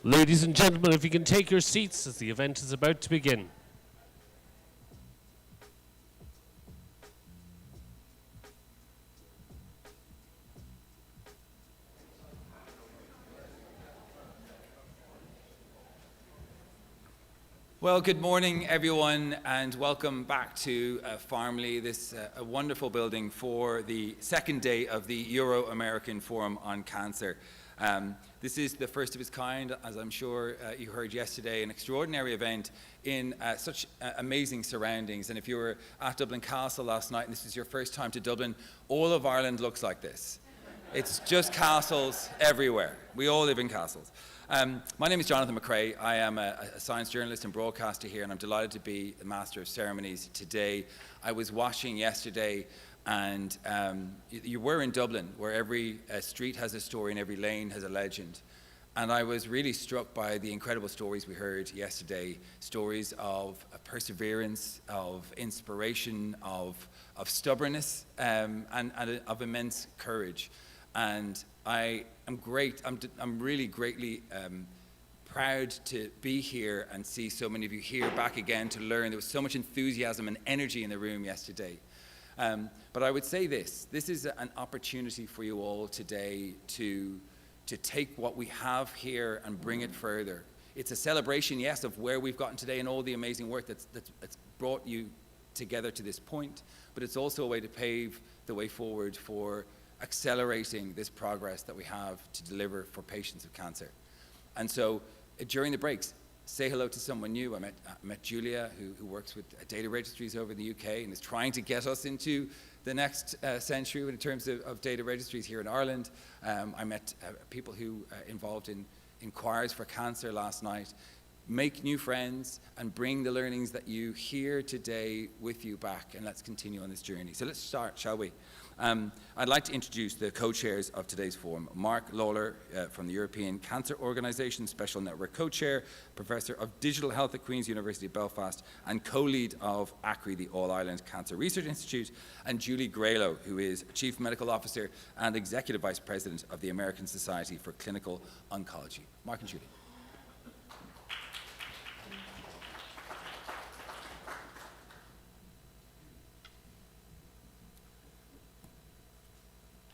Ladies and gentlemen, if you can take your seats as the event is about to begin. Well, good morning, everyone, and welcome back to Farmley, this a wonderful building for the second day of the Euro-American Forum on Cancer. This is the first of its kind, as I'm sure you heard yesterday, an extraordinary event in such amazing surroundings. And if you were at Dublin Castle last night and this is your first time to Dublin, all of Ireland looks like this. It's just castles everywhere. We all live in castles. My name is Jonathan McCrae. I am a science journalist and broadcaster here, and I'm delighted to be the Master of Ceremonies today. I was watching yesterday, and you were in Dublin, where every street has a story and every lane has a legend. And I was really struck by the incredible stories we heard yesterday, stories of perseverance, of inspiration, of stubbornness, and of immense courage. And I'm really greatly proud to be here and see so many of you here back again to learn. There was so much enthusiasm and energy in the room yesterday. But I would say this is an opportunity for you all today to take what we have here and bring it further. It's a celebration, yes, of where we've gotten today and all the amazing work that's brought you together to this point, but it's also a way to pave the way forward for accelerating this progress that we have to deliver for patients of cancer. And so during the breaks, say hello to someone new. I met Julia, who works with data registries over in the UK and is trying to get us into the next century in terms of data registries here in Ireland. I met people who involved in Choirs for Cancer last night. Make new friends and bring the learnings that you hear today with you back, and let's continue on this journey. So let's start, shall we? I'd like to introduce the co-chairs of today's forum. Mark Lawler from the European Cancer Organisation, Special Network Co-Chair, Professor of Digital Health at Queen's University Belfast, and co-lead of ACRI, the All-Ireland Cancer Research Institute, and Julie Graylow, who is Chief Medical Officer and Executive Vice President of the American Society for Clinical Oncology. Mark and Julie.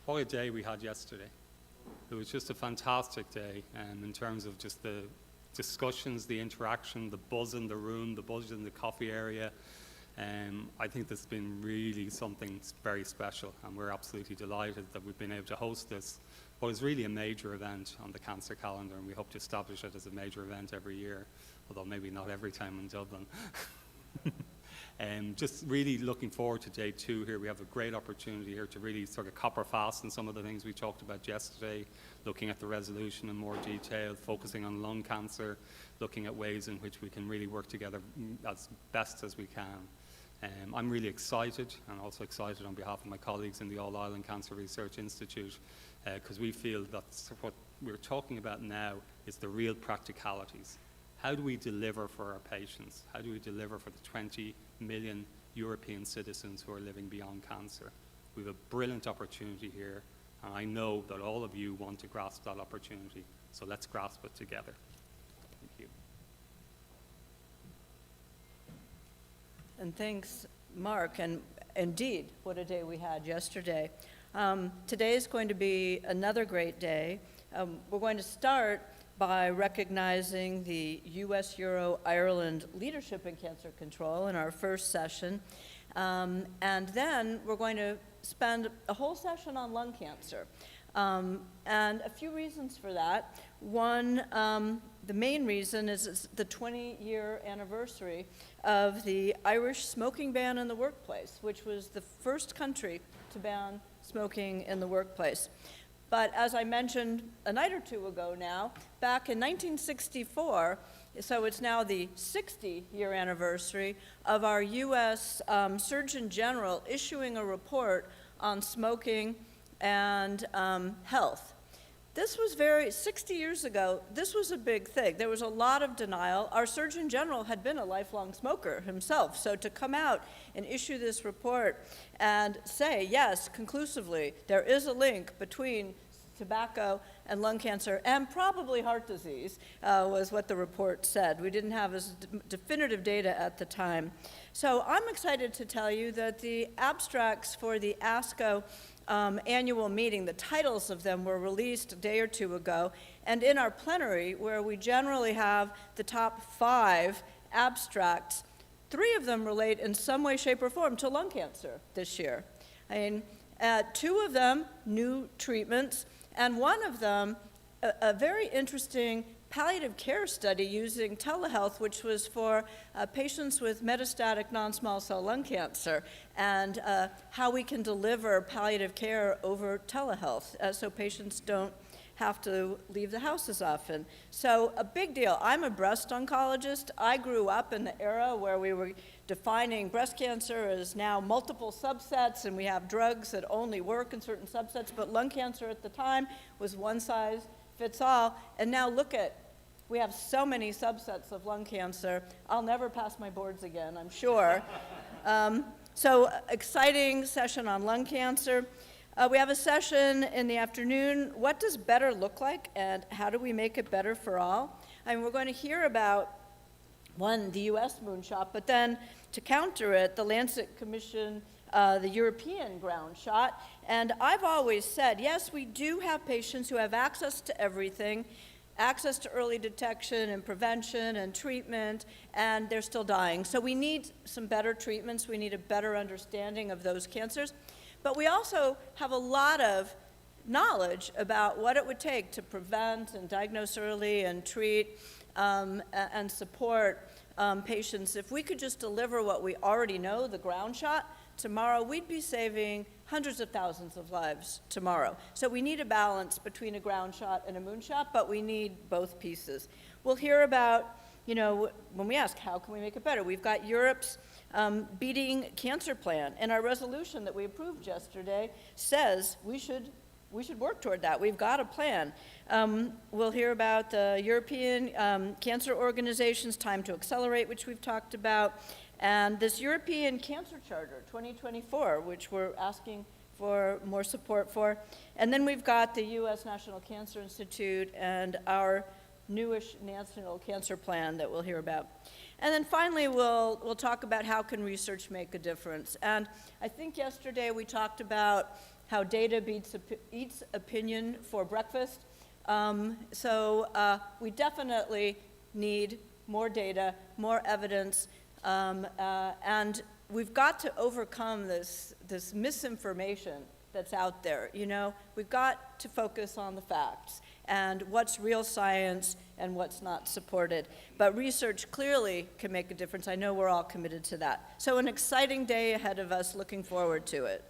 What a day we had yesterday. It was just a fantastic day in terms of just the discussions, the interaction, the buzz in the room, the buzz in the coffee area. I think this has been really something very special, and we're absolutely delighted that we've been able to host this, what is really a major event on the cancer calendar, and we hope to establish it as a major event every year, although maybe not every time in Dublin. Just really looking forward to day two here. We have a great opportunity here to really sort of copper fast on some of the things we talked about yesterday, looking at the resolution in more detail, focusing on lung cancer, looking at ways in which we can really work together as best as we can. I'm really excited, and also excited on behalf of my colleagues in the All-Ireland Cancer Research Institute, because we feel that what we're talking about now is the real practicalities. How do we deliver for our patients? How do we deliver for the 20 million European citizens who are living beyond cancer? We have a brilliant opportunity here, and I know that all of you want to grasp that opportunity, so let's grasp it together. Thank you. And thanks, Mark, and indeed, what a day we had yesterday. Today is going to be another great day. We're going to start by recognizing the US-Euro-Ireland leadership in cancer control in our first session. And then we're going to spend a whole session on lung cancer. And a few reasons for that. One, the main reason is it's the 20-year anniversary of the Irish smoking ban in the workplace, which was the first country to ban smoking in the workplace. But as I mentioned a night or two ago now, back in 1964, so it's now the 60-year anniversary of our US Surgeon General issuing a report on smoking and health. This was 60 years ago, this was a big thing. There was a lot of denial. Our Surgeon General had been a lifelong smoker himself, so to come out and issue this report and say, yes, conclusively, there is a link between tobacco and lung cancer, and probably heart disease, was what the report said. We didn't have as definitive data at the time. So I'm excited to tell you that the abstracts for the ASCO annual meeting, the titles of them were released a day or two ago, and in our plenary, where we generally have the top 5 abstracts, 3 of them relate in some way, shape, or form to lung cancer this year. I mean, 2 of them, new treatments, and 1 of them, a very interesting palliative care study using telehealth, which was for patients with metastatic non-small cell lung cancer, and how we can deliver palliative care over telehealth so patients don't have to leave the house as often. So a big deal. I'm a breast oncologist. I grew up in the era where we were defining breast cancer as now multiple subsets, and we have drugs that only work in certain subsets, but lung cancer at the time was one size fits all. And now look at, we have so many subsets of lung cancer. I'll never pass my boards again, I'm sure. So exciting session on lung cancer. We have a session in the afternoon, what does better look like and how do we make it better for all? I mean, we're going to hear about, one, the US moonshot, but then to counter it, the Lancet Commission, the European ground shot. And I've always said, yes, we do have patients who have access to everything, access to early detection and prevention and treatment, and they're still dying. So we need some better treatments. We need a better understanding of those cancers. But we also have a lot of knowledge about what it would take to prevent and diagnose early and treat and support patients. If we could just deliver what we already know, the ground shot, tomorrow we'd be saving hundreds of thousands of lives tomorrow. So we need a balance between a ground shot and a moonshot, but we need both pieces. We'll hear about, you know, when we ask how can we make it better, we've got Europe's Beating Cancer Plan, and our resolution that we approved yesterday says we should work toward that. We've got a plan. We'll hear about the European Cancer Organization's Time to Accelerate, which we've talked about, and this European Cancer Charter 2024, which we're asking for more support for. And then we've got the U.S. National Cancer Institute and our newish National Cancer Plan that we'll hear about. And then finally, we'll talk about how can research make a difference. And I think yesterday we talked about how data eats opinion for breakfast. So we definitely need more data, more evidence, and we've got to overcome this misinformation that's out there. You know, we've got to focus on the facts and what's real science and what's not supported. But research clearly can make a difference. I know we're all committed to that. So an exciting day ahead of us, looking forward to it.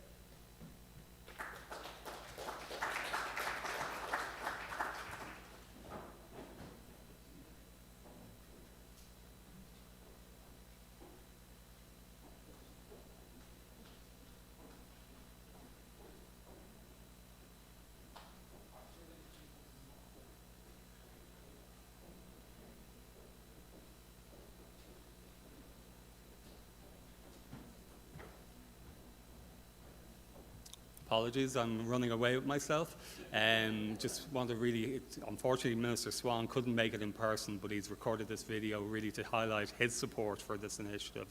Apologies, I'm running away with myself. Just want to really, unfortunately, Minister Swan couldn't make it in person, but he's recorded this video really to highlight his support for this initiative.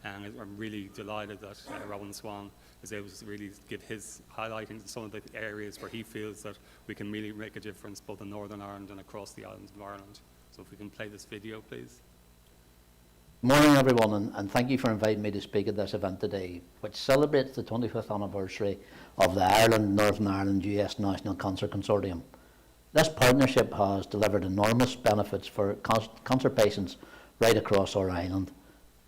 And I'm really delighted that Robin Swan is able to really give his highlighting some of the areas where he feels that we can really make a difference both in Northern Ireland and across the island of Ireland. So if we can play this video, please. Morning everyone, and thank you for inviting me to speak at this event today, which celebrates the 25th anniversary of the Ireland, Northern Ireland US National Cancer Consortium. This partnership has delivered enormous benefits for cancer patients right across our island.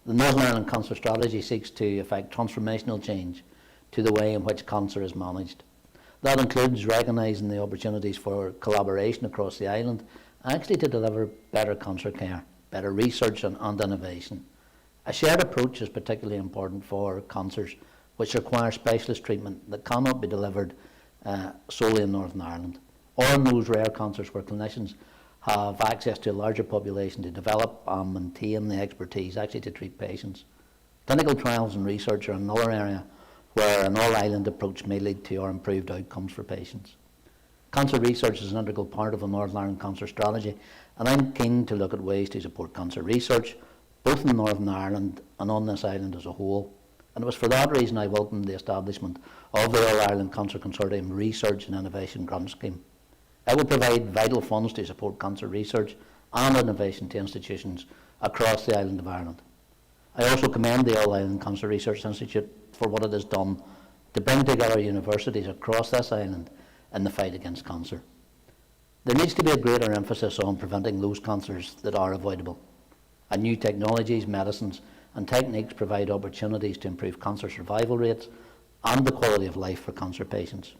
The Northern Ireland Cancer Strategy seeks to effect transformational change to the way in which cancer is managed. That includes recognising the opportunities for collaboration across the island, actually to deliver better cancer care, better research and innovation. A shared approach is particularly important for cancers which require specialist treatment that cannot be delivered solely in Northern Ireland, or in those rare cancers where clinicians have access to a larger population to develop and maintain the expertise actually to treat patients. Clinical trials and research are another area where an all-island approach may lead to or improved outcomes for patients. Cancer research is an integral part of the Northern Ireland Cancer Strategy, and I'm keen to look at ways to support cancer research, both in Northern Ireland and on this island as a whole. And it was for that reason I welcomed the establishment of the All-Ireland Cancer Consortium Research and Innovation Grant Scheme. It will provide vital funds to support cancer research and innovation to institutions across the island of Ireland. I also commend the All-Ireland Cancer Research Institute for what it has done to bring together universities across this island in the fight against cancer. There needs to be a greater emphasis on preventing those cancers that are avoidable. And new technologies, medicines and techniques provide opportunities to improve cancer survival rates and the quality of life for cancer patients.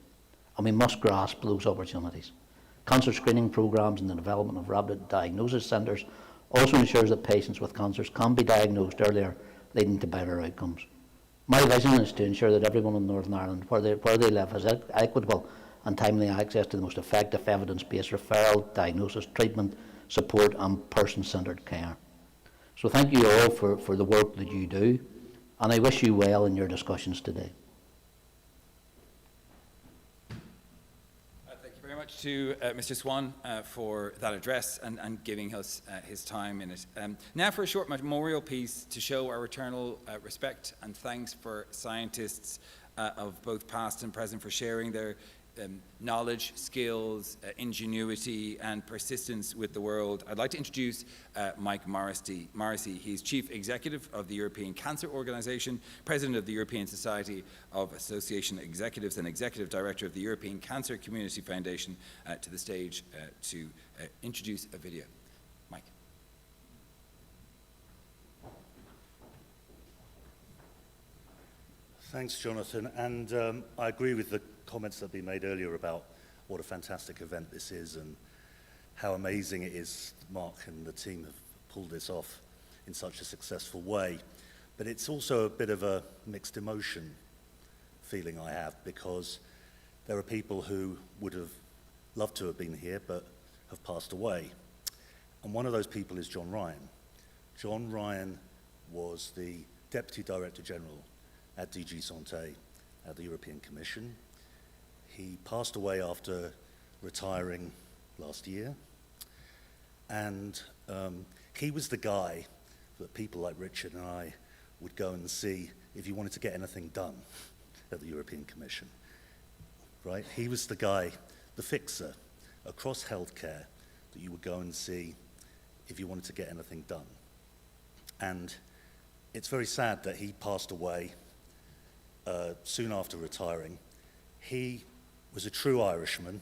And we must grasp those opportunities. Cancer screening programs and the development of rapid diagnosis centres also ensures that patients with cancers can be diagnosed earlier, leading to better outcomes. My vision is to ensure that everyone in Northern Ireland, where they live, has equitable and timely access to the most effective evidence-based referral, diagnosis, treatment, support and person-centred care. So thank you all for the work that you do, and I wish you well in your discussions today. Thank you very much to Mr. Swan for that address and giving us his time in it. Now for a short memorial piece to show our eternal respect and thanks for scientists of both past and present for sharing their knowledge, skills, ingenuity and persistence with the world. I'd like to introduce Mike Morrissey. He's Chief Executive of the European Cancer Organization, President of the European Society of Association Executives and Executive Director of the European Cancer Community Foundation, to the stage to introduce a video. Mike. Thanks, Jonathan, and I agree with the comments that have been made earlier about what a fantastic event this is and how amazing it is Mark and the team have pulled this off in such a successful way. But it's also a bit of a mixed emotion feeling I have, because there are people who would have loved to have been here but have passed away. And one of those people is John Ryan. John Ryan was the Deputy Director General at DG Santé at the European Commission. He passed away after retiring last year, and he was the guy that people like Richard and I would go and see if you wanted to get anything done at the European Commission, right? He was the guy, the fixer across healthcare that you would go and see if you wanted to get anything done. And it's very sad that he passed away soon after retiring. He was a true Irishman,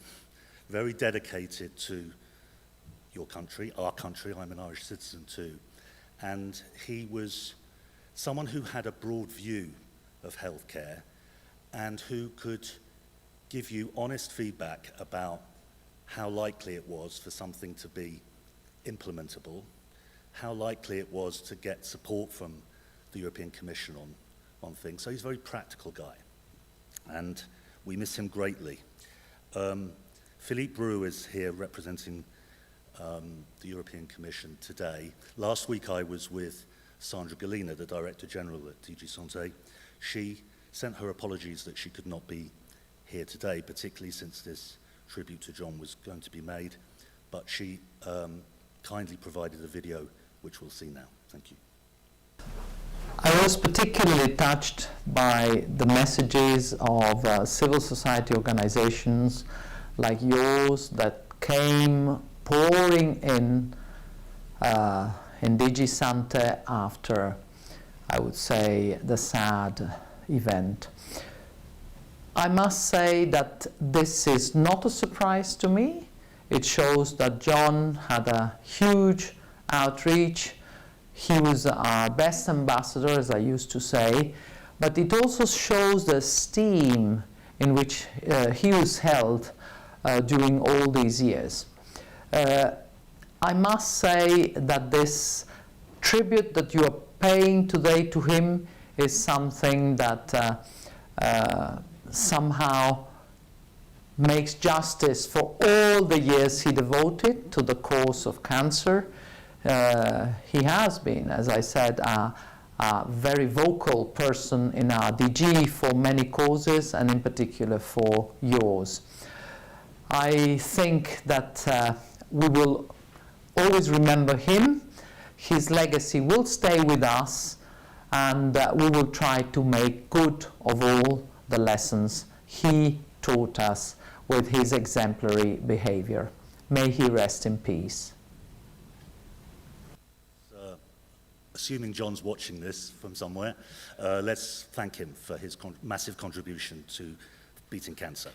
very dedicated to your country, our country. I'm an Irish citizen too. And he was someone who had a broad view of healthcare and who could give you honest feedback about how likely it was for something to be implementable, how likely it was to get support from the European Commission on things. So he's a very practical guy, and we miss him greatly. Philippe Brou is here representing the European Commission today. Last week I was with Sandra Galina, the Director General at DG Santé. She sent her apologies that she could not be here today, particularly since this tribute to John was going to be made, but she kindly provided a video which we'll see now. Thank you. I was particularly touched by the messages of civil society organizations like yours that came pouring in DG Santé after, I would say, the sad event. I must say that this is not a surprise to me. It shows that John had a huge outreach. He was our best ambassador, as I used to say, but it also shows the esteem in which he was held during all these years. I must say that this tribute that you are paying today to him is something that somehow makes justice for all the years he devoted to the cause of cancer. He has been, as I said, a very vocal person in our DG for many causes, and in particular for yours. I think that we will always remember him. His legacy will stay with us, and we will try to make good of all the lessons he taught us with his exemplary behavior. May he rest in peace. Assuming John's watching this from somewhere, let's thank him for his massive contribution to beating cancer.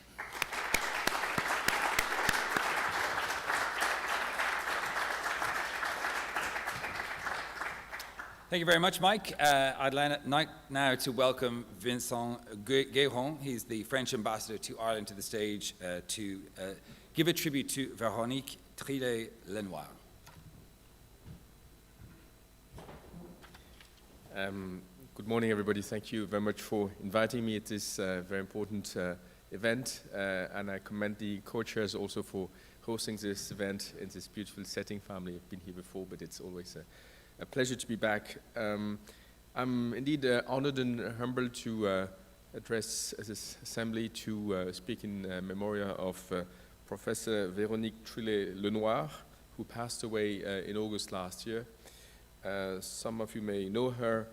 Thank you very much, Mike. I'd like now to welcome Vincent Guéron. He's the French ambassador to Ireland to the stage to give a tribute to Véronique Trillet-Lenoir. Good morning, everybody. Thank you very much for inviting me at this very important event, and I commend the co-chairs also for hosting this event in this beautiful setting. Family, I've been here before, but it's always a pleasure to be back. I'm indeed honored and humbled to address this assembly to speak in memoriam of Professor Véronique Trillet-Lenoir, who passed away in August last year. Some of you may know her,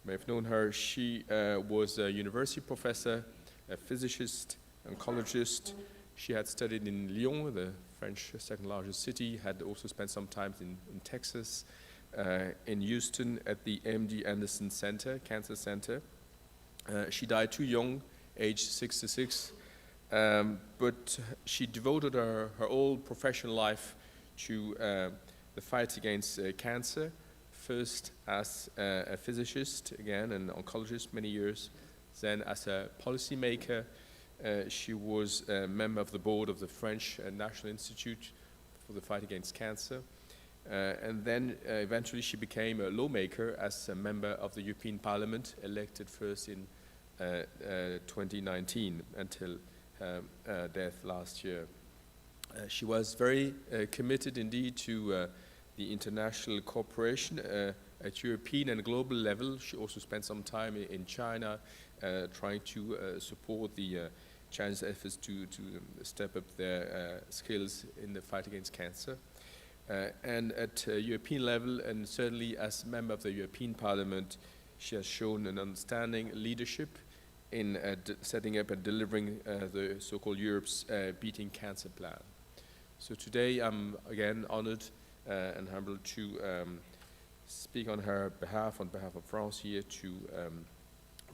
may have known her. She was a university professor, a physicist, oncologist. She had studied in Lyon, the French second largest city, had also spent some time in Texas, in Houston at the MD Anderson Center, Cancer Center. She died too young, aged 66, but she devoted her whole professional life to the fight against cancer, first as a physicist, again, an oncologist many years, then as a policymaker. She was a member of the board of the French National Institute for the Fight Against Cancer. And then eventually she became a lawmaker as a member of the European Parliament, elected first in 2019 until her death last year. She was very committed indeed to the international cooperation at European and global level. She also spent some time in China trying to support the Chinese efforts to step up their skills in the fight against cancer. And at European level, and certainly as a member of the European Parliament, she has shown an understanding leadership in setting up and delivering the so-called Europe's Beating Cancer Plan. So today I'm again honored and humbled to speak on her behalf, on behalf of France here, to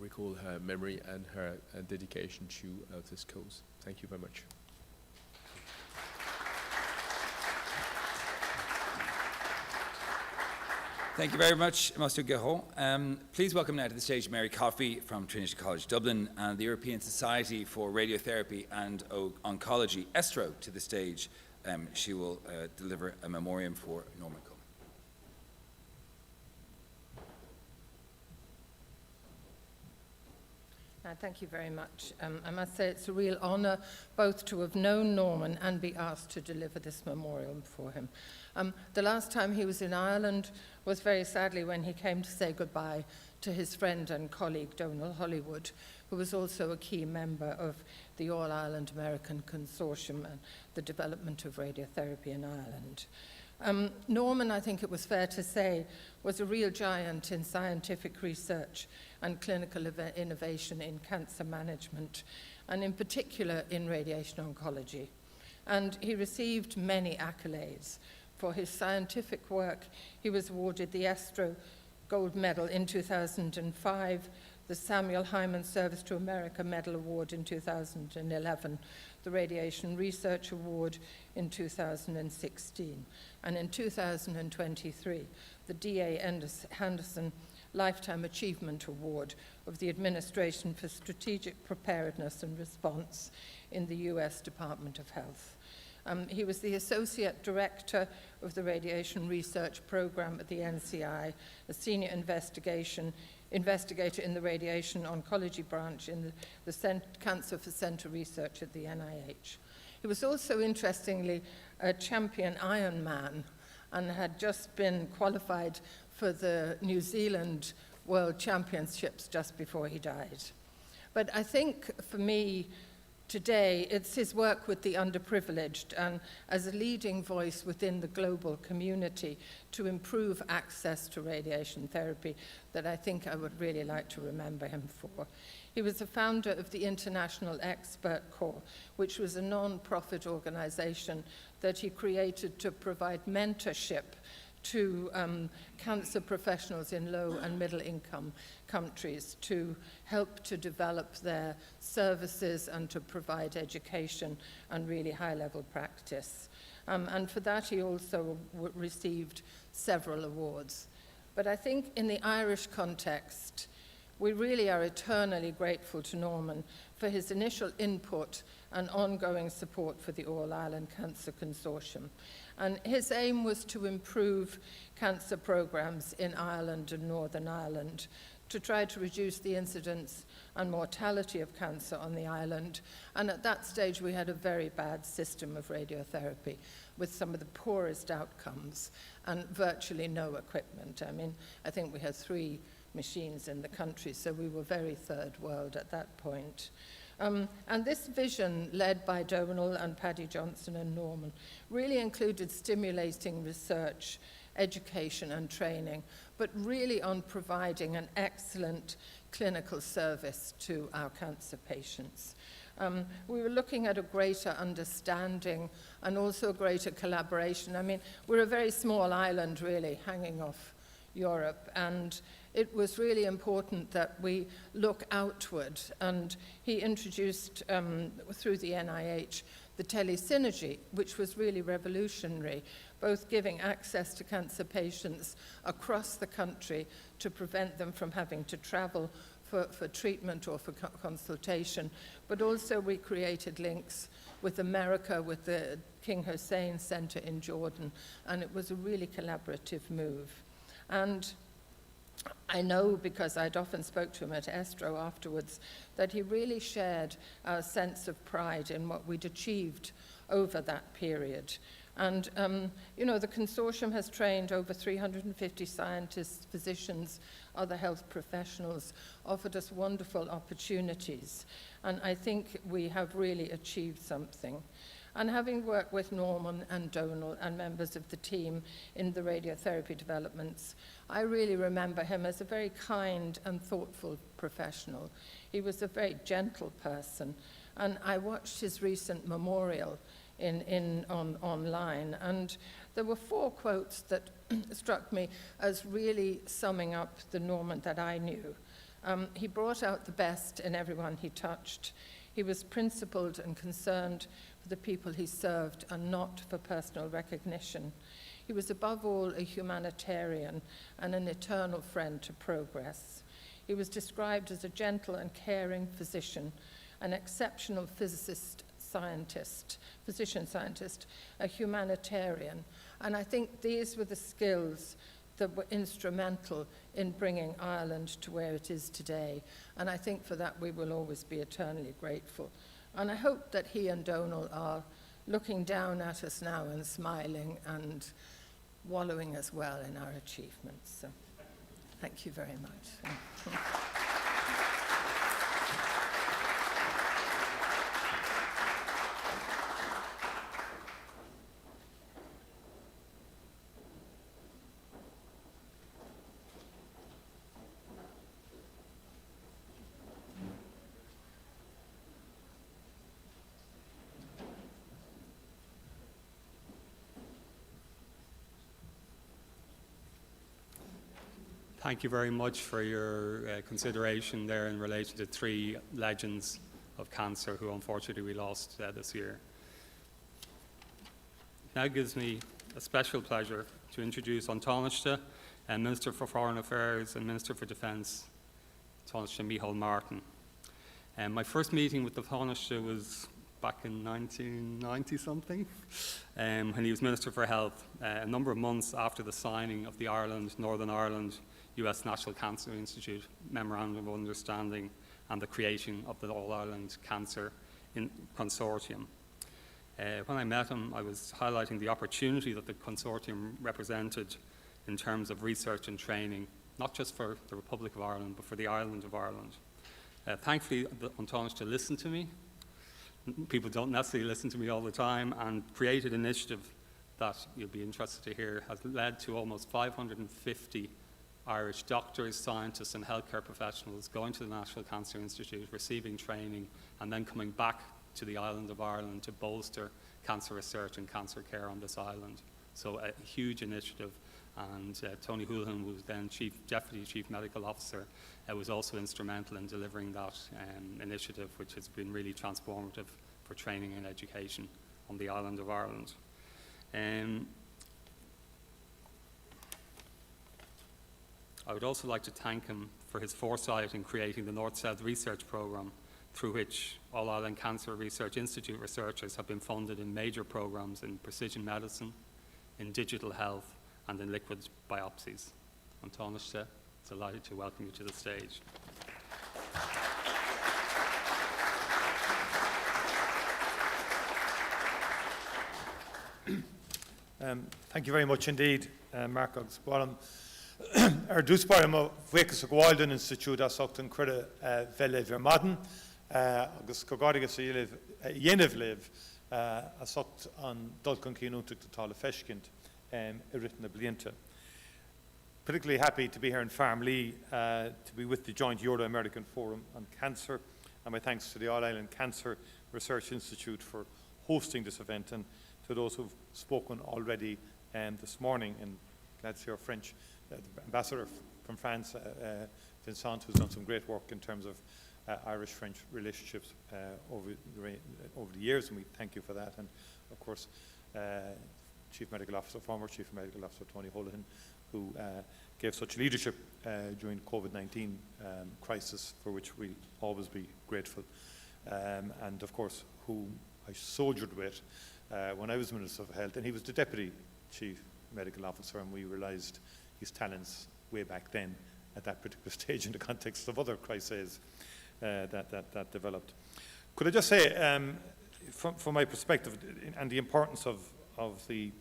recall her memory and her dedication to this cause. Thank you very much. Thank you very much, Monsieur Guéron. Please welcome now to the stage Mary Coffey from Trinity College Dublin and the European Society for Radiotherapy and Oncology, ESTRO, to the stage. She will deliver a memoriam for Norman Coleman. Thank you very much. I must say it's a real honour both to have known Norman and be asked to deliver this memorial for him. The last time he was in Ireland was very sadly when he came to say goodbye to his friend and colleague Donal Hollywood, who was also a key member of the All-Ireland American Consortium and the development of radiotherapy in Ireland. Norman, I think it was fair to say, was a real giant in scientific research and clinical innovation in cancer management, and in particular in radiation oncology. And he received many accolades. For his scientific work, he was awarded the ESTRO Gold Medal in 2005, the Samuel Hyman Service to America Medal Award in 2011, the Radiation Research Award in 2016, and in 2023, the D.A. Henderson Lifetime Achievement Award of the Administration for Strategic Preparedness and Response in the U.S. Department of Health. He was the Associate Director of the Radiation Research Program at the NCI, a senior investigator in the Radiation Oncology branch in the Cancer for Center Research at the NIH. He was also, interestingly, a champion Ironman and had just been qualified for the New Zealand World Championships just before he died. But I think, for me, today, it's his work with the underprivileged and as a leading voice within the global community to improve access to radiation therapy that I think I would really like to remember him for. He was the founder of the International Expert Corps, which was a non-profit organization that he created to provide mentorship to cancer professionals in low and middle income countries to help to develop their services and to provide education and really high-level practice. And for that he also received several awards. But I think in the Irish context, we really are eternally grateful to Norman for his initial input and ongoing support for the All-Ireland Cancer Consortium. And his aim was to improve cancer programs in Ireland and Northern Ireland to try to reduce the incidence and mortality of cancer on the island. And at that stage, we had a very bad system of radiotherapy with some of the poorest outcomes and virtually no equipment. I mean, I think we had 3 machines in the country, so we were very third world at that point. And this vision, led by Donal and Paddy Johnson and Norman, really included stimulating research, education and training, but really on providing an excellent clinical service to our cancer patients. We were looking at a greater understanding and also a greater collaboration. I mean, we're a very small island, really, hanging off Europe, and it was really important that we look outward, and he introduced through the NIH the telesynergy, which was really revolutionary, both giving access to cancer patients across the country to prevent them from having to travel for treatment or for consultation, but also we created links with America, with the King Hussein Center in Jordan, and it was a really collaborative move. And I know, because I'd often spoke to him at Estro afterwards, that he really shared our sense of pride in what we'd achieved over that period. And, you know, the consortium has trained over 350 scientists, physicians, other health professionals, offered us wonderful opportunities. And I think we have really achieved something. And having worked with Norman and Donal and members of the team in the radiotherapy developments, I really remember him as a very kind and thoughtful professional. He was a very gentle person. And I watched his recent memorial online, and there were 4 quotes that struck me as really summing up the Norman that I knew. He brought out the best in everyone he touched. He was principled and concerned for the people he served and not for personal recognition. He was above all a humanitarian and an eternal friend to progress. He was described as a gentle and caring physician, an exceptional physician-scientist, a humanitarian. And I think these were the skills that were instrumental in bringing Ireland to where it is today. And I think for that we will always be eternally grateful. And I hope that he and Donal are looking down at us now and smiling and wallowing as well in our achievements. So thank you very much. Thank you very much for your consideration there in relation to 3 legends of cancer who unfortunately we lost this year. Now it gives me a special pleasure to introduce An Taoiseach and Minister for Foreign Affairs and Minister for Defence, Taoiseach Micheál Martin. My first meeting with the Taoiseach was back in 1990-something, when he was Minister for Health, a number of months after the signing of the Northern Ireland US National Cancer Institute Memorandum of Understanding and the creation of the All-Ireland Cancer Consortium. When I met him, I was highlighting the opportunity that the consortium represented in terms of research and training, not just for the Republic of Ireland, but for the island of Ireland. Thankfully, An Taoiseach listened to me, people don't necessarily listen to me all the time, and created an initiative that you'll be interested to hear has led to almost 550 Irish doctors, scientists and healthcare professionals going to the National Cancer Institute, receiving training, and then coming back to the island of Ireland to bolster cancer research and cancer care on this island. So a huge initiative, and Tony Houlihan, who was then Deputy Chief Medical Officer, was also instrumental in delivering that initiative, which has been really transformative for training and education on the island of Ireland. I would also like to thank him for his foresight in creating the North-South Research Programme, through which All Ireland Cancer Research Institute researchers have been funded in major programmes in precision medicine, in digital health, and in liquid biopsies. An Tánaiste, delighted to welcome you to the stage. Thank you very much indeed, Mark agus Bottom. Dúspáir mo bhuichas a Gháildean Institute as ochtan crudde vele vermaden, agus cogádigas a dhéanamh liv as ocht an dulcan cíúntaach tála feiskint written a blianta. Particularly happy to be here in Farmlee to be with the joint Euro-American Forum on Cancer, and my thanks to the All Ireland Cancer Research Institute for hosting this event, and to those who've spoken already this morning, and glad to see our French ambassador from France, Vincent, who's done some great work in terms of Irish-French relationships over the years, and we thank you for that. And of course, Chief Medical Officer, former Chief Medical Officer Tony Houlihan, who gave such leadership during the COVID-19 crisis, for which we always be grateful. And of course, who I soldiered with when I was Minister of Health, and he was the Deputy Chief Medical Officer, and we realised his talents way back then at that particular stage in the context of other crises that developed. Could I just say, from my perspective, and the importance of the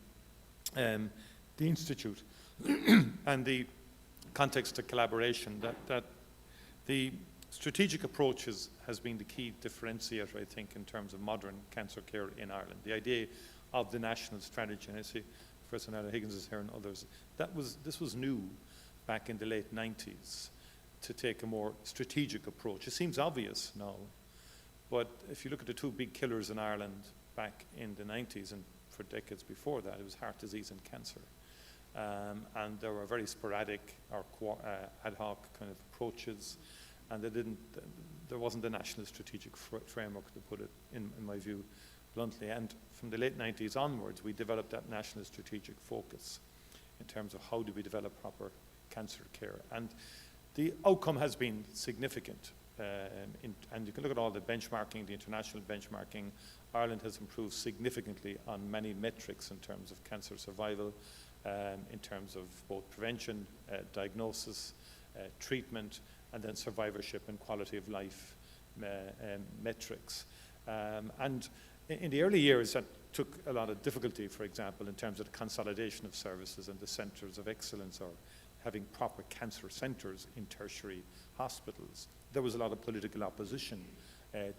Institute and the context of collaboration, that the strategic approach has been the key differentiator, I think, in terms of modern cancer care in Ireland. The idea of the national strategy, and I see Professor Nella Higgins is here and others, this was new back in the late 90s, to take a more strategic approach. It seems obvious now, but if you look at the two big killers in Ireland back in the 90s and for decades before that, it was heart disease and cancer. And there were very sporadic or ad hoc kind of approaches, and there wasn't a national strategic framework, to put it in my view bluntly. And from the late 90s onwards, we developed that national strategic focus in terms of how do we develop proper cancer care. And the outcome has been significant. And you can look at all the benchmarking, the international benchmarking. Ireland has improved significantly on many metrics in terms of cancer survival, in terms of both prevention, diagnosis, treatment, and then survivorship and quality of life metrics. And in the early years, that took a lot of difficulty, for example, in terms of the consolidation of services and the centres of excellence, or having proper cancer centres in tertiary hospitals. There was a lot of political opposition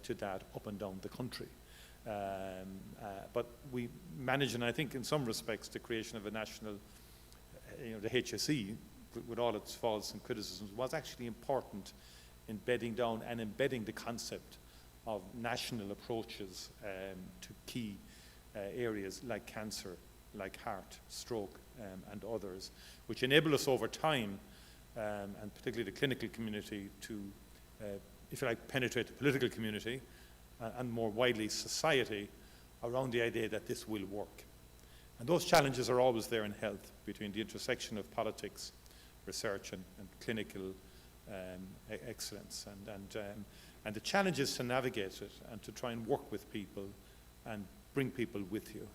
to that up and down the country. But we managed, and I think in some respects, the creation of a national, the HSE, with all its faults and criticisms, was actually important in bedding down and embedding the concept of national approaches to key areas like cancer, like heart, stroke, and others, which enable us over time, and particularly the clinical community, to, if you like, penetrate the political community and more widely society around the idea that this will work. And those challenges are always there in health, between the intersection of politics, research, and clinical excellence. And the challenge is to navigate it and to try and work with people and bring people with you.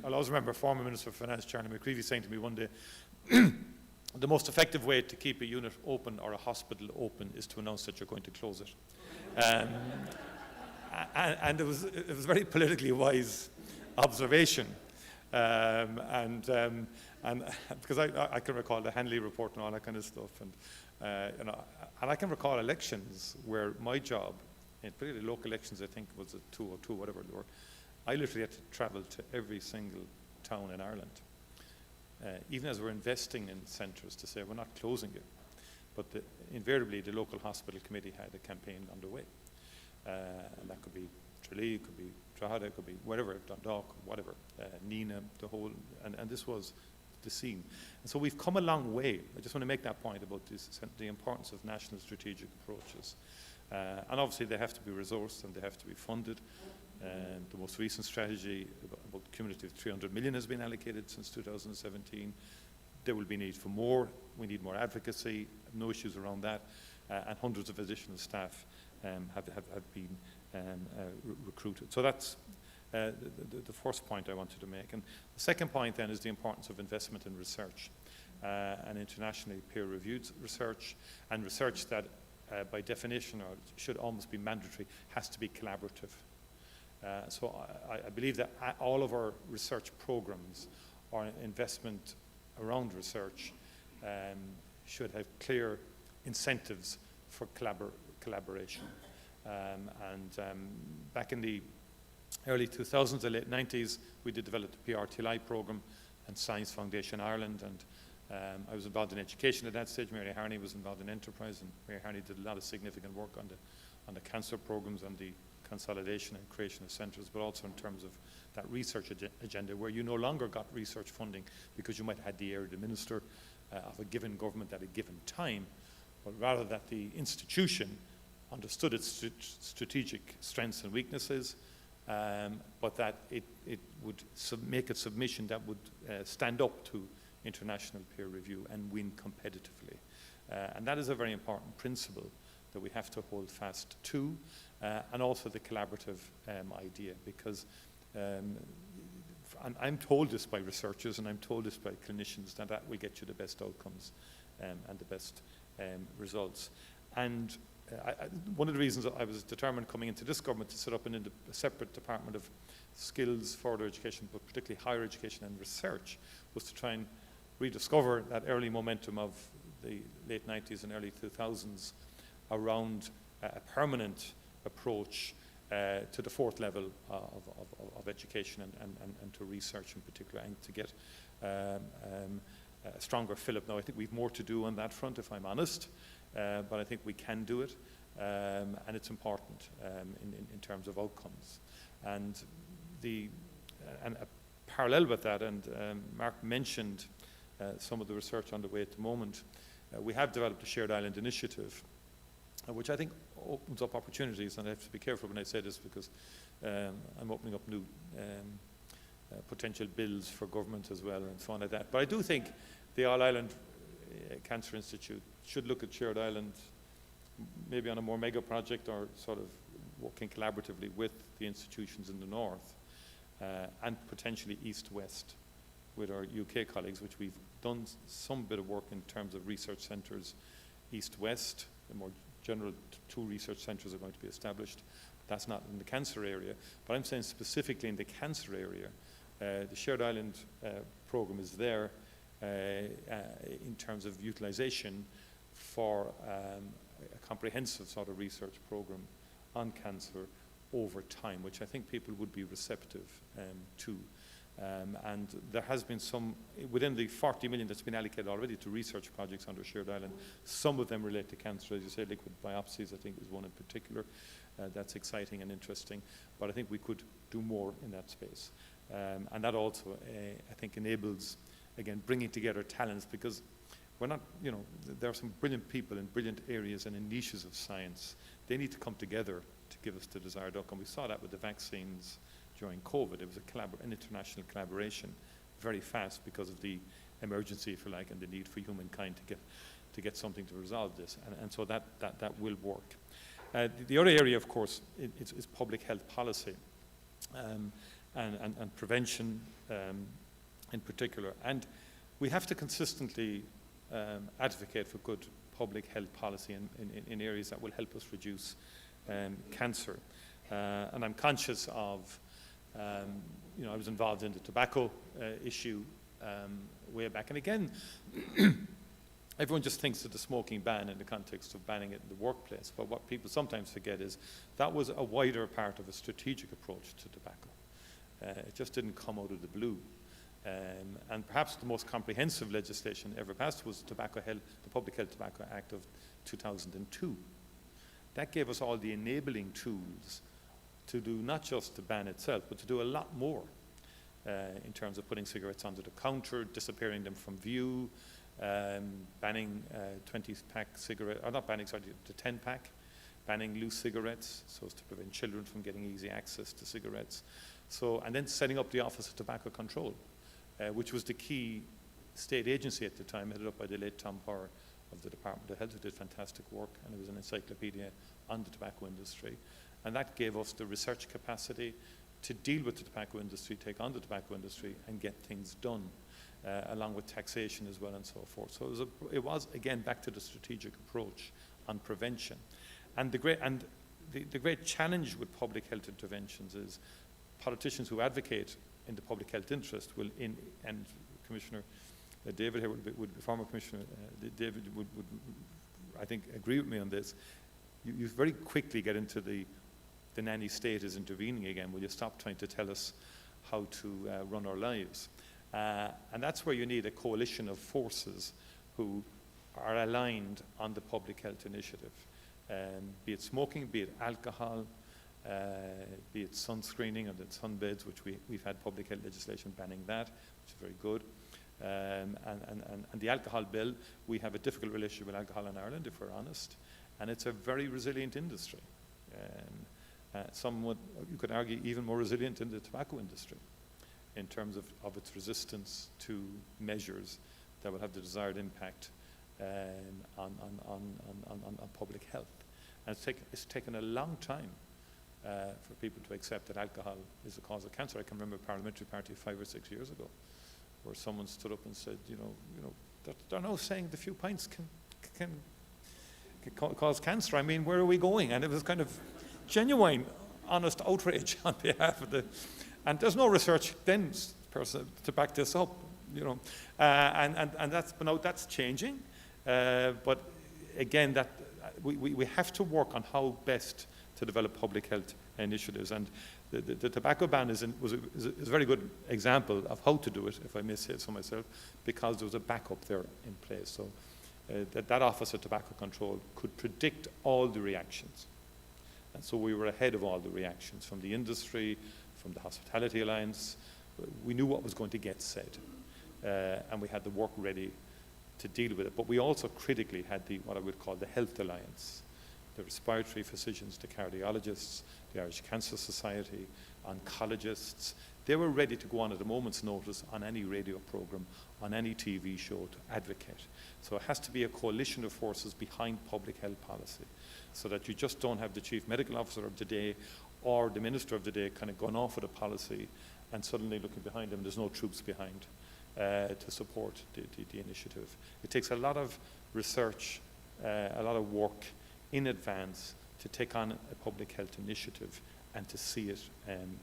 I'll always remember former Minister of Finance, Charlie McCreevy, saying to me one day, the most effective way to keep a unit open or a hospital open is to announce that you're going to close it. And it was a very politically wise observation. And because I can recall the Hanley report and all that kind of stuff. And I can recall elections where my job in particularly local elections, I think was a 202, whatever they were, I literally had to travel to every single town in Ireland, even as we're investing in centres, to say we're not closing it. But invariably, the local hospital committee had a campaign underway. And that could be Tralee, it could be Drogheda, it could be whatever, Dundalk, whatever, Nina, the whole, and this was the scene. And so we've come a long way. I just want to make that point about this, the importance of national strategic approaches. And obviously they have to be resourced and they have to be funded. The most recent strategy, about cumulative 300 million has been allocated since 2017. There will be need for more. We need more advocacy, no issues around that. And hundreds of additional staff have been recruited. So that's the first point I wanted to make. And the second point then is the importance of investment in research and internationally peer-reviewed research, and research that by definition, or should almost be mandatory, has to be collaborative. So I believe that all of our research programs or investment around research should have clear incentives for collaboration. Back in the early 2000s, the late 90s, we did develop the PRTLI program and Science Foundation Ireland, and I was involved in education at that stage. Mary Harney was involved in enterprise, and Mary Harney did a lot of significant work on the cancer programs and the consolidation and creation of centres, but also in terms of that research agenda, where you no longer got research funding because you might have had the area minister of a given government at a given time, but rather that the institution understood its strategic strengths and weaknesses, but that it would make a submission that would stand up to international peer review and win competitively. And that is a very important principle that we have to hold fast to, and also the collaborative idea, because I'm told this by researchers and I'm told this by clinicians, that will get you the best outcomes and the best results. And one of the reasons I was determined coming into this government to set up a separate department of skills, further education, but particularly higher education and research, was to try and rediscover that early momentum of the late 90s and early 2000s around a permanent approach to the fourth level of education and to research in particular, and to get a stronger fill-up. Now, I think we've more to do on that front, if I'm honest, but I think we can do it, and it's important in terms of outcomes. And a parallel with that, and Mark mentioned some of the research underway at the moment, we have developed a Shared Island Initiative, which I think opens up opportunities, and I have to be careful when I say this because I'm opening up new potential bills for government as well and so on like that. But I do think the All-Ireland Cancer Institute should look at Shared Island maybe on a more mega project, or sort of working collaboratively with the institutions in the north and potentially east-west with our UK colleagues, which we've done some bit of work in terms of research centres east-west. The more general two research centres are going to be established. That's not in the cancer area, but I'm saying specifically in the cancer area, the Shared Island programme is there in terms of utilisation for a comprehensive sort of research programme on cancer over time, which I think people would be receptive to. And there has been some, within the 40 million that's been allocated already to research projects under Shared Island, some of them relate to cancer. As you say, liquid biopsies, I think, is one in particular. That's exciting and interesting, but I think we could do more in that space. And that also, I think, enables, again, bringing together talents, because we're not, you know, there are some brilliant people in brilliant areas and in niches of science. They need to come together to give us the desired outcome. We saw that with the vaccines during COVID. It was an international collaboration, very fast, because of the emergency, if you like, and the need for humankind to get something to resolve this. And so that will work. The other area, of course, is public health policy and prevention in particular. And we have to consistently advocate for good public health policy in areas that will help us reduce cancer. And I'm conscious of, you know, I was involved in the tobacco issue way back. And again, everyone just thinks of the smoking ban in the context of banning it in the workplace, but what people sometimes forget is that was a wider part of a strategic approach to tobacco. It just didn't come out of the blue. And perhaps the most comprehensive legislation ever passed was the Public Health Tobacco Act of 2002. That gave us all the enabling tools to do not just the ban itself, but to do a lot more in terms of putting cigarettes under the counter, disappearing them from view, banning 20-pack cigarette, or not banning, sorry, the 10-pack, banning loose cigarettes so as to prevent children from getting easy access to cigarettes. So, and then setting up the Office of Tobacco Control, which was the key state agency at the time, headed up by the late Tom Power of the Department of Health, who did fantastic work, and it was an encyclopedia on the tobacco industry. And that gave us the research capacity to deal with the tobacco industry, take on the tobacco industry, and get things done, along with taxation as well and so forth. So it was again, back to the strategic approach on prevention. And the great challenge with public health interventions is politicians who advocate in the public health interest will, and Commissioner David here former Commissioner David would, I think, agree with me on this. You very quickly get into the nanny state is intervening again. Will you stop trying to tell us how to run our lives? And that's where you need a coalition of forces who are aligned on the public health initiative. Be it smoking, be it alcohol, be it sunscreening and sunbeds, which we've had public health legislation banning that, which is very good. And the alcohol bill, we have a difficult relationship with alcohol in Ireland, if we're honest, and it's a very resilient industry. Somewhat, you could argue, even more resilient than the tobacco industry in terms of its resistance to measures that will have the desired impact on public health. And it's taken a long time for people to accept that alcohol is the cause of cancer. I can remember a parliamentary party 5 or 6 years ago where someone stood up and said, you know, they're now saying the few pints can cause cancer. I mean, where are we going? And it was kind of genuine, honest outrage on behalf of and there's no research then to back this up, you know, and that's changing, but again, that we have to work on how best to develop public health initiatives, and the tobacco ban is a very good example of how to do it, if I may say so myself, because there was a backup there in place. So that Office of Tobacco Control could predict all the reactions. And so we were ahead of all the reactions from the industry, from the Hospitality Alliance. We knew what was going to get said, and we had the work ready to deal with it. But we also critically had what I would call the Health Alliance, the respiratory physicians, the cardiologists, the Irish Cancer Society, oncologists. They were ready to go on at a moment's notice on any radio program, on any TV show to advocate. So it has to be a coalition of forces behind public health policy, so that you just don't have the chief medical officer of the day or the minister of the day kind of going off with a policy and suddenly looking behind them, there's no troops behind to support the initiative. It takes a lot of research, a lot of work in advance to take on a public health initiative and to see it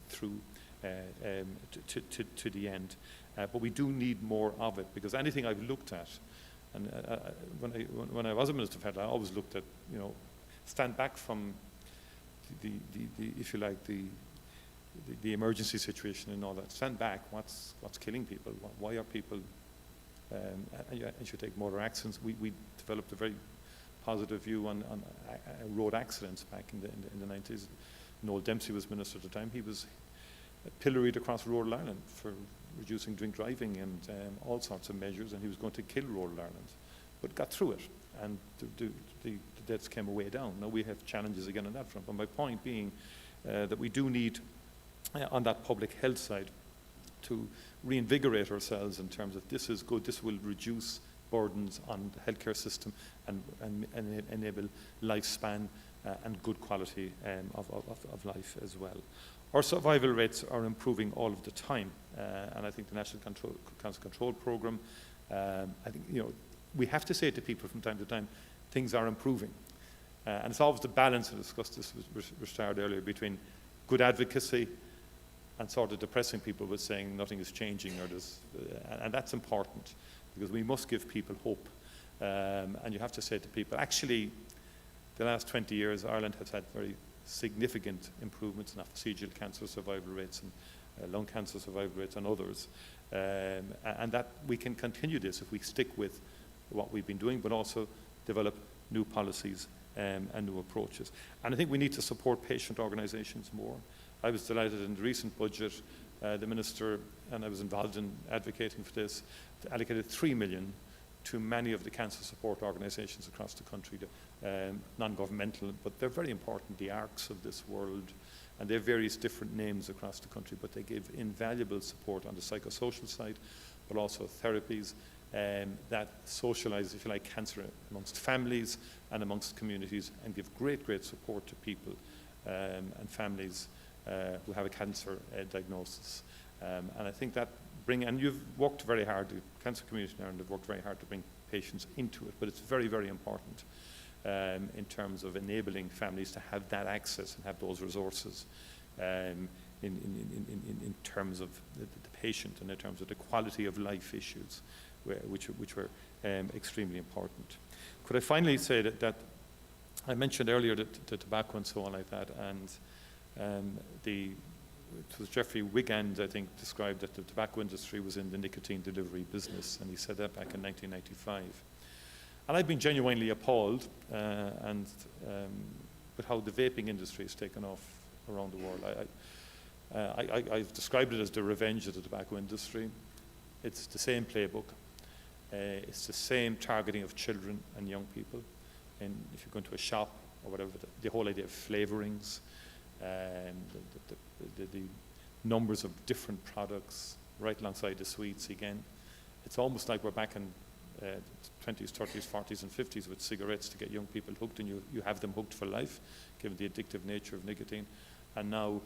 through to the end. But we do need more of it, because anything I've looked at, and when I was a Minister of Health, I always looked at, you know, stand back from the if you like, the emergency situation and all that. Stand back. What's killing people? Why are people? And you should take motor accidents. We developed a very positive view on road accidents back in the 90s. Noel Dempsey was Minister at the time. He was pilloried across rural Ireland for reducing drink driving and all sorts of measures, and he was going to kill rural Ireland, but got through it, and the deaths came way down. Now we have challenges again on that front, but my point being that we do need, on that public health side, to reinvigorate ourselves in terms of this is good, this will reduce burdens on the healthcare system and enable lifespan and good quality of life as well. Our survival rates are improving all of the time, and I think the National Cancer Control Programme, I think, you know, we have to say to people from time to time, things are improving. And it's always the balance, I discussed this with Richard earlier, between good advocacy and sort of depressing people with saying nothing is changing, or this, and that's important, because we must give people hope. And you have to say to people, actually, the last 20 years, Ireland has had very significant improvements in esophageal cancer survival rates and lung cancer survival rates and others. And that we can continue this if we stick with what we've been doing, but also develop new policies and new approaches. And I think we need to support patient organisations more. I was delighted in the recent budget, the Minister, and I was involved in advocating for this, allocated 3 million to many of the cancer support organisations across the country, non-governmental, but they're very important, the ARCs of this world, and they have various different names across the country, but they give invaluable support on the psychosocial side, but also therapies that socialise, if you like, cancer amongst families and amongst communities, and give great, great support to people and families who have a cancer diagnosis. And I think that and you've worked very hard, the cancer community in Ireland have worked very hard to bring patients into it, but it's very, very important in terms of enabling families to have that access and have those resources in terms of the patient and in terms of the quality of life issues, which were extremely important. Could I finally say that I mentioned earlier the tobacco and so on like that, and it was Jeffrey Wigand, I think, described that the tobacco industry was in the nicotine delivery business, and he said that back in 1995. And I've been genuinely appalled with how the vaping industry has taken off around the world. I've described it as the revenge of the tobacco industry. It's the same playbook. It's the same targeting of children and young people. And if you go into a shop or whatever, the whole idea of flavorings, the numbers of different products right alongside the sweets again. It's almost like we're back in 20s, 30s, 40s and 50s with cigarettes to get young people hooked, and you have them hooked for life, given the addictive nature of nicotine. And now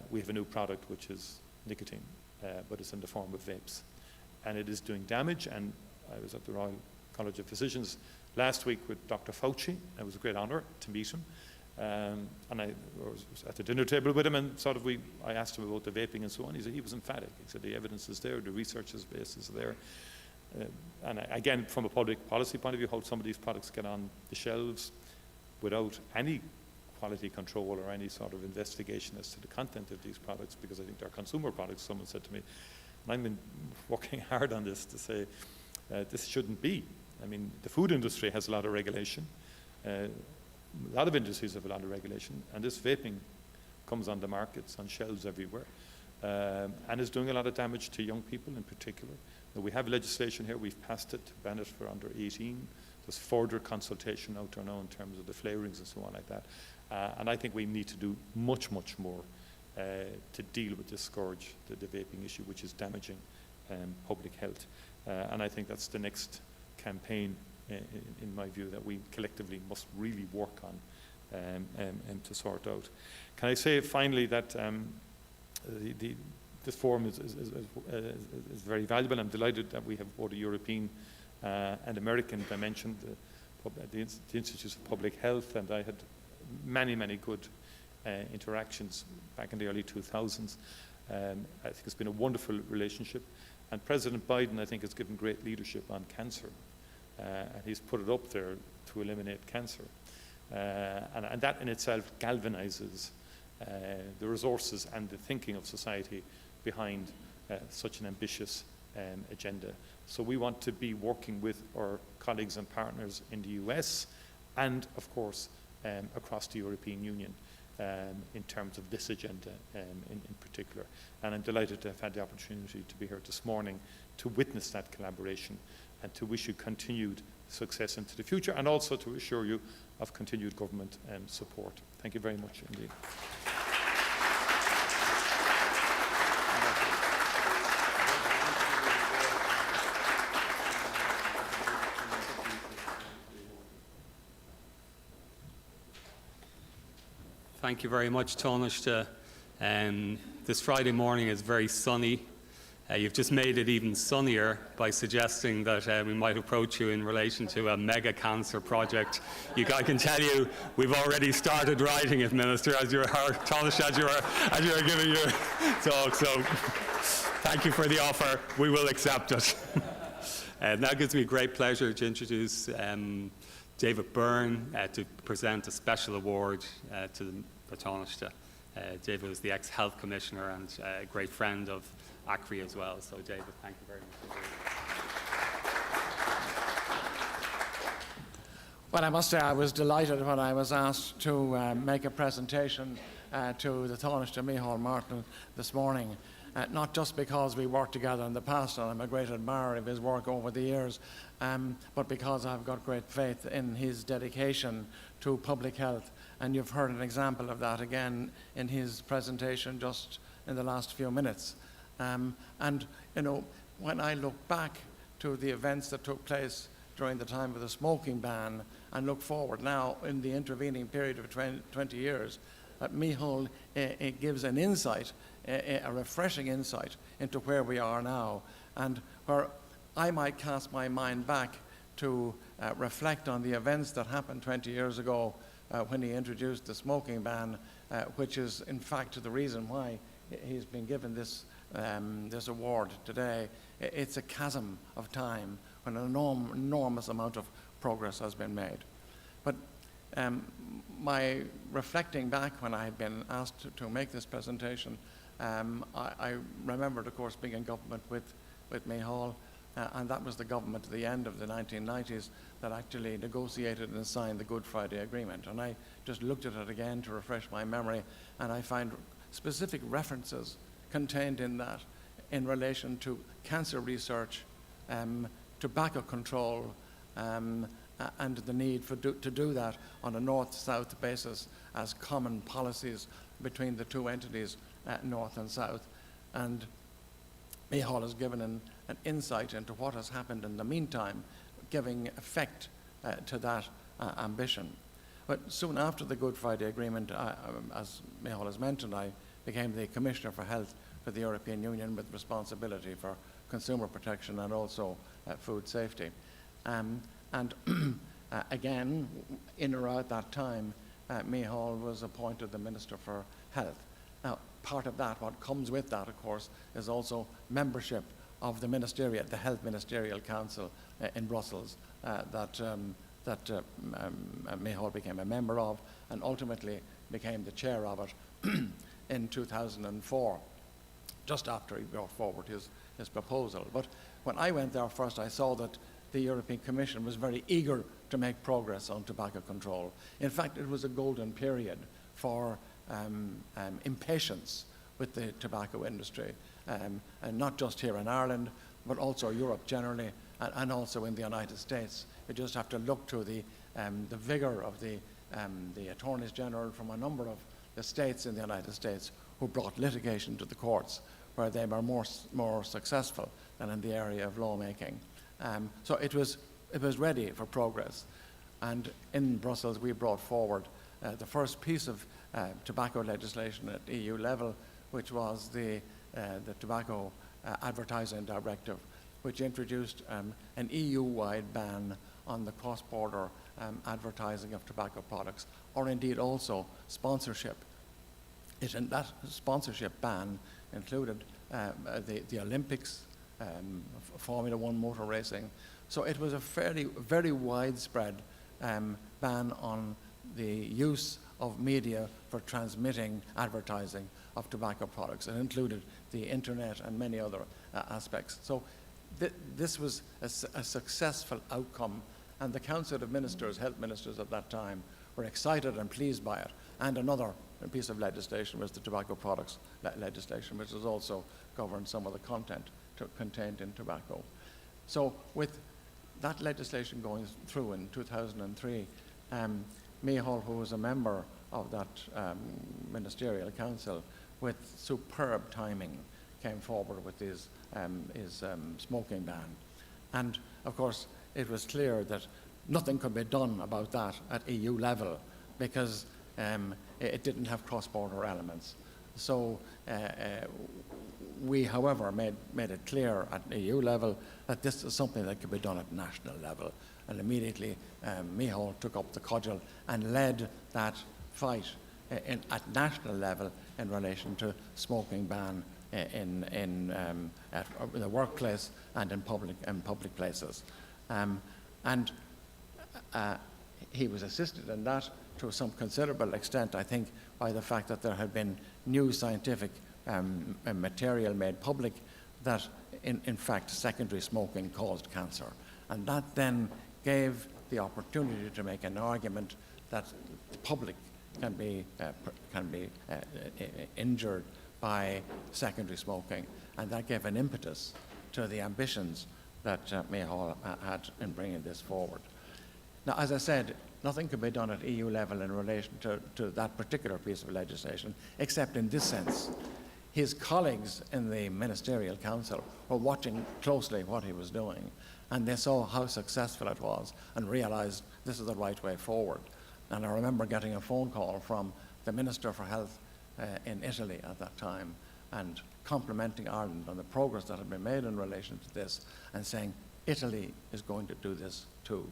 we have a new product which is nicotine, but it's in the form of vapes. And it is doing damage, and I was at the Royal College of Physicians last week with Dr. Fauci. It was a great honour to meet him. And I was at the dinner table with him, and I asked him about the vaping and so on. He was emphatic. He said the evidence is there, the research base is there. And again, from a public policy point of view, how some of these products get on the shelves without any quality control or any sort of investigation as to the content of these products, because I think they're consumer products, someone said to me. And I've been working hard on this to say this shouldn't be. I mean, the food industry has a lot of regulation. A lot of industries have a lot of regulation, and this vaping comes on the markets, on shelves everywhere, and is doing a lot of damage to young people in particular. Now, we have legislation here, we've passed it to ban it for under 18. There's further consultation out there now in terms of the flavorings and so on like that. And I think we need to do much, much more to deal with this scourge, the vaping issue, which is damaging public health. And I think that's the next campaign, in my view, that we collectively must really work on and to sort out. Can I say finally that this forum is very valuable. I'm delighted that we have both a European and American dimension, the Institutes of Public Health, and I had many, many good interactions back in the early 2000s. I think it's been a wonderful relationship, and President Biden, I think, has given great leadership on cancer. And he's put it up there to eliminate cancer. And that in itself galvanizes the resources and the thinking of society behind such an ambitious agenda. So we want to be working with our colleagues and partners in the US and, of course, across the European Union in terms of this agenda in particular. And I'm delighted to have had the opportunity to be here this morning to witness that collaboration and to wish you continued success into the future, and also to assure you of continued government support. Thank you very much indeed. Thank you very much, Taoiseach. This Friday morning is very sunny. You've just made it even sunnier by suggesting that we might approach you in relation to a mega cancer project. I can tell you, we've already started writing it, Minister, as you were giving your talk. So, thank you for the offer. We will accept it. Now it gives me great pleasure to introduce David Byrne to present a special award to the Taoiseach. David was the ex-Health Commissioner and a great friend of ACRI as well. So David, thank you very much. Well, I must say I was delighted when I was asked to make a presentation to the Taoiseach Micheál Martin this morning. Not just because we worked together in the past, and I'm a great admirer of his work over the years, but because I've got great faith in his dedication to public health. And you've heard an example of that again in his presentation just in the last few minutes. And, you know, when I look back to the events that took place during the time of the smoking ban and look forward now in the intervening period of 20 years, Micheál it gives an insight, a refreshing insight into where we are now, and where I might cast my mind back to reflect on the events that happened 20 years ago when he introduced the smoking ban, which is in fact the reason why he's been given this, this award today. It's a chasm of time when an enormous amount of progress has been made. But my reflecting back when I had been asked to make this presentation, I remembered, of course, being in government with Micheál, and that was the government at the end of the 1990s that actually negotiated and signed the Good Friday Agreement. And I just looked at it again to refresh my memory, and I find specific references contained in that in relation to cancer research, tobacco control, and the need to do that on a north-south basis as common policies between the two entities, north and south. And Micheál has given an insight into what has happened in the meantime, giving effect to that ambition. But soon after the Good Friday Agreement, as Micheál has mentioned, I became the Commissioner for Health for the European Union with responsibility for consumer protection and also food safety. And again, in around that time, Micheál was appointed the Minister for Health. Now, part of that, what comes with that, of course, is also membership of the ministerial, the Health Ministerial Council in Brussels that Micheál became a member of and ultimately became the chair of it in 2004, just after he brought forward his proposal. But when I went there first, I saw that the European Commission was very eager to make progress on tobacco control. In fact, it was a golden period for impatience with the tobacco industry, and not just here in Ireland, but also Europe generally, and also in the United States. You just have to look to the vigor of the attorneys general from a number of the states in the United States who brought litigation to the courts, where they were more successful than in the area of lawmaking. So it was ready for progress. And in Brussels, we brought forward the first piece of tobacco legislation at EU level, which was the Tobacco Advertising Directive, which introduced an EU-wide ban on the cross-border advertising of tobacco products, or indeed also sponsorship. That sponsorship ban included the Olympics, Formula One motor racing. So it was a very widespread ban on the use of media for transmitting advertising of tobacco products. It included the internet and many other aspects. So this was a successful outcome, and the Council of Ministers, health ministers at that time, were excited and pleased by it. And another piece of legislation was the tobacco products legislation, which has also governed some of the content contained in tobacco. So with that legislation going through in 2003, Micheál, who was a member of that ministerial council, with superb timing, came forward with his smoking ban. And of course, it was clear that nothing could be done about that at EU level because it didn't have cross-border elements. So we, however, made it clear at EU level that this is something that could be done at national level. And immediately, Micheál took up the cudgel and led that fight at national level in relation to smoking ban at the workplace and in public places. And he was assisted in that to some considerable extent, I think, by the fact that there had been new scientific material made public that, in fact, secondary smoking caused cancer. And that then gave the opportunity to make an argument that the public can be injured by secondary smoking, and that gave an impetus to the ambitions that Micheál had in bringing this forward. Now, as I said, nothing can be done at EU level in relation to that particular piece of legislation, except in this sense. His colleagues in the Ministerial Council were watching closely what he was doing, and they saw how successful it was and realized this is the right way forward. And I remember getting a phone call from the Minister for Health in Italy at that time, and complimenting Ireland on the progress that had been made in relation to this, and saying, Italy is going to do this too.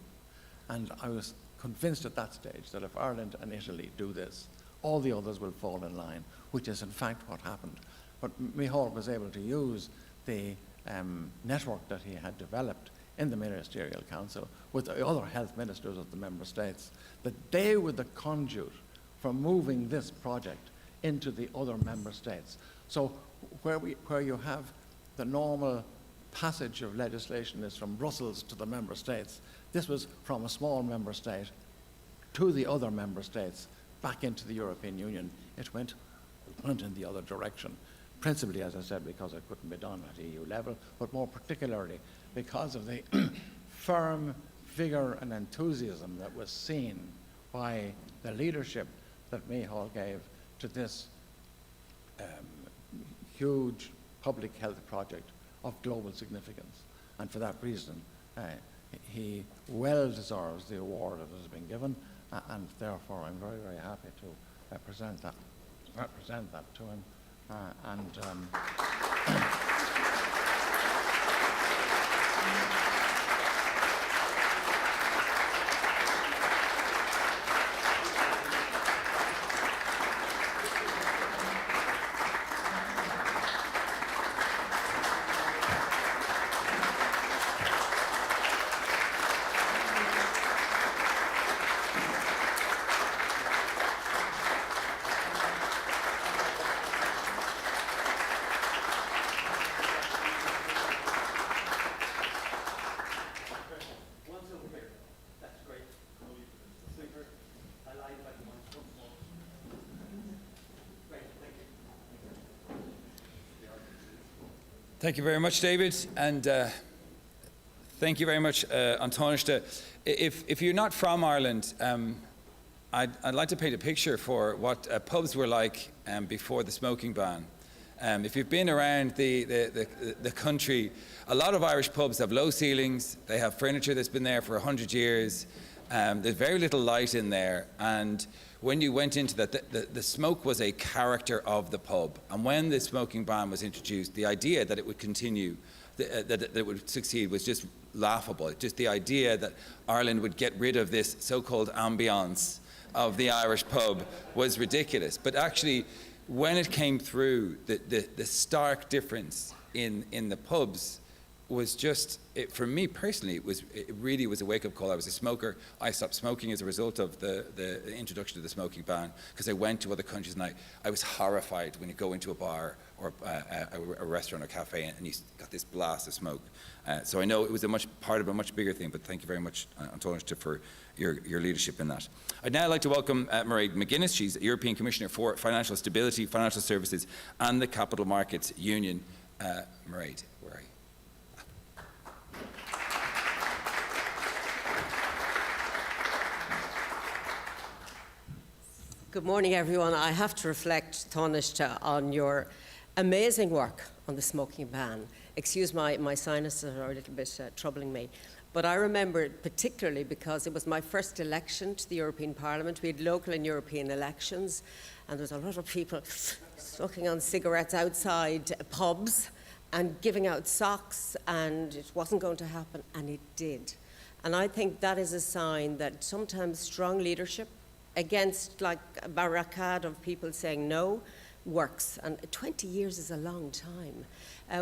And I was convinced at that stage that if Ireland and Italy do this, all the others will fall in line, which is in fact what happened. But Micheál was able to use the network that he had developed in the Ministerial Council with the other health ministers of the member states, that they were the conduit for moving this project into the other member states. So where you have the normal passage of legislation is from Brussels to the member states, this was from a small member state to the other member states, back into the European Union. It went in the other direction, principally, as I said, because it couldn't be done at EU level, but more particularly because of the firm vigor and enthusiasm that was seen by the leadership that Micheál gave to this huge public health project of global significance. And for that reason, he well deserves the award that has been given, and therefore I'm very, very happy to represent that to him. Thank you very much, David, and thank you very much, Antóniste. If you're not from Ireland, I'd like to paint a picture for what pubs were like before the smoking ban. If you've been around the country, a lot of Irish pubs have low ceilings, they have furniture that's been there for 100 years, there's very little light in there, and when you went into that, the smoke was a character of the pub. And when the smoking ban was introduced, the idea that it would continue, that it would succeed, was just laughable. Just the idea that Ireland would get rid of this so-called ambience of the Irish pub was ridiculous. But actually, when it came through, the stark difference in the pubs was just, for me personally, it really was a wake-up call. I was a smoker. I stopped smoking as a result of the introduction of the smoking ban, because I went to other countries and I was horrified when you go into a bar or a restaurant or cafe and you got this blast of smoke. So I know it was part of a much bigger thing, but thank you very much, Antóniste, for your leadership in that. I'd now like to welcome Mairead McGuinness. She's European Commissioner for Financial Stability, Financial Services and the Capital Markets Union. Mairead, where are you? Good morning, everyone. I have to reflect, Tánaiste, on your amazing work on the smoking ban. Excuse my sinuses are a little bit troubling me. But I remember it particularly because it was my first election to the European Parliament. We had local and European elections, and there was a lot of people smoking on cigarettes outside pubs and giving out socks, and it wasn't going to happen, and it did. And I think that is a sign that sometimes strong leadership against like a barricade of people saying no, works. And 20 years is a long time.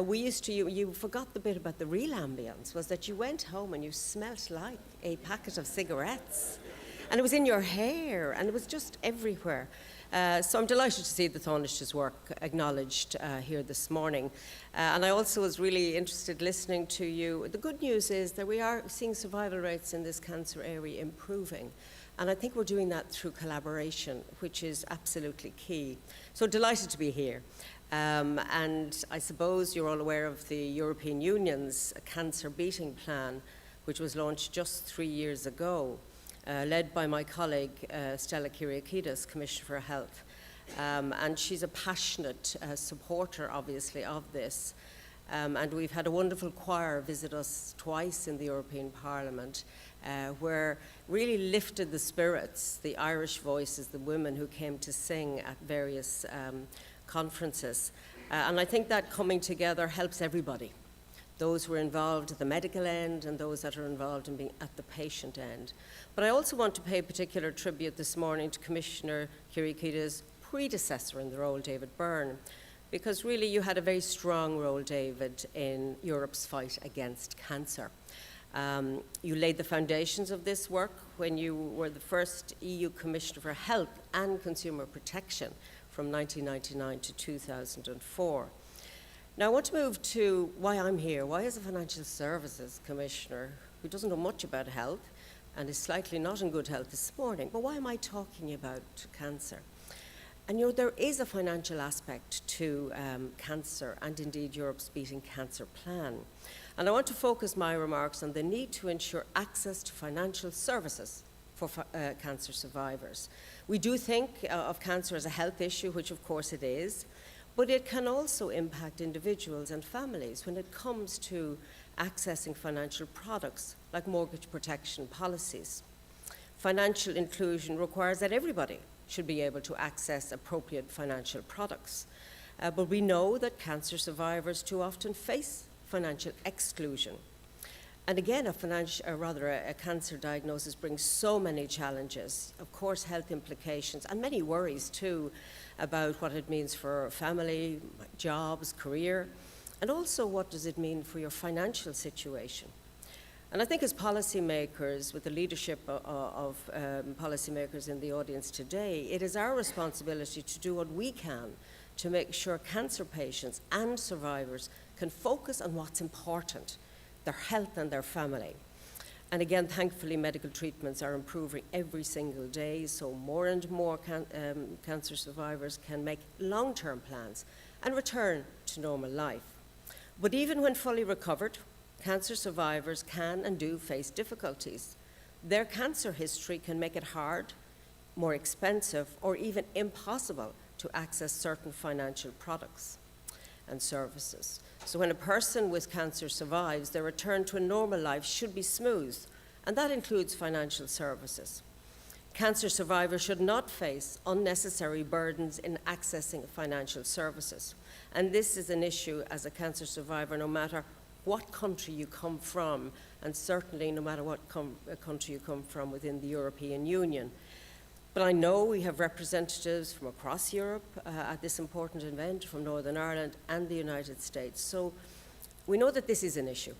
We used to, you forgot the bit about the real ambience, was that you went home and you smelt like a packet of cigarettes. And it was in your hair, and it was just everywhere. So I'm delighted to see the Taoiseach's work acknowledged here this morning. And I also was really interested listening to you. The good news is that we are seeing survival rates in this cancer area improving. And I think we're doing that through collaboration, which is absolutely key. So delighted to be here. And I suppose you're all aware of the European Union's cancer beating plan, which was launched just 3 years ago, led by my colleague Stella Kyriakides, Commissioner for Health. And she's a passionate supporter, obviously, of this. And we've had a wonderful choir visit us twice in the European Parliament, where really lifted the spirits, the Irish voices, the women who came to sing at various conferences. And I think that coming together helps everybody, those who are involved at the medical end and those that are involved in being at the patient end. But I also want to pay particular tribute this morning to Commissioner Kyriakides' predecessor in the role, David Byrne, because really you had a very strong role, David, in Europe's fight against cancer. You laid the foundations of this work when you were the first EU Commissioner for Health and Consumer Protection from 1999 to 2004. Now I want to move to why I'm here. Why is a Financial Services Commissioner who doesn't know much about health and is slightly not in good health this morning, but why am I talking about cancer? And you know, there is a financial aspect to cancer and indeed Europe's Beating Cancer plan. And I want to focus my remarks on the need to ensure access to financial services for cancer survivors. We do think of cancer as a health issue, which of course it is, but it can also impact individuals and families when it comes to accessing financial products like mortgage protection policies. Financial inclusion requires that everybody should be able to access appropriate financial products. But we know that cancer survivors too often face financial exclusion. And again, a cancer diagnosis brings so many challenges, of course, health implications, and many worries too about what it means for family, jobs, career, and also what does it mean for your financial situation. And I think as policymakers, with the leadership of policymakers in the audience today, it is our responsibility to do what we can to make sure cancer patients and survivors can focus on what's important, their health and their family. And again, thankfully, medical treatments are improving every single day, so more and more cancer survivors can make long-term plans and return to normal life. But even when fully recovered, cancer survivors can and do face difficulties. Their cancer history can make it hard, more expensive, or even impossible to access certain financial products and services. So when a person with cancer survives, their return to a normal life should be smooth, and that includes financial services. Cancer survivors should not face unnecessary burdens in accessing financial services. And this is an issue as a cancer survivor, no matter what country you come from, and certainly no matter what country you come from within the European Union. But I know we have representatives from across Europe at this important event, from Northern Ireland and the United States. So we know that this is an issue.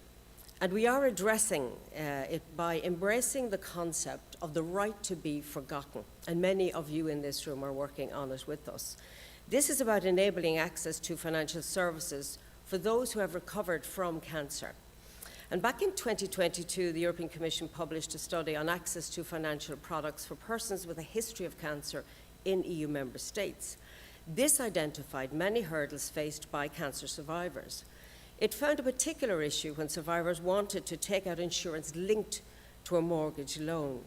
And we are addressing it by embracing the concept of the right to be forgotten. And many of you in this room are working on it with us. This is about enabling access to financial services for those who have recovered from cancer. And back in 2022, the European Commission published a study on access to financial products for persons with a history of cancer in EU member states. This identified many hurdles faced by cancer survivors. It found a particular issue when survivors wanted to take out insurance linked to a mortgage loan.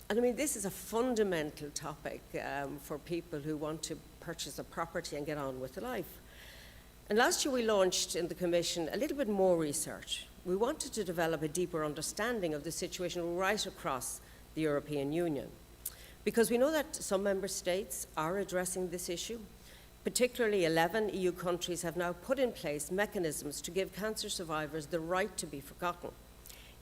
And I mean, this is a fundamental topic for people who want to purchase a property and get on with life. And last year we launched in the Commission a little bit more research. We wanted to develop a deeper understanding of the situation right across the European Union, because we know that some member states are addressing this issue. Particularly 11 EU countries have now put in place mechanisms to give cancer survivors the right to be forgotten.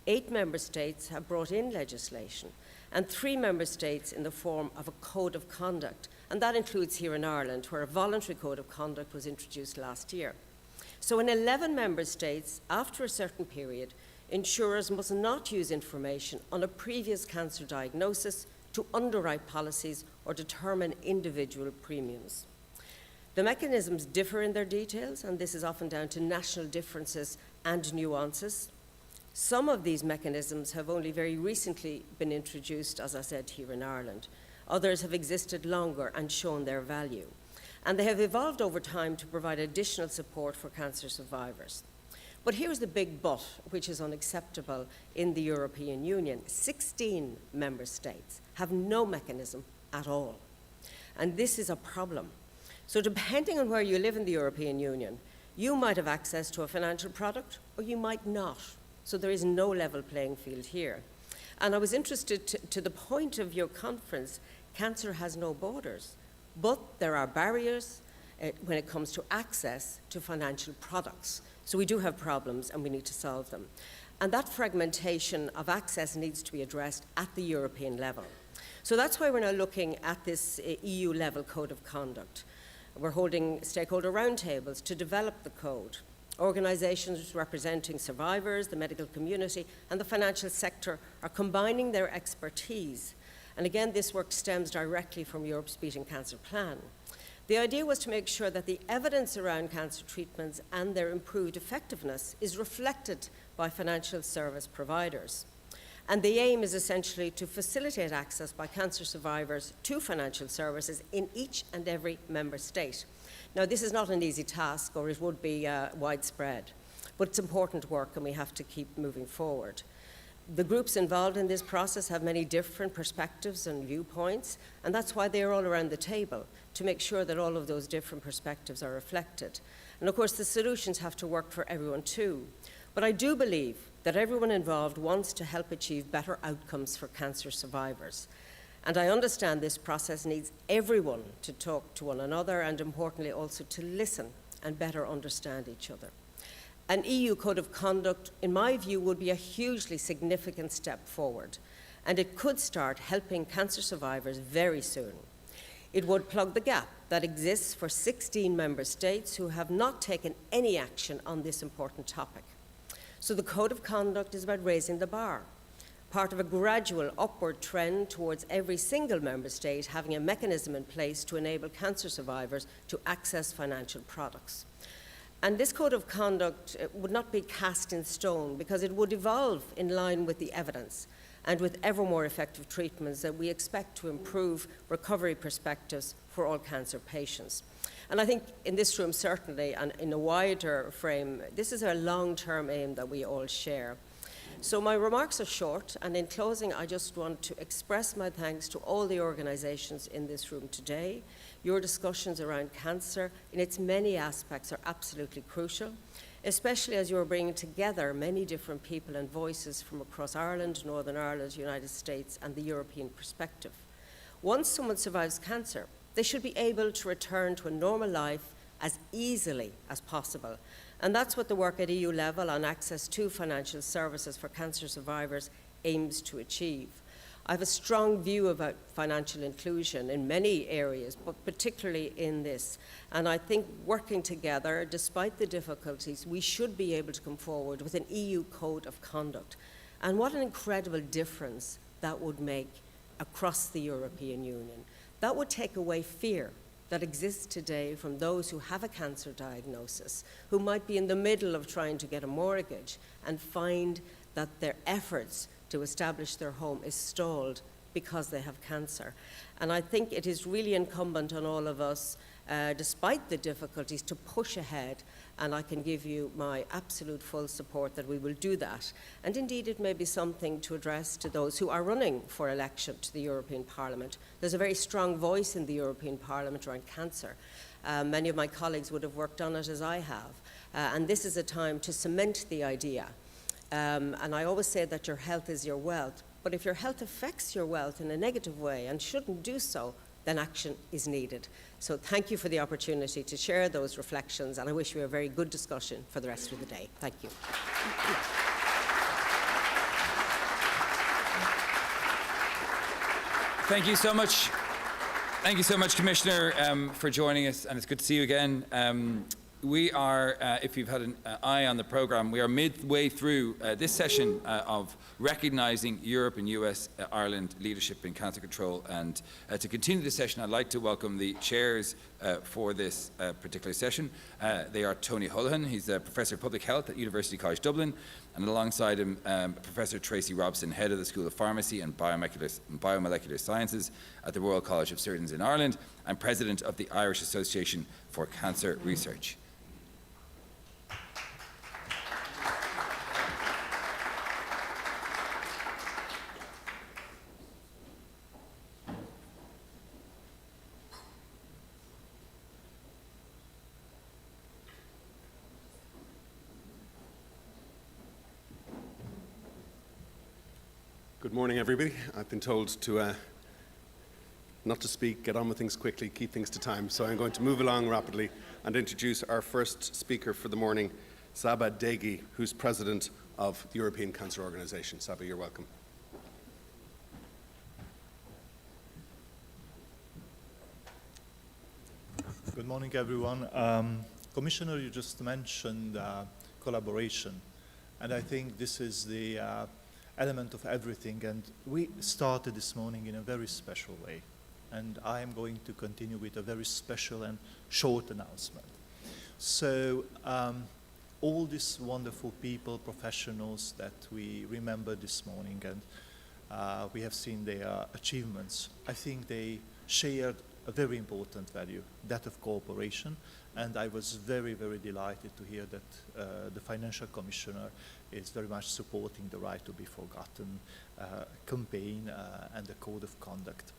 8 member states have brought in legislation, and 3 member states in the form of a code of conduct and that includes here in Ireland, where a voluntary code of conduct was introduced last year. So in 11 member states, after a certain period, insurers must not use information on a previous cancer diagnosis to underwrite policies or determine individual premiums. The mechanisms differ in their details, and this is often down to national differences and nuances. Some of these mechanisms have only very recently been introduced, as I said, here in Ireland. Others have existed longer and shown their value. And they have evolved over time to provide additional support for cancer survivors. But here's the big but, which is unacceptable in the European Union. 16 member states have no mechanism at all. And this is a problem. So depending on where you live in the European Union, you might have access to a financial product or you might not. So there is no level playing field here. And I was interested to the point of your conference, cancer has no borders, but there are barriers when it comes to access to financial products. So we do have problems and we need to solve them. And that fragmentation of access needs to be addressed at the European level. So that's why we're now looking at this EU-level code of conduct. We're holding stakeholder roundtables to develop the code. Organisations representing survivors, the medical community, and the financial sector are combining their expertise. And again, this work stems directly from Europe's Beating Cancer Plan. The idea was to make sure that the evidence around cancer treatments and their improved effectiveness is reflected by financial service providers. And the aim is essentially to facilitate access by cancer survivors to financial services in each and every member state. Now, this is not an easy task, or it would be widespread, but it's important work and we have to keep moving forward. The groups involved in this process have many different perspectives and viewpoints, and that's why they are all around the table, to make sure that all of those different perspectives are reflected. And of course, the solutions have to work for everyone too. But I do believe that everyone involved wants to help achieve better outcomes for cancer survivors. And I understand this process needs everyone to talk to one another and, importantly, also to listen and better understand each other. An EU code of conduct, in my view, would be a hugely significant step forward, and it could start helping cancer survivors very soon. It would plug the gap that exists for 16 member states who have not taken any action on this important topic. So the code of conduct is about raising the bar, part of a gradual upward trend towards every single member state having a mechanism in place to enable cancer survivors to access financial products. And this code of conduct would not be cast in stone because it would evolve in line with the evidence and with ever more effective treatments that we expect to improve recovery perspectives for all cancer patients. And I think in this room, certainly, and in a wider frame, this is a long-term aim that we all share. So my remarks are short, and in closing, I just want to express my thanks to all the organizations in this room today. Your discussions around cancer in its many aspects are absolutely crucial, especially as you're bringing together many different people and voices from across Ireland, Northern Ireland, United States, and the European perspective. Once someone survives cancer, they should be able to return to a normal life as easily as possible. And that's what the work at EU level on access to financial services for cancer survivors aims to achieve. I have a strong view about financial inclusion in many areas, but particularly in this. And I think working together, despite the difficulties, we should be able to come forward with an EU code of conduct. And what an incredible difference that would make across the European Union. That would take away fear that exists today from those who have a cancer diagnosis, who might be in the middle of trying to get a mortgage and find that their efforts to establish their home is stalled because they have cancer. And I think it is really incumbent on all of us, despite the difficulties, to push ahead, and I can give you my absolute full support that we will do that. And indeed, it may be something to address to those who are running for election to the European Parliament. There's a very strong voice in the European Parliament around cancer. Many of my colleagues would have worked on it as I have. And this is a time to cement the idea. And I always say that your health is your wealth, but if your health affects your wealth in a negative way and shouldn't do so, then action is needed. So thank you for the opportunity to share those reflections, and I wish you a very good discussion for the rest of the day. Thank you. Thank you so much. Thank you so much, Commissioner, for joining us, and it's good to see you again. We are, if you've had an eye on the programme, we are midway through this session of recognising Europe and US Ireland leadership in cancer control. And to continue the session, I'd like to welcome the chairs for this particular session. They are Tony Holohan, he's a Professor of Public Health at University College Dublin, and alongside him, Professor Tracy Robson, Head of the School of Pharmacy and Biomolecular Sciences at the Royal College of Surgeons in Ireland, and President of the Irish Association for Cancer Research. Good morning, everybody. I've been told to not to speak, get on with things quickly, keep things to time. So I'm going to move along rapidly and introduce our first speaker for the morning, Saba Deghi, who's President of the European Cancer Organization. Saba, you're welcome. Good morning, everyone. Commissioner, you just mentioned collaboration, and I think this is the element of everything, and we started this morning in a very special way, and I am going to continue with a very special and short announcement. So all these wonderful people, professionals that we remember this morning, and we have seen their achievements, I think they shared a very important value, that of cooperation, and I was very, very delighted to hear that the Financial Commissioner is very much supporting the Right to Be Forgotten campaign and the Code of Conduct.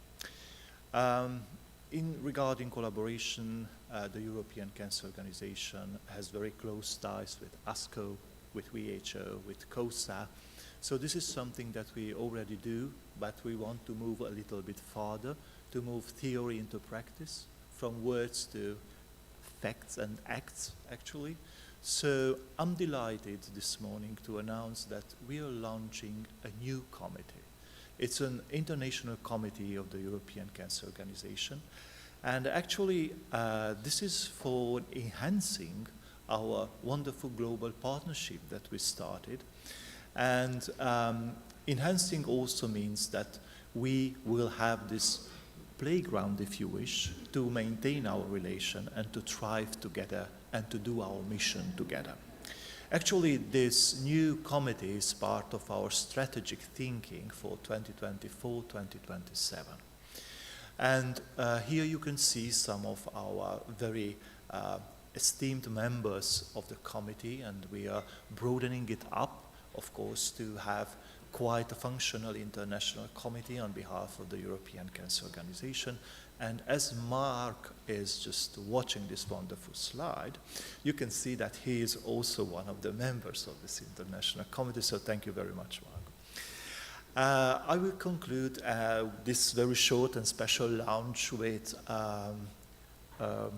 Regarding collaboration, the European Cancer Organization has very close ties with ASCO, with WHO, with COSA. So this is something that we already do, but we want to move a little bit farther, to move theory into practice, from words to facts and acts, actually. So I'm delighted this morning to announce that we are launching a new committee. It's an international committee of the European Cancer Organization. And actually, this is for enhancing our wonderful global partnership that we started. And enhancing also means that we will have this playground, if you wish, to maintain our relation and to thrive together and to do our mission together. Actually, this new committee is part of our strategic thinking for 2024-2027. And here you can see some of our very esteemed members of the committee, and we are broadening it up, of course, to have quite a functional international committee on behalf of the European Cancer Organization. And as Mark is just watching this wonderful slide, you can see that he is also one of the members of this international committee, so thank you very much, Mark. I will conclude this very short and special launch with a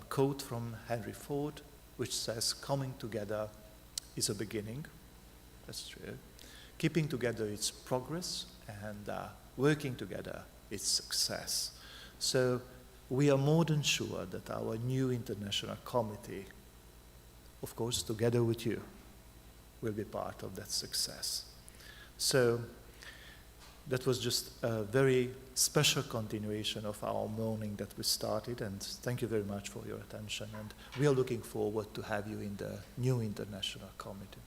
quote from Henry Ford, which says, "Coming together is a beginning." That's true. Keeping together is progress, and working together is success. So we are more than sure that our new international committee, of course, together with you, will be part of that success. So that was just a very special continuation of our morning that we started, and thank you very much for your attention, and we are looking forward to have you in the new international committee.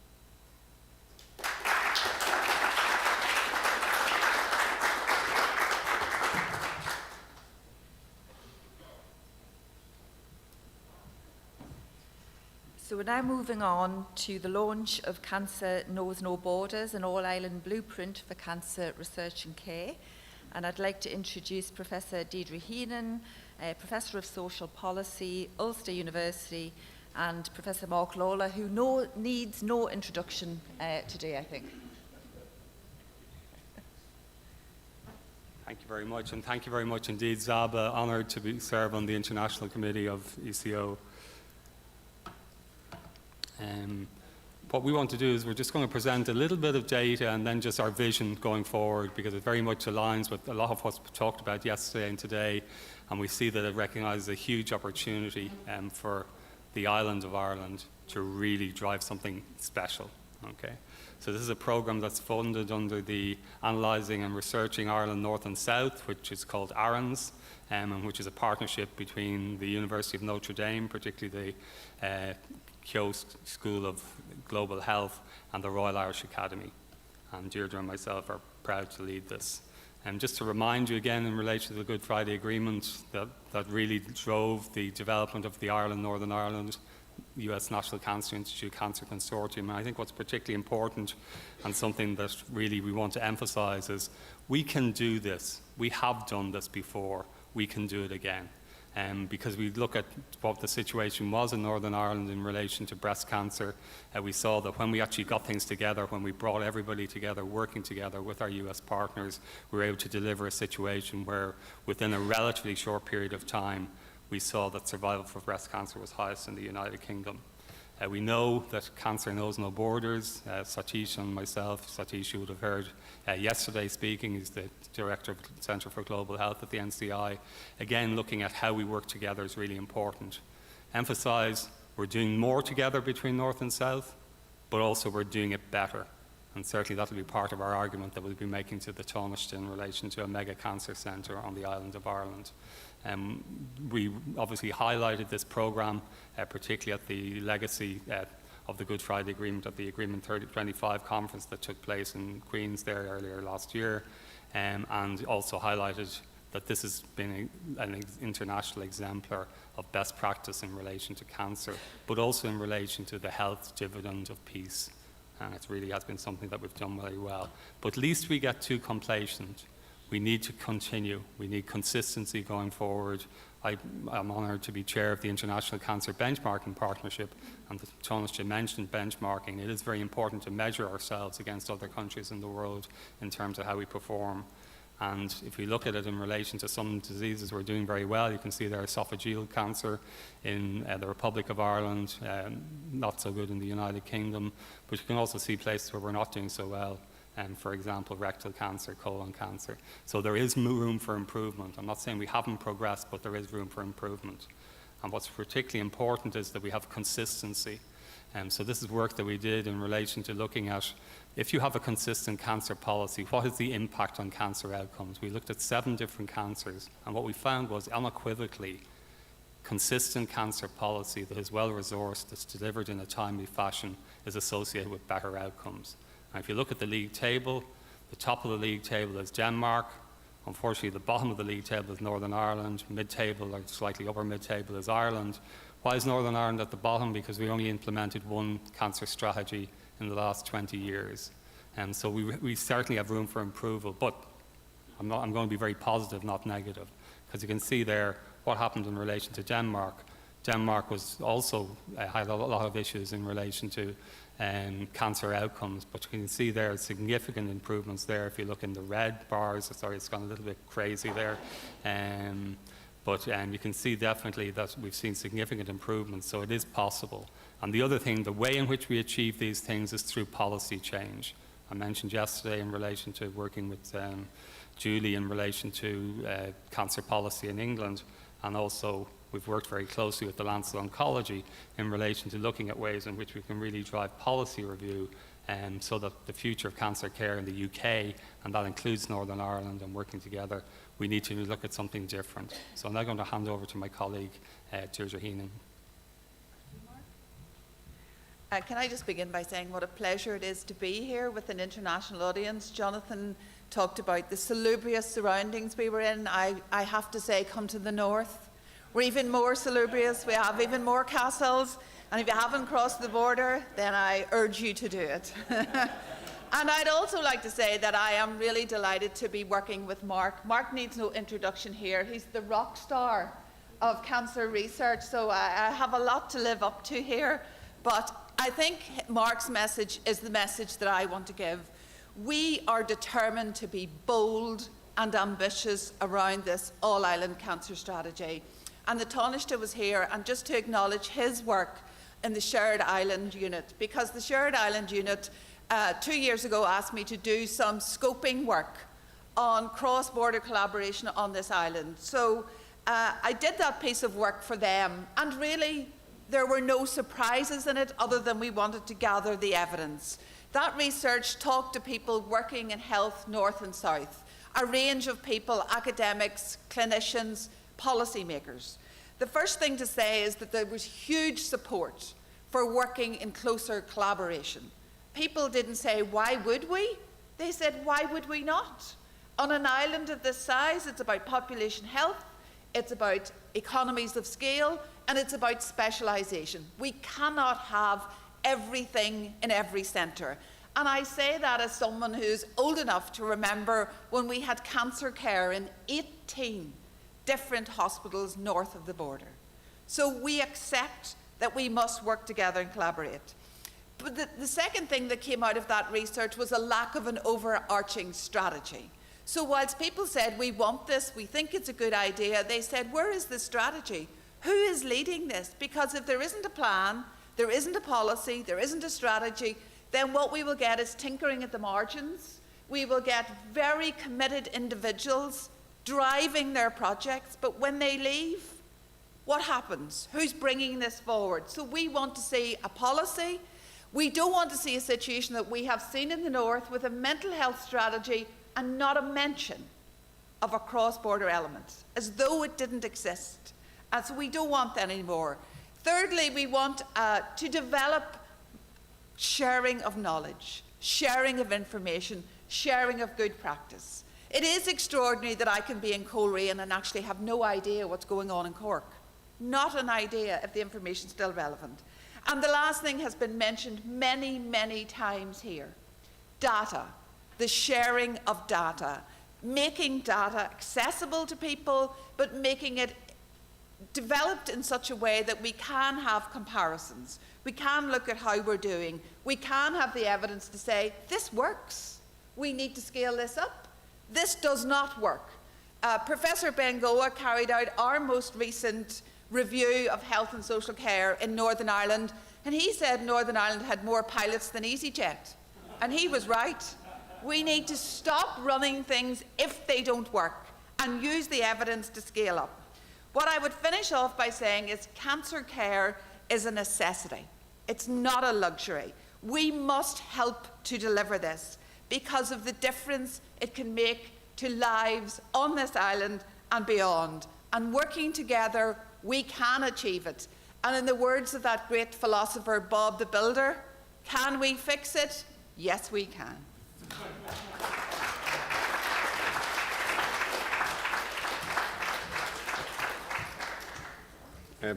So we're now moving on to the launch of Cancer Knows No Borders, an all-Ireland blueprint for cancer research and care. And I'd like to introduce Professor Deirdre Heenan, Professor of Social Policy, Ulster University, and Professor Mark Lawler, who needs no introduction today, I think. Thank you very much, and thank you very much indeed, Zaba. Honoured to serve on the International Committee of ECO. what we want to do is we're just going to present a little bit of data and then just our vision going forward, because it very much aligns with a lot of what's talked about yesterday and today, and we see that it recognises a huge opportunity for the island of Ireland to really drive something special. Okay, so this is a programme that's funded under the Analysing and Researching Ireland North and South, which is called ARANS, and which is a partnership between the University of Notre Dame, particularly the Keough School of Global Health, and the Royal Irish Academy. And Deirdre and myself are proud to lead this. And just to remind you again in relation to the Good Friday Agreement that really drove the development of the Northern Ireland US National Cancer Institute Cancer Consortium. And I think what's particularly important and something that really we want to emphasise is we can do this. We have done this before. We can do it again. Because we look at what the situation was in Northern Ireland in relation to breast cancer, we saw that when we actually got things together, when we brought everybody together, working together with our US partners, we were able to deliver a situation where within a relatively short period of time, we saw that survival for breast cancer was highest in the United Kingdom. We know that Cancer Knows No Borders, Satish and myself, Satish you would have heard yesterday speaking, he's the Director of the Centre for Global Health at the NCI. Again, looking at how we work together is really important. Emphasise we're doing more together between North and South, but also we're doing it better. And certainly that will be part of our argument that we'll be making to the Taoiseach in relation to a mega cancer centre on the island of Ireland. We obviously highlighted this programme, particularly at the legacy of the Good Friday Agreement at the Agreement 3025 conference that took place in Queen's there earlier last year, and also highlighted that this has been an international exemplar of best practice in relation to cancer, but also in relation to the health dividend of peace. And it really has been something that we've done very well. But least we get too complacent. We need to continue. We need consistency going forward. I'm honoured to be chair of the International Cancer Benchmarking Partnership, and the Taoiseach mentioned benchmarking. It is very important to measure ourselves against other countries in the world in terms of how we perform. And if we look at it in relation to some diseases we're doing very well, you can see there esophageal cancer in the Republic of Ireland, not so good in the United Kingdom, but you can also see places where we're not doing so well. For example, rectal cancer, colon cancer. So there is room for improvement. I'm not saying we haven't progressed, but there is room for improvement. And what's particularly important is that we have consistency. So this is work that we did in relation to looking at, if you have a consistent cancer policy, what is the impact on cancer outcomes? We looked at 7 different cancers, and what we found was unequivocally consistent cancer policy that is well-resourced, that's delivered in a timely fashion, is associated with better outcomes. And if you look at the league table, the top of the league table is Denmark. Unfortunately, the bottom of the league table is Northern Ireland. Mid-table, or slightly upper mid-table, is Ireland. Why is Northern Ireland at the bottom? Because we only implemented 1 cancer strategy in the last 20 years. And so we certainly have room for improvement, but I'm going to be very positive, not negative, because you can see there what happened in relation to Denmark. Denmark was also had a lot of issues in relation to cancer outcomes, but you can see there are significant improvements there. If you look in the red bars, sorry, it's gone a little bit crazy there, but you can see definitely that we've seen significant improvements, so it is possible. And the other thing, the way in which we achieve these things is through policy change. I mentioned yesterday in relation to working with Julie in relation to cancer policy in England, and also we've worked very closely with the Lancet Oncology in relation to looking at ways in which we can really drive policy review so that the future of cancer care in the UK, and that includes Northern Ireland, and working together, we need to look at something different. So I'm now going to hand over to my colleague, Deirdre Heenan. Can I just begin by saying what a pleasure it is to be here with an international audience. Jonathan talked about the salubrious surroundings we were in. I have to say, come to the north. We're even more salubrious. We have even more castles. And if you haven't crossed the border, then I urge you to do it. And I'd also like to say that I am really delighted to be working with Mark. Mark needs no introduction here. He's the rock star of cancer research, so I have a lot to live up to here. But I think Mark's message is the message that I want to give. We are determined to be bold and ambitious around this all-island cancer strategy. And the Taoiseach was here, and just to acknowledge his work in the Shared Island Unit, because the Shared Island Unit 2 years ago asked me to do some scoping work on cross-border collaboration on this island. So I did that piece of work for them, and really there were no surprises in it other than we wanted to gather the evidence. That research talked to people working in health north and south, a range of people, academics, clinicians, policymakers. The first thing to say is that there was huge support for working in closer collaboration. People didn't say, why would we? They said, why would we not? On an island of this size, it's about population health, it's about economies of scale, and it's about specialisation. We cannot have everything in every centre. And I say that as someone who's old enough to remember when we had cancer care in 18 different hospitals north of the border. So we accept that we must work together and collaborate. But the second thing that came out of that research was a lack of an overarching strategy. So whilst people said, we want this, we think it's a good idea, they said, where is the strategy? Who is leading this? Because if there isn't a plan, there isn't a policy, there isn't a strategy, then what we will get is tinkering at the margins. We will get very committed individuals driving their projects, but when they leave, what happens? Who's bringing this forward? So we want to see a policy. We don't want to see a situation that we have seen in the north with a mental health strategy and not a mention of a cross-border element, as though it didn't exist. And so we don't want that anymore. Thirdly, we want to develop sharing of knowledge, sharing of information, sharing of good practice. It is extraordinary that I can be in Coleraine and actually have no idea what's going on in Cork. Not an idea if the information is still relevant. And the last thing has been mentioned many, many times here. Data, the sharing of data, making data accessible to people, but making it developed in such a way that we can have comparisons. We can look at how we're doing. We can have the evidence to say, this works. We need to scale this up. This does not work. Professor Bengoa carried out our most recent review of health and social care in Northern Ireland, and he said Northern Ireland had more pilots than EasyJet. And he was right. We need to stop running things if they don't work and use the evidence to scale up. What I would finish off by saying is cancer care is a necessity. It's not a luxury. We must help to deliver this because of the difference it can make to lives on this island and beyond. And working together, we can achieve it. And in the words of that great philosopher, Bob the Builder, can we fix it? Yes, we can.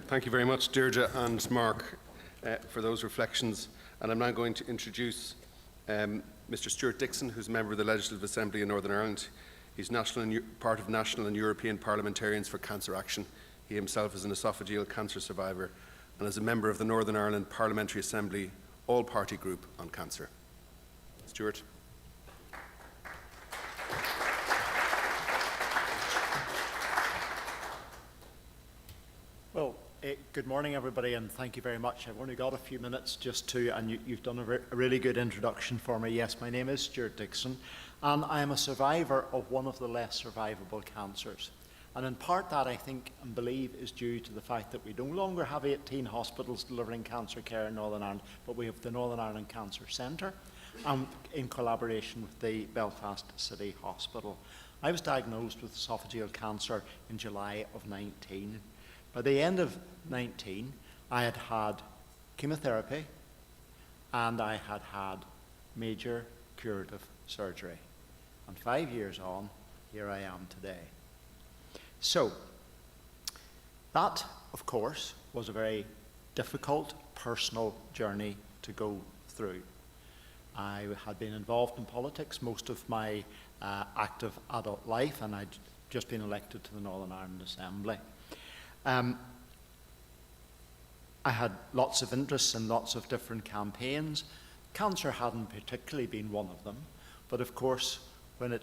Thank you very much, Deirdre and Mark, for those reflections. And I'm now going to introduce Mr. Stuart Dixon, who's a member of the Legislative Assembly in Northern Ireland. He's part of National and European Parliamentarians for Cancer Action. He himself is an esophageal cancer survivor and is a member of the Northern Ireland Parliamentary Assembly All-Party Group on Cancer. Stuart. Well, good morning, everybody, and thank you very much. I've only got a few minutes just to, and you've done a really good introduction for me. Yes, my name is Stuart Dixon, and I am a survivor of one of the less survivable cancers. And in part that, I think and believe, is due to the fact that we no longer have 18 hospitals delivering cancer care in Northern Ireland, but we have the Northern Ireland Cancer Centre, in collaboration with the Belfast City Hospital. I was diagnosed with esophageal cancer in July of 19. By the end of 19, I had had chemotherapy and I had had major curative surgery. And 5 years on, here I am today. So, that, of course, was a very difficult personal journey to go through. I had been involved in politics most of my active adult life, and I'd just been elected to the Northern Ireland Assembly. I had lots of interests in lots of different campaigns. Cancer hadn't particularly been one of them, but of course, when it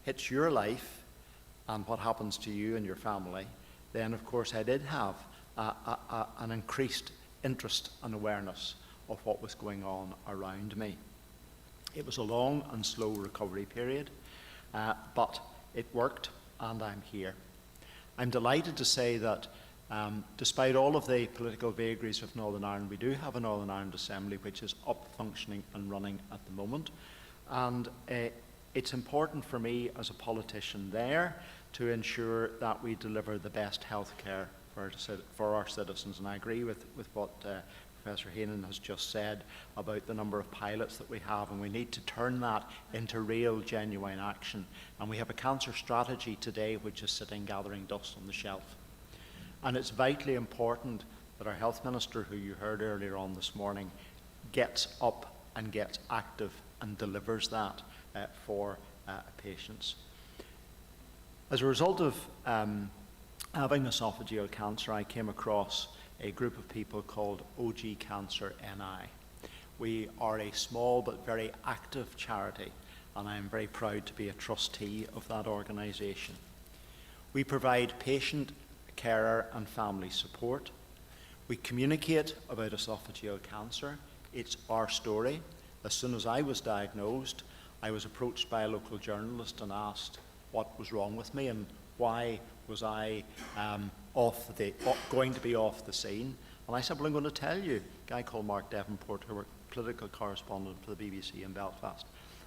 hits your life and what happens to you and your family, then of course I did have an increased interest and awareness of what was going on around me. It was a long and slow recovery period, but it worked, and I'm here. I'm delighted to say that despite all of the political vagaries of Northern Ireland, we do have a Northern Ireland Assembly which is up, functioning and running at the moment. And it's important for me as a politician there to ensure that we deliver the best health care for our citizens. And I agree with what Professor Heenan has just said about the number of pilots that we have, and we need to turn that into real, genuine action. And we have a cancer strategy today which is sitting gathering dust on the shelf. And it's vitally important that our Health Minister, who you heard earlier on this morning, gets up and gets active and delivers that for patients. As a result of having esophageal cancer, I came across a group of people called OG Cancer NI. We are a small but very active charity, and I am very proud to be a trustee of that organisation. We provide patient, carer and family support. We communicate about esophageal cancer. It's our story. As soon as I was diagnosed, I was approached by a local journalist and asked what was wrong with me and why was I going to be off the scene. And I said, well, I'm going to tell you. A guy called Mark Davenport, who was political correspondent for the BBC in Belfast.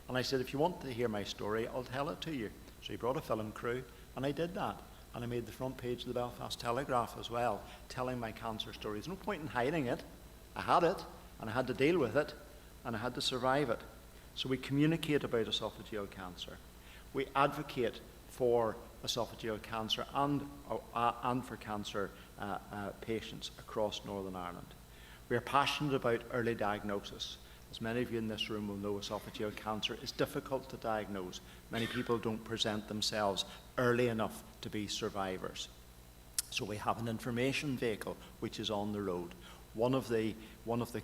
And I said, if you want to hear my story, I'll tell it to you. So he brought a film crew, and I did that. And I made the front page of the Belfast Telegraph as well, telling my cancer story. There's no point in hiding it. I had it, and I had to deal with it, and I had to survive it. So we communicate about esophageal cancer. We advocate for esophageal cancer and for cancer patients across Northern Ireland. We are passionate about early diagnosis. As many of you in this room will know, esophageal cancer is difficult to diagnose. Many people don't present themselves early enough to be survivors. So we have an information vehicle which is on the road. One of the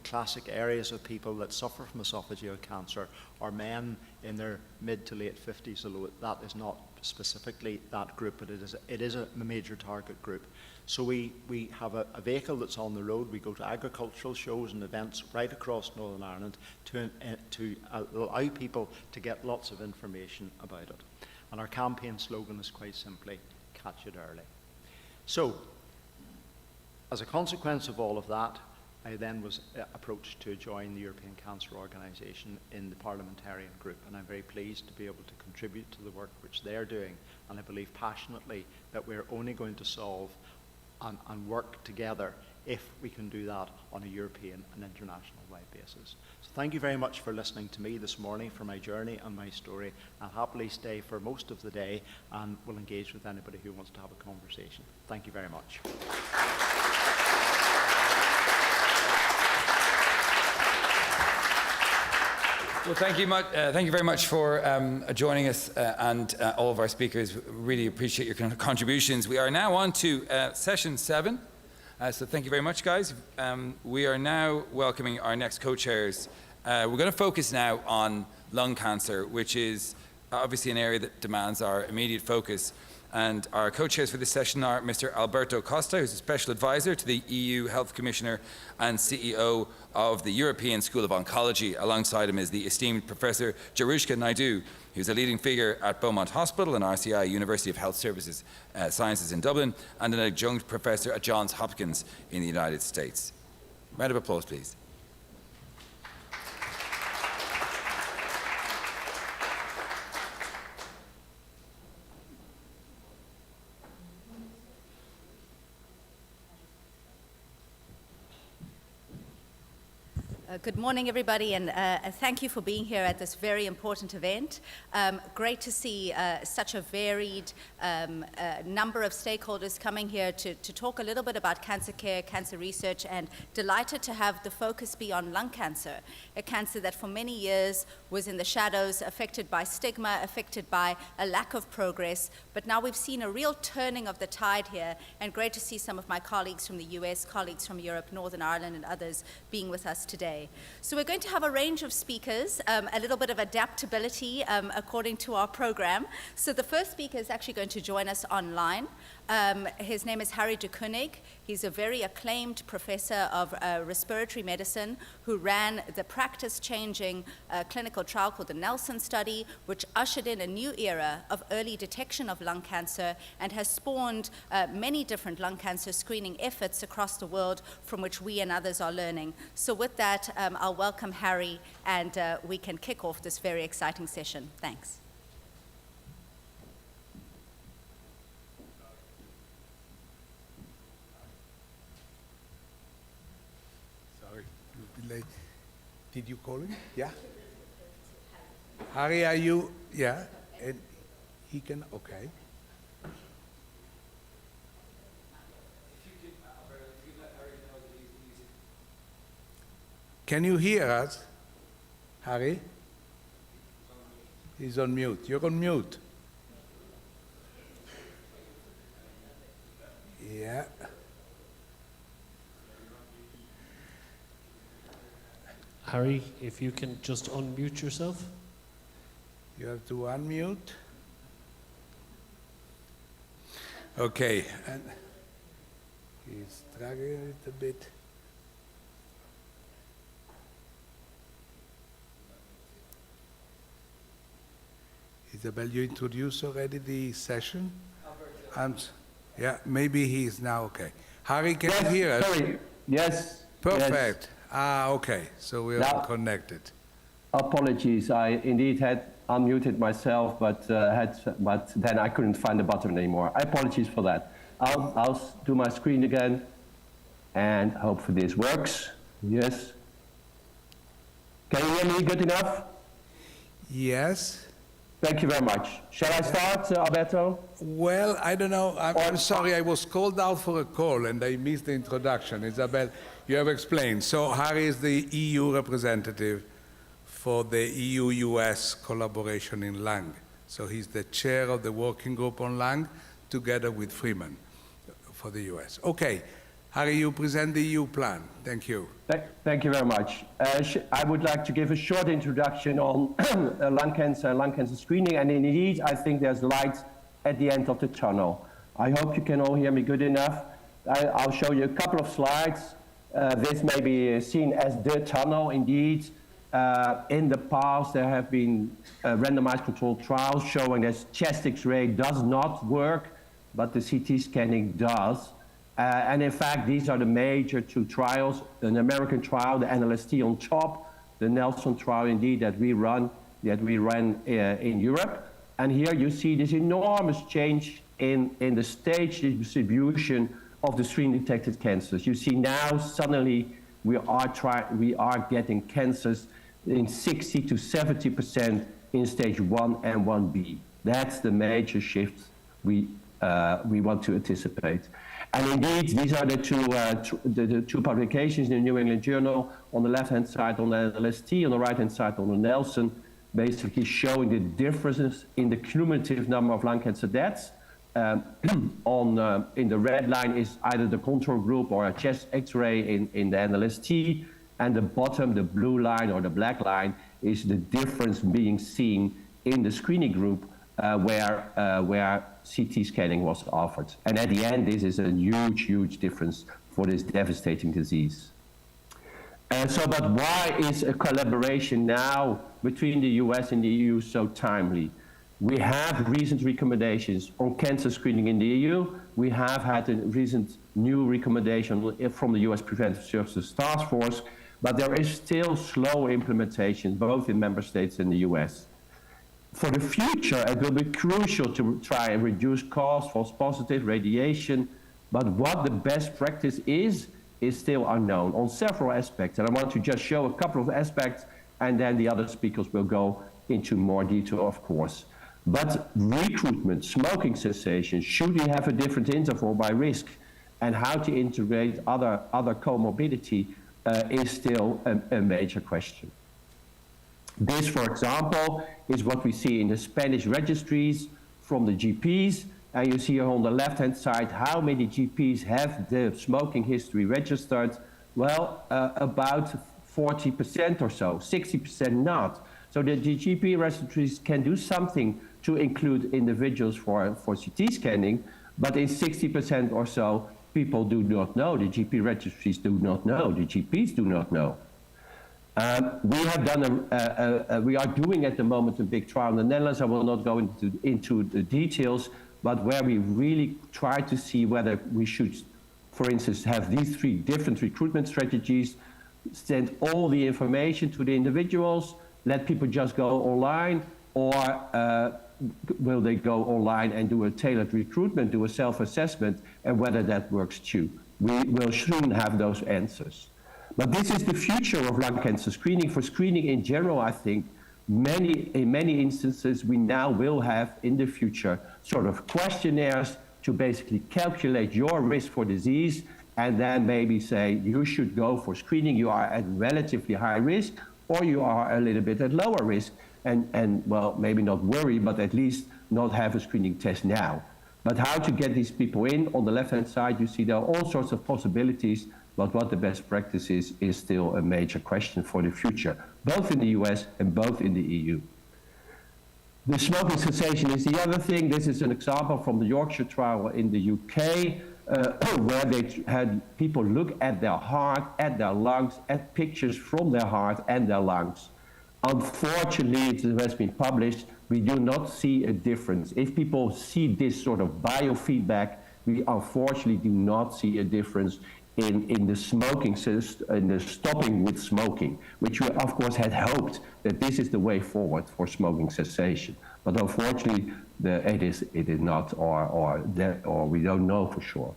classic areas of people that suffer from esophageal cancer are men in their mid to late 50s, although that is not specifically that group, but it is a major target group. So we have a vehicle that's on the road. We go to agricultural shows and events right across Northern Ireland to allow people to get lots of information about it. And our campaign slogan is quite simply, catch it early. So, as a consequence of all of that, I then was approached to join the European Cancer Organisation in the parliamentarian group, and I'm very pleased to be able to contribute to the work which they're doing, and I believe passionately that we're only going to solve and work together if we can do that on a European and international-wide basis. So thank you very much for listening to me this morning for my journey and my story. I'll happily stay for most of the day and will engage with anybody who wants to have a conversation. Thank you very much. Well, thank you very much for joining us and all of our speakers. Really appreciate your contributions. We are now on to session 7. So thank you very much, guys. We are now welcoming our next co-chairs. We're going to focus now on lung cancer, which is obviously an area that demands our immediate focus. And our co-chairs for this session are Mr. Alberto Costa, who's a special advisor to the EU Health Commissioner and CEO of the European School of Oncology. Alongside him is the esteemed Professor Jarushka Naidu, who's a leading figure at Beaumont Hospital and RCI University of Health Services Sciences in Dublin, and an adjunct professor at Johns Hopkins in the United States. Round of applause, please. Good morning, everybody, and thank you for being here at this very important event. Great to see such a varied number of stakeholders coming here to talk a little bit about cancer care, cancer research, and delighted to have the focus be on lung cancer, a cancer that for many years was in the shadows, affected by stigma, affected by a lack of progress, but now we've seen a real turning of the tide here, and great to see some of my colleagues from the US, colleagues from Europe, Northern Ireland, and others being with us today. today. So we're going to have a range of speakers, a little bit of adaptability according to our program. So the first speaker is actually going to join us online. His name is Harry de Koenig. He's a very acclaimed professor of respiratory medicine who ran the practice-changing clinical trial called the Nelson Study, which ushered in a new era of early detection of lung cancer and has spawned many different lung cancer screening efforts across the world from which we and others are learning. So with that, I'll welcome Harry, and we can kick off this very exciting session. Thanks. Did you call him? Yeah? Harry, are you? Yeah? And he can, okay. Can you hear us, Harry? He's on mute. You're on mute. Yeah. Harry, if you can just unmute yourself. You have to unmute. Okay. And he's struggling a little bit. Isabel, you introduced already the session? Yeah, maybe he's now okay. Harry, can you hear us? Sorry. Yes. Perfect. Yes. Ah, okay. So we are Now, connected. Apologies. I indeed had unmuted myself, but then I couldn't find the button anymore. I apologize for that. I'll do my screen again, and hopefully this works. Yes. Can you hear me good enough? Yes. Thank you very much. Shall I start, Alberto? Well, I don't know. I'm sorry. I was called out for a call, and I missed the introduction. Isabel, you have explained. So Harry is the EU representative for the EU-US collaboration in lung. So he's the chair of the working group on lung, together with Freeman for the US. Okay. Harry, you present the EU plan. Thank you. Thank you very much. I would like to give a short introduction on lung cancer screening, and indeed, I think there's light at the end of the tunnel. I hope you can all hear me good enough. I'll show you a couple of slides. This may be seen as the tunnel, indeed. In the past, there have been randomized controlled trials showing that chest X-ray does not work, but the CT scanning does. And in fact, these are the major two trials, an American trial, the NLST on top, the Nelson trial indeed that we ran in Europe. And here you see this enormous change in the stage distribution of the screen-detected cancers. You see now suddenly we are getting cancers in 60 to 70% in stage 1 and 1B. That's the major shift we want to anticipate. And indeed, these are the two publications in the New England Journal, on the left-hand side on the NLST, on the right-hand side on the Nelson, basically showing the differences in the cumulative number of lung cancer deaths. In the red line is either the control group or a chest X-ray in the NLST, and the bottom, the blue line or the black line, is the difference being seen in the screening group where CT scanning was offered. And at the end, this is a huge, huge difference for this devastating disease. But why is a collaboration now between the US and the EU so timely? We have recent recommendations on cancer screening in the EU. We have had a recent new recommendation from the US Preventive Services Task Force, but there is still slow implementation, both in member states and the US. For the future, it will be crucial to try and reduce costs, false positive, radiation, but what the best practice is still unknown on several aspects. And I want to just show a couple of aspects, and then the other speakers will go into more detail, of course. But recruitment, smoking cessation, should we have a different interval by risk, and how to integrate other comorbidity is still a major question. This, for example, is what we see in the Spanish registries from the GPs. And you see here on the left-hand side how many GPs have the smoking history registered. Well, about 40% or so, 60% not. So the GP registries can do something to include individuals for CT scanning, but in 60% or so, people do not know. The GP registries do not know. The GPs do not know. We have done we are doing at the moment a big trial in the Netherlands. I will not go into the details, but where we really try to see whether we should, for instance, have these 3 different recruitment strategies, send all the information to the individuals, let people just go online, or will they go online and do a tailored recruitment, do a self-assessment, and whether that works too. We will soon have those answers. But this is the future of lung cancer screening. For screening in general, I think, in many instances, we now will have in the future sort of questionnaires to basically calculate your risk for disease, and then maybe say you should go for screening, you are at relatively high risk, or you are a little bit at lower risk, and well, maybe not worry, but at least not have a screening test now. But how to get these people in? On the left-hand side, you see there are all sorts of possibilities, but what the best practice is still a major question for the future, both in the US and both in the EU. The smoking cessation is the other thing. This is an example from the Yorkshire trial in the UK, where they had people look at their heart, at their lungs, at pictures from their heart and their lungs. Unfortunately, it has been published, we do not see a difference. If people see this sort of biofeedback, we unfortunately do not see a difference in the smoking system, in the stopping with smoking, which we of course had hoped that this is the way forward for smoking cessation. But unfortunately, it is not, or we don't know for sure.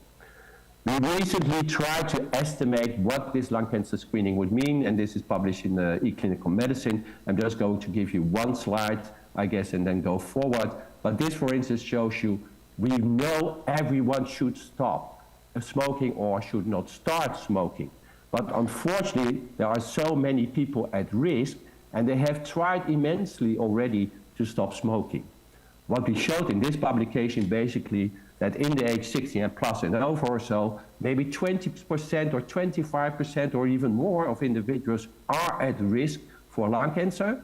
We recently tried to estimate what this lung cancer screening would mean, and this is published in eClinical Medicine. I'm just going to give you one slide, I guess, and then go forward. But this, for instance, shows you we know everyone should stop smoking or should not start smoking. But unfortunately, there are so many people at risk, and they have tried immensely already to stop smoking. What we showed in this publication, basically, that in the age 60 and plus and over or so, maybe 20% or 25% or even more of individuals are at risk for lung cancer.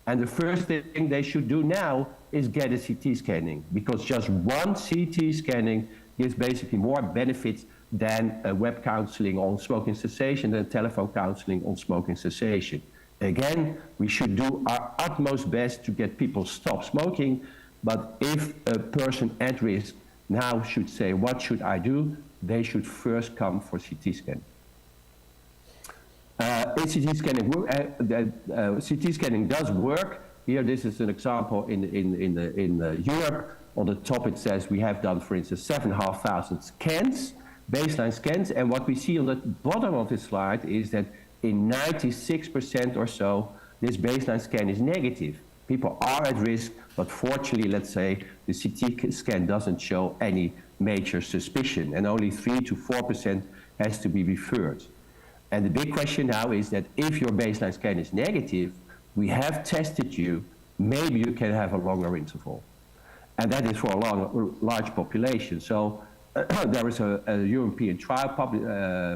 And the first thing they should do now is get a CT scanning, because just one CT scanning gives basically more benefits than web counseling on smoking cessation and telephone counseling on smoking cessation. Again, we should do our utmost best to get people stop smoking, but if a person at risk now should say, what should I do? They should first come for CT scan. CT scanning does work. Here, this is an example in Europe. On the top, it says we have done, for instance, 7,500 scans, baseline scans. And what we see on the bottom of this slide is that in 96% or so, this baseline scan is negative. People are at risk, but fortunately, let's say, the CT scan doesn't show any major suspicion, and only 3 to 4% has to be referred. And the big question now is that if your baseline scan is negative, we have tested you, maybe you can have a longer interval. And that is for a large population. So there is a European trial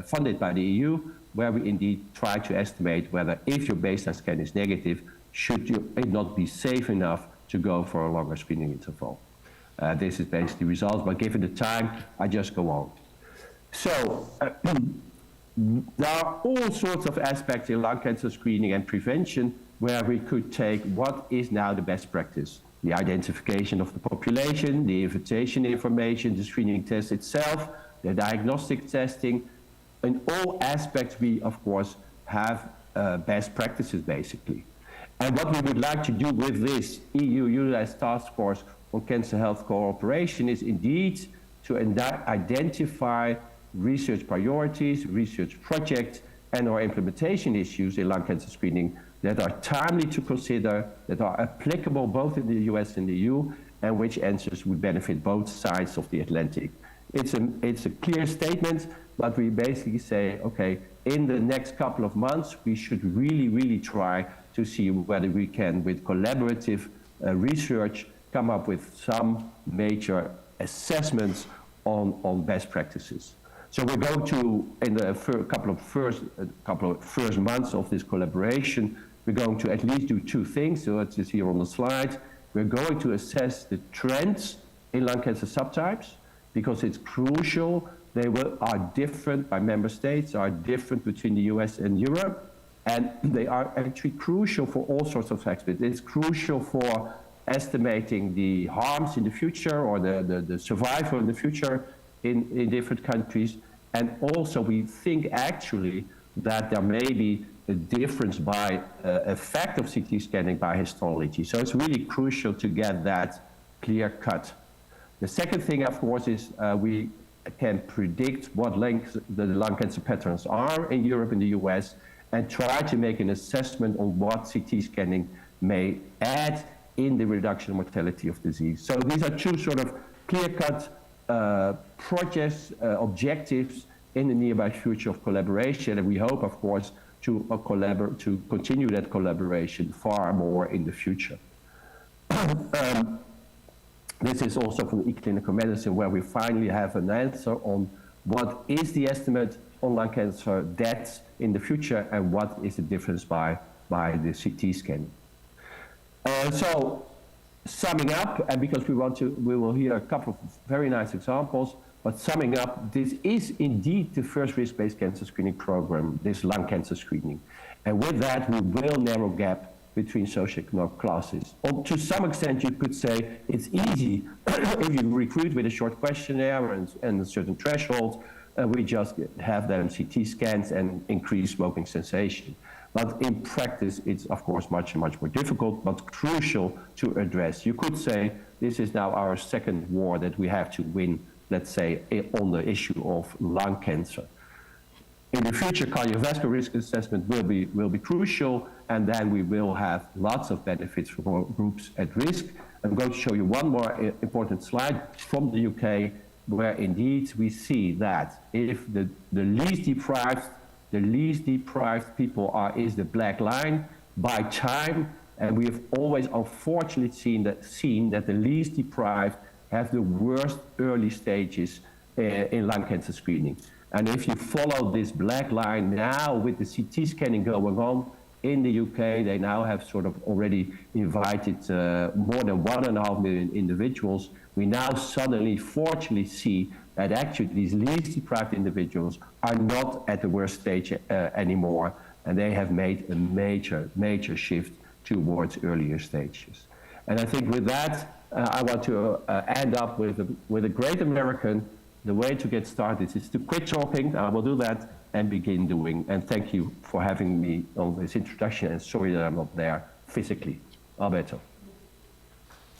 funded by the EU, where we indeed try to estimate whether if your baseline scan is negative, should it not be safe enough to go for a longer screening interval. This is basically results, but given the time, I just go on. So there are all sorts of aspects in lung cancer screening and prevention where we could take what is now the best practice. The identification of the population, the invitation information, the screening test itself, the diagnostic testing. In all aspects, we, of course, have best practices, basically. And what we would like to do with this EU-US Task Force on Cancer Health Cooperation is indeed to identify research priorities, research projects, and or implementation issues in lung cancer screening that are timely to consider, that are applicable both in the US and the EU, and which answers would benefit both sides of the Atlantic. It's a clear statement, but we basically say, okay, in the next couple of months, we should really try to see whether we can, with collaborative research, come up with some major assessments on best practices. So we're going to, in the couple of first months of this collaboration, we're going to at least do two things. So it's here on the slide. We're going to assess the trends in lung cancer subtypes, because it's crucial. They are different by member states, are different between the US and Europe, and they are actually crucial for all sorts of aspects. It's crucial for estimating the harms in the future, or the survival in the future in different countries. And also we think actually that there may be a difference by effect of CT scanning by histology. So it's really crucial to get that clear cut. The second thing, of course, is we can predict what the lung cancer patterns are in Europe and the US, and try to make an assessment on what CT scanning may add in the reduction of mortality of disease. So these are two sort of clear-cut projects, objectives in the nearby future of collaboration, and we hope, of course, to continue that collaboration far more in the future. This is also from eClinical Medicine, where we finally have an answer on what is the estimate on lung cancer deaths in the future, and what is the difference by the CT scan. So, summing up, and because we will hear a couple of very nice examples, but summing up, this is indeed the first risk-based cancer screening program, this lung cancer screening. And with that, we will narrow gap between socioeconomic classes. Or to some extent, you could say it's easy if you recruit with a short questionnaire and a certain threshold, we just have them CT scans and increase smoking cessation. But in practice, it's of course much more difficult, but crucial to address. You could say this is now our second war that we have to win, let's say, on the issue of lung cancer. In the future, cardiovascular risk assessment will be crucial, and then we will have lots of benefits for groups at risk. I'm going to show you one more important slide from the UK, where indeed we see that if the least deprived people is the black line by time, and we have always unfortunately seen that the least deprived have the worst early stages in lung cancer screening. And if you follow this black line now with the CT scanning going on in the UK, they now have sort of already invited more than 1.5 million individuals. We now suddenly, fortunately, see that actually these least deprived individuals are not at the worst stage anymore, and they have made a major shift towards earlier stages. And I think with that, I want to end up with a great American. The way to get started is to quit talking. I will do that and begin doing. And thank you for having me on this introduction, and sorry that I'm not there physically. Alberto.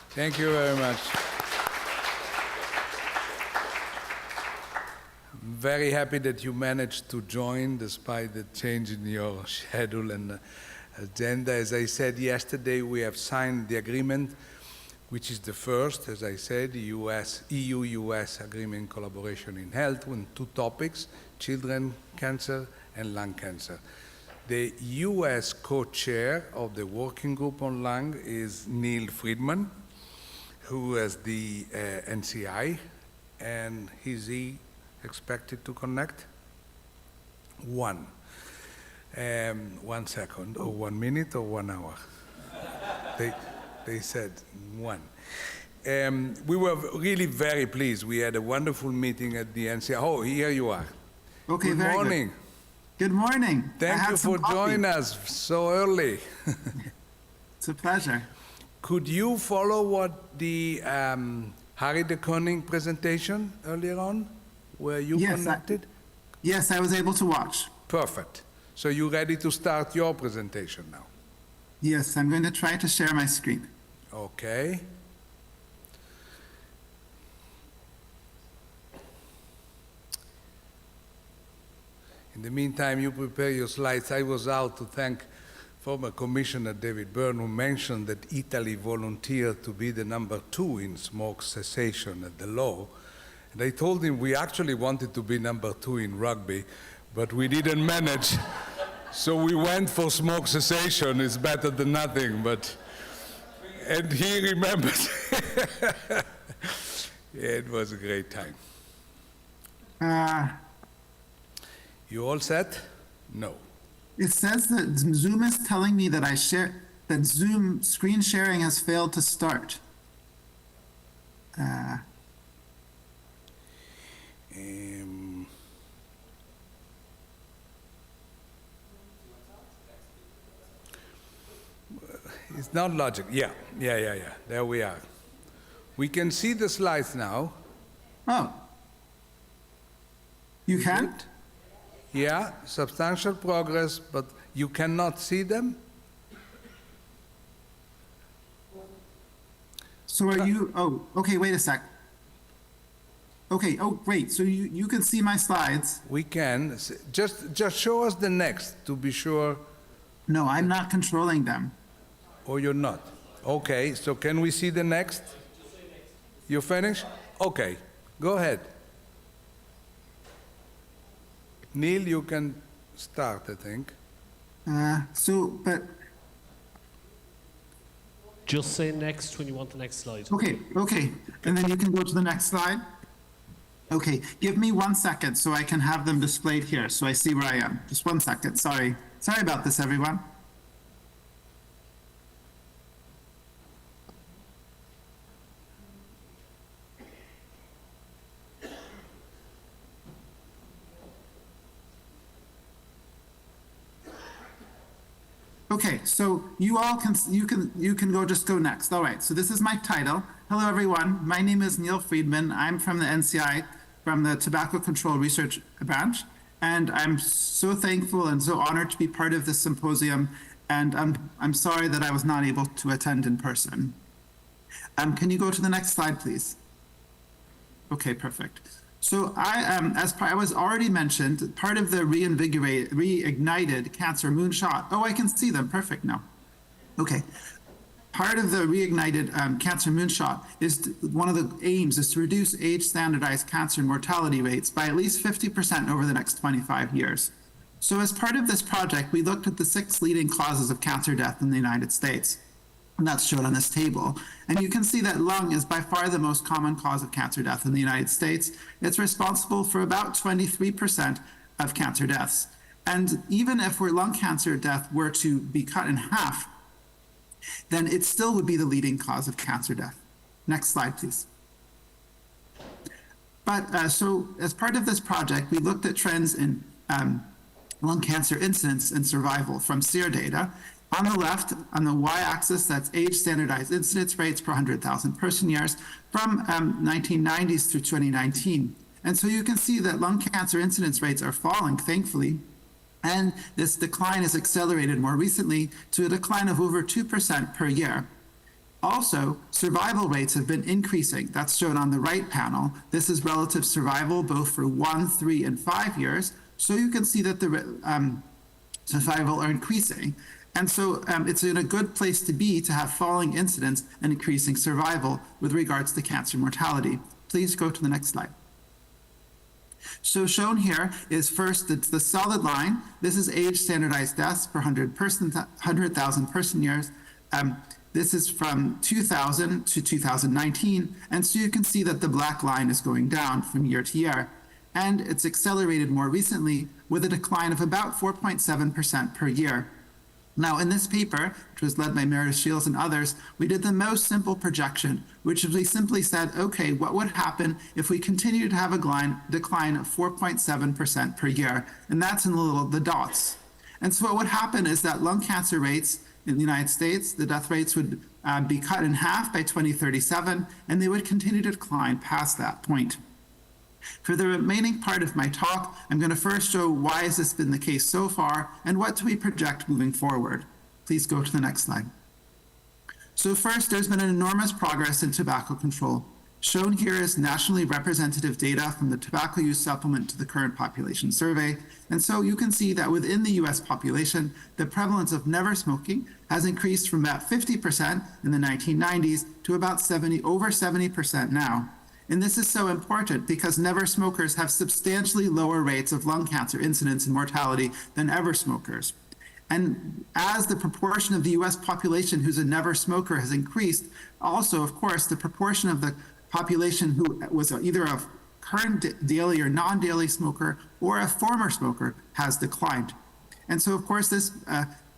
Thank you very much. I'm very happy that you managed to join despite the change in your schedule and agenda. As I said yesterday, we have signed the agreement, which is the first, as I said, EU-US agreement collaboration in health on two topics, children cancer and lung cancer. The US co-chair of the working group on lung is Neil Friedman, who is the NCI, and is he expected to connect? 1 second, or 1 minute, or 1 hour? They said 1. We were really very pleased. We had a wonderful meeting at the NCI. Oh, here you are. Okay, good very morning. Good morning. Thank you for joining us so early. It's a pleasure. Could you follow what the Harry de Koning presentation earlier on? Were you connected? Yes, I was able to watch. Perfect. So you ready to start your presentation now? Yes, I'm going to try to share my screen. Okay. In the meantime, you prepare your slides. I was out to thank former Commissioner David Byrne, who mentioned that Italy volunteered to be the #2 in smoke cessation at the law. And I told him we actually wanted to be #2 in rugby, but we didn't manage. So we went for smoke cessation. It's better than nothing, and he remembers. It was a great time. You all set? No. It says that Zoom is telling me that that Zoom screen sharing has failed to start. It's not logic. Yeah. There we are. We can see the slides now. Oh. You can't? Yeah, substantial progress, but you cannot see them? So are you, oh, okay, wait a sec. Okay, oh, great, so you can see my slides. We can. Just show us the next to be sure. No, I'm not controlling them. Or you're not? Okay, so can we see the next? You finished? Okay, go ahead. Neil, you can start, I think. But Just say next when you want the next slide. okay, and then you can go to the next slide. Okay, give me 1 second so I can have them displayed here, so I see where I am. Just 1 second, sorry. Sorry about this, everyone. Okay, so you all can go next. All right, so this is my title. Hello everyone, my name is Neil Friedman. I'm from the NCI, from the Tobacco Control Research Branch, and I'm so thankful and so honored to be part of this symposium, and I'm sorry that I was not able to attend in person. Can you go to the next slide, please? Okay, perfect. So I was already mentioned, part of the reignited cancer moonshot. Oh, I can see them. Perfect now. Okay. Part of the reignited cancer moonshot is one of the aims is to reduce age-standardized cancer mortality rates by at least 50% over the next 25 years. So as part of this project, we looked at the 6 leading causes of cancer death in the United States. And that's shown on this table. And you can see that lung is by far the most common cause of cancer death in the United States. It's responsible for about 23% of cancer deaths. And even if lung cancer death were to be cut in half, then it still would be the leading cause of cancer death. Next slide, please. But so as part of this project, we looked at trends in lung cancer incidence and survival from SEER data. On the left, on the y-axis, that's age-standardized incidence rates per 100,000 person years from 1990s through 2019. And so you can see that lung cancer incidence rates are falling, thankfully, and this decline has accelerated more recently to a decline of over 2% per year. Also, survival rates have been increasing. That's shown on the right panel. This is relative survival both for 1, 3, and 5 years. So you can see that the survival are increasing. And so it's in a good place to be to have falling incidence and increasing survival with regards to cancer mortality. Please go to the next slide. So shown here is first, it's the solid line. This is age standardized deaths per 100,000 person years. This is from 2000 to 2019. And so you can see that the black line is going down from year to year. And it's accelerated more recently with a decline of about 4.7% per year. Now, in this paper, which was led by Meredith Shields and others, we did the most simple projection, which is we simply said, okay, what would happen if we continued to have a decline of 4.7% per year? And that's in the dots. And so what would happen is that lung cancer rates in the United States, the death rates would be cut in half by 2037, and they would continue to decline past that point. For the remaining part of my talk, I'm going to first show why has this been the case so far and what do we project moving forward. Please go to the next slide. So first, there's been an enormous progress in tobacco control. Shown here is nationally representative data from the tobacco use supplement to the current population survey. And so you can see that within the US population, the prevalence of never smoking has increased from about 50% in the 1990s to about over 70% now. And this is so important because never smokers have substantially lower rates of lung cancer incidence and mortality than ever smokers. And as the proportion of the US population who's a never smoker has increased, also, of course, the proportion of the population who was either of current daily or non-daily smoker or a former smoker has declined. And so, of course, this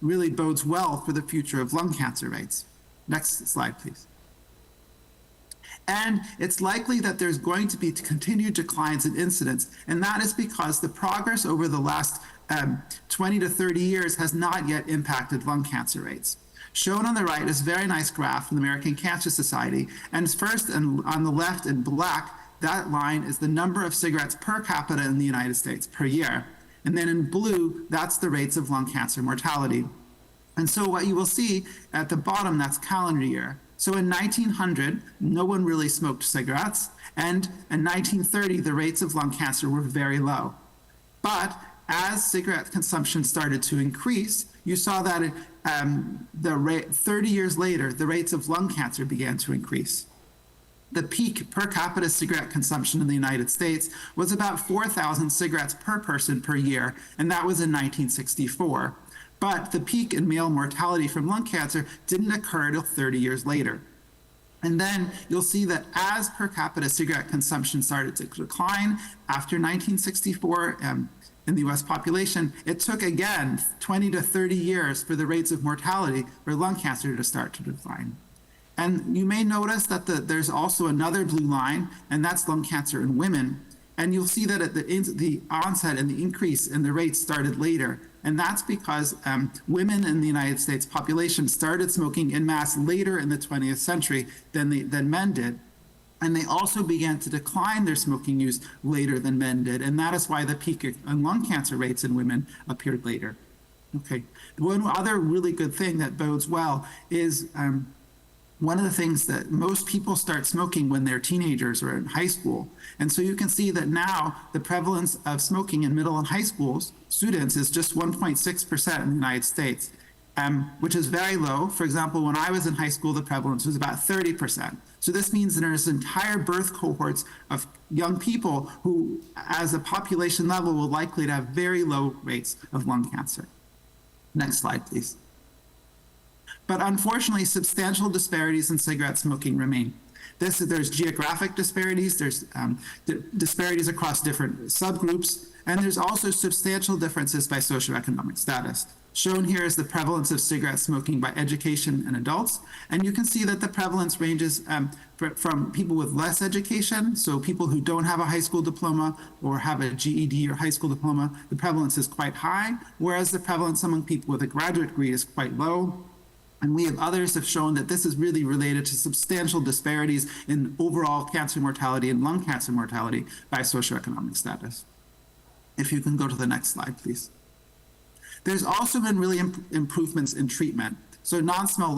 really bodes well for the future of lung cancer rates. Next slide, please. And it's likely that there's going to be continued declines in incidence, and that is because the progress over the last 20 to 30 years has not yet impacted lung cancer rates. Shown on the right is a very nice graph from the American Cancer Society, and first and on the left in black, that line is the number of cigarettes per capita in the United States per year. And then in blue, that's the rates of lung cancer mortality. And so what you will see at the bottom, that's calendar year. So in 1900, no one really smoked cigarettes, and in 1930, the rates of lung cancer were very low. But as cigarette consumption started to increase, you saw that 30 years later, the rates of lung cancer began to increase. The peak per capita cigarette consumption in the United States was about 4,000 cigarettes per person per year, and that was in 1964. But the peak in male mortality from lung cancer didn't occur until 30 years later. And then you'll see that as per capita cigarette consumption started to decline after 1964 in the US population, it took again 20 to 30 years for the rates of mortality for lung cancer to start to decline. And you may notice that there's also another blue line, and that's lung cancer in women. And you'll see that at the onset and the increase in the rates started later. And that's because women in the United States population started smoking en masse later in the 20th century than men did. And they also began to decline their smoking use later than men did. And that is why the peak in lung cancer rates in women appeared later. Okay. One other really good thing that bodes well is one of the things that most people start smoking when they're teenagers or in high school. And so you can see that now the prevalence of smoking in middle and high school students is just 1.6% in the United States, which is very low. For example, when I was in high school, the prevalence was about 30%. So this means that there's entire birth cohorts of young people who, as a population level, will likely to have very low rates of lung cancer. Next slide, please. But unfortunately, substantial disparities in cigarette smoking remain. There's geographic disparities, there's disparities across different subgroups, and there's also substantial differences by socioeconomic status. Shown here is the prevalence of cigarette smoking by education and adults, and you can see that the prevalence ranges from people with less education, so people who don't have a high school diploma or have a GED or high school diploma, the prevalence is quite high, whereas the prevalence among people with a graduate degree is quite low. And we have others have shown that this is really related to substantial disparities in overall cancer mortality and lung cancer mortality by socioeconomic status. If you can go to the next slide, please. There's also been really improvements in treatment. So non-small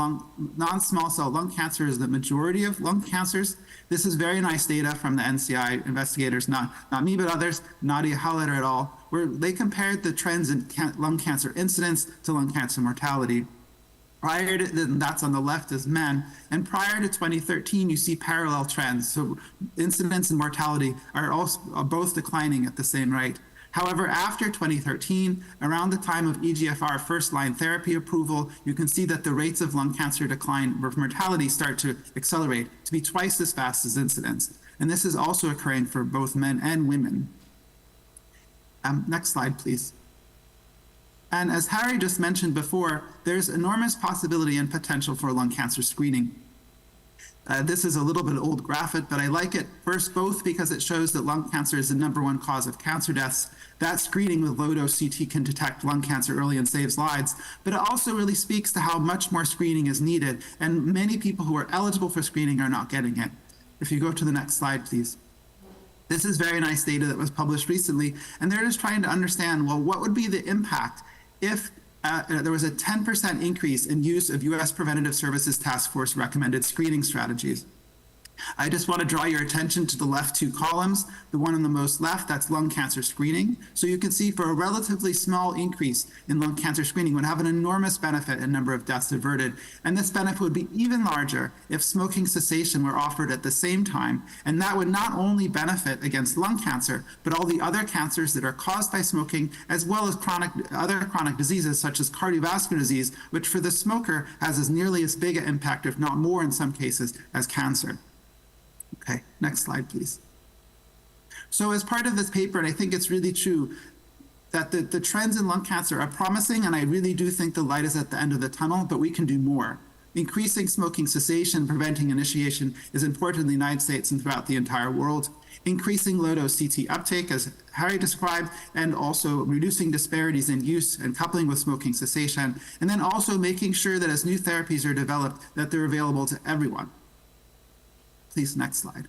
cell lung cancer is the majority of lung cancers. This is very nice data from the NCI investigators, not me, but others, Nadia Haller et al., where they compared the trends in lung cancer incidence to lung cancer mortality. Prior to, that's on the left is men, and prior to 2013, you see parallel trends. So incidence and mortality are both declining at the same rate. However, after 2013, around the time of EGFR first-line therapy approval, you can see that the rates of lung cancer decline or mortality start to accelerate to be twice as fast as incidence. And this is also occurring for both men and women. Next slide, please. And as Harry just mentioned before, there's enormous possibility and potential for lung cancer screening. This is a little bit old graphic, but I like it first both because it shows that lung cancer is the #1 cause of cancer deaths. That screening with low-dose CT can detect lung cancer early and saves lives, but it also really speaks to how much more screening is needed, and many people who are eligible for screening are not getting it. If you go to the next slide, please. This is very nice data that was published recently, and they're just trying to understand, well, what would be the impact if there was a 10% increase in use of U.S. Preventative Services Task Force recommended screening strategies. I just want to draw your attention to the left two columns. The one on the most left, that's lung cancer screening. So you can see for a relatively small increase in lung cancer screening would have an enormous benefit in number of deaths averted. And this benefit would be even larger if smoking cessation were offered at the same time. And that would not only benefit against lung cancer, but all the other cancers that are caused by smoking, as well as other chronic diseases such as cardiovascular disease, which for the smoker has as nearly as big an impact, if not more in some cases, as cancer. Okay, next slide, please. So as part of this paper, and I think it's really true, that the trends in lung cancer are promising, and I really do think the light is at the end of the tunnel, but we can do more. Increasing smoking cessation, preventing initiation is important in the United States and throughout the entire world. Increasing low-dose CT uptake, as Harry described, and also reducing disparities in use and coupling with smoking cessation, and then also making sure that as new therapies are developed, that they're available to everyone. Please, next slide.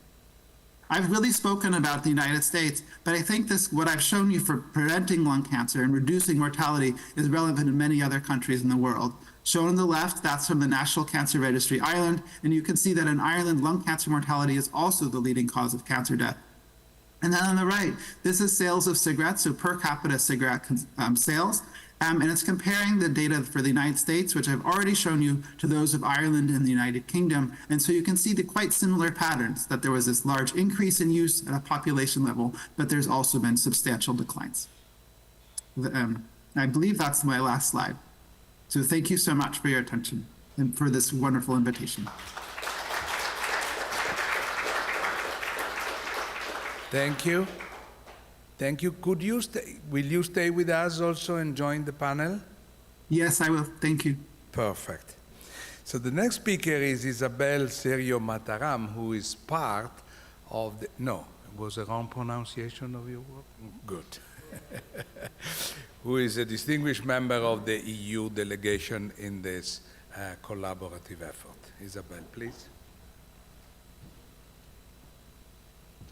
I've really spoken about the United States, but I think what I've shown you for preventing lung cancer and reducing mortality is relevant in many other countries in the world. Shown on the left, that's from the National Cancer Registry Ireland, and you can see that in Ireland, lung cancer mortality is also the leading cause of cancer death. And then on the right, this is sales of cigarettes, so per capita cigarette sales, and it's comparing the data for the United States, which I've already shown you, to those of Ireland and the United Kingdom. And so you can see the quite similar patterns, that there was this large increase in use at a population level, but there's also been substantial declines. I believe that's my last slide. So thank you so much for your attention and for this wonderful invitation. Thank you. Thank you. Will you stay with us also and join the panel? Yes, I will. Thank you. Perfect. So the next speaker is Isabelle Serio Mataram, who is part of the, no, it was a wrong pronunciation of your word? Good. Who is a distinguished member of the EU delegation in this collaborative effort. Isabelle, please.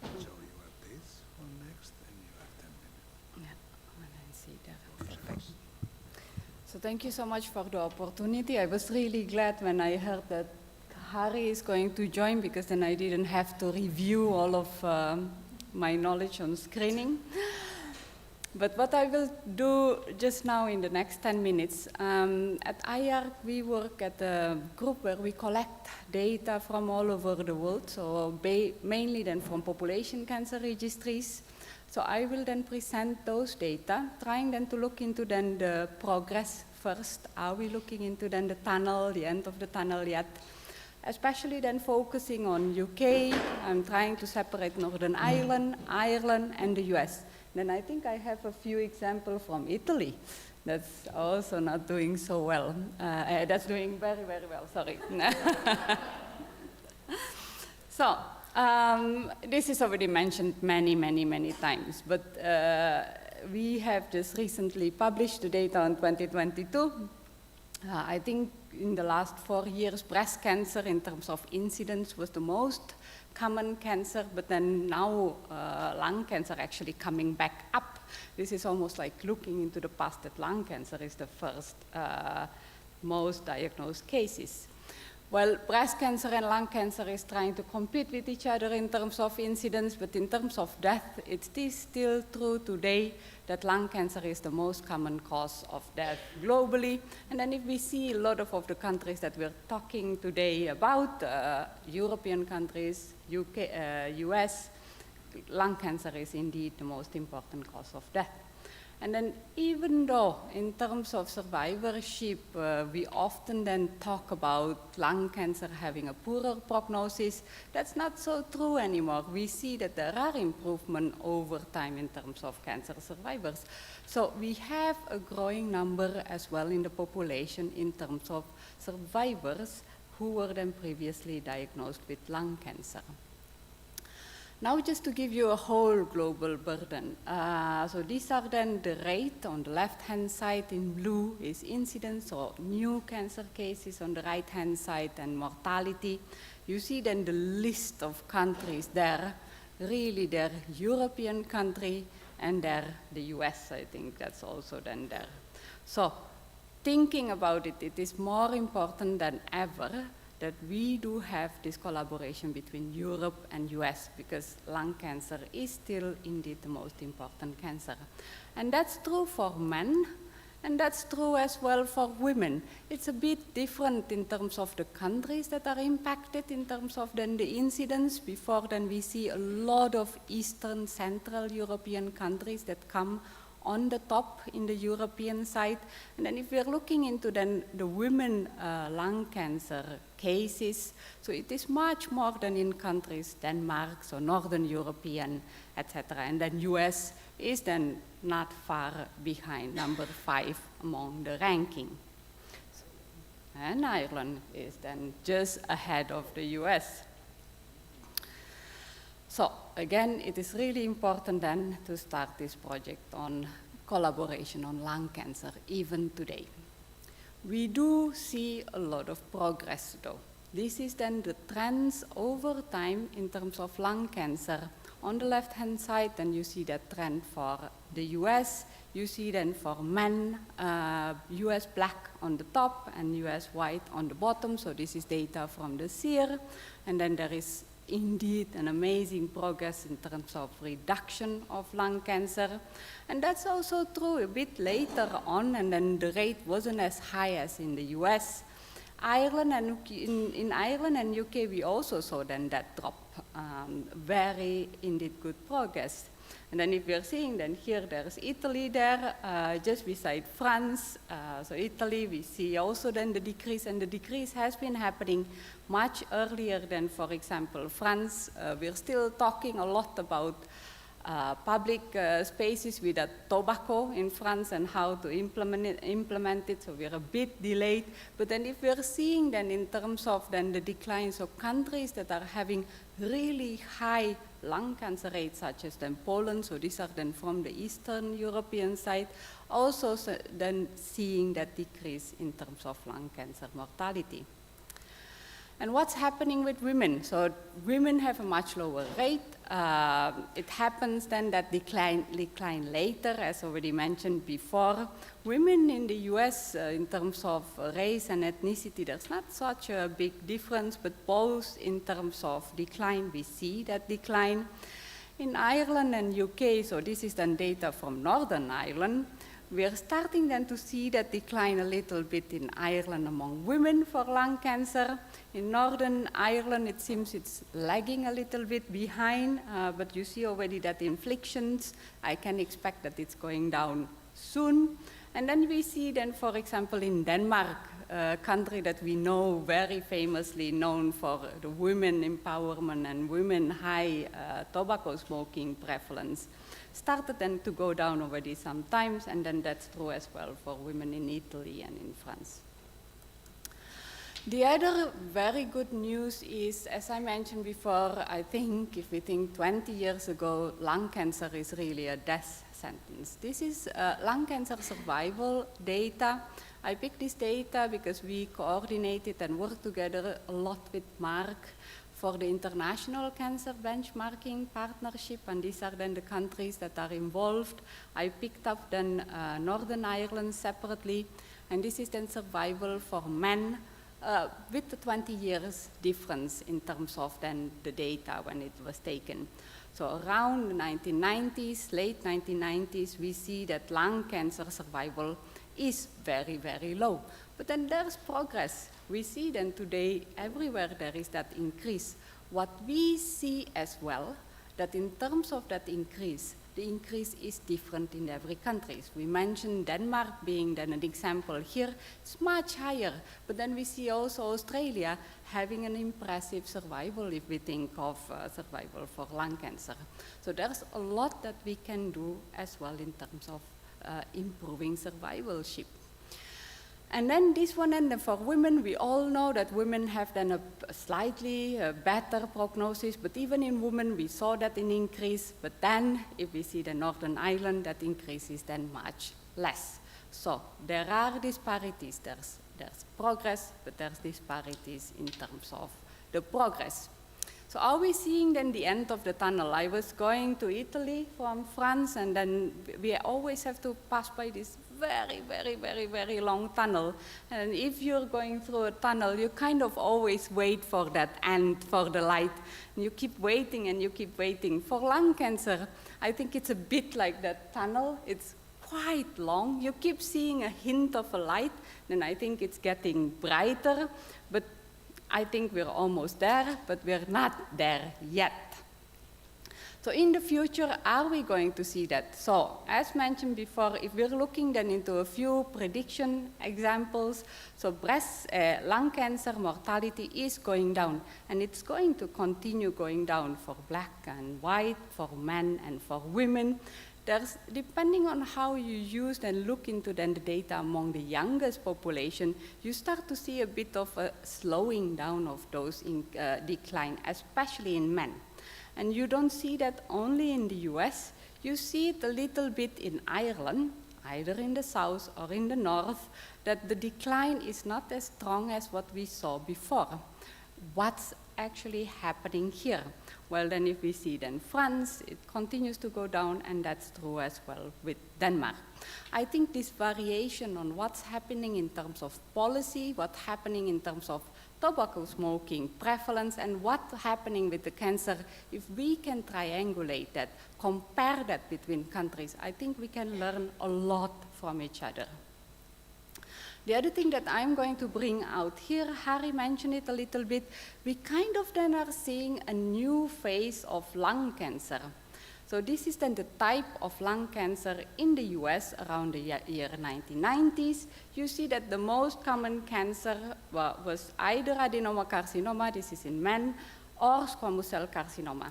So you have this one next, and you have 10 minutes. Yeah, and I see that. Perfect. So thank you so much for the opportunity. I was really glad when I heard that Harry is going to join, because then I didn't have to review all of my knowledge on screening. But what I will do just now in the next 10 minutes, at IARC we work at a group where we collect data from all over the world, so mainly then from population cancer registries. So I will then present those data, trying then to look into then the progress first. Are we looking into then the tunnel, the end of the tunnel yet? Especially then focusing on UK. I'm trying to separate Northern Ireland, Ireland, and the US. Then I think I have a few examples from Italy that's also not doing so well. That's doing very, very well, sorry. So, this is already mentioned many times, but we have just recently published the data on 2022. I think in the last 4 years, breast cancer in terms of incidence was the most common cancer, but then now lung cancer actually coming back up. This is almost like looking into the past, that lung cancer is the first most diagnosed cases. Well, breast cancer and lung cancer is trying to compete with each other in terms of incidence, but in terms of death, it is still true today that lung cancer is the most common cause of death globally. And then if we see a lot of the countries that we're talking today about, European countries, UK, US, lung cancer is indeed the most important cause of death. And then even though in terms of survivorship, we often then talk about lung cancer having a poorer prognosis, that's not so true anymore. We see that there are improvements over time in terms of cancer survivors. So we have a growing number as well in the population in terms of survivors who were then previously diagnosed with lung cancer. Now just to give you a whole global burden. So these are then the rate on the left-hand side in blue is incidence or new cancer cases, on the right-hand side and mortality. You see then the list of countries there, really their European country and there the US, I think that's also then there. So thinking about it, it is more important than ever that we do have this collaboration between Europe and US, because lung cancer is still indeed the most important cancer. And that's true for men, and that's true as well for women. It's a bit different in terms of the countries that are impacted, in terms of then the incidence. Before then we see a lot of Eastern, Central European countries that come on the top in the European side. And then if we're looking into then the women lung cancer cases, so it is much more than in countries Denmark, so Northern European, etc. And then US is then not far behind, number 5 among the ranking. And Ireland is then just ahead of the US. So again, it is really important then to start this project on collaboration on lung cancer, even today. We do see a lot of progress though. This is then the trends over time in terms of lung cancer. On the left-hand side, then you see that trend for the US. You see then for men, US black on the top and US white on the bottom. So this is data from the SEER. And then there is indeed an amazing progress in terms of reduction of lung cancer. And that's also true a bit later on, and then the rate wasn't as high as in the US. Ireland and in Ireland and UK, we also saw then that drop, very indeed good progress. And then if we're seeing then here, there's Italy there, just beside France. So Italy, we see also then the decrease, and the decrease has been happening much earlier than, for example, France. We're still talking a lot about public spaces with tobacco in France and how to implement it, so we're a bit delayed. But then if we're seeing then in terms of then the declines of countries that are having really high lung cancer rates, such as then Poland, so these are then from the Eastern European side, also then seeing that decrease in terms of lung cancer mortality. And what's happening with women? So women have a much lower rate. It happens then that decline later, as already mentioned before. Women in the US, in terms of race and ethnicity, there's not such a big difference, but both in terms of decline, we see that decline. In Ireland and UK, so this is then data from Northern Ireland, we are starting then to see that decline a little bit in Ireland among women for lung cancer. In Northern Ireland, it seems it's lagging a little bit behind, but you see already that inflictions, I can expect that it's going down soon. And then we see then, for example, in Denmark, a country that we know very famously known for the women empowerment and women high tobacco smoking prevalence, started then to go down already sometimes, and then that's true as well for women in Italy and in France. The other very good news is, as I mentioned before, I think if we think 20 years ago, lung cancer is really a death sentence. This is lung cancer survival data. I picked this data because we coordinated and worked together a lot with Mark for the International Cancer Benchmarking Partnership, and these are then the countries that are involved. I picked up then Northern Ireland separately, and this is then survival for men with the 20 years difference in terms of then the data when it was taken. So around the 1990s, late 1990s, we see that lung cancer survival is very, very low. But then there's progress. We see then today everywhere there is that increase. What we see as well, that in terms of that increase, the increase is different in every country. We mentioned Denmark being then an example here. It's much higher, but then we see also Australia having an impressive survival if we think of survival for lung cancer. So there's a lot that we can do as well in terms of improving survivalship. And then this one, and for women, we all know that women have then a slightly better prognosis, but even in women, we saw that an increase, but then if we see the Northern Ireland, that increase is then much less. So there are disparities, there's progress, but there's disparities in terms of the progress. So are we seeing then the end of the tunnel? I was going to Italy from France, and then we always have to pass by this very, very, very, very long tunnel. And if you're going through a tunnel, you kind of always wait for that end, for the light. And you keep waiting and you keep waiting. For lung cancer, I think it's a bit like that tunnel. It's quite long. You keep seeing a hint of a light, then I think it's getting brighter. But I think we're almost there, but we're not there yet. So in the future, are we going to see that? So as mentioned before, if we're looking then into a few prediction examples, so lung cancer mortality is going down, and it's going to continue going down for black and white, for men and for women. There's, depending on how you use and look into then the data among the youngest population, you start to see a bit of a slowing down of those decline, especially in men. And you don't see that only in the US, you see it a little bit in Ireland, either in the south or in the north, that the decline is not as strong as what we saw before. What's actually happening here? Well, then if we see then France, it continues to go down, and that's true as well with Denmark. I think this variation on what's happening in terms of policy, what's happening in terms of tobacco smoking prevalence, and what's happening with the cancer, if we can triangulate that, compare that between countries, I think we can learn a lot from each other. The other thing that I'm going to bring out here, Harry mentioned it a little bit, we kind of then are seeing a new phase of lung cancer. So this is then the type of lung cancer in the US around the year 1990s. You see that the most common cancer was either adenocarcinoma, this is in men, or squamous cell carcinoma.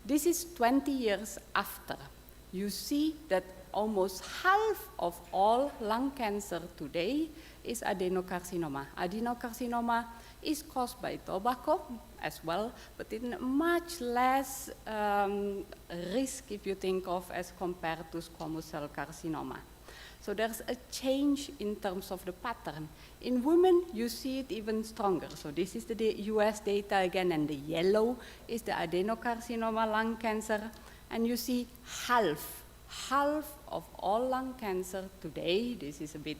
This is 20 years after. You see that almost half of all lung cancer today is adenocarcinoma. Adenocarcinoma is caused by tobacco as well, but in much less risk, if you think of, as compared to squamous cell carcinoma. So there's a change in terms of the pattern. In women, you see it even stronger. So this is the US data again, and the yellow is the adenocarcinoma lung cancer, and you see half of all lung cancer today, this is a bit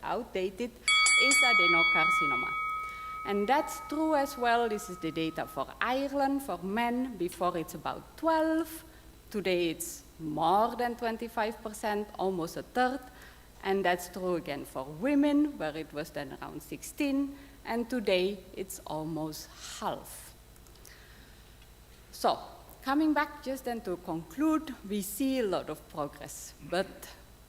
outdated, is adenocarcinoma. And that's true as well. This is the data for Ireland, for men. Before it's about 12. Today it's more than 25%, almost a third. And that's true again for women, where it was then around 16. And today it's almost half. So, coming back just then to conclude, we see a lot of progress, but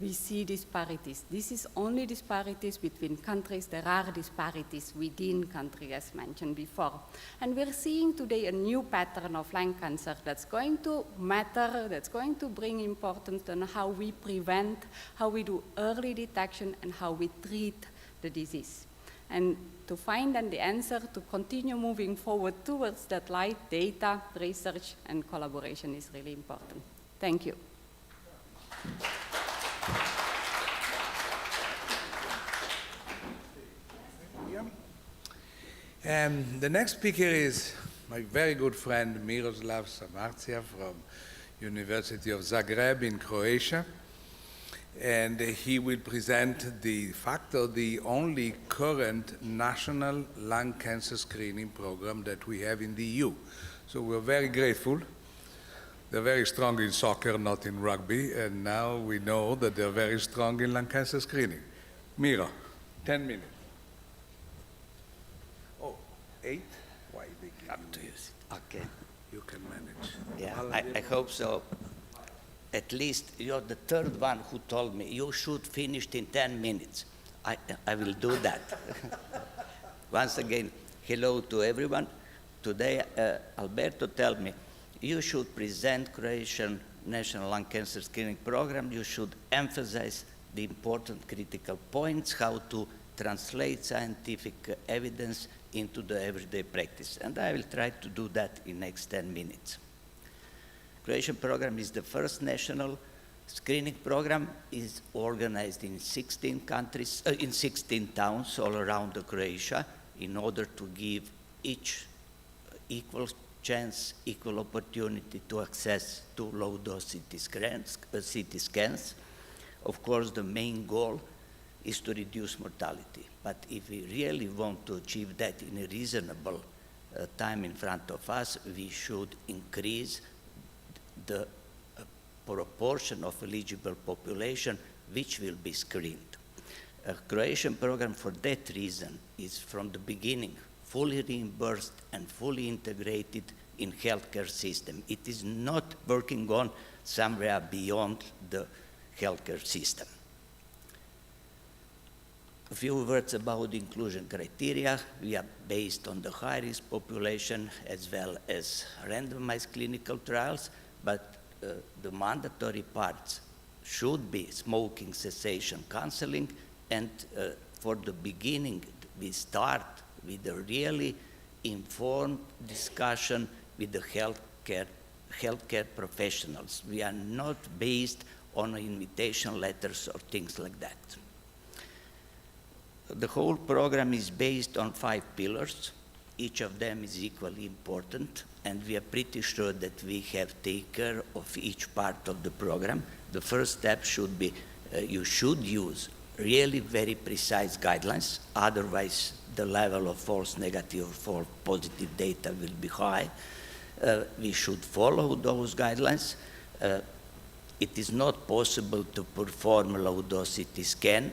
we see disparities. This is only disparities between countries. There are disparities within countries, as mentioned before. And we're seeing today a new pattern of lung cancer that's going to matter, that's going to bring importance on how we prevent, how we do early detection, and how we treat the disease. And to find then the answer to continue moving forward towards that light, data, research, and collaboration is really important. Thank you. The next speaker is my very good friend Miroslav Samardzija from University of Zagreb in Croatia. And he will present the only current national lung cancer screening program that we have in the EU. So we're very grateful. They're very strong in soccer, not in rugby, and now we know that they're very strong in lung cancer screening. Miro, 10 minutes. Oh, 8? Why they give Up to you. Okay. You can manage. Yeah, I hope so. At least you're the third one who told me you should finish in 10 minutes. I will do that. Once again, hello to everyone. Today, Alberto told me you should present Croatian National Lung Cancer Screening Program. You should emphasize the important critical points, how to translate scientific evidence into the everyday practice. And I will try to do that in the next 10 minutes. Croatian program is the first national screening program. Is organized in 16 countries, in 16 towns all around Croatia, in order to give each equal chance, equal opportunity to access to low-dose CT scans. Of course, the main goal is to reduce mortality. But if we really want to achieve that in a reasonable time in front of us, we should increase the proportion of eligible population which will be screened. A Croatian program for that reason is from the beginning fully reimbursed and fully integrated in healthcare system. It is not working on somewhere beyond the healthcare system. A few words about the inclusion criteria. We are based on the high-risk population as well as randomized clinical trials, but the mandatory parts should be smoking cessation counseling, and for the beginning, we start with a really informed discussion with the healthcare professionals. We are not based on invitation letters or things like that. The whole program is based on 5 pillars. Each of them is equally important, and we are pretty sure that we have taken care of each part of the program. The first step should be you should use really very precise guidelines, otherwise the level of false negative or false positive data will be high. We should follow those guidelines. It is not possible to perform a low-dose CT scan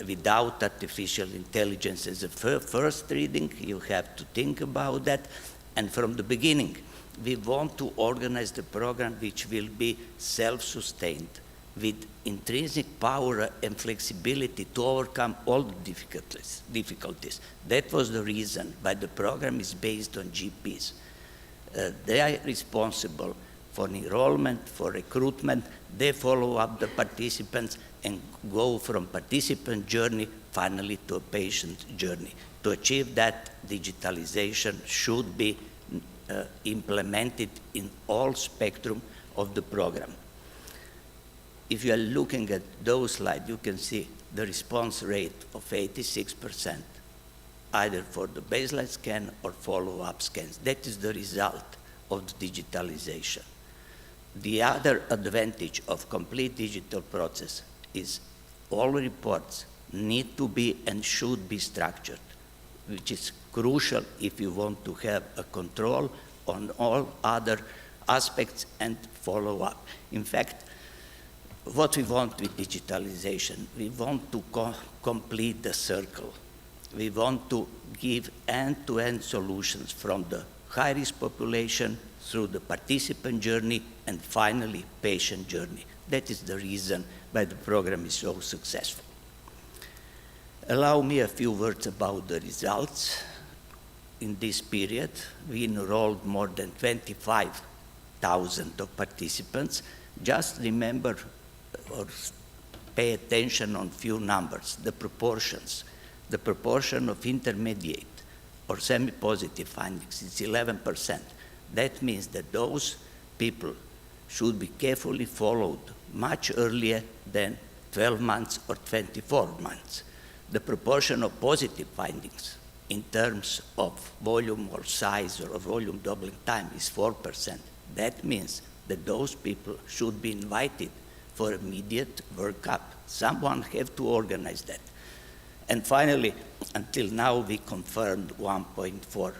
without artificial intelligence as a first reading. You have to think about that. And from the beginning, we want to organize the program which will be self-sustained with intrinsic power and flexibility to overcome all the difficulties. That was the reason why the program is based on GPs. They are responsible for enrollment, for recruitment. They follow up the participants and go from participant journey finally to a patient journey. To achieve that, digitalization should be implemented in all spectrum of the program. If you are looking at those slides, you can see the response rate of 86%, either for the baseline scan or follow-up scans. That is the result of the digitalization. The other advantage of complete digital process is all reports need to be and should be structured, which is crucial if you want to have a control on all other aspects and follow up. In fact, what we want with digitalization, we want to complete the circle. We want to give end-to-end solutions from the high-risk population through the participant journey and finally patient journey. That is the reason why the program is so successful. Allow me a few words about the results. In this period, we enrolled more than 25,000 of participants. Just remember or pay attention on few numbers, the proportions. The proportion of intermediate or semi-positive findings is 11%. That means that those people should be carefully followed much earlier than 12 months or 24 months. The proportion of positive findings in terms of volume or size or volume doubling time is 4%. That means that those people should be invited for immediate workup. Someone have to organize that. And finally, until now, we confirmed 1.4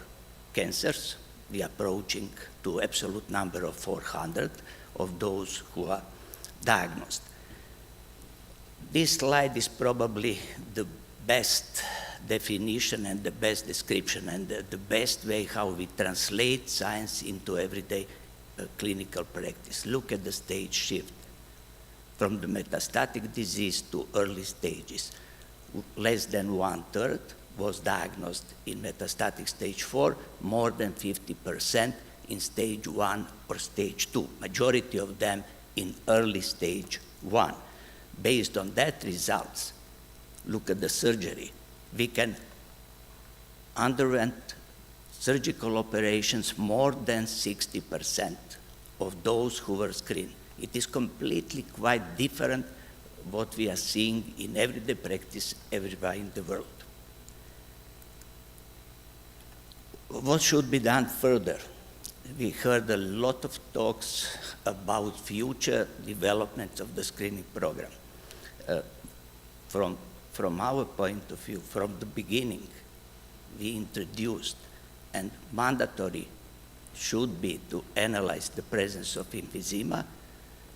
cancers. We are approaching to absolute number of 400 of those who are diagnosed. This slide is probably the best definition and the best description and the best way how we translate science into everyday clinical practice. Look at the stage shift from the metastatic disease to early stages. Less than 1/3 was diagnosed in metastatic stage 4, more than 50% in stage 1 or stage 2, majority of them in early stage 1. Based on that results, look at the surgery. We can underwent surgical operations more than 60% of those who were screened. It is completely quite different what we are seeing in everyday practice everywhere in the world. What should be done further? We heard a lot of talks about future development of the screening program. From our point of view, from the beginning, we introduced and mandatory should be to analyze the presence of emphysema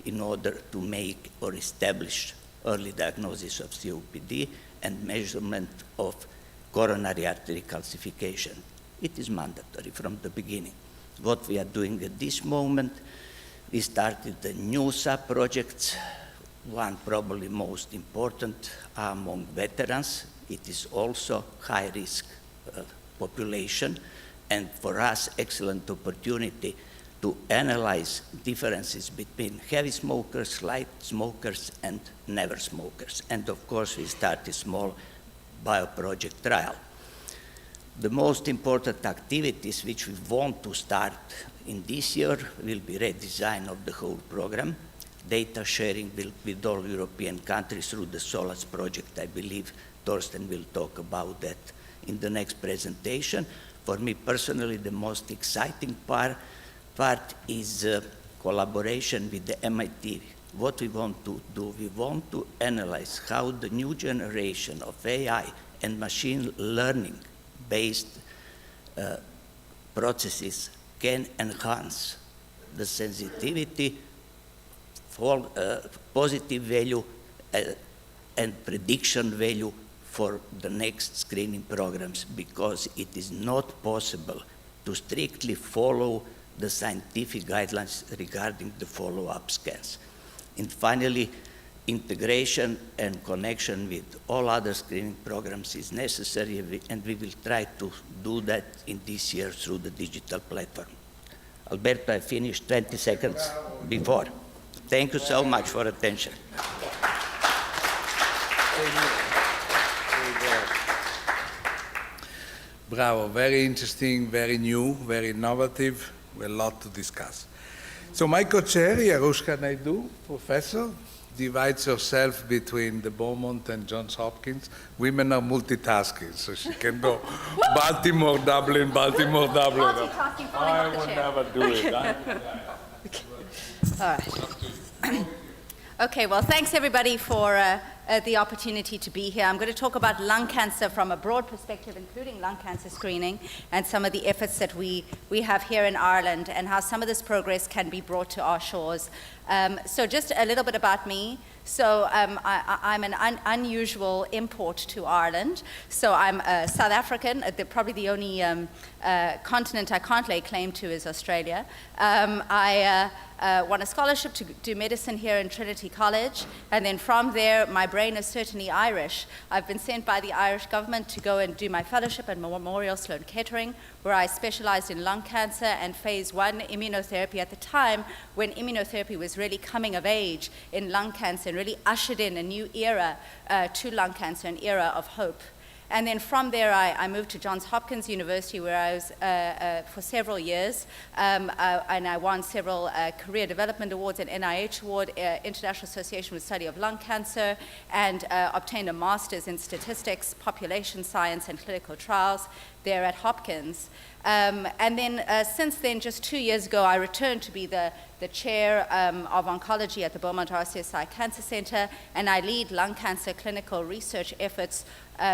in order to make or establish early diagnosis of COPD and measurement of coronary artery calcification. It is mandatory from the beginning. what we are doing at this moment. We started the new sub-projects, one probably most important among veterans. It is also high-risk population, and for us, excellent opportunity to analyze differences between heavy smokers, light smokers, and never smokers. And of course, we start a small bioproject trial. The most important activities which we want to start in this year will be redesign of the whole program, data sharing with all European countries through the SOLAS project. I believe Torsten will talk about that in the next presentation. For me personally, the most exciting part is collaboration with the MIT. What we want to do, we want to analyze how the new generation of AI and machine learning based processes can enhance the sensitivity for positive value and prediction value for the next screening programs, because it is not possible to strictly follow the scientific guidelines regarding the follow-up scans. And finally, integration and connection with all other screening programs is necessary, and we will try to do that in this year through the digital platform. Alberto, I finished 20 seconds before. Thank you so much for attention. Bravo, very interesting, very new, very innovative, a lot to discuss. So my co-chair, Yarushka Naidu, professor, divides herself between the Beaumont and Johns Hopkins. Women are multitasking, so she can go Baltimore, Dublin, Baltimore, Dublin. Multitasking, I would never do it. All right. Okay, well, thanks everybody for the opportunity to be here. I'm going to talk about lung cancer from a broad perspective, including lung cancer screening and some of the efforts that we have here in Ireland and how some of this progress can be brought to our shores. So just a little bit about me. So I'm an unusual import to Ireland. So I'm South African. Probably the only continent I can't lay claim to is Australia. I won a scholarship to do medicine here in Trinity College, and then from there, my brain is certainly Irish. I've been sent by the Irish government to go and do my fellowship at Memorial Sloan Kettering, where I specialized in lung cancer and phase 1 immunotherapy at the time when immunotherapy was really coming of age in lung cancer and really ushered in a new era to lung cancer, an era of hope. And then from there, I moved to Johns Hopkins University, where I was for several years, and I won several career development awards, an NIH award, International Association for the Study of Lung Cancer, and obtained a master's in statistics, population science, and clinical trials there at Hopkins. And then since then, just 2 years ago, I returned to be the chair of oncology at the Beaumont RCSI Cancer Center, and I lead lung cancer clinical research efforts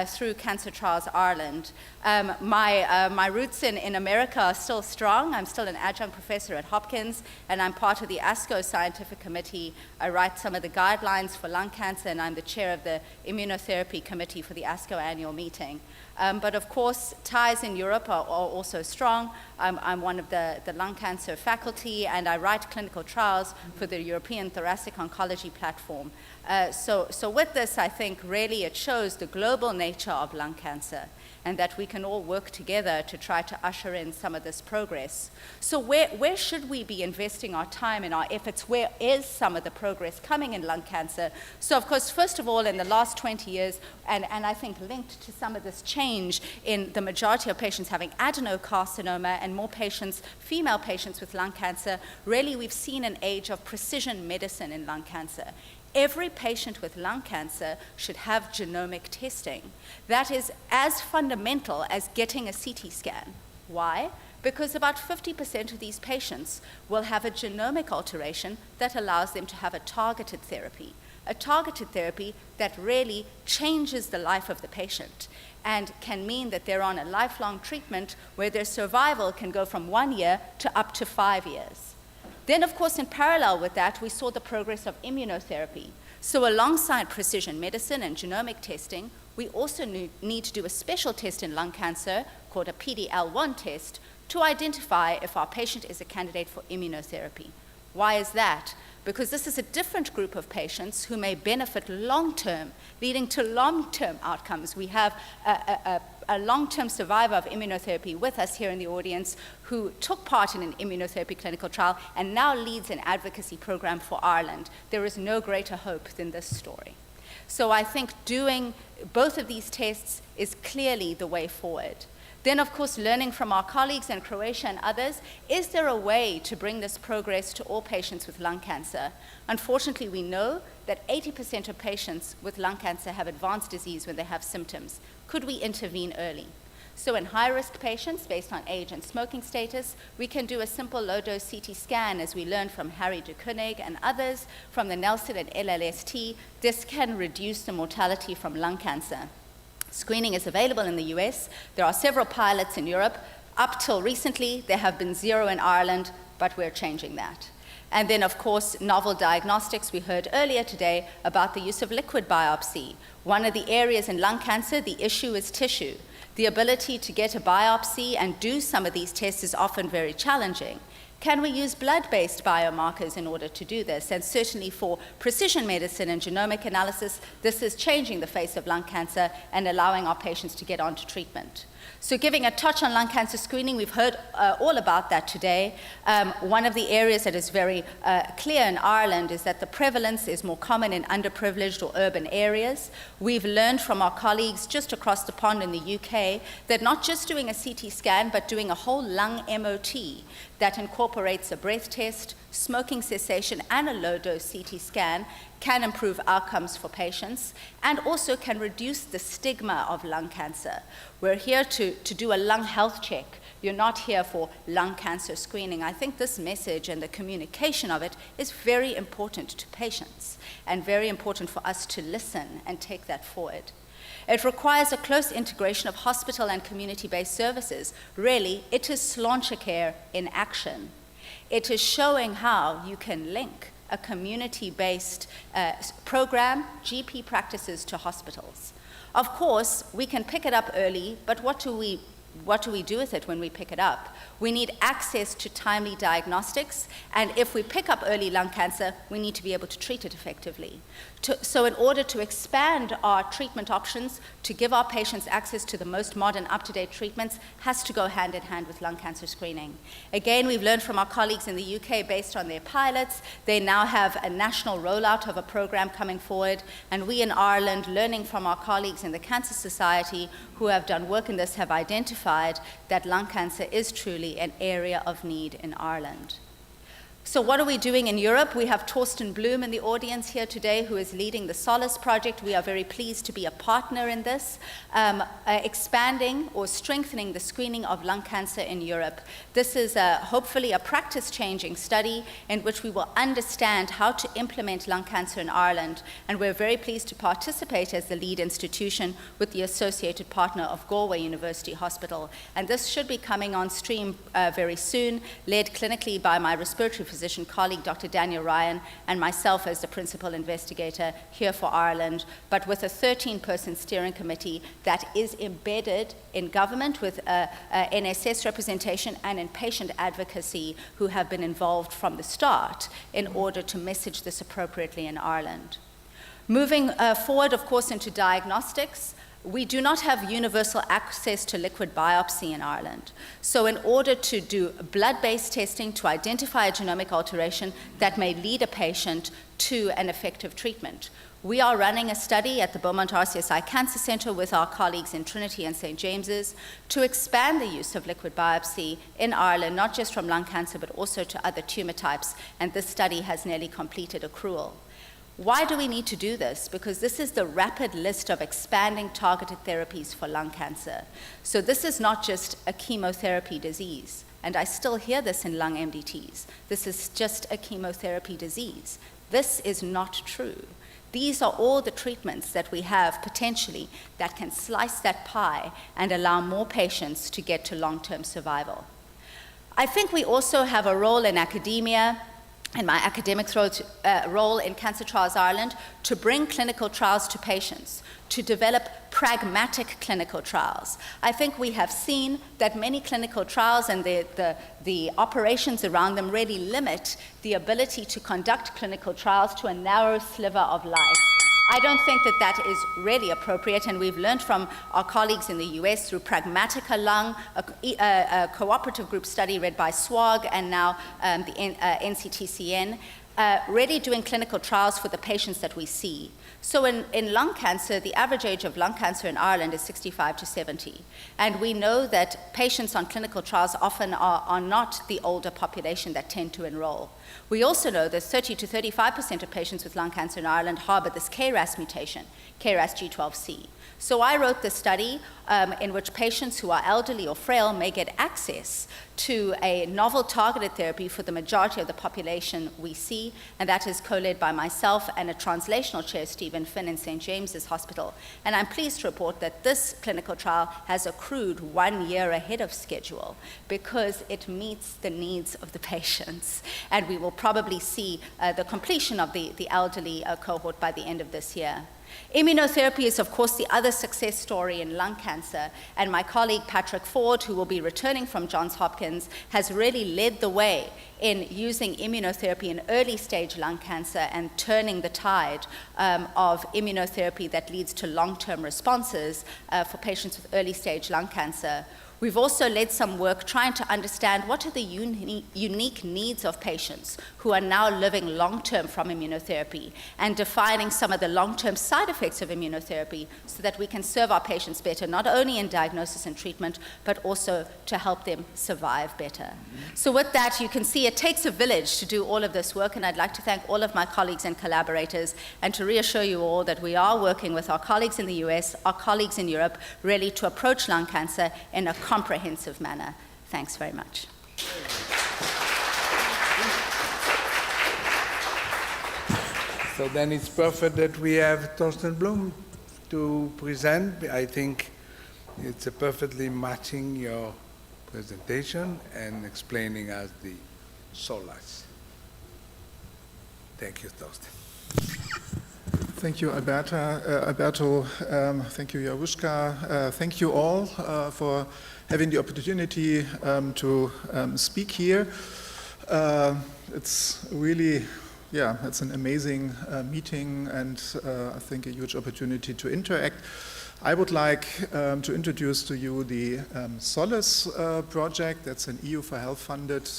through Cancer Trials Ireland. My roots in America are still strong. I'm still an adjunct professor at Hopkins, and I'm part of the ASCO Scientific Committee. I write some of the guidelines for lung cancer, and I'm the chair of the Immunotherapy Committee for the ASCO annual meeting. But of course, ties in Europe are also strong. I'm one of the lung cancer faculty, and I write clinical trials for the European Thoracic Oncology Platform. So with this, I think really it shows the global nature of lung cancer, and that we can all work together to try to usher in some of this progress. So where should we be investing our time and our efforts? Where is some of the progress coming in lung cancer? So of course, first of all, in the last 20 years, and I think linked to some of this change in the majority of patients having adenocarcinoma and more patients, female patients with lung cancer, really we've seen an age of precision medicine in lung cancer. Every patient with lung cancer should have genomic testing. That is as fundamental as getting a CT scan. Why? Because about 50% of these patients will have a genomic alteration that allows them to have a targeted therapy that really changes the life of the patient and can mean that they're on a lifelong treatment where their survival can go from 1 year to up to 5 years. Then, of course, in parallel with that, we saw the progress of immunotherapy. So alongside precision medicine and genomic testing, we also need to do a special test in lung cancer called a PD-L1 test to identify if our patient is a candidate for immunotherapy. Why is that? Because this is a different group of patients who may benefit long-term, leading to long-term outcomes. We have a long-term survivor of immunotherapy with us here in the audience who took part in an immunotherapy clinical trial and now leads an advocacy program for Ireland. There is no greater hope than this story. So I think doing both of these tests is clearly the way forward. Then, of course, learning from our colleagues in Croatia and others, is there a way to bring this progress to all patients with lung cancer? Unfortunately, we know that 80% of patients with lung cancer have advanced disease when they have symptoms. Could we intervene early? So in high-risk patients, based on age and smoking status, we can do a simple low-dose CT scan, as we learned from Harry de Koenig and others from the Nelson and LLST. This can reduce the mortality from lung cancer. Screening is available in the US. There are several pilots in Europe. Up till recently, there have been 0 in Ireland, but we're changing that. And then, of course, novel diagnostics. We heard earlier today about the use of liquid biopsy. One of the areas in lung cancer, the issue is tissue. The ability to get a biopsy and do some of these tests is often very challenging. Can we use blood-based biomarkers in order to do this? And certainly for precision medicine and genomic analysis, this is changing the face of lung cancer and allowing our patients to get onto treatment. So giving a touch on lung cancer screening, we've heard all about that today. One of the areas that is very clear in Ireland is that the prevalence is more common in underprivileged or urban areas. We've learned from our colleagues just across the pond in the UK that not just doing a CT scan, but doing a whole lung MOT that incorporates a breath test, smoking cessation, and a low-dose CT scan can improve outcomes for patients and also can reduce the stigma of lung cancer. We're here to do a lung health check. You're not here for lung cancer screening. I think this message and the communication of it is very important to patients and very important for us to listen and take that forward. It requires a close integration of hospital and community-based services. Really, it is Sláintecare in action. It is showing how you can link a community-based program, GP practices, to hospitals. Of course, we can pick it up early, but what do we do with it when we pick it up? We need access to timely diagnostics, and if we pick up early lung cancer, we need to be able to treat it effectively. So in order to expand our treatment options, to give our patients access to the most modern, up-to-date treatments, has to go hand in hand with lung cancer screening. Again, we've learned from our colleagues in the UK based on their pilots. They now have a national rollout of a program coming forward, and we in Ireland, learning from our colleagues in the Cancer Society who have done work in this, have identified that lung cancer is truly an area of need in Ireland. So what are we doing in Europe? We have Torsten Blum in the audience here today, who is leading the Solace project. We are very pleased to be a partner in this, expanding or strengthening the screening of lung cancer in Europe. This is hopefully a practice-changing study in which we will understand how to implement lung cancer in Ireland, and we're very pleased to participate as the lead institution with the associated partner of Galway University Hospital. And this should be coming on stream very soon, led clinically by my respiratory physician colleague, Dr. Daniel Ryan, and myself as the principal investigator here for Ireland, but with a 13-person steering committee that is embedded in government with NSS representation and in patient advocacy who have been involved from the start in order to message this appropriately in Ireland. Moving forward, of course, into diagnostics, we do not have universal access to liquid biopsy in Ireland. So in order to do blood-based testing to identify a genomic alteration that may lead a patient to an effective treatment, we are running a study at the Beaumont RCSI Cancer Centre with our colleagues in Trinity and St. James's to expand the use of liquid biopsy in Ireland, not just from lung cancer, but also to other tumor types. And this study has nearly completed accrual. Why do we need to do this? Because this is the rapid list of expanding targeted therapies for lung cancer. So this is not just a chemotherapy disease, and I still hear this in lung MDTs. This is just a chemotherapy disease. This is not true. These are all the treatments that we have potentially that can slice that pie and allow more patients to get to long-term survival. I think we also have a role in academia. in my academic role in Cancer Trials Ireland, to bring clinical trials to patients, to develop pragmatic clinical trials. I think we have seen that many clinical trials and the operations around them really limit the ability to conduct clinical trials to a narrow sliver of life. I don't think that that is really appropriate, and we've learned from our colleagues in the US through Pragmatica Lung, a cooperative group study led by SWOG and now the NCTCN, really doing clinical trials for the patients that we see. So in lung cancer, the average age of lung cancer in Ireland is 65 to 70. And we know that patients on clinical trials often are not the older population that tend to enroll. We also know that 30 to 35% of patients with lung cancer in Ireland harbor this KRAS mutation, KRAS G12C. So I wrote this study in which patients who are elderly or frail may get access to a novel targeted therapy for the majority of the population we see, and that is co-led by myself and a translational chair, Stephen Finn, in St. James's Hospital. And I'm pleased to report that this clinical trial has accrued 1 year ahead of schedule because it meets the needs of the patients. And we will probably see the completion of the elderly cohort by the end of this year. Immunotherapy is, of course, the other success story in lung cancer, and my colleague Patrick Ford, who will be returning from Johns Hopkins, has really led the way in using immunotherapy in early-stage lung cancer and turning the tide of immunotherapy that leads to long-term responses for patients with early-stage lung cancer. We've also led some work trying to understand what are the unique needs of patients who are now living long-term from immunotherapy and defining some of the long-term side effects of immunotherapy so that we can serve our patients better, not only in diagnosis and treatment, but also to help them survive better. So with that, you can see it takes a village to do all of this work, and I'd like to thank all of my colleagues and collaborators and to reassure you all that we are working with our colleagues in the US, our colleagues in Europe, really to approach lung cancer in a comprehensive manner. Thanks very much. So then it's perfect that we have Thorsten Blum to present. I think it's perfectly matching your presentation and explaining us the SOLAS. Thank you, Thorsten. Thank you, Alberto. Thank you, Jarushka. Thank you all for having the opportunity to speak here. It's really, it's an amazing meeting and I think a huge opportunity to interact. I would like to introduce to you the SOLAS project. That's an EU4Health funded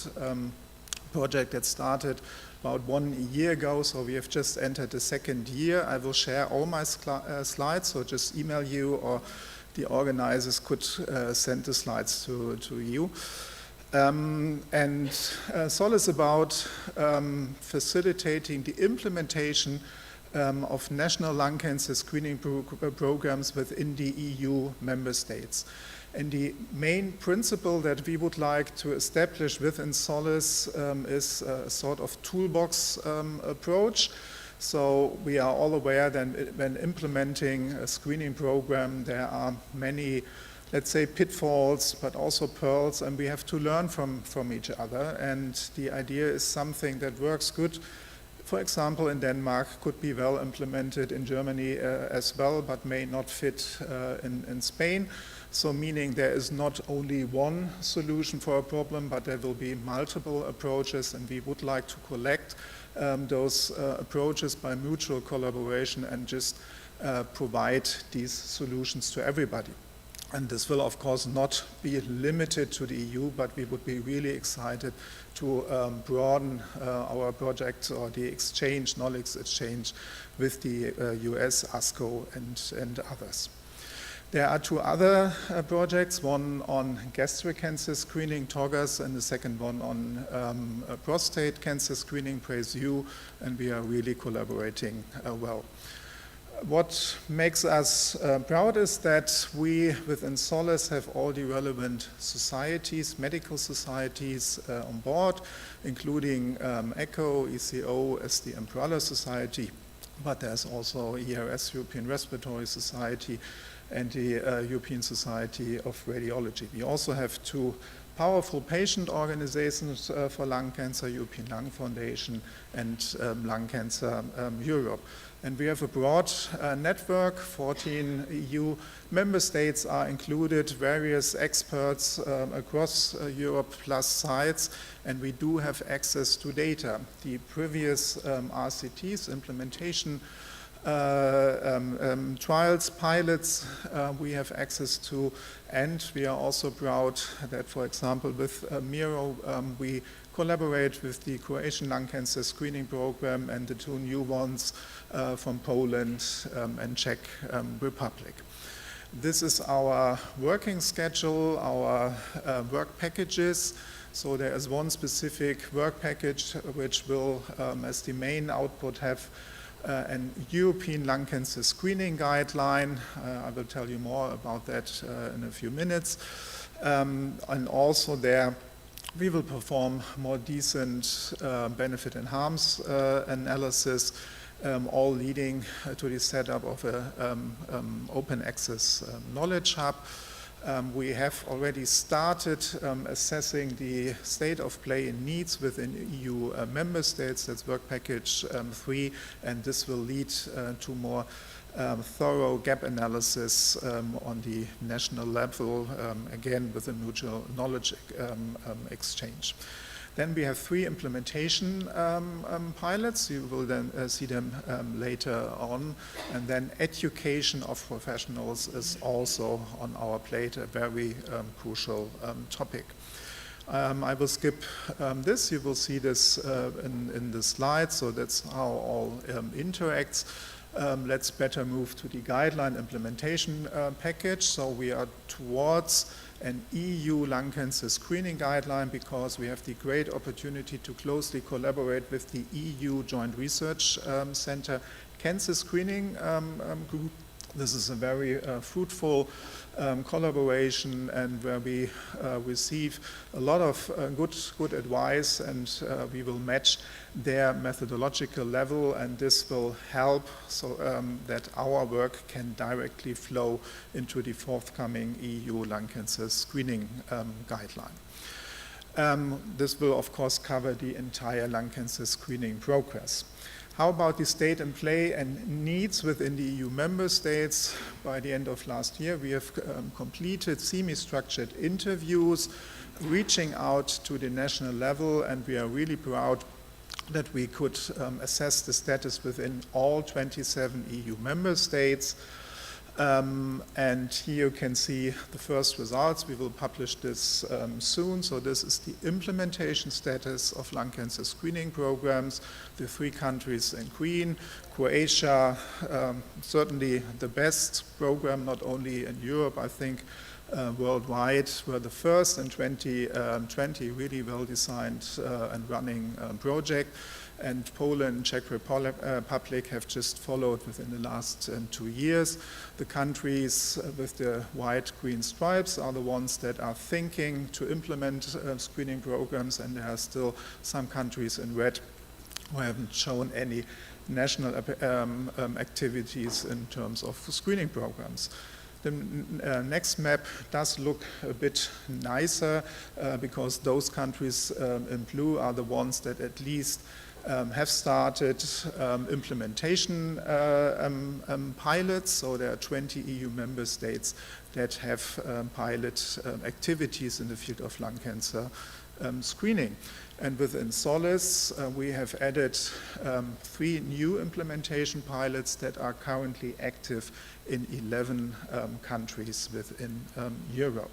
project that started about 1 year ago, so we have just entered the second year. I will share all my slides, so just email you or the organizers could send the slides to you. SOLAS is about facilitating the implementation of national lung cancer screening programs within the EU member states. And the main principle that we would like to establish within SOLAS is a sort of toolbox approach. So we are all aware that when implementing a screening program, there are many, let's say, pitfalls, but also pearls, and we have to learn from each other. And the idea is something that works good. For example, in Denmark, could be well implemented in Germany as well, but may not fit in Spain. So meaning there is not only one solution for a problem, but there will be multiple approaches, and we would like to collect those approaches by mutual collaboration and just provide these solutions to everybody. And this will, of course, not be limited to the EU, but we would be really excited to broaden our project or the exchange, knowledge exchange with the US, ASCO, and others. There are two other projects, one on gastric cancer screening, TOGAS, and the second one on prostate cancer screening, PRAISE-U, and we are really collaborating well. What makes us proud is that we within SOLAS have all the relevant societies, medical societies on board, including ECHO, ECO, SD Umbrella Society, but there's also ERS, European Respiratory Society, and the European Society of Radiology. We also have two powerful patient organizations for lung cancer, European Lung Foundation and Lung Cancer Europe. And we have a broad network, 14 EU member states are included, various experts across Europe plus sites, and we do have access to data. The previous RCTs, implementation trials, pilots, we have access to, and we are also proud that, for example, with MIRO, we collaborate with the Croatian lung cancer screening program and the 2 new ones from Poland and Czech Republic. This is our working schedule, our work packages. So there is one specific work package which will, as the main output, have an European lung cancer screening guideline. I will tell you more about that in a few minutes. And also there we will perform more decent benefit and harms analysis, all leading to the setup of an open access knowledge hub. We have already started assessing the state of play and needs within EU member states. That's work package 3, and this will lead to more thorough gap analysis on the national level, again with a mutual knowledge exchange. Then we have 3 implementation pilots. You will then see them later on. And then education of professionals is also on our plate, a very crucial topic. I will skip this. You will see this in the slides, so that's how all interacts. Let's better move to the guideline implementation package. So we are towards an EU lung cancer screening guideline because we have the great opportunity to closely collaborate with the EU Joint Research Center Cancer Screening Group. This is a very fruitful collaboration, and where we receive a lot of good advice, and we will match their methodological level, and this will help so that our work can directly flow into the forthcoming EU lung cancer screening guideline. This will, of course, cover the entire lung cancer screening progress. How about the state and play and needs within the EU member states? By the end of last year, we have completed semi-structured interviews, reaching out to the national level, and we are really proud that we could assess the status within all 27 EU member states. And here you can see the first results. We will publish this soon. So this is the implementation status of lung cancer screening programs. The 3 countries in green, Croatia, certainly the best program, not only in Europe, I think worldwide. We're the first in 2020 really well-designed and running project. And Poland and Czech Republic have just followed within the last 2 years. The countries with the white, green stripes are the ones that are thinking to implement screening programs, and there are still some countries in red who haven't shown any national activities in terms of screening programs. The next map does look a bit nicer because those countries in blue are the ones that at least have started implementation pilots. So there are 20 EU member states that have pilot activities in the field of lung cancer screening. And within Solace, we have added 3 new implementation pilots that are currently active in 11 countries within Europe.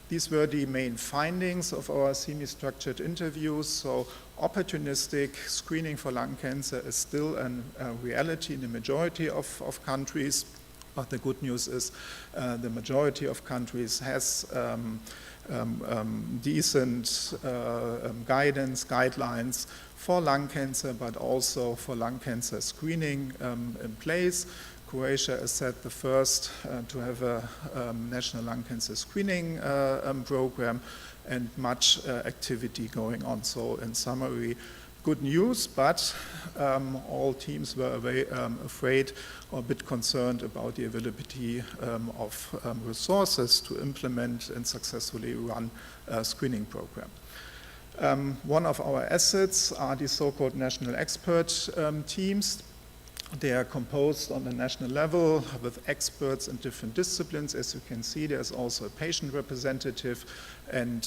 These were the main findings of our semi-structured interviews. So opportunistic screening for lung cancer is still a reality in the majority of countries. But the good news is the majority of countries has decent guidance, guidelines for lung cancer, but also for lung cancer screening in place. Croatia is set the first to have a national lung cancer screening program, and much activity going on. So in summary, good news, but all teams were afraid or a bit concerned about the availability of resources to implement and successfully run a screening program. One of our assets are the so-called national expert teams. They are composed on the national level with experts in different disciplines. As you can see, there's also a patient representative and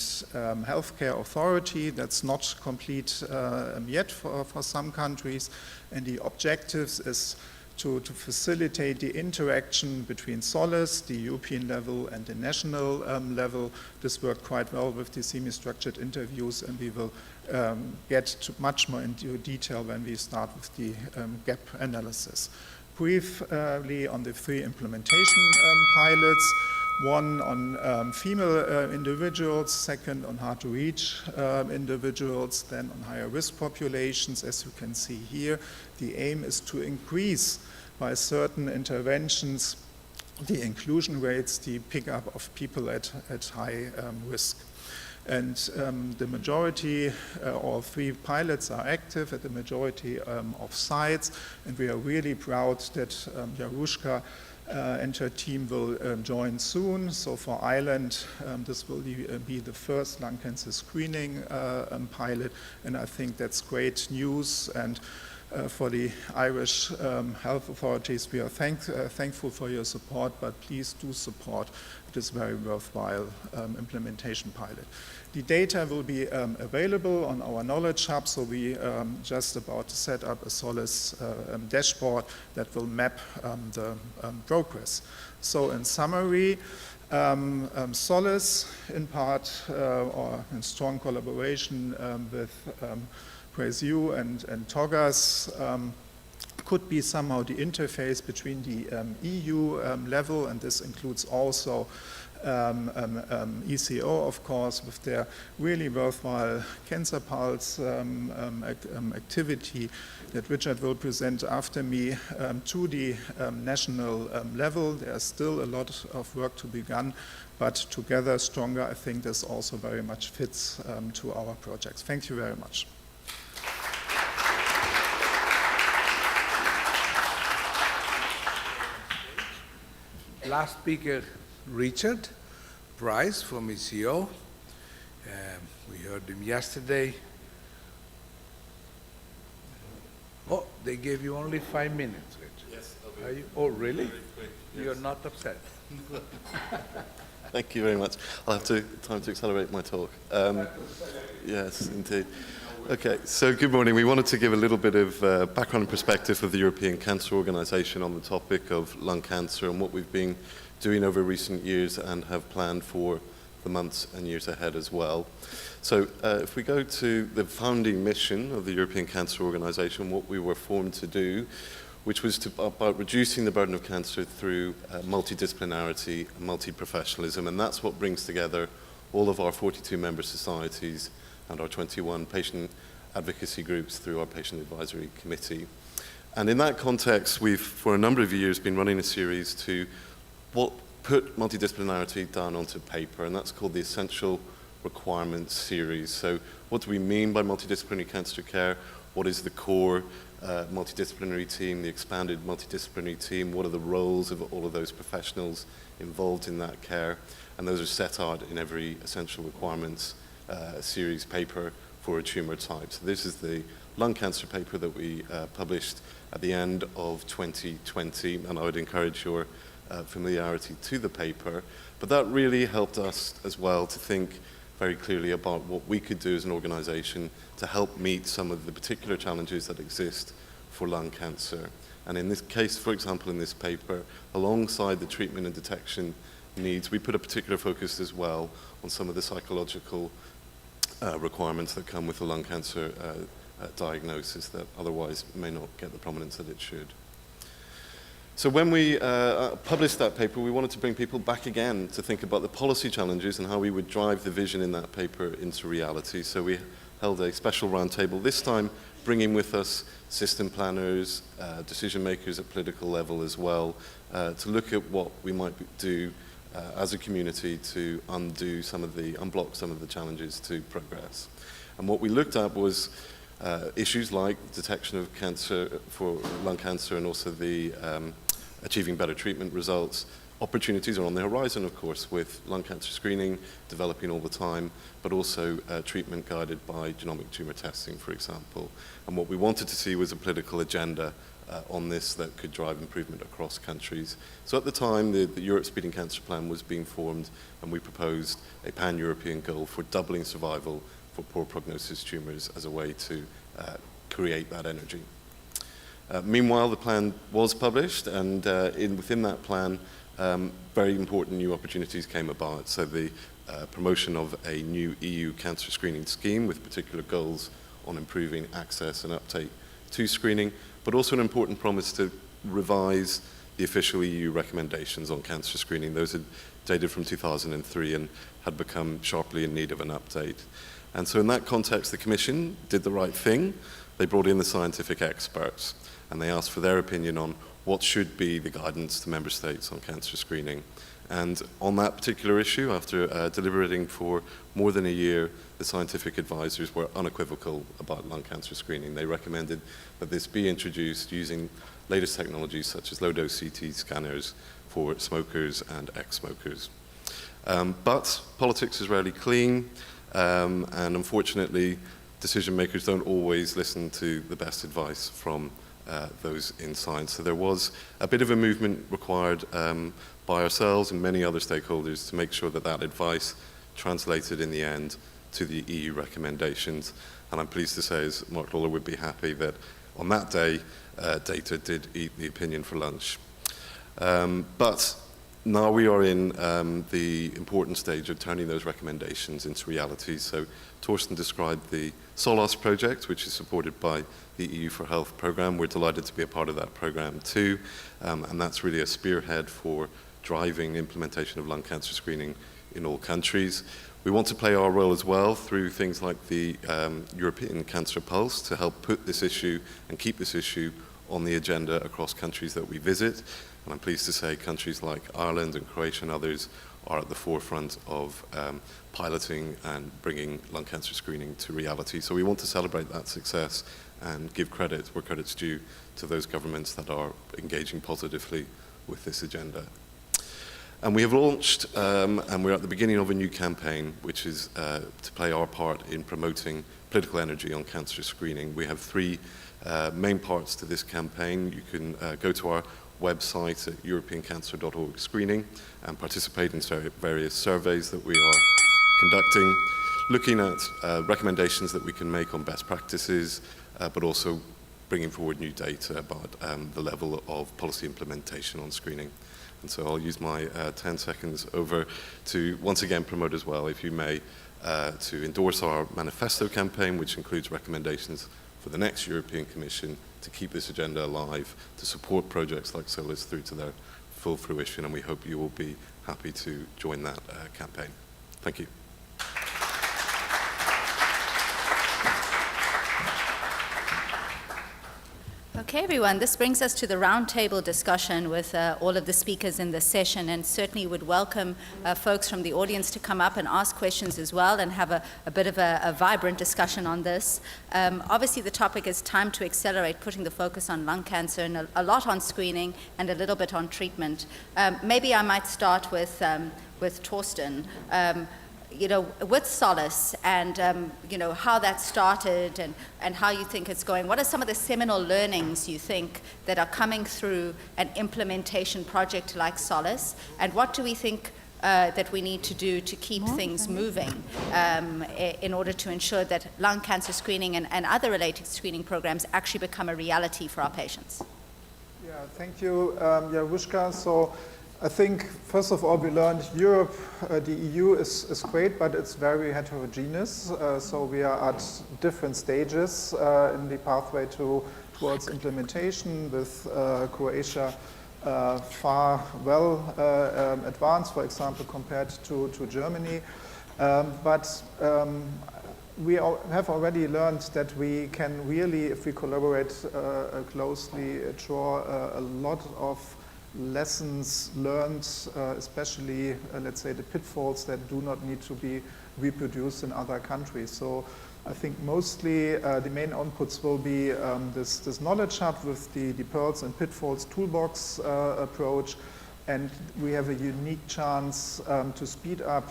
healthcare authority. That's not complete yet for some countries. And the objectives is to facilitate the interaction between SOLACE, the European level, and the national level. This worked quite well with the semi-structured interviews, and we will get much more into detail when we start with the gap analysis. Briefly on the 3 implementation pilots, one on female individuals, second on hard-to-reach individuals, then on higher-risk populations. As you can see here, the aim is to increase by certain interventions the inclusion rates, the pickup of people at high risk. And the majority, all 3 pilots are active at the majority of sites, and we are really proud that Jarushka and her team will join soon. So for Ireland, this will be the first lung cancer screening pilot, and I think that's great news. And for the Irish health authorities, we are thankful for your support, but please do support this very worthwhile implementation pilot. The data will be available on our Knowledge Hub, so we just about to set up a SOLACE dashboard that will map the progress. So in summary, SOLACE in part or in strong collaboration with PraisU and TOGAS could be somehow the interface between the EU level, and this includes also ECO, of course, with their really worthwhile Cancer Pulse activity that Richard will present after me to the national level. There's still a lot of work to be done, but together stronger, I think this also very much fits to our projects. Thank you very much. Last speaker, Richard Price from ECO. We heard him yesterday. Oh, they gave you only 5 minutes, Richard. Yes. Are you? Oh, really? You're not upset. Thank you very much. I'll have time to accelerate my talk. Yes, indeed. Okay, so good morning. We wanted to give a little bit of background and perspective of the European Cancer Organization on the topic of lung cancer and what we've been doing over recent years and have planned for the months and years ahead as well. So if we go to the founding mission of the European Cancer Organization, what we were formed to do, which was about reducing the burden of cancer through multidisciplinarity and multi-professionalism, and that's what brings together all of our 42 member societies and our 21 patient advocacy groups through our Patient Advisory Committee. And in that context, we've, for a number of years, been running a series to put multidisciplinarity down onto paper, and that's called the Essential Requirements Series. So what do we mean by multidisciplinary cancer care? What is the core multidisciplinary team, the expanded multidisciplinary team? What are the roles of all of those professionals involved in that care? And those are set out in every Essential Requirements series paper for a tumor type. So this is the lung cancer paper that we published at the end of 2020, and I would encourage your familiarity to the paper. But that really helped us as well to think very clearly about what we could do as an organization to help meet some of the particular challenges that exist for lung cancer. And in this case, for example, in this paper, alongside the treatment and detection needs, we put a particular focus as well on some of the psychological requirements that come with the lung cancer diagnosis that otherwise may not get the prominence that it should. So when we published that paper, we wanted to bring people back again to think about the policy challenges and how we would drive the vision in that paper into reality. So we held a special roundtable, this time bringing with us system planners, decision makers at political level as well, to look at what we might do as a community to unblock some of the challenges to progress. And what we looked at was issues like detection of cancer for lung cancer and also the achieving better treatment results. Opportunities are on the horizon, of course, with lung cancer screening developing all the time, but also treatment guided by genomic tumor testing, for example. And what we wanted to see was a political agenda on this that could drive improvement across countries. So at the time, the Europe Speeding Cancer Plan was being formed, and we proposed a pan-European goal for doubling survival for poor prognosis tumors as a way to create that energy. Meanwhile, the plan was published, and within that plan, very important new opportunities came about. So the promotion of a new EU cancer screening scheme with particular goals on improving access and uptake to screening, but also an important promise to revise the official EU recommendations on cancer screening. Those had dated from 2003 and had become sharply in need of an update. And so in that context, the Commission did the right thing. They brought in the scientific experts, and they asked for their opinion on what should be the guidance to member states on cancer screening. And on that particular issue, after deliberating for more than a year, the scientific advisors were unequivocal about lung cancer screening. They recommended that this be introduced using latest technologies such as low-dose CT scanners for smokers and ex-smokers. But politics is rarely clean, and unfortunately, decision makers don't always listen to the best advice from those in science. So there was a bit of a movement required by ourselves and many other stakeholders to make sure that that advice translated in the end to the EU recommendations. And I'm pleased to say, as Mark Lawler would be happy, that on that day, data did eat the opinion for lunch. But now we are in the important stage of turning those recommendations into reality. So Torsten described the SOLAS project, which is supported by the EU for Health program. We're delighted to be a part of that program too. And that's really a spearhead for driving implementation of lung cancer screening in all countries. We want to play our role as well through things like the European Cancer Pulse to help put this issue and keep this issue on the agenda across countries that we visit. And I'm pleased to say countries like Ireland and Croatia and others are at the forefront of piloting and bringing lung cancer screening to reality. So we want to celebrate that success and give credit where credit's due to those governments that are engaging positively with this agenda. And we have launched, and we're at the beginning of a new campaign, which is to play our part in promoting political energy on cancer screening. We have three main parts to this campaign. You can go to our website at europeancancer.org screening and participate in various surveys that we are conducting, looking at recommendations that we can make on best practices, but also bringing forward new data about the level of policy implementation on screening. And so I'll use my 10 seconds over to once again promote as well, if you may, to endorse our manifesto campaign, which includes recommendations for the next European Commission to keep this agenda alive, to support projects like SOLAS through to their full fruition, and we hope you will be happy to join that campaign. Thank you. Okay, everyone, this brings us to the roundtable discussion with all of the speakers in this session, and certainly would welcome folks from the audience to come up and ask questions as well and have a bit of a vibrant discussion on this. Obviously, the topic is time to accelerate, putting the focus on lung cancer and a lot on screening and a little bit on treatment. Maybe I might start with Torsten. You know, with SOLAS and, you know, how that started and how you think it's going. What are some of the seminal learnings you think that are coming through an implementation project like SOLAS? And what do we think that we need to do to keep things moving in order to ensure that lung cancer screening and other related screening programs actually become a reality for our patients? Yeah, thank you, Jarushka. So I think, first of all, we learned Europe, the EU is great, but it's very heterogeneous. So we are at different stages in the pathway towards implementation, with Croatia far advanced, for example, compared to Germany. But we have already learned that we can really, if we collaborate closely, draw a lot of lessons learned, especially, let's say, the pitfalls that do not need to be reproduced in other countries. So I think mostly the main outputs will be this knowledge hub with the pearls and pitfalls toolbox approach. And we have a unique chance to speed up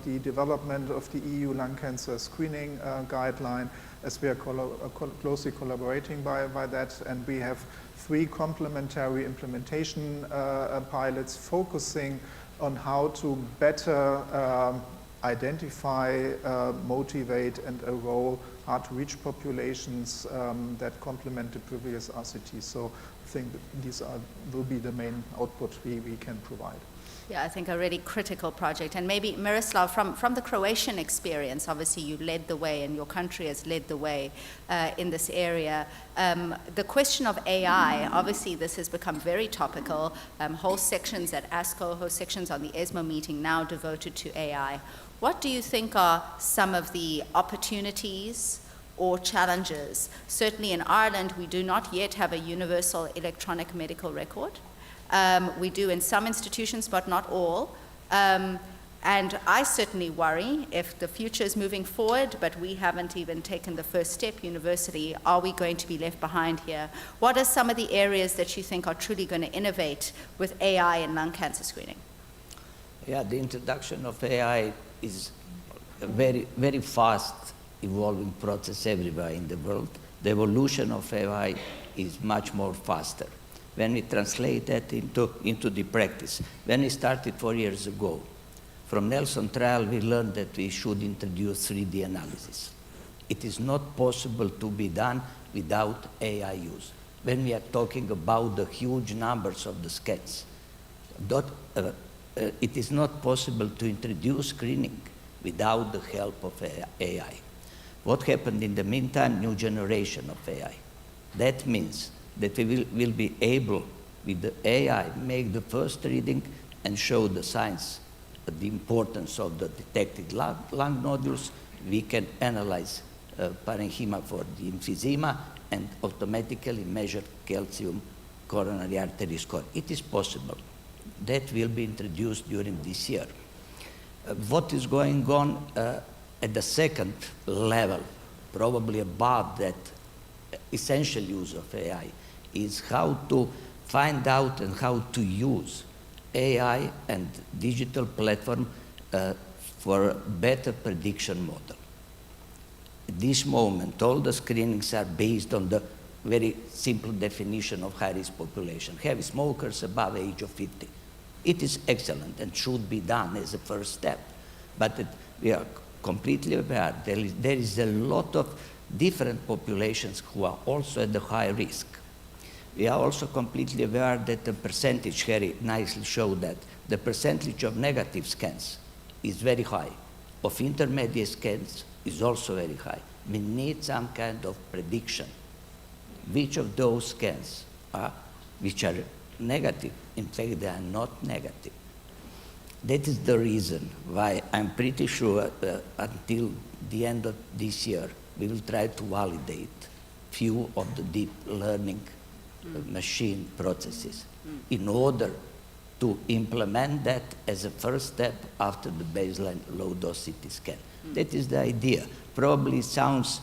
the development of the EU lung cancer screening guideline, as we are closely collaborating by that. And we have 3 complementary implementation pilots focusing on how to better identify, motivate, and enroll hard-to-reach populations that complement the previous RCT. So I think these will be the main output we can provide. Yeah, I think a really critical project. And maybe, Miroslav, from the Croatian experience, obviously you led the way and your country has led the way in this area. The question of AI, obviously this has become very topical. Whole sections at ASCO, whole sections on the ESMO meeting now devoted to AI. What do you think are some of the opportunities or challenges? Certainly in Ireland, we do not yet have a universal electronic medical record. We do in some institutions, but not all. And I certainly worry if the future is moving forward, but we haven't even taken the first step university, are we going to be left behind here? What are some of the areas that you think are truly going to innovate with AI in lung cancer screening? Yeah, the introduction of AI is a very, very fast evolving process everywhere in the world. The evolution of AI is much more faster. When we translate that into the practice, when we started 4 years ago, from Nelson trial, we learned that we should introduce 3D analysis. It is not possible to be done without AI use. When we are talking about the huge numbers of the scans, it is not possible to introduce screening without the help of AI. What happened in the meantime? New generation of AI. That means that we will be able, with the AI, make the first reading and show the signs, the importance of the detected lung nodules. We can analyze parenchyma for the emphysema and automatically measure calcium coronary artery score. It is possible. That will be introduced during this year. What is going on at the second level, probably above that essential use of AI, is how to find out and how to use AI and digital platform for a better prediction model. At this moment, all the screenings are based on the very simple definition of high-risk population, heavy smokers above age of 50. It is excellent and should be done as a first step, but we are completely aware there is a lot of different populations who are also at the high risk. We are also completely aware that the percentage, Harry nicely showed that, the percentage of negative scans is very high, of intermediate scans is also very high. We need some kind of prediction. Which of those scans are, which are negative, in fact they are not negative. That is the reason why I'm pretty sure until the end of this year, we will try to validate few of the deep learning machine processes in order to implement that as a first step after the baseline low-dose CT scan. That is the idea. Probably sounds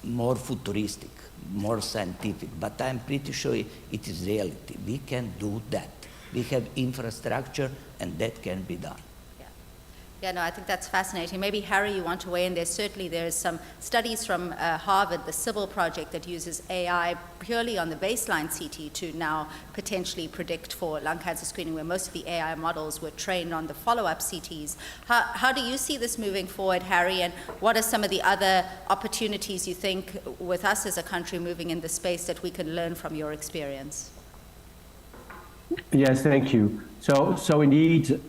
more futuristic, more scientific, but I'm pretty sure it is reality. We can do that. We have infrastructure, and that can be done. Yeah, no, I think that's fascinating. Maybe, Harry, you want to weigh in there. Certainly there's some studies from Harvard, the Sybil project, that uses AI purely on the baseline CT to now potentially predict for lung cancer screening, where most of the AI models were trained on the follow-up CTs. How do you see this moving forward, Harry, and what are some of the other opportunities you think with us as a country moving in the space that we can learn from your experience? Yes, thank you. So indeed,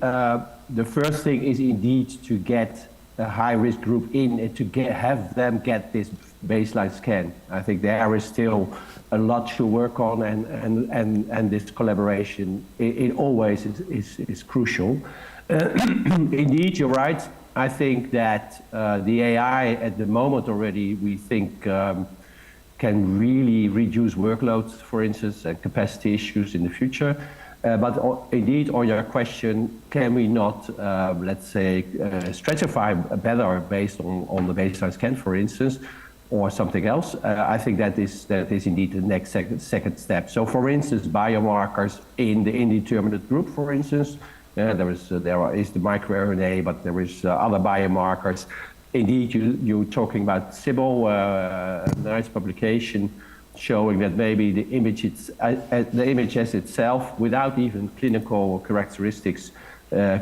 the first thing is indeed to get a high-risk group in and to have them get this baseline scan. I think there is still a lot to work on, and this collaboration, it always is crucial. Indeed, you're right. I think that the AI at the moment already, we think, can really reduce workloads, for instance, and capacity issues in the future. Indeed, on your question, can we not, let's say, stratify better based on the baseline scan, for instance, or something else? I think that is indeed the next second step. So, for instance, biomarkers in the indeterminate group, for instance, there is the microRNA, but there is other biomarkers. Indeed, you're talking about SIBO, a nice publication showing that maybe the images itself, without even clinical characteristics,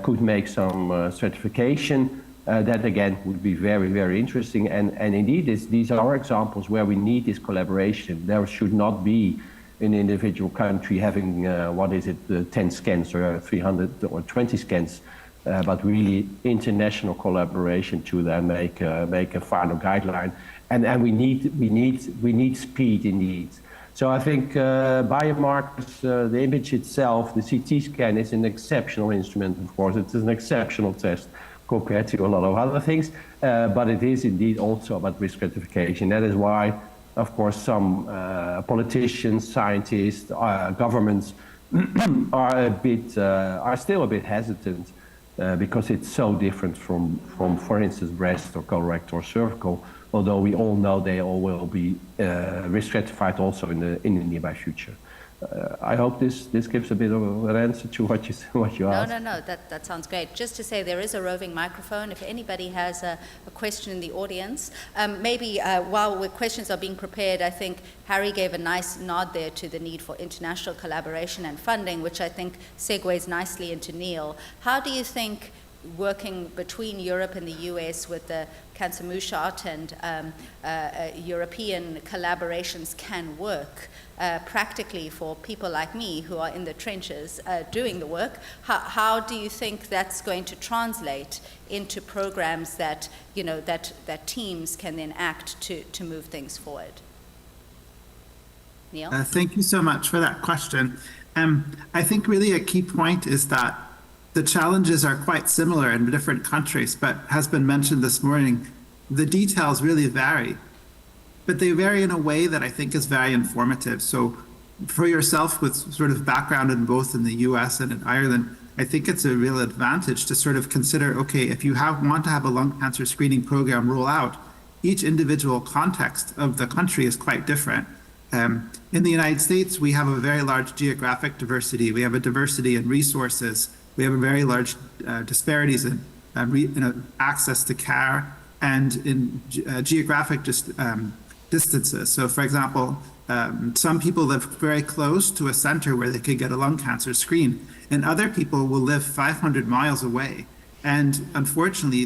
could make some stratification. That again would be very, very interesting. And indeed, these are examples where we need this collaboration. There should not be an individual country having 10 scans or 300 or 20 scans, but really international collaboration to then make a final guideline. And we need speed indeed. So I think biomarkers, the image itself, the CT scan is an exceptional instrument, of course. It's an exceptional test compared to a lot of other things, but it is indeed also about risk stratification. That is why, of course, some politicians, scientists, governments are still a bit hesitant because it's so different from, for instance, breast or colorectal or cervical. Although we all know they all will be risk stratified also in the nearby future. I hope this gives a bit of an answer to what you asked. No, that sounds great. Just to say, there is a roving microphone. If anybody has a question in the audience, maybe while questions are being prepared, I think Harry gave a nice nod there to the need for international collaboration and funding, which I think segues nicely into Neil. How do you think working between Europe and the US with the Cancer Moonshot and European collaborations can work practically for people like me who are in the trenches doing the work? How do you think that's going to translate into programs that, that teams can then act to move things forward? Neil? Thank you so much for that question. I think really a key point is that the challenges are quite similar in different countries, but has been mentioned this morning, the details really vary. But they vary in a way that I think is very informative. So for yourself with sort of background in both in the US and in Ireland, I think it's a real advantage to sort of consider, okay, if you want to have a lung cancer screening program roll out, each individual context of the country is quite different. In the United States, we have a very large geographic diversity. We have a diversity in resources. We have a very large disparities in access to care and in geographic distances. So, for example, some people live very close to a center where they could get a lung cancer screen, and other people will live 500 miles away. And unfortunately,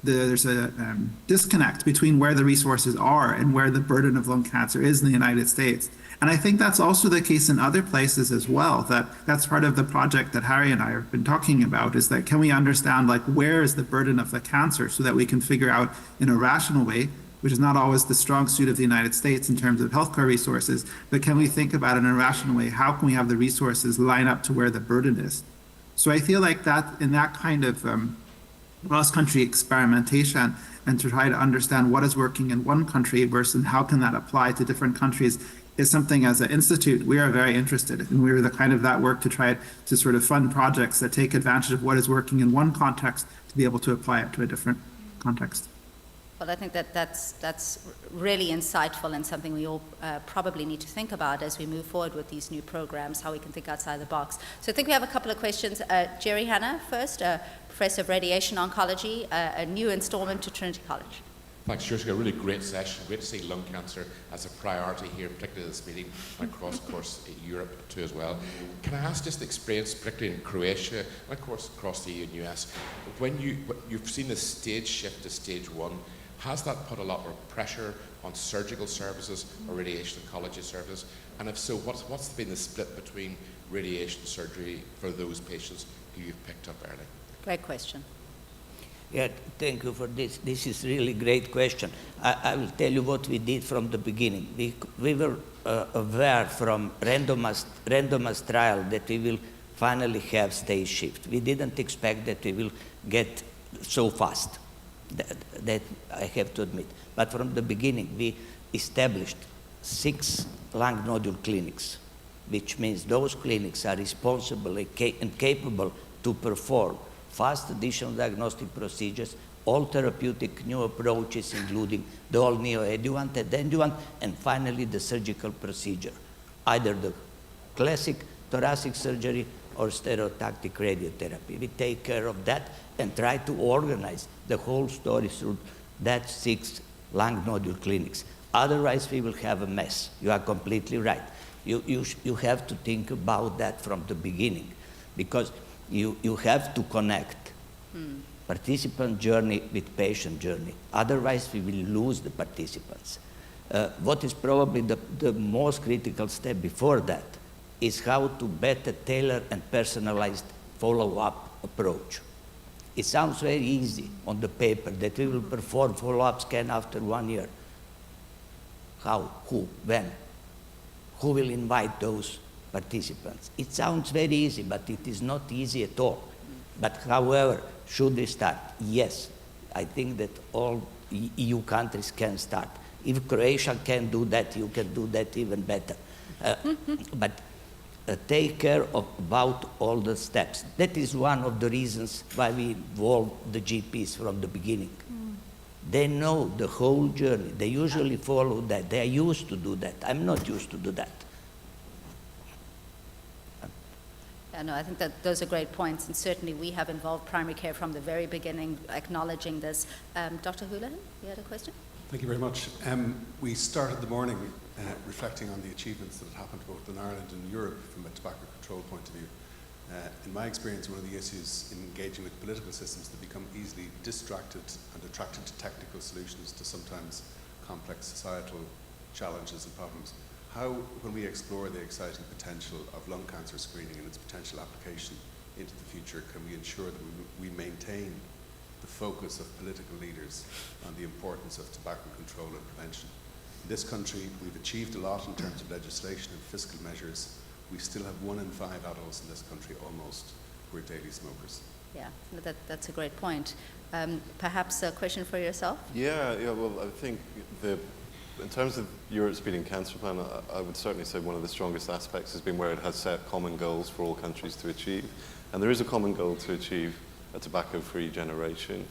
there's a disconnect between where the resources are and where the burden of lung cancer is in the United States. And I think that's also the case in other places as well, that's part of the project that Harry and I have been talking about, is that can we understand like where is the burden of the cancer so that we can figure out in a rational way, which is not always the strong suit of the United States in terms of healthcare resources, but can we think about it in a rational way, how can we have the resources line up to where the burden is? So I feel like that in that kind of cross-country experimentation and to try to understand what is working in one country versus how can that apply to different countries is something as an institute we are very interested in. And we're the kind of that work to try to sort of fund projects that take advantage of what is working in one context to be able to apply it to a different context. Well, I think that's really insightful and something we all probably need to think about as we move forward with these new programs, how we can think outside the box. So I think we have a couple of questions. Jerry Hanna first, Professor of Radiation Oncology, a new installment to Trinity College. Thanks, Jessica. A really great session. Great to see lung cancer as a priority here, particularly this meeting, and across, of course, Europe too as well. Can I ask just the experience, particularly in Croatia, and of course across the EU and US, when you've seen the stage shift to stage 1, has that put a lot more pressure on surgical services or radiation oncology services? And if so, what's been the split between radiation surgery for those patients who you've picked up early? Great question. Yeah, thank you for this. This is really great question. I will tell you what we did from the beginning. We were aware from randomized trial that we will finally have stage shift. We didn't expect that we will get so fast. That I have to admit. But from the beginning, we established 6 lung nodule clinics which means those clinics are responsible and capable to perform fast additional diagnostic procedures, all therapeutic new approaches, including the all neoadjuvant, adjuvant, and finally the surgical procedure, either the classic thoracic surgery or stereotactic radiotherapy. We take care of that and try to organize the whole story through that 6 lung nodule clinics. Otherwise, we will have a mess. You are completely right. You have to think about that from the beginning, because you have to connect participant journey with patient journey. Otherwise, we will lose the participants. What is probably the most critical step before that is how to better tailor and personalized follow-up approach. It sounds very easy on the paper that we will perform follow-up scan after 1 year. How, who, when? Who will invite those participants? It sounds very easy, but it is not easy at all. But however, should we start? Yes, I think that all EU countries can start. If Croatia can do that, you can do that even better. But take care about all the steps. That is one of the reasons why we involve the GPs from the beginning. They know the whole journey. They usually follow that. They are used to do that. I'm not used to do that. Yeah, no, I think that those are great points, and certainly we have involved primary care from the very beginning, acknowledging this. Dr. Houlihan, you had a question? Thank you very much. We started the morning reflecting on the achievements that had happened both in Ireland and Europe from a tobacco control point of view. In my experience, one of the issues in engaging with political systems, they become easily distracted and attracted to technical solutions to sometimes complex societal challenges and problems. How, when we explore the exciting potential of lung cancer screening and its potential application into the future, can we ensure that we maintain the focus of political leaders on the importance of tobacco control and prevention? In this country, we've achieved a lot in terms of legislation and fiscal measures. We still have 1 in 5 adults in this country almost who are daily smokers. Yeah, that's a great point. Perhaps a question for yourself? Yeah, well, I think in terms of Europe's Beating Cancer Plan, I would certainly say one of the strongest aspects has been where it has set common goals for all countries to achieve. And there is a common goal to achieve a tobacco-free generation.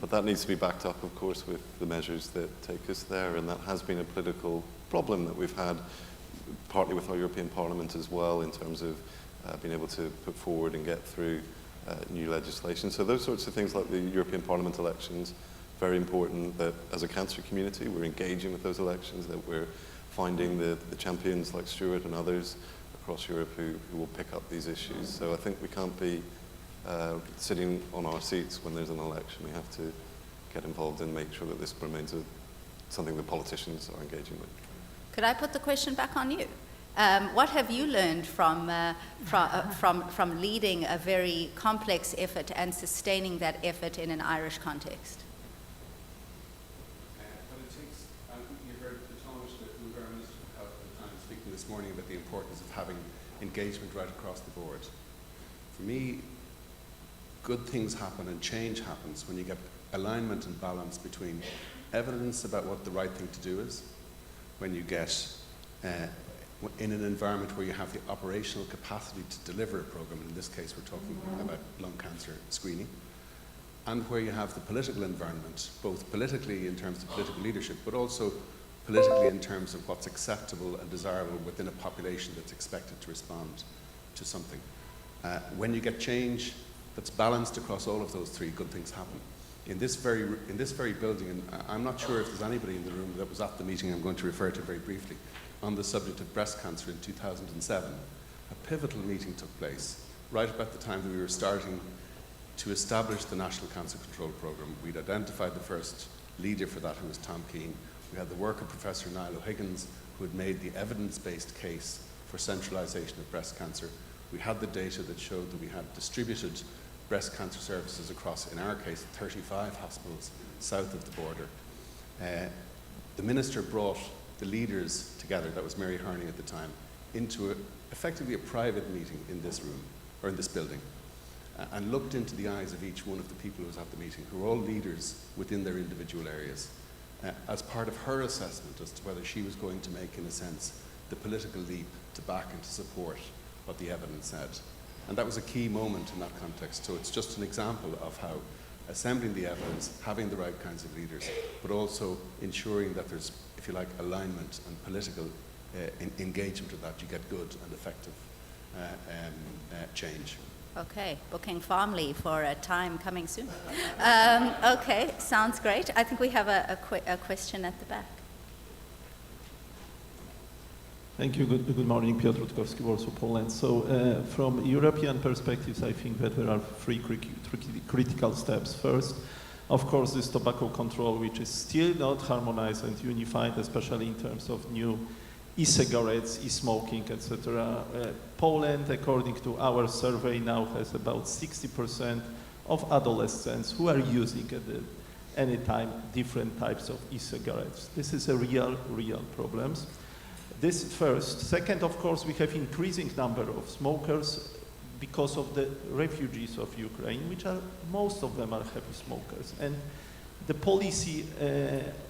But that needs to be backed up, of course, with the measures that take us there. And that has been a political problem that we've had, partly with our European Parliament as well, in terms of being able to put forward and get through new legislation. So those sorts of things like the European Parliament elections, very important that as a cancer community we're engaging with those elections, that we're finding the champions like Stuart and others across Europe who will pick up these issues. So I think we can't be sitting on our seats when there's an election. We have to get involved and make sure that this remains something that politicians are engaging with. Could I put the question back on you? What have you learned from leading a very complex effort and sustaining that effort in an Irish context? You heard the Tánaiste Uachtaráin Minister of Health at the time speaking this morning about the importance of having engagement right across the board. For me, good things happen and change happens when you get alignment and balance between evidence about what the right thing to do is, when you get in an environment where you have the operational capacity to deliver a program, in this case we're talking about lung cancer screening, and where you have the political environment, both politically in terms of political leadership, but also politically in terms of what's acceptable and desirable within a population that's expected to respond to something. When you get change that's balanced across all of those three, good things happen. In this very building, and I'm not sure if there's anybody in the room that was at the meeting I'm going to refer to very briefly, on the subject of breast cancer in 2007, a pivotal meeting took place right about the time that we were starting to establish the National Cancer Control Programme. We'd identified the first leader for that, who was Tom Keane. We had the work of Professor Niall O'Higgins, who had made the evidence-based case for centralisation of breast cancer. We had the data that showed that we had distributed breast cancer services across, in our case, 35 hospitals south of the border. The Minister brought the leaders together, that was Mary Harney at the time, into effectively a private meeting in this room, or in this building, and looked into the eyes of each one of the people who was at the meeting, who were all leaders within their individual areas, as part of her assessment as to whether she was going to make, in a sense, the political leap to back and to support what the evidence said. And that was a key moment in that context. So it's just an example of how assembling the evidence, having the right kinds of leaders, but also ensuring that there's, if you like, alignment and political engagement with that, you get good and effective change. Okay, booking firmly for a time coming soon. Okay, sounds great. I think we have a question at the back. Thank you. Good morning, Piotr Rutkowski, Warsaw, Poland. So from European perspectives, I think that there are three critical steps. First, of course, this tobacco control, which is still not harmonized and unified, especially in terms of new e-cigarettes, e-smoking, etc. Poland, according to our survey, now has about 60% of adolescents who are using at any time different types of e-cigarettes. This is a real problem. This first. Second, of course, we have increasing number of smokers because of the refugees of Ukraine, which are, most of them are heavy smokers. And the policy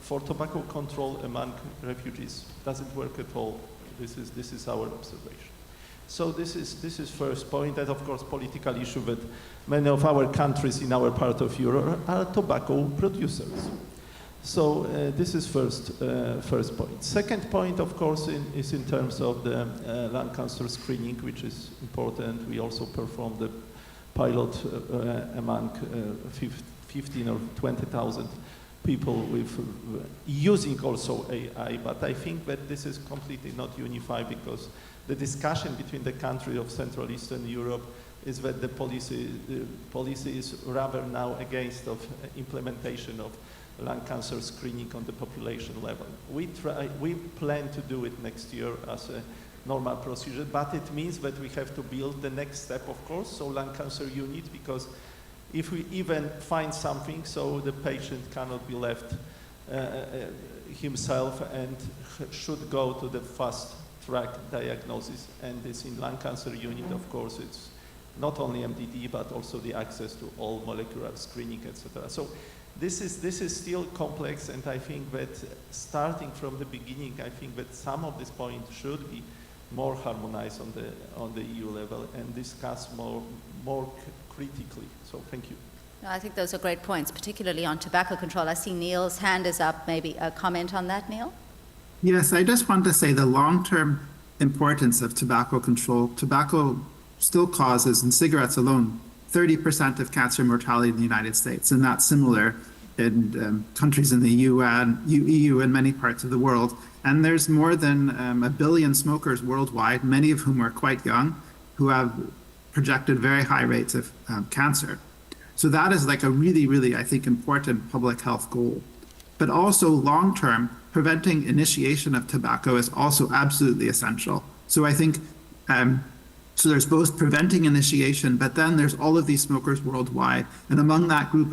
for tobacco control among refugees doesn't work at all. This is our observation. So this is first point, and of course political issue that many of our countries in our part of Europe are tobacco producers. So this is first point. Second point, of course, is in terms of the lung cancer screening, which is important. We also performed the pilot among 15 or 20,000 people with using also AI, but I think that this is completely not unified, because the discussion between the countries of Central Eastern Europe is that the policy is rather now against of implementation of lung cancer screening on the population level. We plan to do it next year as a normal procedure, but it means that we have to build the next step, of course, so lung cancer unit, because if we even find something, so the patient cannot be left himself and should go to the fast track diagnosis. And this in lung cancer unit, of course, it's not only MDD, but also the access to all molecular screening, etc. So this is still complex, and I think that starting from the beginning, I think that some of these points should be more harmonized on the EU level and discussed more critically. So thank you. No, I think those are great points, particularly on tobacco control. I see Neil's hand is up. Maybe a comment on that, Neil? Yes, I just want to say the long-term importance of tobacco control. Tobacco still causes, in cigarettes alone, 30% of cancer mortality in the United States, and that's similar in countries in the EU and many parts of the world. And there's more than 1 billion smokers worldwide, many of whom are quite young, who have projected very high rates of cancer. So that is like a really, really, I think, important public health goal. But also long-term, preventing initiation of tobacco is also absolutely essential. So I think, so there's both preventing initiation, but then there's all of these smokers worldwide. And among that group,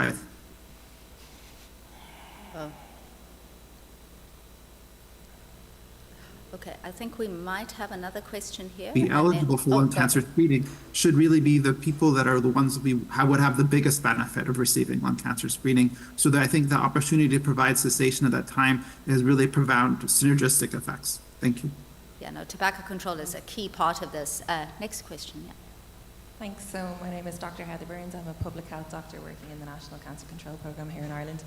Okay, I think we might have another question here. be eligible for lung cancer screening should really be the people that are the ones that would have the biggest benefit of receiving lung cancer screening. So that I think the opportunity to provide cessation at that time is really profound synergistic effects. Thank you. Yeah, no, tobacco control is a key part of this. Next question, yeah. Thanks. So my name is Dr. Heather Burns. I'm a public health doctor working in the National Cancer Control Programme here in Ireland.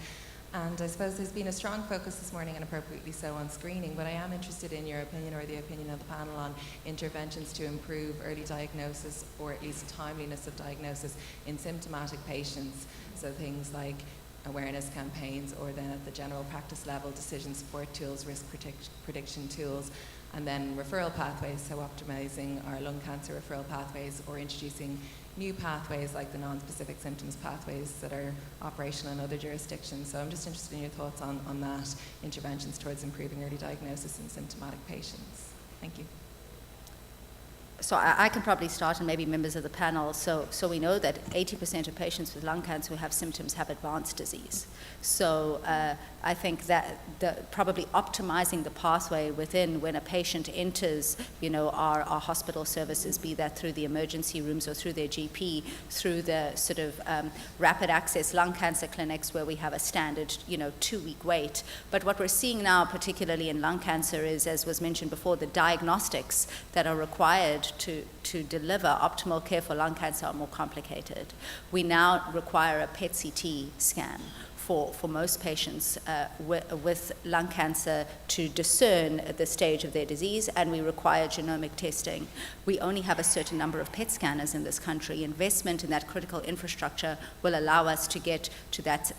And I suppose there's been a strong focus this morning, and appropriately so, on screening, but I am interested in your opinion, or the opinion of the panel, on interventions to improve early diagnosis, or at least timeliness of diagnosis in symptomatic patients. So things like awareness campaigns, or then at the general practice level, decision support tools, risk prediction tools, and then referral pathways, so optimizing our lung cancer referral pathways, or introducing new pathways like the non-specific symptoms pathways that are operational in other jurisdictions. So I'm just interested in your thoughts on that, interventions towards improving early diagnosis in symptomatic patients. Thank you. so I can probably start, and maybe members of the panel. So we know that 80% of patients with lung cancer who have symptoms have advanced disease. So I think that probably optimizing the pathway within when a patient enters, our hospital services, be that through the emergency rooms or through their GP, through the sort of rapid access lung cancer clinics where we have a standard, 2-week wait. But what we're seeing now, particularly in lung cancer, is, as was mentioned before, the diagnostics that are required to deliver optimal care for lung cancer are more complicated. We now require a PET-CT scan for most patients with lung cancer to discern the stage of their disease, and we require genomic testing. We only have a certain number of PET scanners in this country. Investment in that critical infrastructure will allow us to get to that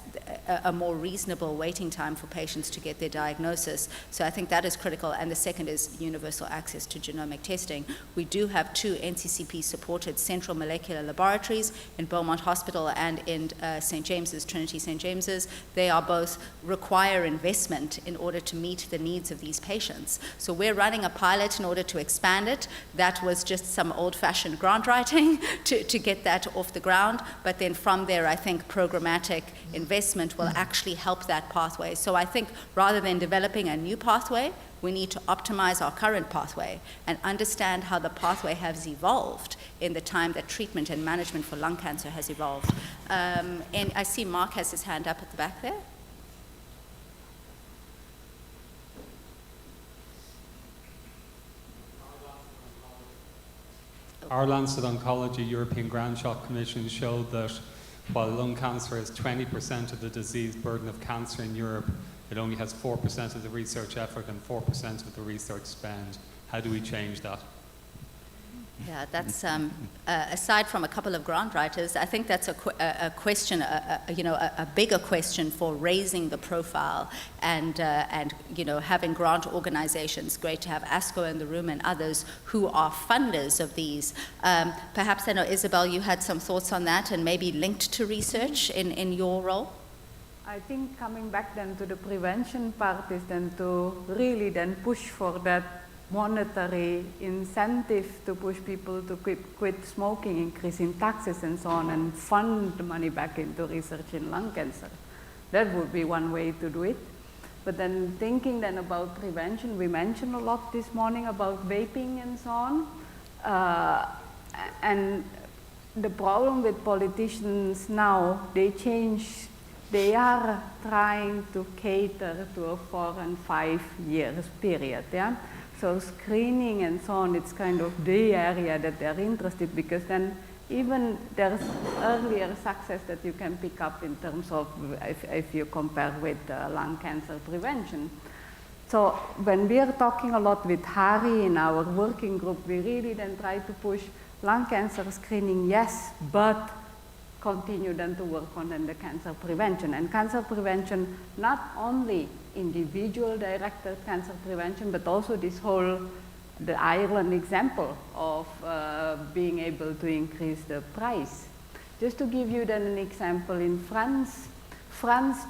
a more reasonable waiting time for patients to get their diagnosis. So I think that is critical. And the second is universal access to genomic testing. We do have 2 NCCP-supported central molecular laboratories in Beaumont Hospital and in St. James's, Trinity St. James's. They are both require investment in order to meet the needs of these patients. So we're running a pilot in order to expand it. That was just some old-fashioned grant writing to get that off the ground. But then from there, I think programmatic investment will actually help that pathway. So I think rather than developing a new pathway, we need to optimize our current pathway and understand how the pathway has evolved in the time that treatment and management for lung cancer has evolved. And I see Mark has his hand up at the back there. Our Lancet Oncology European Grand Shock Commission showed that while lung cancer is 20% of the disease burden of cancer in Europe, it only has 4% of the research effort and 4% of the research spend. How do we change that? Yeah, that's aside from a couple of grant writers, I think that's a question, a bigger question for raising the profile and having grant organizations. Great to have ASCO in the room and others who are funders of these. Perhaps I know, Isabel, you had some thoughts on that and maybe linked to research in your role? I think coming back then to the prevention part is then to really then push for that monetary incentive to push people to quit smoking, increasing taxes and so on, and fund the money back into research in lung cancer. That would be one way to do it. But then thinking then about prevention, we mentioned a lot this morning about vaping and so on. And the problem with politicians now, they are trying to cater to a 4 and 5 years period, yeah? So screening and so on, it's kind of the area that they're interested, because then even there's earlier success that you can pick up in terms of if you compare with lung cancer prevention. So when we're talking a lot with Harry in our working group, we really then try to push lung cancer screening, yes, but continue then to work on then the cancer prevention. And cancer prevention, not only individual directed cancer prevention, but also this whole, the Ireland example of being able to increase the price. Just to give you then an example, in France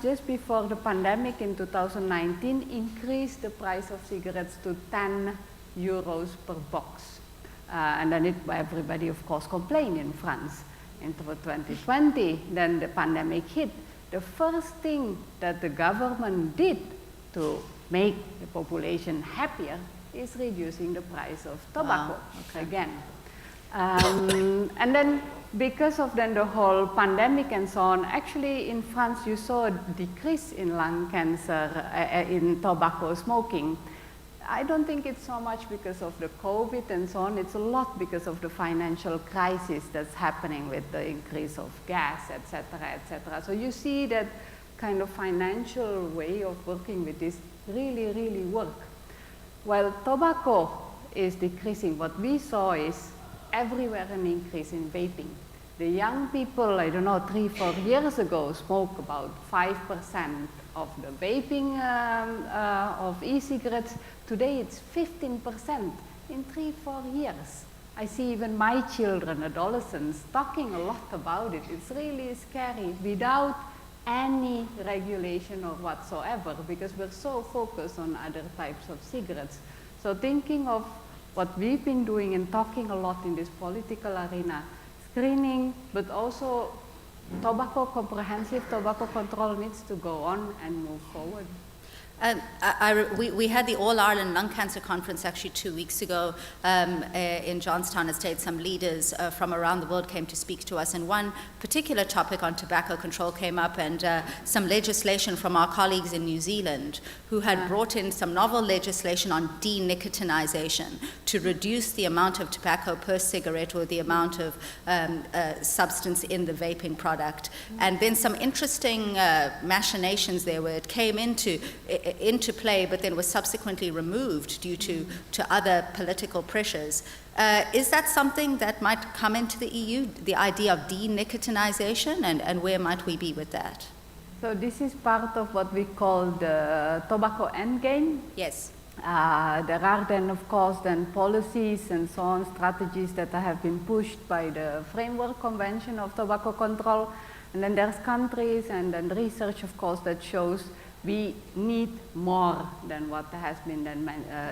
just before the pandemic in 2019 increased the price of cigarettes to 10 euros per box. And then everybody of course complained in France. Into 2020, then the pandemic hit. The first thing that the government did to make the population happier is reducing the price of tobacco again. And then because of then the whole pandemic and so on, actually in France you saw a decrease in lung cancer, in tobacco smoking. I don't think it's so much because of the COVID and so on. It's a lot because of the financial crisis that's happening with the increase of gas, et cetera, So you see that kind of financial way of working with this really, really work. While tobacco is decreasing, what we saw is everywhere an increase in vaping. The young people, I don't know, 3-4 years ago, smoked about 5% of the vaping of e-cigarettes. Today it's 15% in 3-4 years. I see even my children, adolescents, talking a lot about it. It's really scary without any regulation or whatsoever, because we're so focused on other types of cigarettes. So thinking of what we've been doing and talking a lot in this political arena, screening, but also comprehensive tobacco control needs to go on and move forward. We had the All Ireland Lung Cancer Conference actually 2 weeks ago in Johnstown Estate. Some leaders from around the world came to speak to us, and one particular topic on tobacco control came up, and some legislation from our colleagues in New Zealand who had brought in some novel legislation on denicotinization to reduce the amount of tobacco per cigarette or the amount of substance in the vaping product. And then some interesting machinations there where it came into play, but then was subsequently removed due to other political pressures. Is that something that might come into the EU, the idea of denicotinization, and where might we be with that? So this is part of what we call the tobacco endgame. Yes. There are then, of course, then policies and so on, strategies that have been pushed by the Framework Convention of Tobacco Control. And then there's countries and then research, of course, that shows we need more than what has been then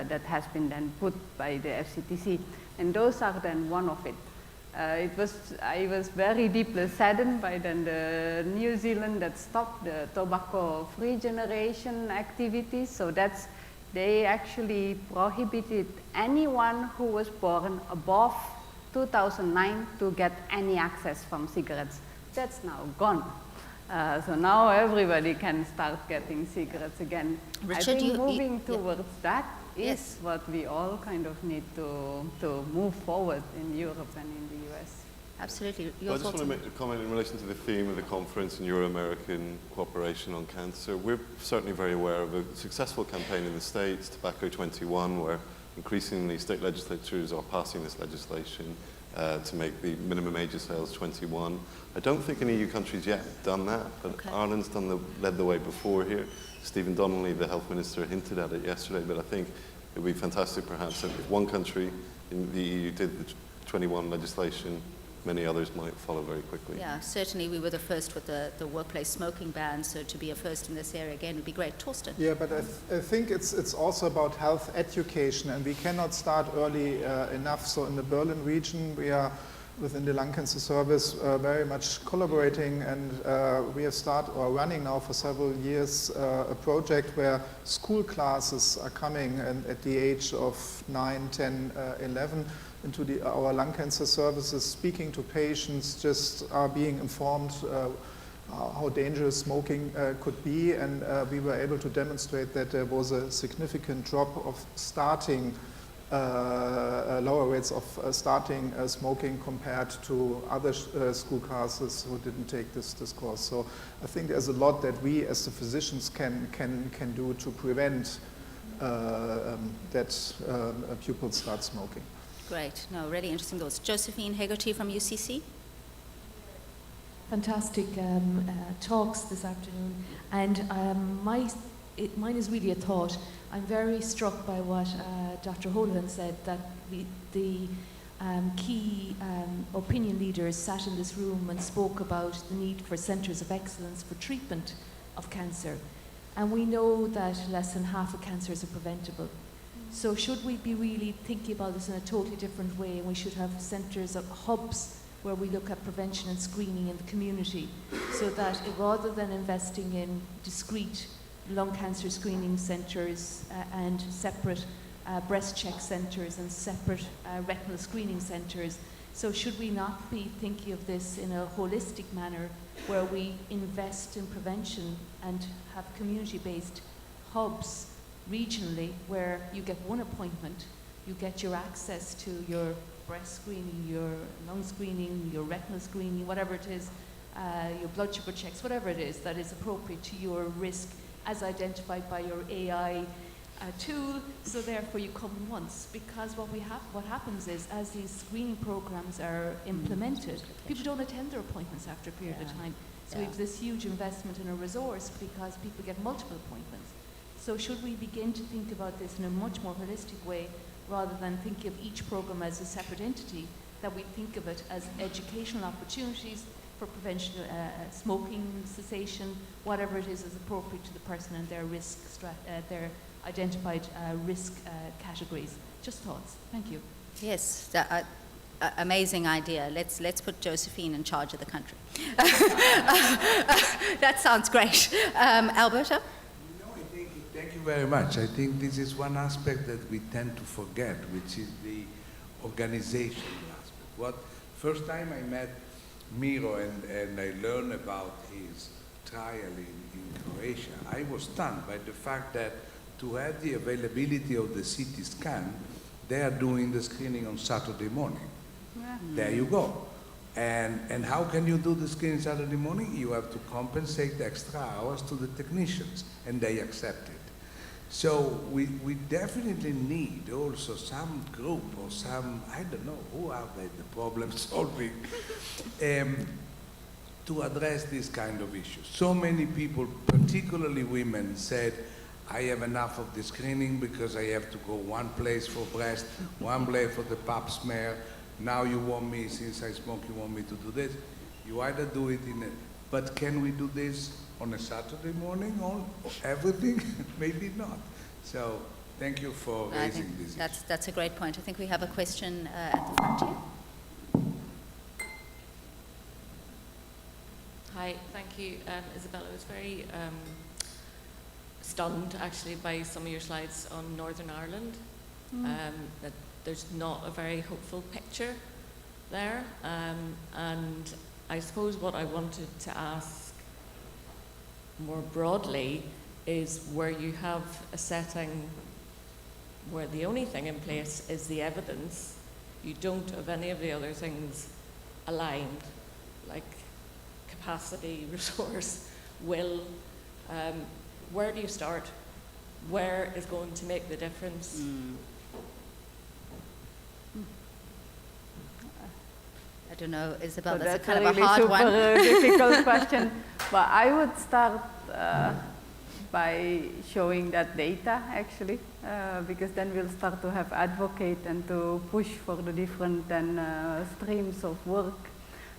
that has been then put by the FCTC, and those are then one of it. I was very deeply saddened by then the New Zealand that stopped the tobacco-free generation activities. So they actually prohibited anyone who was born above 2009 to get any access from cigarettes. That's now gone. So now everybody can start getting cigarettes again. Richard, I think moving towards that is what we all kind of need to move forward in Europe and in the US. Absolutely. I just want to make a comment in relation to the theme of the conference and Euro-American cooperation on cancer. We're certainly very aware of a successful campaign in the States, Tobacco 21, where increasingly state legislatures are passing this legislation to make the minimum age of sales 21. I don't think any EU country's yet done that, but Ireland's led the way before here. Stephen Donnelly, the health minister, hinted at it yesterday, but I think it would be fantastic perhaps if one country in the EU did the 21 legislation, many others might follow very quickly. Yeah, certainly we were the first with the workplace smoking ban, so to be a first in this area again would be great. Torsten? Yeah, but I think it's also about health education, and we cannot start early enough. So in the Berlin region, we are within the lung cancer service very much collaborating, and we have running now for several years a project where school classes are coming and at the age of 9, 10, 11 into our lung cancer services, speaking to patients, just are being informed how dangerous smoking could be, and we were able to demonstrate that there was a significant drop of starting lower rates of starting smoking compared to other school classes who didn't take this course. So I think there's a lot that we as the physicians can do to prevent that pupils start smoking. Great. No, really interesting thoughts. Josephine Hegarty from UCC. Fantastic talks this afternoon, and mine is really a thought. I'm very struck by what Dr. Holohan said, that the key opinion leaders sat in this room and spoke about the need for centres of excellence for treatment of cancer. And we know that less than half of cancers are preventable. So should we be really thinking about this in a totally different way, and we should have centres of hubs where we look at prevention and screening in the community, so that rather than investing in discrete lung cancer screening centres and separate breast check centres and separate retinal screening centres, so should we not be thinking of this in a holistic manner where we invest in prevention and have community-based hubs regionally where you get one appointment, you get your access to your breast screening, your lung screening, your retinal screening, whatever it is, your blood sugar checks, whatever it is that is appropriate to your risk as identified by your AI tool, so therefore you come once. Because what happens is, as these screening programs are implemented, people don't attend their appointments after a period of time. So we have this huge investment in a resource because people get multiple appointments. So should we begin to think about this in a much more holistic way, rather than thinking of each program as a separate entity, that we think of it as educational opportunities for prevention, smoking cessation, whatever it is appropriate to the person and their risk, their identified risk categories. Just thoughts. Thank you. Yes, amazing idea. Let's put Josephine in charge of the country. That sounds great. Alberto? Thank you very much. I think this is one aspect that we tend to forget, which is the organizational aspect. First time I met Miro and I learned about his trial in Croatia, I was stunned by the fact that to have the availability of the CT scan, they are doing the screening on Saturday morning. Yeah. There you go. And how can you do the screening Saturday morning? You have to compensate the extra hours to the technicians, and they accept it. So we definitely need also some group or some, I don't know, who are they, the problem solving, to address this kind of issues. So many people, particularly women, said, I have enough of the screening because I have to go one place for breast, one place for the pap smear. Now you want me, since I smoke, you want me to do this. You either do it but can we do this on a Saturday morning or everything? Maybe not. So thank you for raising this issue. That's a great point. I think we have a question at the front here. Hi, thank you, Isabella. I was very stunned actually by some of your slides on Northern Ireland, that there's not a very hopeful picture there. And I suppose what I wanted to ask more broadly is where you have a setting where the only thing in place is the evidence, you don't have any of the other things aligned, like capacity, resource, will. Where do you start? Where is going to make the difference? I don't know, Isabel, So that's that's a kind of a really hard one. difficult question. But I would start by showing that data, actually, because then we'll start to have advocate and to push for the different streams of work.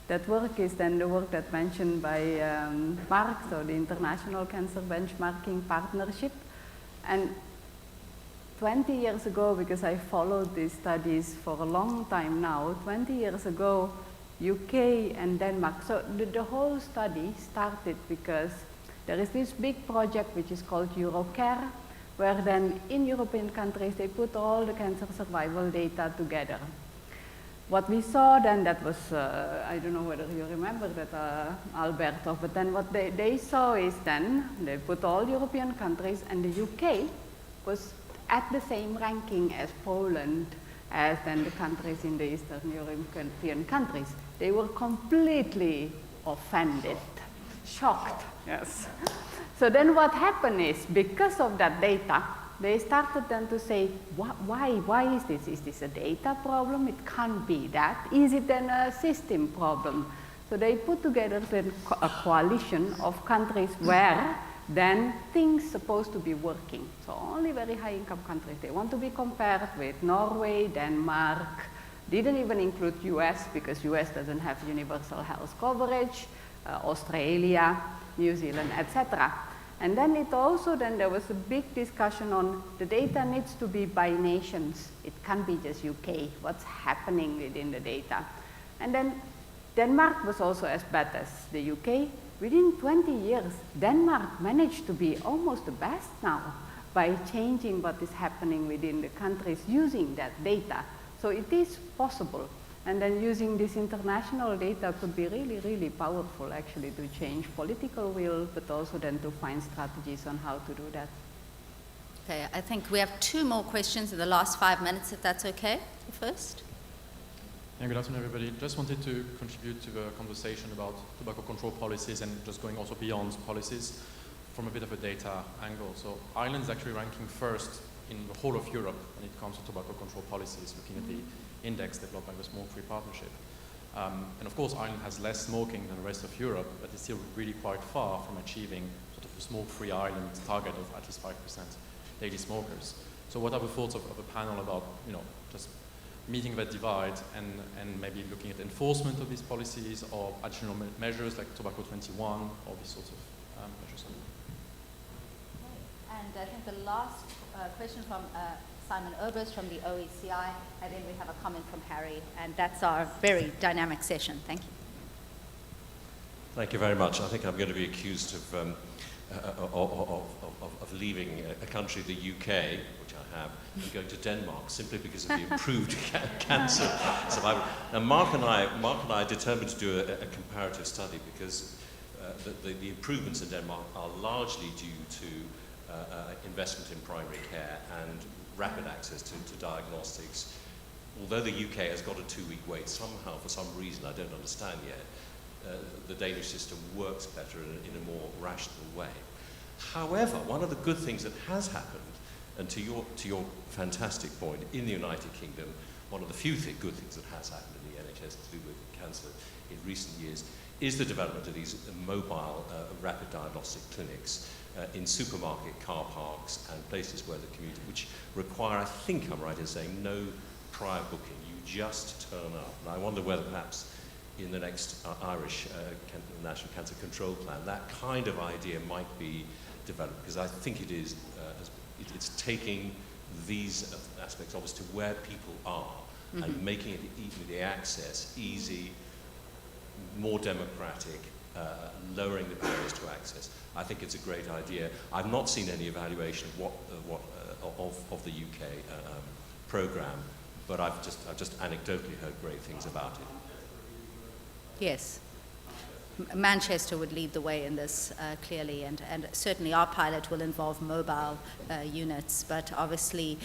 That work is then the work that mentioned by Mark, so the International Cancer Benchmarking Partnership. And 20 years ago, because I followed these studies for a long time now, 20 years ago, UK and Denmark, so the whole study started because there is this big project which is called Eurocare, where then in European countries they put all the cancer survival data together. What we saw then, that was, I don't know whether you remember that, Alberto, but then what they saw is then, they put all European countries, and the UK was at the same ranking as Poland, as then the countries in the Eastern European countries. They were completely offended, shocked, yes. So then what happened is, because of that data, they started then to say, why is this? Is this a data problem? It can't be that. Is it then a system problem? So they put together then a coalition of countries where then things supposed to be working. So only very high income countries. They want to be compared with Norway, Denmark, didn't even include US because US doesn't have universal health coverage, Australia, New Zealand, etc. And then it also, then there was a big discussion on the data needs to be by nations. It can't be just UK, what's happening within the data. And then Denmark was also as bad as the UK. Within 20 years, Denmark managed to be almost the best now by changing what is happening within the countries using that data. So it is possible. And then using this international data could be really, really powerful actually to change political will, but also then to find strategies on how to do that. Okay, I think we have 2 more questions in the last 5 minutes, if that's okay, first. Yeah, good afternoon, everybody. Just wanted to contribute to the conversation about tobacco control policies and just going also beyond policies from a bit of a data angle. So Ireland is actually ranking first in the whole of Europe when it comes to tobacco control policies, looking at the index developed by the Smoke-Free Partnership. And of course, Ireland has less smoking than the rest of Europe, but it's still really quite far from achieving sort of a smoke-free Ireland target of at least 5% daily smokers. So what are the thoughts of a panel about, just meeting that divide and maybe looking at enforcement of these policies or additional measures like Tobacco 21 or these sorts of measures? And I think the last question from Simon Oberst from the OECI, and then we have a comment from Harry, and that's our very dynamic session. Thank you. Thank you very much. I think I'm going to be accused of leaving a country, the UK, which I have, and going to Denmark simply because of the improved cancer survival. Now, Mark and I are determined to do a comparative study because the improvements in Denmark are largely due to investment in primary care and rapid access to diagnostics. Although the UK has got a 2-week wait, somehow, for some reason I don't understand yet, the Danish system works better in a more rational way. However, one of the good things that has happened, and to your fantastic point, in the United Kingdom, one of the few good things that has happened in the NHS to do with cancer in recent years is the development of these mobile rapid diagnostic clinics in supermarket car parks and places where the community, which require, I think I'm right in saying, no prior booking. You just turn up. And I wonder whether perhaps in the next Irish National Cancer Control Plan, that kind of idea might be developed, because I think it is, it's taking these aspects of us to where people are and making it the access easy, more democratic, lowering the barriers to access. I think it's a great idea. I've not seen any evaluation of the UK program, but I've just anecdotally heard great things about it. Yes. Manchester would lead the way in this clearly, and certainly our pilot will involve mobile units, but obviously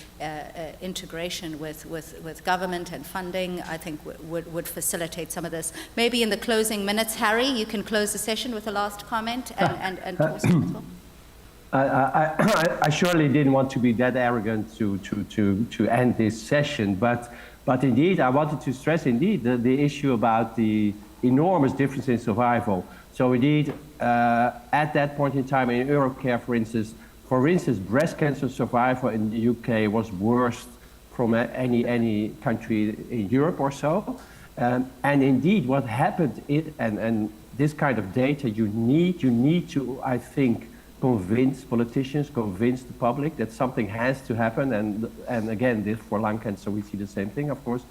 integration with government and funding, I think, would facilitate some of this. Maybe in the closing minutes, Harry, you can close the session with a last comment, and Torsten as well. I surely didn't want to be that arrogant to end this session, but indeed, I wanted to stress indeed the issue about the enormous difference in survival. So indeed, at that point in time in Eurocare, for instance, breast cancer survival in the UK was worst from any country in Europe or so. And indeed, what happened, and this kind of data, you need to, I think, convince politicians, convince the public that something has to happen. And again, for lung cancer, we see the same thing, of course.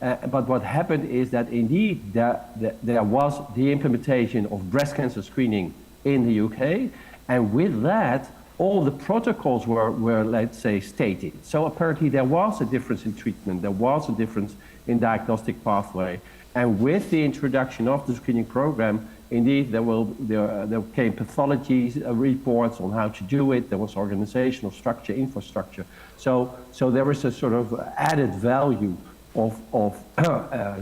But what happened is that indeed there was the implementation of breast cancer screening in the UK, and with that, all the protocols were, let's say, stated. So apparently there was a difference in treatment, there was a difference in diagnostic pathway, and with the introduction of the screening program, indeed there came pathology reports on how to do it, there was organizational structure, infrastructure. So there was a sort of added value of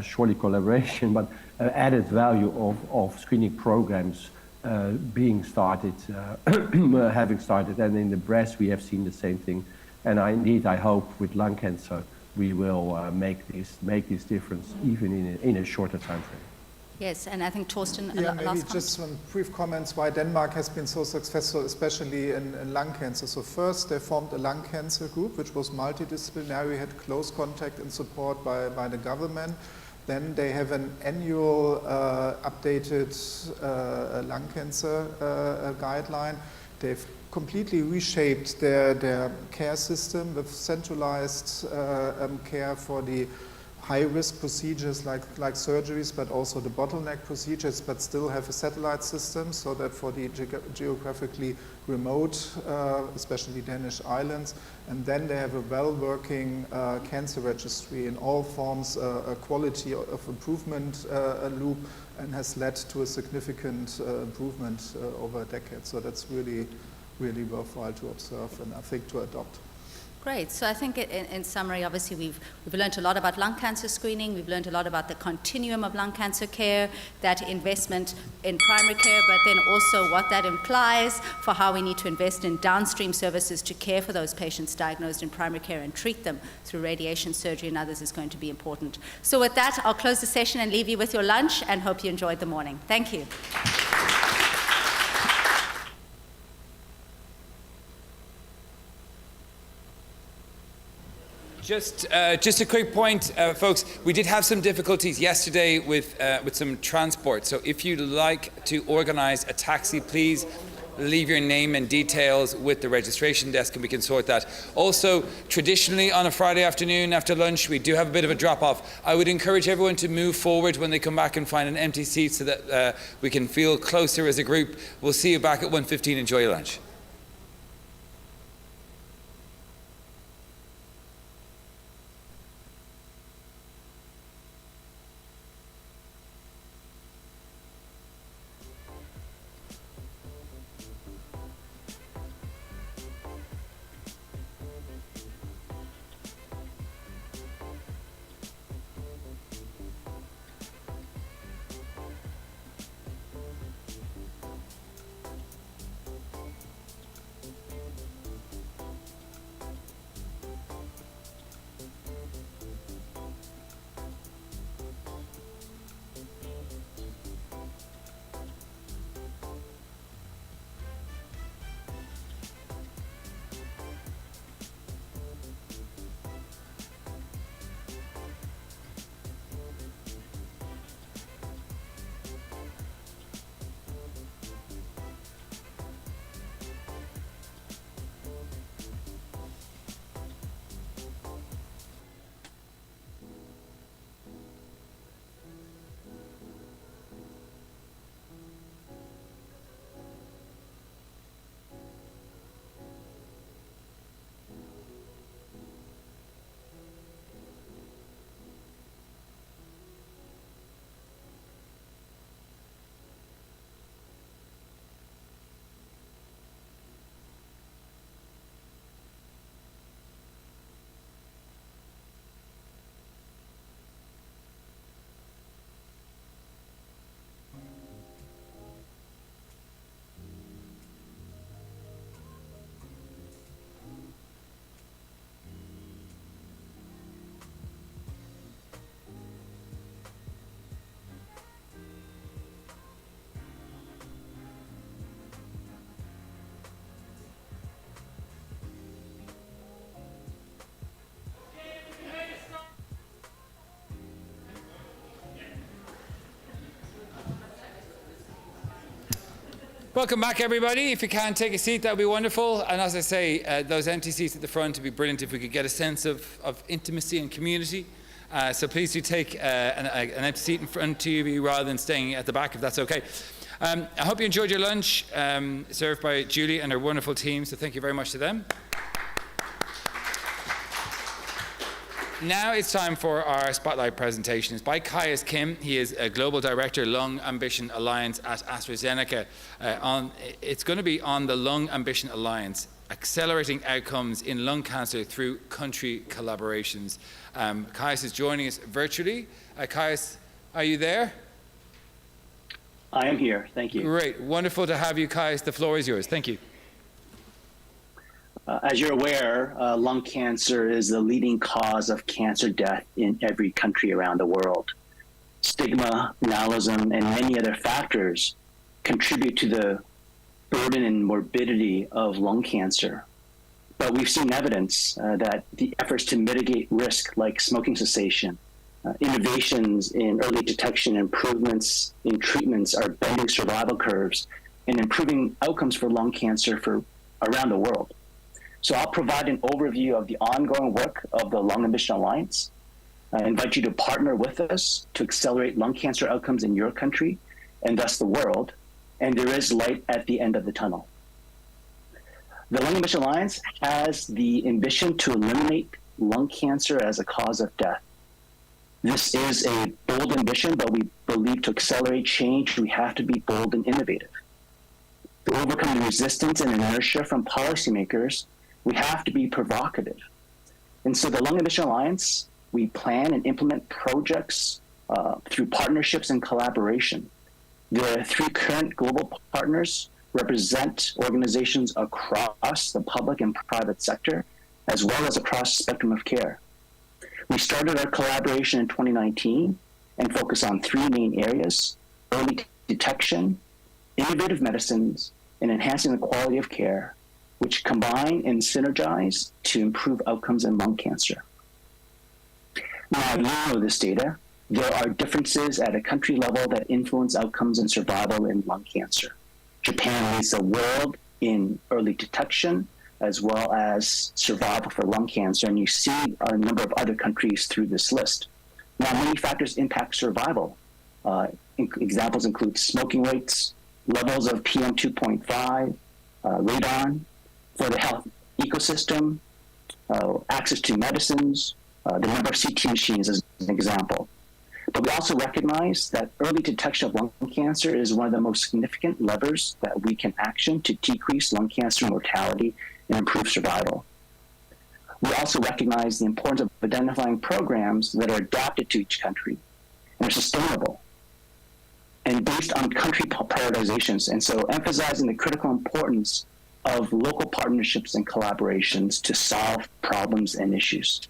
surely collaboration, but added value of screening programs being started, having started, and in the breast we have seen the same thing. And I hope with lung cancer we will make this difference even in a shorter time frame. Yes, and I think Torsten, yeah, last maybe comment. just some brief comments why Denmark has been so successful, especially in lung cancer. So first, they formed a lung cancer group, which was multidisciplinary, had close contact and support by the government. Then they have an annual updated lung cancer guideline. They've completely reshaped their care system with centralized care for the high-risk procedures like surgeries, but also the bottleneck procedures, but still have a satellite system so that for the geographically remote, especially Danish islands, and then they have a well-working cancer registry in all forms, a quality of improvement loop, and has led to a significant improvement over a decade. So that's really, really worthwhile to observe and I think to adopt. Great. So I think in summary, obviously we've learned a lot about lung cancer screening. We've learned a lot about the continuum of lung cancer care, that investment in primary care, but then also what that implies for how we need to invest in downstream services to care for those patients diagnosed in primary care and treat them through radiation, surgery, and others is going to be important. So with that, I'll close the session and leave you with your lunch and hope you enjoyed the morning. Thank you. Just a quick point, folks. We did have some difficulties yesterday with some transport. So if you'd like to organise a taxi, please leave your name and details with the registration desk and we can sort that. Also, traditionally on a Friday afternoon after lunch, we do have a bit of a drop-off. I would encourage everyone to move forward when they come back and find an empty seat so that we can feel closer as a group. We'll see you back at 1:15. Enjoy your lunch. Welcome back, everybody. If you can take a seat, that would be wonderful. And as I say, those empty seats at the front would be brilliant if we could get a sense of intimacy and community. So please do take an empty seat in front of you rather than staying at the back, if that's okay. I hope you enjoyed your lunch, served by Julie and her wonderful team, so thank you very much to them. Now it's time for our spotlight presentation. It's by Caius Kim. He is a Global Director, Lung Ambition Alliance at AstraZeneca. It's going to be on the Lung Ambition Alliance, accelerating outcomes in lung cancer through country collaborations. Caius is joining us virtually. Caius, are you there? I am here. Thank you. Great. Wonderful to have you, Caius. The floor is yours. Thank you. As you're aware, lung cancer is the leading cause of cancer death in every country around the world. Stigma, nihilism, and many other factors contribute to the burden and morbidity of lung cancer. But we've seen evidence that the efforts to mitigate risk, like smoking cessation, innovations in early detection, improvements in treatments are bending survival curves and improving outcomes for lung cancer for around the world. So I'll provide an overview of the ongoing work of the Lung Ambition Alliance. I invite you to partner with us to accelerate lung cancer outcomes in your country and thus the world, and there is light at the end of the tunnel. The Lung Ambition Alliance has the ambition to eliminate lung cancer as a cause of death. This is a bold ambition, but we believe to accelerate change, we have to be bold and innovative. To overcome the resistance and inertia from policymakers, we have to be provocative. And so the Lung Ambition Alliance, we plan and implement projects through partnerships and collaboration. The 3 current global partners represent organizations across the public and private sector, as well as across the spectrum of care. We started our collaboration in 2019 and focus on 3 main areas: early detection, innovative medicines, and enhancing the quality of care, which combine and synergize to improve outcomes in lung cancer. Now, you know this data. There are differences at a country level that influence outcomes and survival in lung cancer. Japan leads the world in early detection as well as survival for lung cancer, and you see a number of other countries through this list. Now, many factors impact survival. Examples include smoking rates, levels of PM 2.5, radon, for the health ecosystem, access to medicines, the number of CT machines as an example. But we also recognize that early detection of lung cancer is one of the most significant levers that we can action to decrease lung cancer mortality and improve survival. We also recognize the importance of identifying programs that are adapted to each country and are sustainable and based on country prioritizations, and so emphasizing the critical importance of local partnerships and collaborations to solve problems and issues.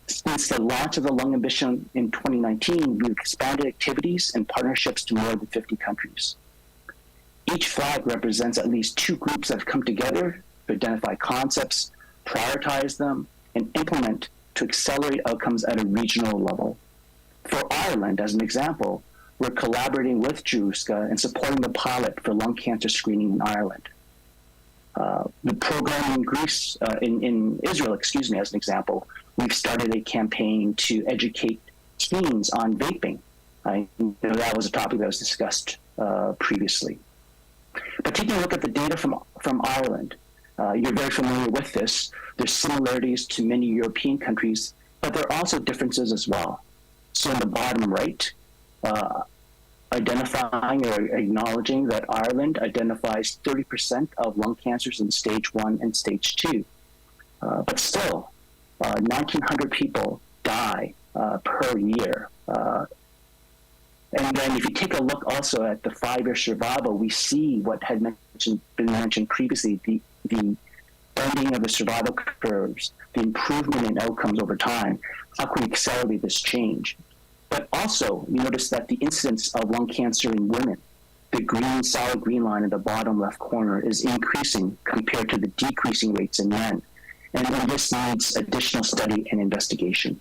Since the launch of the Lung Ambition in 2019, we've expanded activities and partnerships to more than 50 countries. Each flag represents at least two groups that have come together to identify concepts, prioritize them, and implement to accelerate outcomes at a regional level. For Ireland, as an example, we're collaborating with JUSCA and supporting the pilot for lung cancer screening in Ireland. The program in Greece, in Israel, as an example, we've started a campaign to educate teens on vaping. That was a topic that was discussed previously. But taking a look at the data from Ireland, you're very familiar with this. There's similarities to many European countries, but there are also differences as well. So in the bottom right, identifying or acknowledging that Ireland identifies 30% of lung cancers in stage 1 and stage 2. But still, 1,900 people die per year. And then if you take a look also at the 5-year survival, we see what had been mentioned previously, the bending of the survival curves, the improvement in outcomes over time. How can we accelerate this change? But also, you notice that the incidence of lung cancer in women, the green, solid green line in the bottom left corner, is increasing compared to the decreasing rates in men. And this needs additional study and investigation.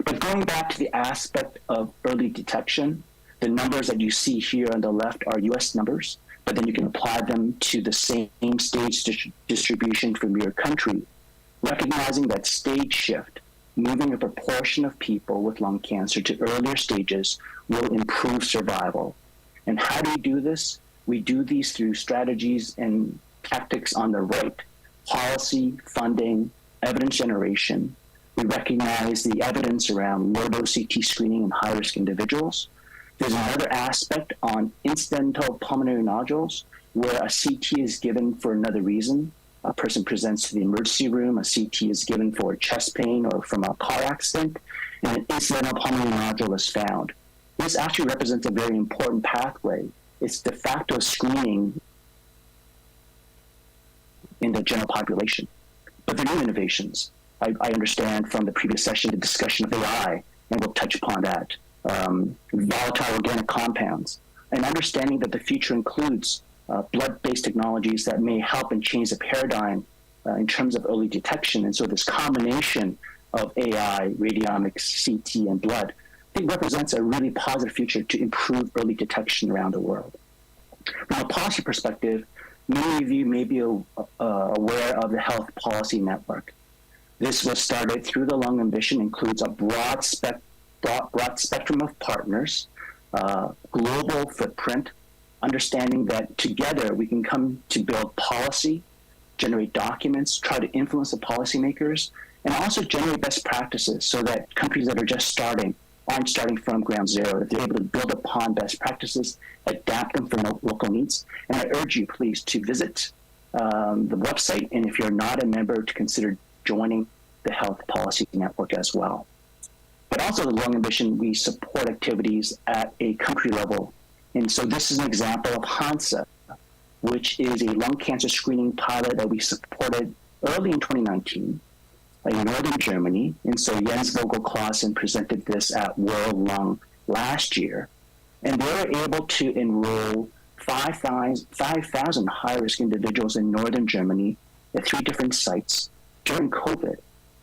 But going back to the aspect of early detection, the numbers that you see here on the left are US numbers, but then you can apply them to the same stage distribution from your country, recognizing that stage shift, moving a proportion of people with lung cancer to earlier stages, will improve survival. And how do we do this? We do these through strategies and tactics on the right: policy, funding, evidence generation. We recognize the evidence around low-dose CT screening in high-risk individuals. There's another aspect on incidental pulmonary nodules, where a CT is given for another reason. A person presents to the emergency room, a CT is given for chest pain or from a car accident, and an incidental pulmonary nodule is found. This actually represents a very important pathway. It's de facto screening in the general population. But there are new innovations. I understand from the previous session the discussion of AI, and we'll touch upon that. Volatile organic compounds, and understanding that the future includes blood-based technologies that may help and change the paradigm in terms of early detection. And so this combination of AI, radiomics, CT, and blood, I think represents a really positive future to improve early detection around the world. From a policy perspective, many of you may be aware of the Health Policy Network. This was started through the Lung Ambition, includes a broad spectrum of partners, global footprint, understanding that together we can come to build policy, generate documents, try to influence the policymakers, and also generate best practices so that countries that are just starting aren't starting from ground zero, that they're able to build upon best practices, adapt them for local needs. And I urge you, please, to visit the website, and if you're not a member, to consider joining the Health Policy Network as well. But also the Lung Ambition, we support activities at a country level. And so this is an example of HANSA, which is a lung cancer screening pilot that we supported early in 2019 in northern Germany. And so Jens Vogel-Clausen presented this at World Lung last year. And they were able to enroll 5,000 high-risk individuals in northern Germany at 3 different sites during COVID.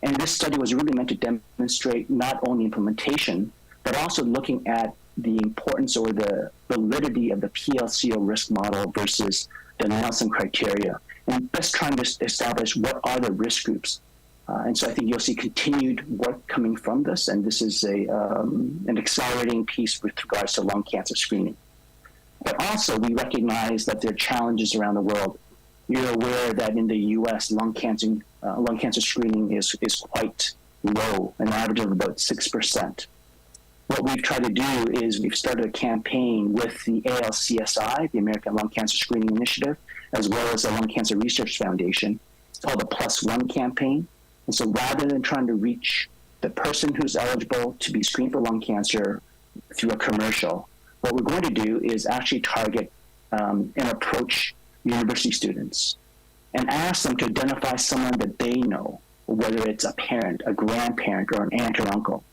And this study was really meant to demonstrate not only implementation, but also looking at the importance or the validity of the PLCO risk model versus the Nelson criteria, and best trying to establish what are the risk groups. And so I think you'll see continued work coming from this, and this is an accelerating piece with regards to lung cancer screening. But also, we recognize that there are challenges around the world. You're aware that in the U.S., lung cancer screening is quite low, an average of about 6%. What we've tried to do is we've started a campaign with the ALCSI, the American Lung Cancer Screening Initiative, as well as the Lung Cancer Research Foundation. It's called the Plus One campaign. And so rather than trying to reach the person who's eligible to be screened for lung cancer through a commercial, what we're going to do is actually target and approach university students and ask them to identify someone that they know, whether it's a parent, a grandparent, or an aunt or uncle.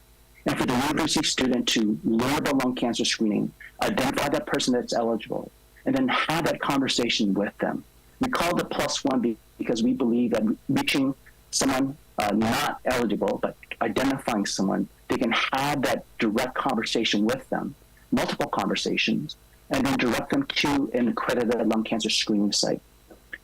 And for the university student to learn about lung cancer screening, identify that person that's eligible, and then have that conversation with them. We call it Plus One because we believe that reaching someone not eligible, but identifying someone, they can have that direct conversation with them, multiple conversations, and then direct them to an accredited lung cancer screening site.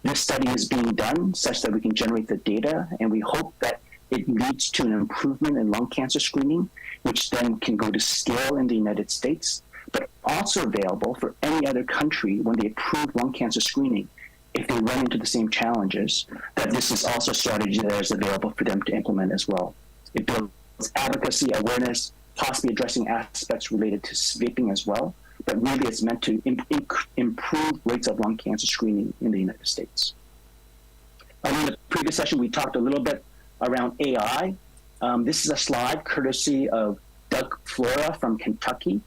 This study is being done such that we can generate the data, and we hope that it leads to an improvement in lung cancer screening, which then can go to scale in the United States, but also available for any other country when they approve lung cancer screening. If they run into the same challenges, that this is also a strategy that is available for them to implement as well. It builds advocacy, awareness, possibly addressing aspects related to vaping as well, but really it's meant to improve rates of lung cancer screening in the United States. In the previous session, we talked a little bit around AI. This is a slide courtesy of Doug Flora from Kentucky,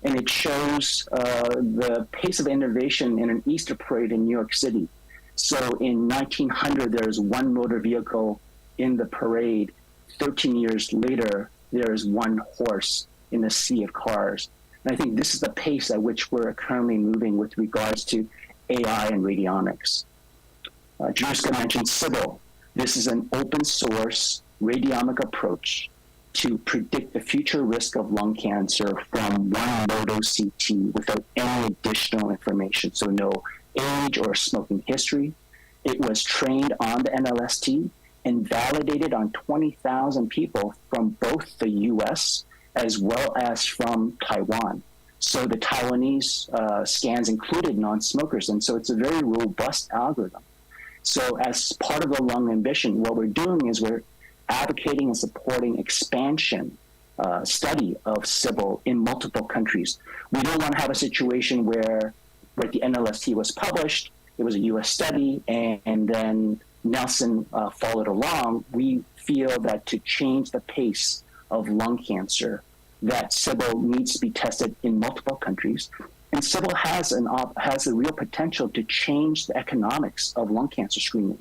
and it shows the pace of innovation in an Easter parade in New York City. So in 1900, there was one motor vehicle in the parade. 13 years later, there is one horse in a sea of cars. And I think this is the pace at which we're currently moving with regards to AI and radionics. Juriska mentioned Sybil. This is an open source radiomic approach to predict the future risk of lung cancer from one moto CT without any additional information. So no age or smoking history. It was trained on the NLST and validated on 20,000 people from both the US as well as from Taiwan. So the Taiwanese scans included non-smokers, and so it's a very robust algorithm. So as part of the lung ambition, what we're doing is we're advocating and supporting expansion study of Sybil in multiple countries. We don't want to have a situation where the NLST was published, it was a US study, and then Nelson followed along. We feel that to change the pace of lung cancer, that Sybil needs to be tested in multiple countries. And Sybil has the real potential to change the economics of lung cancer screening.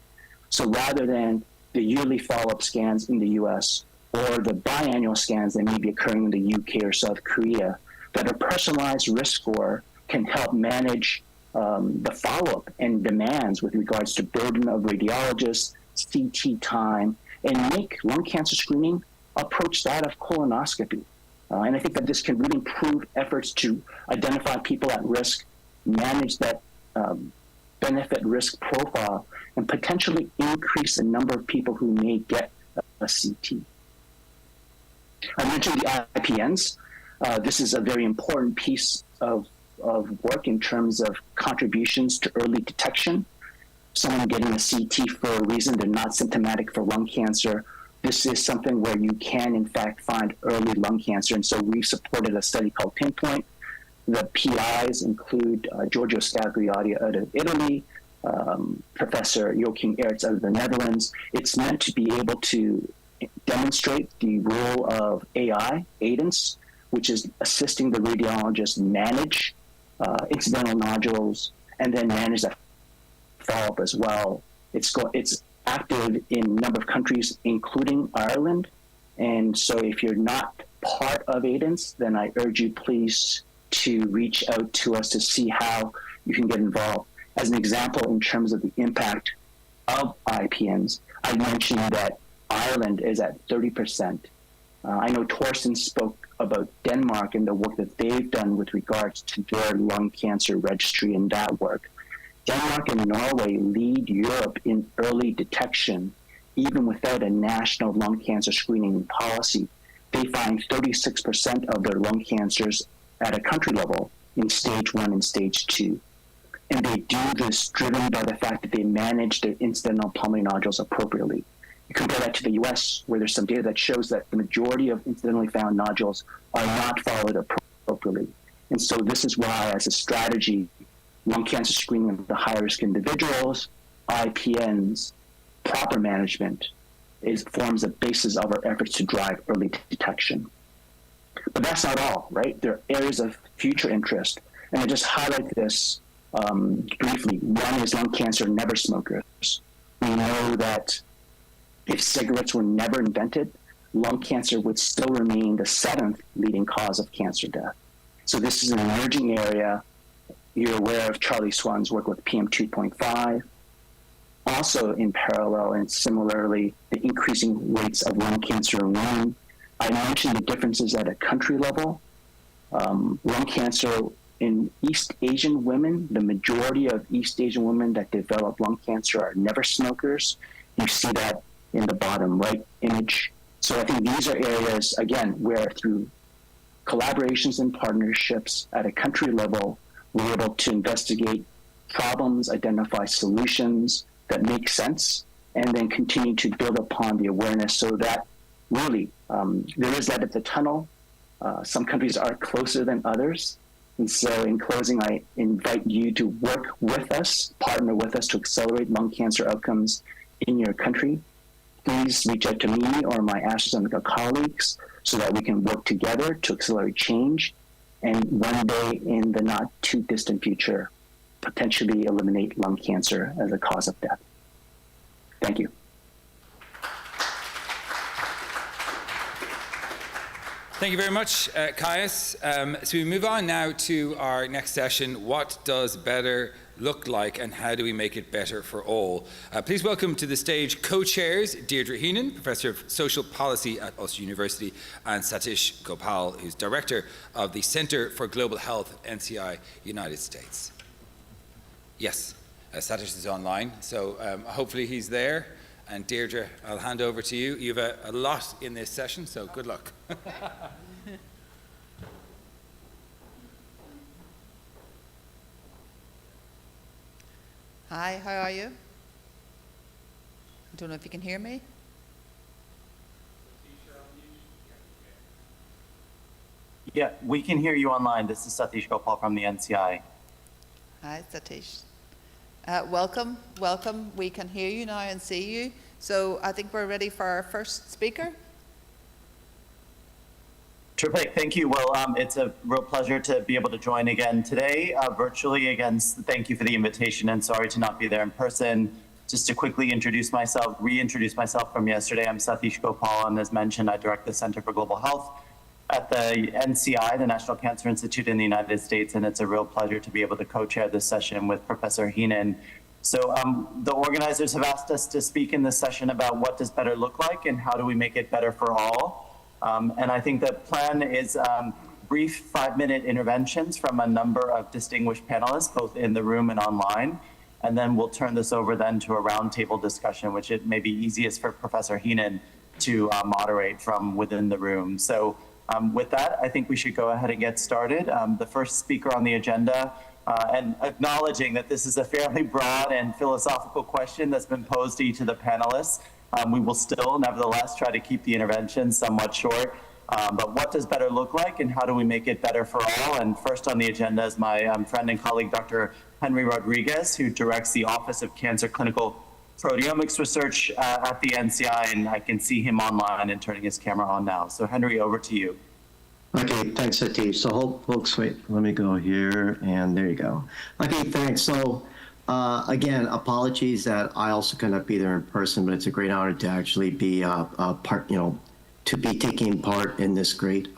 So rather than the yearly follow-up scans in the US or the biannual scans that may be occurring in the UK or South Korea, that a personalized risk score can help manage the follow-up and demands with regards to burden of radiologists, CT time, and make lung cancer screening approach that of colonoscopy. And I think that this can really improve efforts to identify people at risk, manage that benefit risk profile, and potentially increase the number of people who may get a CT. I mentioned the IPNs. This is a very important piece of work in terms of contributions to early detection. Someone getting a CT for a reason they're not symptomatic for lung cancer, this is something where you can, in fact, find early lung cancer. And so we supported a study called Pinpoint. The PIs include Giorgio Scagliotti out of Italy, Professor Joachim Ertz out of the Netherlands. It's meant to be able to demonstrate the role of AI, AIDENS, which is assisting the radiologist manage incidental nodules and then manage that follow-up as well. It's active in a number of countries, including Ireland. And so if you're not part of AIDENS, then I urge you please to reach out to us to see how you can get involved. As an example, in terms of the impact of IPNs, I mentioned that Ireland is at 30%. I know Torsten spoke about Denmark and the work that they've done with regards to their lung cancer registry and that work. Denmark and Norway lead Europe in early detection, even without a national lung cancer screening policy. They find 36% of their lung cancers at a country level in stage 1 and stage 2. And they do this driven by the fact that they manage their incidental pulmonary nodules appropriately. You compare that to the US, where there's some data that shows that the majority of incidentally found nodules are not followed appropriately. And so this is why, as a strategy, lung cancer screening of the high-risk individuals, IPNs, proper management forms the basis of our efforts to drive early detection. But that's not all, right? There are areas of future interest, and I just highlight this briefly. One is lung cancer never smokers. We know that if cigarettes were never invented, lung cancer would still remain the 7th leading cause of cancer death. So this is an emerging area. You're aware of Charlie Swan's work with PM2.5. Also in parallel and similarly, the increasing rates of lung cancer in women. I mentioned the differences at a country level. Lung cancer in East Asian women, the majority of East Asian women that develop lung cancer are never smokers. You see that in the bottom right image. So I think these are areas, again, where through collaborations and partnerships at a country level, we're able to investigate problems, identify solutions that make sense, and then continue to build upon the awareness so that really there is light at the tunnel. Some countries are closer than others. And so in closing, I invite you to work with us, partner with us to accelerate lung cancer outcomes in your country. Please reach out to me or my AstraZeneca colleagues so that we can work together to accelerate change and one day in the not too distant future, potentially eliminate lung cancer as a cause of death. Thank you. Thank you very much, Caius. So we move on now to our next session, What Does Better Look Like and How Do We Make It Better for All? Please welcome to the stage co-chairs Deirdre Heenan, Professor of Social Policy at Ulster University, and Satish Gopal, who's Director of the Center for Global Health, NCI, United States. Yes, Satish is online, so hopefully he's there. And Deirdre, I'll hand over to you. You have a lot in this session, so good luck. Hi, how are you? I don't know if you can hear me. Yeah, we can hear you online. This is Satish Gopal from the NCI. Hi, Satish. Welcome, welcome. We can hear you now and see you. So I think we're ready for our first speaker. Terrific, thank you. Well, it's a real pleasure to be able to join again today, virtually. Again, thank you for the invitation and sorry to not be there in person. Just to quickly reintroduce myself from yesterday, I'm Satish Gopal, and as mentioned, I direct the Center for Global Health at the NCI, the National Cancer Institute in the United States, and it's a real pleasure to be able to co-chair this session with Professor Heenan. So the organizers have asked us to speak in this session about what does better look like and how do we make it better for all. And I think the plan is brief 5-minute interventions from a number of distinguished panelists, both in the room and online. And then we'll turn this over then to a roundtable discussion, which it may be easiest for Professor Heenan to moderate from within the room. So with that, I think we should go ahead and get started. The first speaker on the agenda, and acknowledging that this is a fairly broad and philosophical question that's been posed to each of the panelists, we will still, nevertheless, try to keep the intervention somewhat short. But what does better look like and how do we make it better for all? And first on the agenda is my friend and colleague, Dr. Henry Rodriguez, who directs the Office of Cancer Clinical Proteomics Research at the NCI, and I can see him online and turning his camera on now. So Henry, over to you. Okay, thanks, Satish. So folks, wait, let me go here, and there you go. Okay, thanks. So again, apologies that I also cannot be there in person, but it's a great honor to actually be to be taking part in this great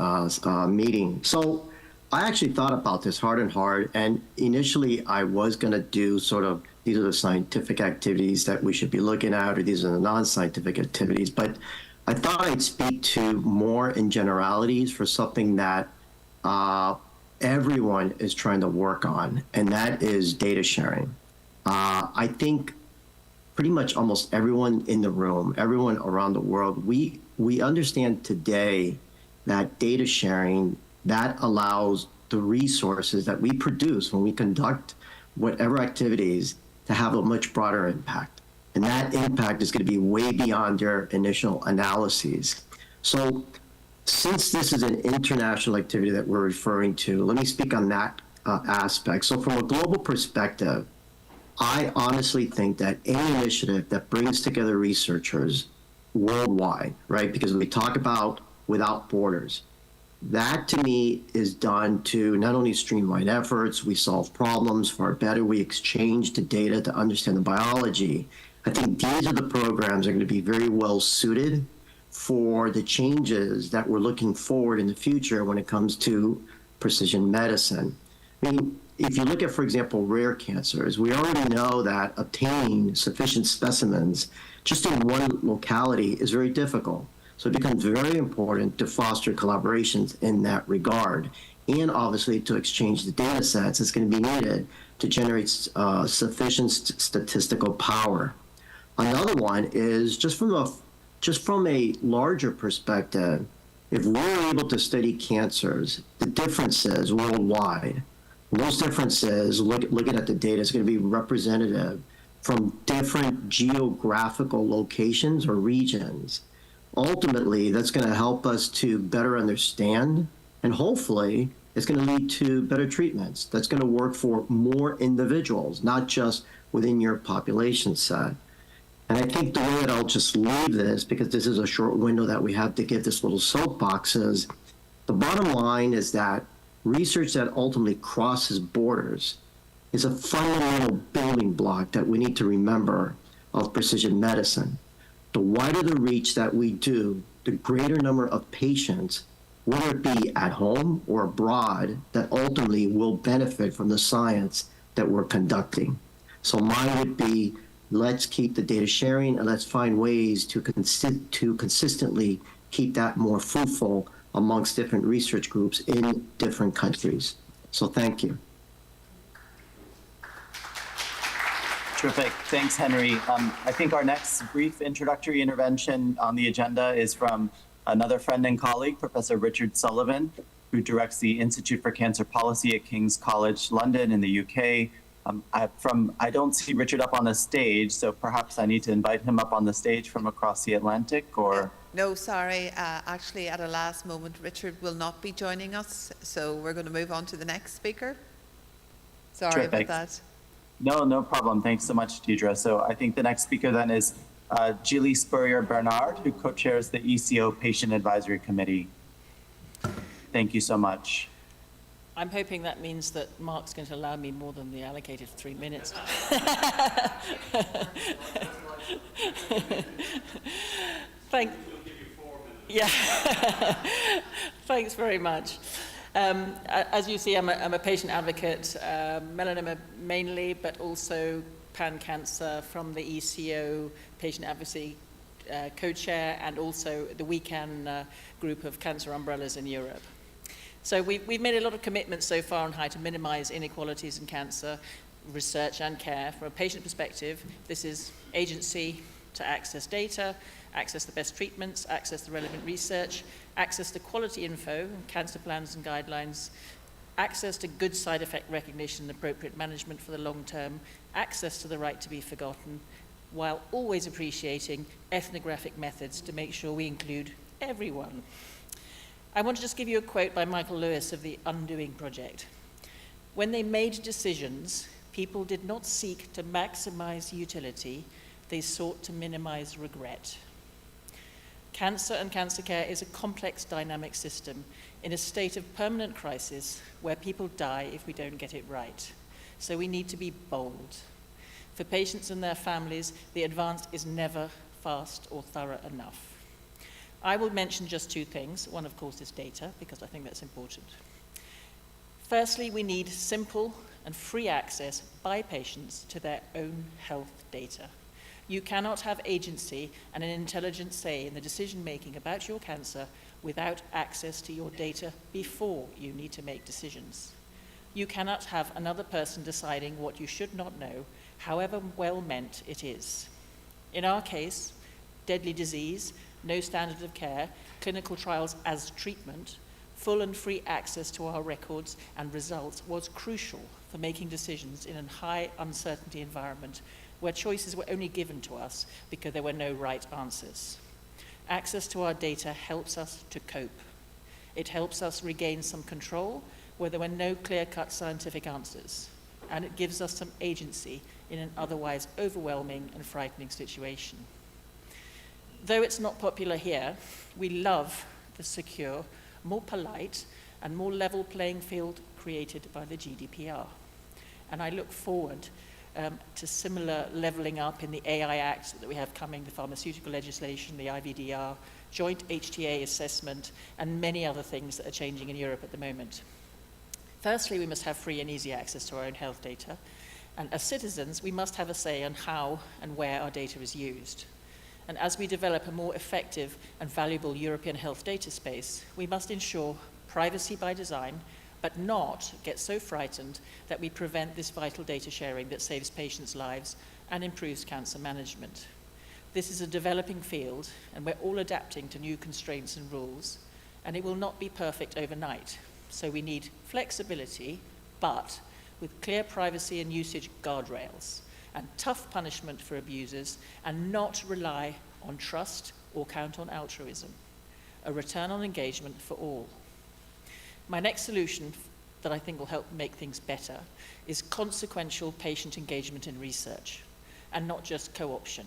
meeting. So I actually thought about this hard, and initially I was going to do sort of, these are the scientific activities that we should be looking at, or these are the non-scientific activities. But I thought I'd speak to more in generalities for something that everyone is trying to work on, and that is data sharing. I think pretty much almost everyone in the room, everyone around the world, we understand today that data sharing, that allows the resources that we produce when we conduct whatever activities to have a much broader impact. And that impact is going to be way beyond your initial analyses. So since this is an international activity that we're referring to, let me speak on that aspect. So from a global perspective, I honestly think that any initiative that brings together researchers worldwide, right? Because we talk about without borders, that to me is done to not only streamline efforts, we solve problems far better, we exchange the data to understand the biology. I think these are the programs that are going to be very well suited for the changes that we're looking forward in the future when it comes to precision medicine. I mean, if you look at, for example, rare cancers, we already know that obtaining sufficient specimens just in one locality is very difficult. So it becomes very important to foster collaborations in that regard, and obviously to exchange the data sets that's going to be needed to generate sufficient statistical power. Another one is just from a larger perspective, if we're able to study cancers, the differences worldwide, those differences, looking at the data, is going to be representative from different geographical locations or regions. Ultimately, that's going to help us to better understand, and hopefully it's going to lead to better treatments. That's going to work for more individuals, not just within your population set. And I think the way that I'll just leave this, because this is a short window that we have to give this little soapbox, is the bottom line is that research that ultimately crosses borders is a fundamental building block that we need to remember of precision medicine. The wider the reach that we do, the greater number of patients, whether it be at home or abroad, that ultimately will benefit from the science that we're conducting. So mine would be, let's keep the data sharing and let's find ways to consistently keep that more fruitful amongst different research groups in different countries. So thank you. Terrific. Thanks, Henry. I think our next brief introductory intervention on the agenda is from another friend and colleague, Professor Richard Sullivan, who directs the Institute for Cancer Policy at King's College London in the UK. I don't see Richard up on the stage, so perhaps I need to invite him up on the stage from across the Atlantic, or? No, sorry. Actually, at a last moment, Richard will not be joining us, so we're going to move on to the next speaker. Sorry Terrific. about that. No problem. Thanks so much, Deidre. So I think the next speaker then is Julie Spurrier-Bernard, who co-chairs the ECO Patient Advisory Committee. Thank you so much. I'm hoping that means that Mark's going to allow me more than the allocated 3 minutes. Yeah. Thanks very much. As you see, I'm a patient advocate, melanoma mainly, but also pan-cancer from the ECO Patient Advocacy co-chair, and also the WECAN group of cancer umbrellas in Europe. So we've made a lot of commitments so far on how to minimize inequalities in cancer research and care. From a patient perspective, this is agency to access data, access the best treatments, access the relevant research, access to quality info, cancer plans and guidelines, access to good side effect recognition and appropriate management for the long term, access to the right to be forgotten, while always appreciating ethnographic methods to make sure we include everyone. I want to just give you a quote by Michael Lewis of the Undoing Project. When they made decisions, people did not seek to maximize utility, they sought to minimize regret. Cancer and cancer care is a complex dynamic system in a state of permanent crisis where people die if we don't get it right. So we need to be bold. For patients and their families, the advance is never fast or thorough enough. I will mention just two things. One, of course, is data, because I think that's important. Firstly, we need simple and free access by patients to their own health data. You cannot have agency and an intelligent say in the decision-making about your cancer without access to your data before you need to make decisions. You cannot have another person deciding what you should not know, however well meant it is. In our case, deadly disease, no standard of care, clinical trials as treatment, full and free access to our records and results was crucial for making decisions in a high uncertainty environment where choices were only given to us because there were no right answers. Access to our data helps us to cope. It helps us regain some control where there were no clear-cut scientific answers, and it gives us some agency in an otherwise overwhelming and frightening situation. Though it's not popular here, we love the secure, more polite, and more level playing field created by the GDPR. And I look forward to similar leveling up in the AI Act that we have coming, the pharmaceutical legislation, the IVDR, joint HTA assessment, and many other things that are changing in Europe at the moment. Firstly, we must have free and easy access to our own health data. And as citizens, we must have a say on how and where our data is used. And as we develop a more effective and valuable European health data space, we must ensure privacy by design, but not get so frightened that we prevent this vital data sharing that saves patients' lives and improves cancer management. This is a developing field, and we're all adapting to new constraints and rules, and it will not be perfect overnight. So we need flexibility, but with clear privacy and usage guardrails, and tough punishment for abusers, and not rely on trust or count on altruism. A return on engagement for all. My next solution that I think will help make things better is consequential patient engagement in research, and not just co-option.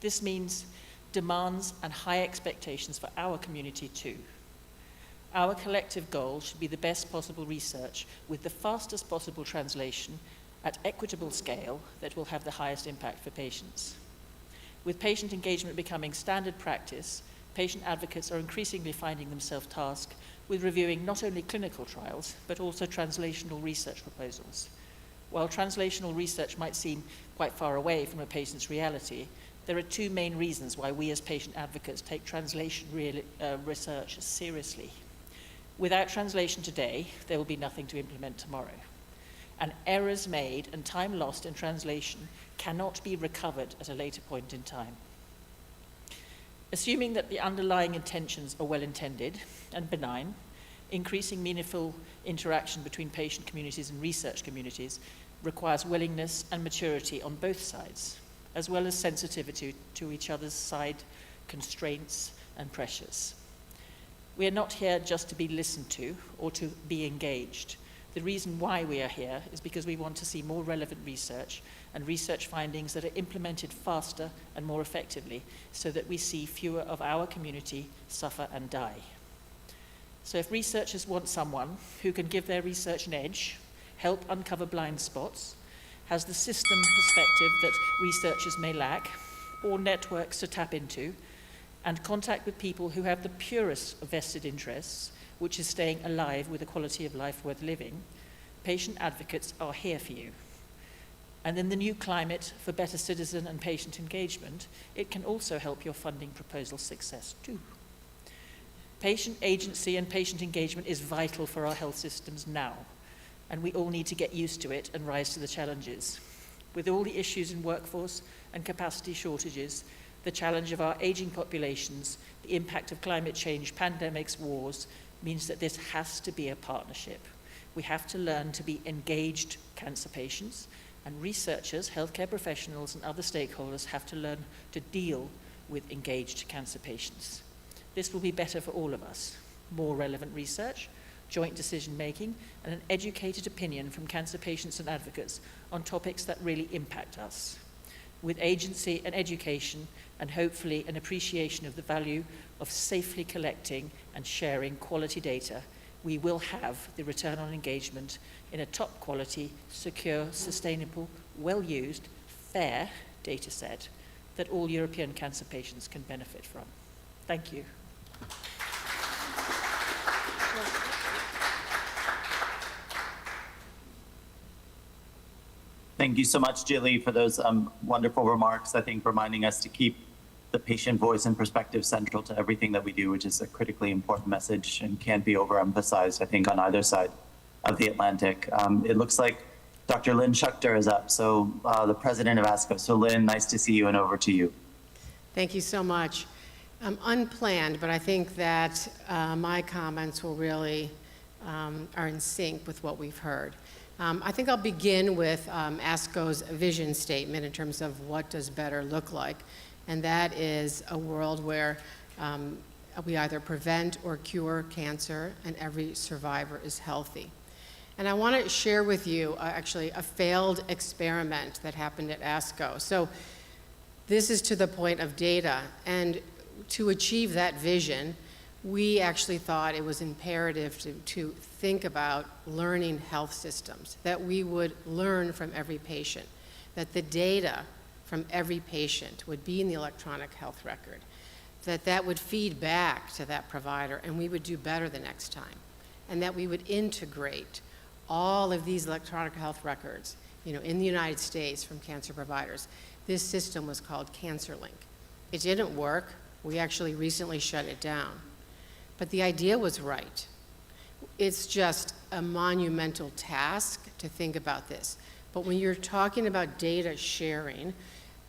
This means demands and high expectations for our community too. Our collective goal should be the best possible research with the fastest possible translation at equitable scale that will have the highest impact for patients. With patient engagement becoming standard practice, patient advocates are increasingly finding themselves tasked with reviewing not only clinical trials, but also translational research proposals. While translational research might seem quite far away from a patient's reality, there are two main reasons why we as patient advocates take translation research seriously. Without translation today, there will be nothing to implement tomorrow. And errors made and time lost in translation cannot be recovered at a later point in time. Assuming that the underlying intentions are well-intended and benign, increasing meaningful interaction between patient communities and research communities requires willingness and maturity on both sides, as well as sensitivity to each other's side constraints and pressures. We are not here just to be listened to or to be engaged. The reason why we are here is because we want to see more relevant research and research findings that are implemented faster and more effectively so that we see fewer of our community suffer and die. So if researchers want someone who can give their research an edge, help uncover blind spots, has the system perspective that researchers may lack, or networks to tap into, and contact with people who have the purest of vested interests, which is staying alive with a quality of life worth living, patient advocates are here for you. And in the new climate for better citizen and patient engagement, it can also help your funding proposal success too. Patient agency and patient engagement is vital for our health systems now, and we all need to get used to it and rise to the challenges. With all the issues in workforce and capacity shortages, the challenge of our aging populations, the impact of climate change, pandemics, wars, means that this has to be a partnership. We have to learn to be engaged cancer patients, and researchers, healthcare professionals, and other stakeholders have to learn to deal with engaged cancer patients. This will be better for all of us. More relevant research, joint decision-making, and an educated opinion from cancer patients and advocates on topics that really impact us. With agency and education, and hopefully an appreciation of the value of safely collecting and sharing quality data, we will have the return on engagement in a top quality, secure, sustainable, well-used, fair data set that all European cancer patients can benefit from. Thank you. Thank you so much, Jilly, for those wonderful remarks. I think reminding us to keep the patient voice and perspective central to everything that we do, which is a critically important message and can't be overemphasized, I think, on either side of the Atlantic. It looks like Dr. Lynn Schuchter is up, so the president of ASCO. So Lynn, nice to see you, and over to you. Thank you so much. Unplanned, but I think that my comments will really are in sync with what we've heard. I think I'll begin with ASCO's vision statement in terms of what does better look like, and that is a world where we either prevent or cure cancer and every survivor is healthy. And I want to share with you actually a failed experiment that happened at ASCO. So this is to the point of data, and to achieve that vision, we actually thought it was imperative to think about learning health systems, that we would learn from every patient, that the data from every patient would be in the electronic health record, that would feed back to that provider, and we would do better the next time, and that we would integrate all of these electronic health records, in the United States from cancer providers. This system was called CancerLink. It didn't work. We actually recently shut it down. But the idea was right. It's just a monumental task to think about this. But when you're talking about data sharing,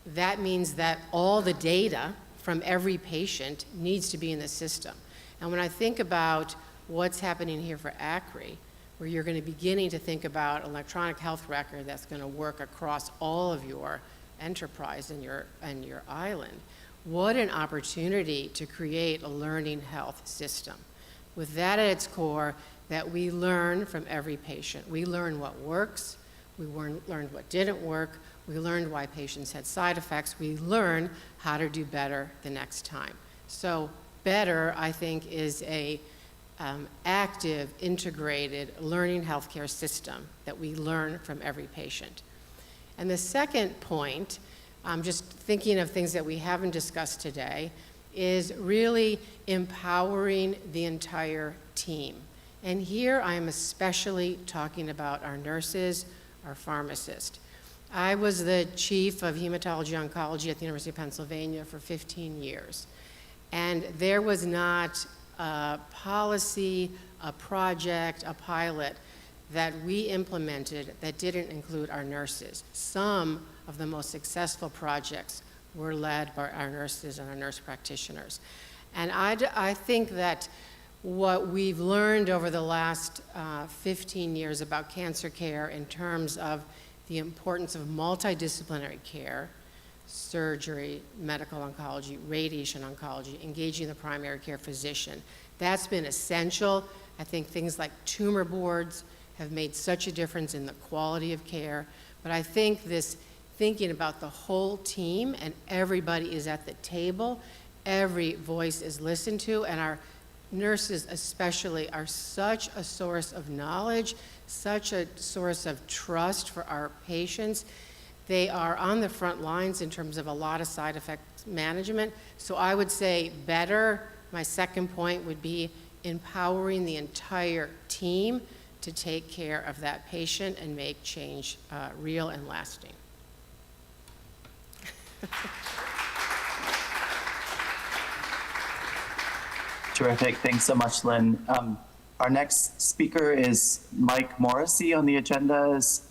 that means that all the data from every patient needs to be in the system. And when I think about what's happening here for ACRI, where you're going to be beginning to think about electronic health record that's going to work across all of your enterprise and your island, what an opportunity to create a learning health system. With that at its core, that we learn from every patient. We learn what works, we learned what didn't work, we learned why patients had side effects, we learn how to do better the next time. So better, I think, is a active, integrated learning healthcare system that we learn from every patient. And the second point, just thinking of things that we haven't discussed today, is really empowering the entire team. And here I am especially talking about our nurses, our pharmacists. I was the chief of hematology oncology at the University of Pennsylvania for 15 years. And there was not a policy, a project, a pilot that we implemented that didn't include our nurses. Some of the most successful projects were led by our nurses and our nurse practitioners. And I think that what we've learned over the last 15 years about cancer care in terms of the importance of multidisciplinary care, surgery, medical oncology, radiation oncology, engaging the primary care physician, that's been essential. I think things like tumor boards have made such a difference in the quality of care. But I think this thinking about the whole team and everybody is at the table, every voice is listened to, and our nurses especially are such a source of knowledge, such a source of trust for our patients. They are on the front lines in terms of a lot of side effect management. So I would say better, my second point would be empowering the entire team to take care of that patient and make change real and lasting. Terrific. Thanks so much, Lynn. Our next speaker is Mike Morrissey on the agenda. Is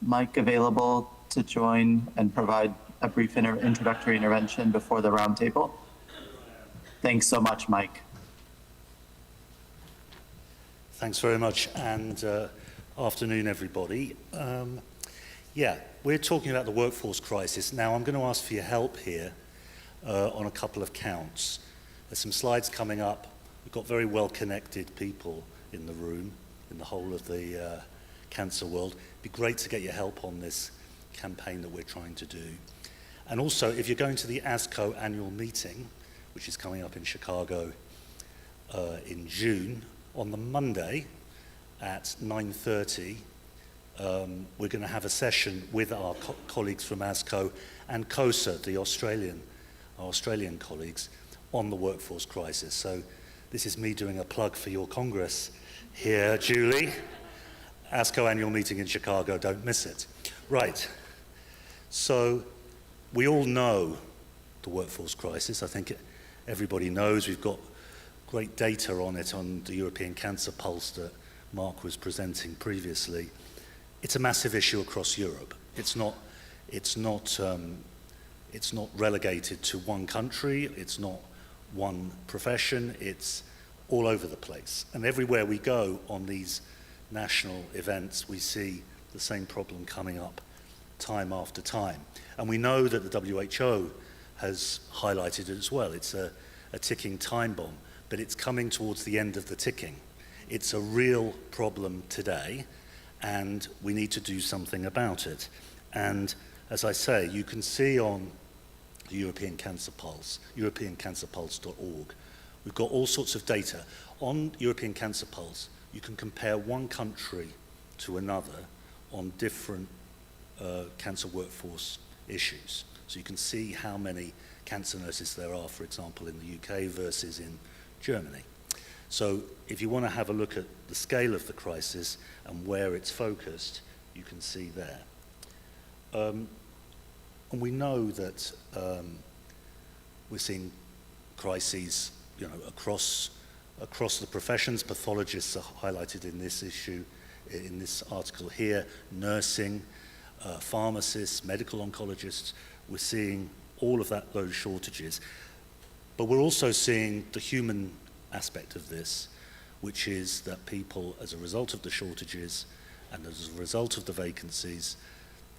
Mike available to join and provide a brief introductory intervention before the roundtable? Thanks so much, Mike. Thanks very much, and afternoon, everybody. Yeah, we're talking about the workforce crisis. Now, I'm going to ask for your help here on a couple of counts. There's some slides coming up. We've got very well-connected people in the room, in the whole of the cancer world. It'd be great to get your help on this campaign that we're trying to do. And also, if you're going to the ASCO annual meeting, which is coming up in Chicago in June, on the Monday at 9:30, we're going to have a session with our colleagues from ASCO and COSA, the Australian colleagues, on the workforce crisis. So this is me doing a plug for your Congress here, Julie. ASCO annual meeting in Chicago, don't miss it. Right. So we all know the workforce crisis. I think everybody knows. We've got great data on it on the European Cancer Pulse that Mark was presenting previously. It's a massive issue across Europe. It's not relegated to one country. It's not one profession. It's all over the place. And everywhere we go on these national events, we see the same problem coming up time after time. And we know that the WHO has highlighted it as well. It's a ticking time bomb, but it's coming towards the end of the ticking. It's a real problem today, and we need to do something about it. And as I say, you can see on the European Cancer Pulse, europeancancerpulse.org, we've got all sorts of data. On European Cancer Pulse, you can compare one country to another on different cancer workforce issues. So you can see how many cancer nurses there are, for example, in the UK versus in Germany. So if you want to have a look at the scale of the crisis and where it's focused, you can see there. And we know that we're seeing crises, across the professions. Pathologists are highlighted in this issue, in this article here. Nursing, pharmacists, medical oncologists. We're seeing all of those shortages. But we're also seeing the human aspect of this, which is that people, as a result of the shortages and as a result of the vacancies,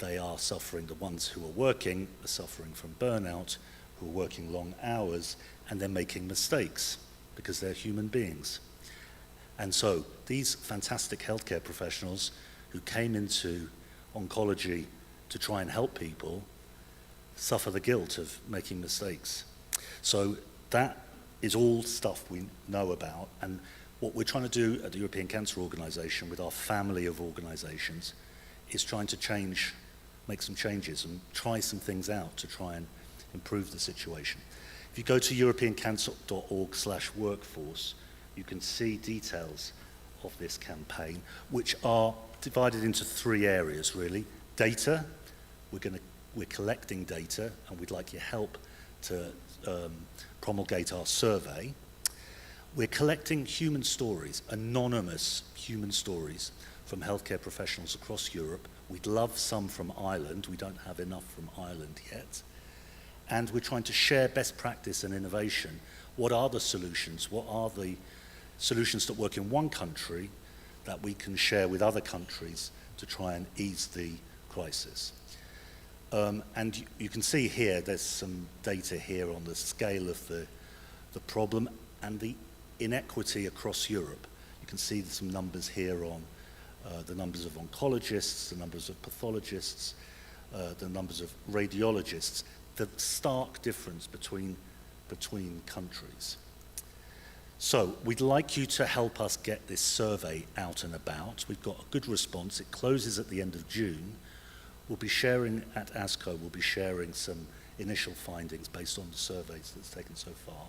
they are suffering. The ones who are working are suffering from burnout, who are working long hours, and they're making mistakes because they're human beings. And so these fantastic healthcare professionals who came into oncology to try and help people suffer the guilt of making mistakes. So that is all stuff we know about, and what we're trying to do at the European Cancer Organization with our family of organizations is trying to make some changes and try some things out to try and improve the situation. If you go to europeancancer.org/workforce, you can see details of this campaign, which are divided into 3 areas, really. Data, we're collecting data, and we'd like your help to promulgate our survey. We're collecting human stories, anonymous human stories from healthcare professionals across Europe. We'd love some from Ireland. We don't have enough from Ireland yet. And we're trying to share best practice and innovation. What are the solutions? What are the solutions that work in one country that we can share with other countries to try and ease the crisis? And you can see here, there's some data here on the scale of the problem and the inequity across Europe. You can see some numbers here on the numbers of oncologists, the numbers of pathologists, the numbers of radiologists, the stark difference between countries. So we'd like you to help us get this survey out and about. We've got a good response. It closes at the end of June. We'll be sharing at ASCO, we'll be sharing some initial findings based on the surveys that's taken so far.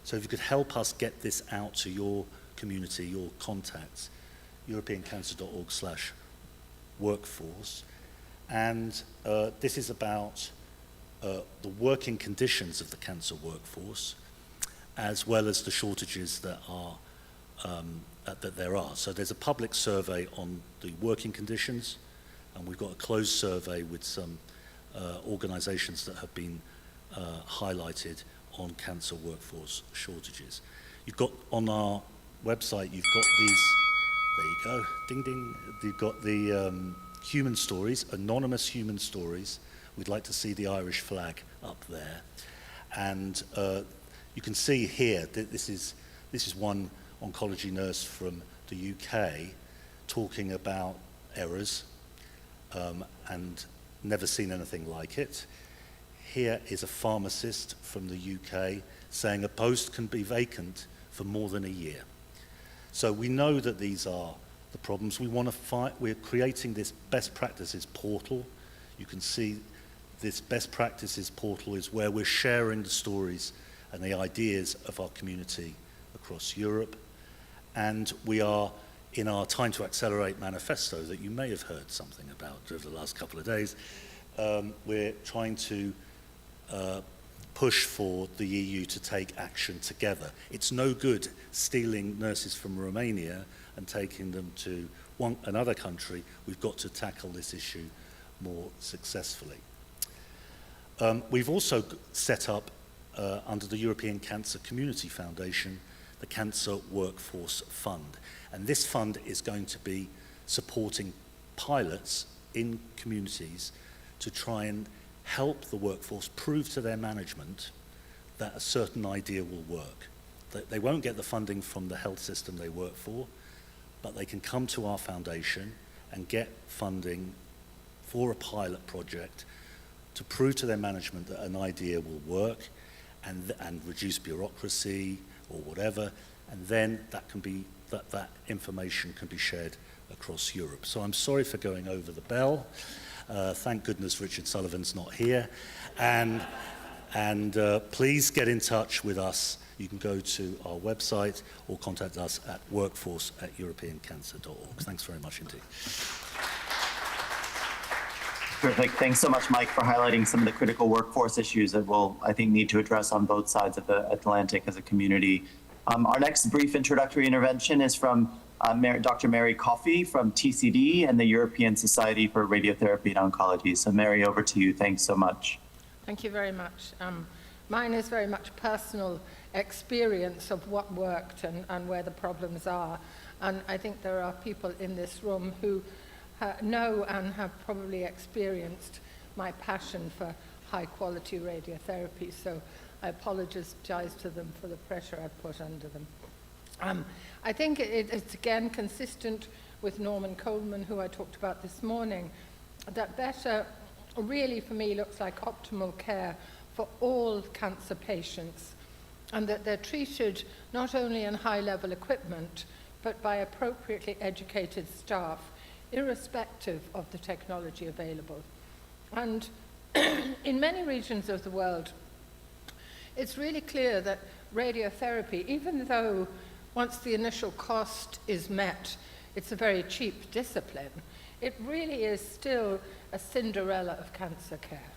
So if you could help us get this out to your community, your contacts, europeancancer.org/workforce. And this is about the working conditions of the cancer workforce, as well as the shortages that there are. So there's a public survey on the working conditions, and we've got a closed survey with some organizations that have been highlighted on cancer workforce shortages. You've got on our website, you've got these, there you go, ding ding, you've got the human stories, anonymous human stories. We'd like to see the Irish flag up there. And you can see here that this is one oncology nurse from the UK talking about errors and never seen anything like it. Here is a pharmacist from the UK saying a post can be vacant for more than a year. So we know that these are the problems. We want to fight. We're creating this best practices portal. You can see this best practices portal is where we're sharing the stories and the ideas of our community across Europe. And we are in our Time to Accelerate manifesto that you may have heard something about over the last couple of days, we're trying to push for the EU to take action together. It's no good stealing nurses from Romania and taking them to another country. We've got to tackle this issue more successfully. We've also set up, under the European Cancer Community Foundation, the Cancer Workforce Fund. And this fund is going to be supporting pilots in communities to try and help the workforce prove to their management that a certain idea will work. They won't get the funding from the health system they work for, but they can come to our foundation and get funding for a pilot project to prove to their management that an idea will work and reduce bureaucracy or whatever, and then that information can be shared across Europe. So I'm sorry for going over the bell. Thank goodness Richard Sullivan's not here. And please get in touch with us. You can go to our website or contact us at workforce@europeancancer.org. Thanks very much indeed. Terrific. Thanks so much, Mike, for highlighting some of the critical workforce issues that we'll, I think, need to address on both sides of the Atlantic as a community. Our next brief introductory intervention is from Dr. Mary Coffey from TCD and the European Society for Radiotherapy and Oncology. So Mary, over to you. Thanks so much. Thank you very much. Mine is very much personal experience of what worked and where the problems are. And I think there are people in this room who know and have probably experienced my passion for high-quality radiotherapy. So I apologize to them for the pressure I put under them. I think it's again consistent with Norman Coleman, who I talked about this morning, that better really for me looks like optimal care for all cancer patients, and that they're treated not only in high-level equipment, but by appropriately educated staff, irrespective of the technology available. And in many regions of the world, it's really clear that radiotherapy, even though once the initial cost is met, it's a very cheap discipline, it really is still a Cinderella of cancer care.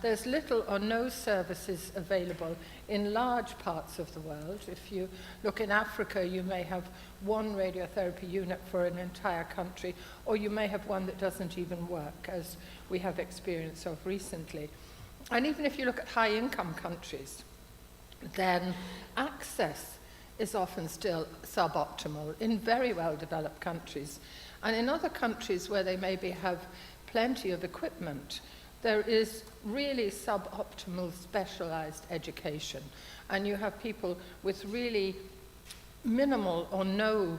There's little or no services available in large parts of the world. If you look in Africa, you may have one radiotherapy unit for an entire country, or you may have one that doesn't even work, as we have experience of recently. And even if you look at high-income countries, then access is often still suboptimal in very well-developed countries. And in other countries where they maybe have plenty of equipment, there is really suboptimal specialized education. And you have people with really minimal or no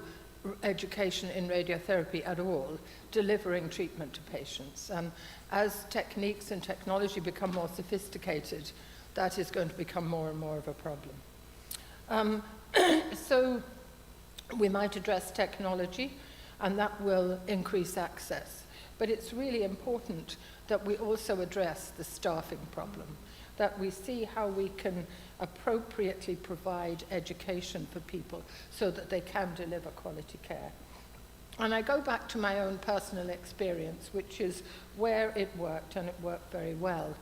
education in radiotherapy at all delivering treatment to patients. And as techniques and technology become more sophisticated, that is going to become more and more of a problem. So we might address technology, and that will increase access. But it's really important that we also address the staffing problem, that we see how we can appropriately provide education for people so that they can deliver quality care. And I go back to my own personal experience, which is where it worked, and it worked very well.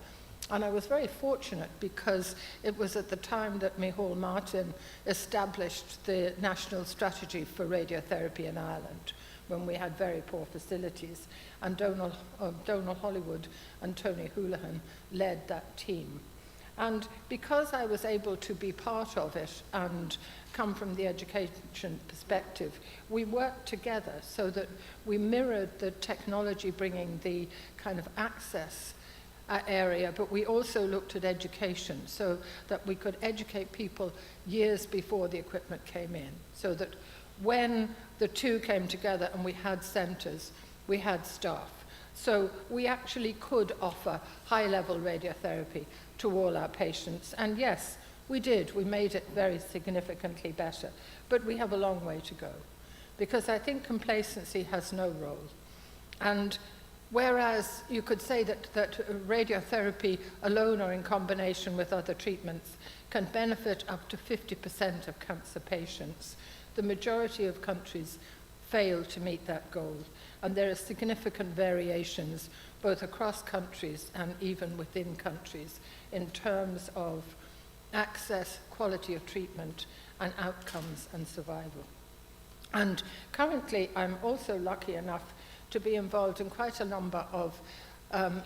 And I was very fortunate because it was at the time that Micheál Martin established the National Strategy for Radiotherapy in Ireland, when we had very poor facilities, and Donal Hollywood and Tony Houlihan led that team. And because I was able to be part of it and come from the education perspective, we worked together so that we mirrored the technology bringing the kind of access area, but we also looked at education so that we could educate people years before the equipment came in, so that when the two came together and we had centers, we had staff. So we actually could offer high-level radiotherapy to all our patients. And yes, we did. We made it very significantly better. But we have a long way to go, because I think complacency has no role. And whereas you could say that radiotherapy alone or in combination with other treatments can benefit up to 50% of cancer patients, the majority of countries fail to meet that goal. And there are significant variations both across countries and even within countries in terms of access, quality of treatment, and outcomes and survival. And currently, I'm also lucky enough to be involved in quite a number of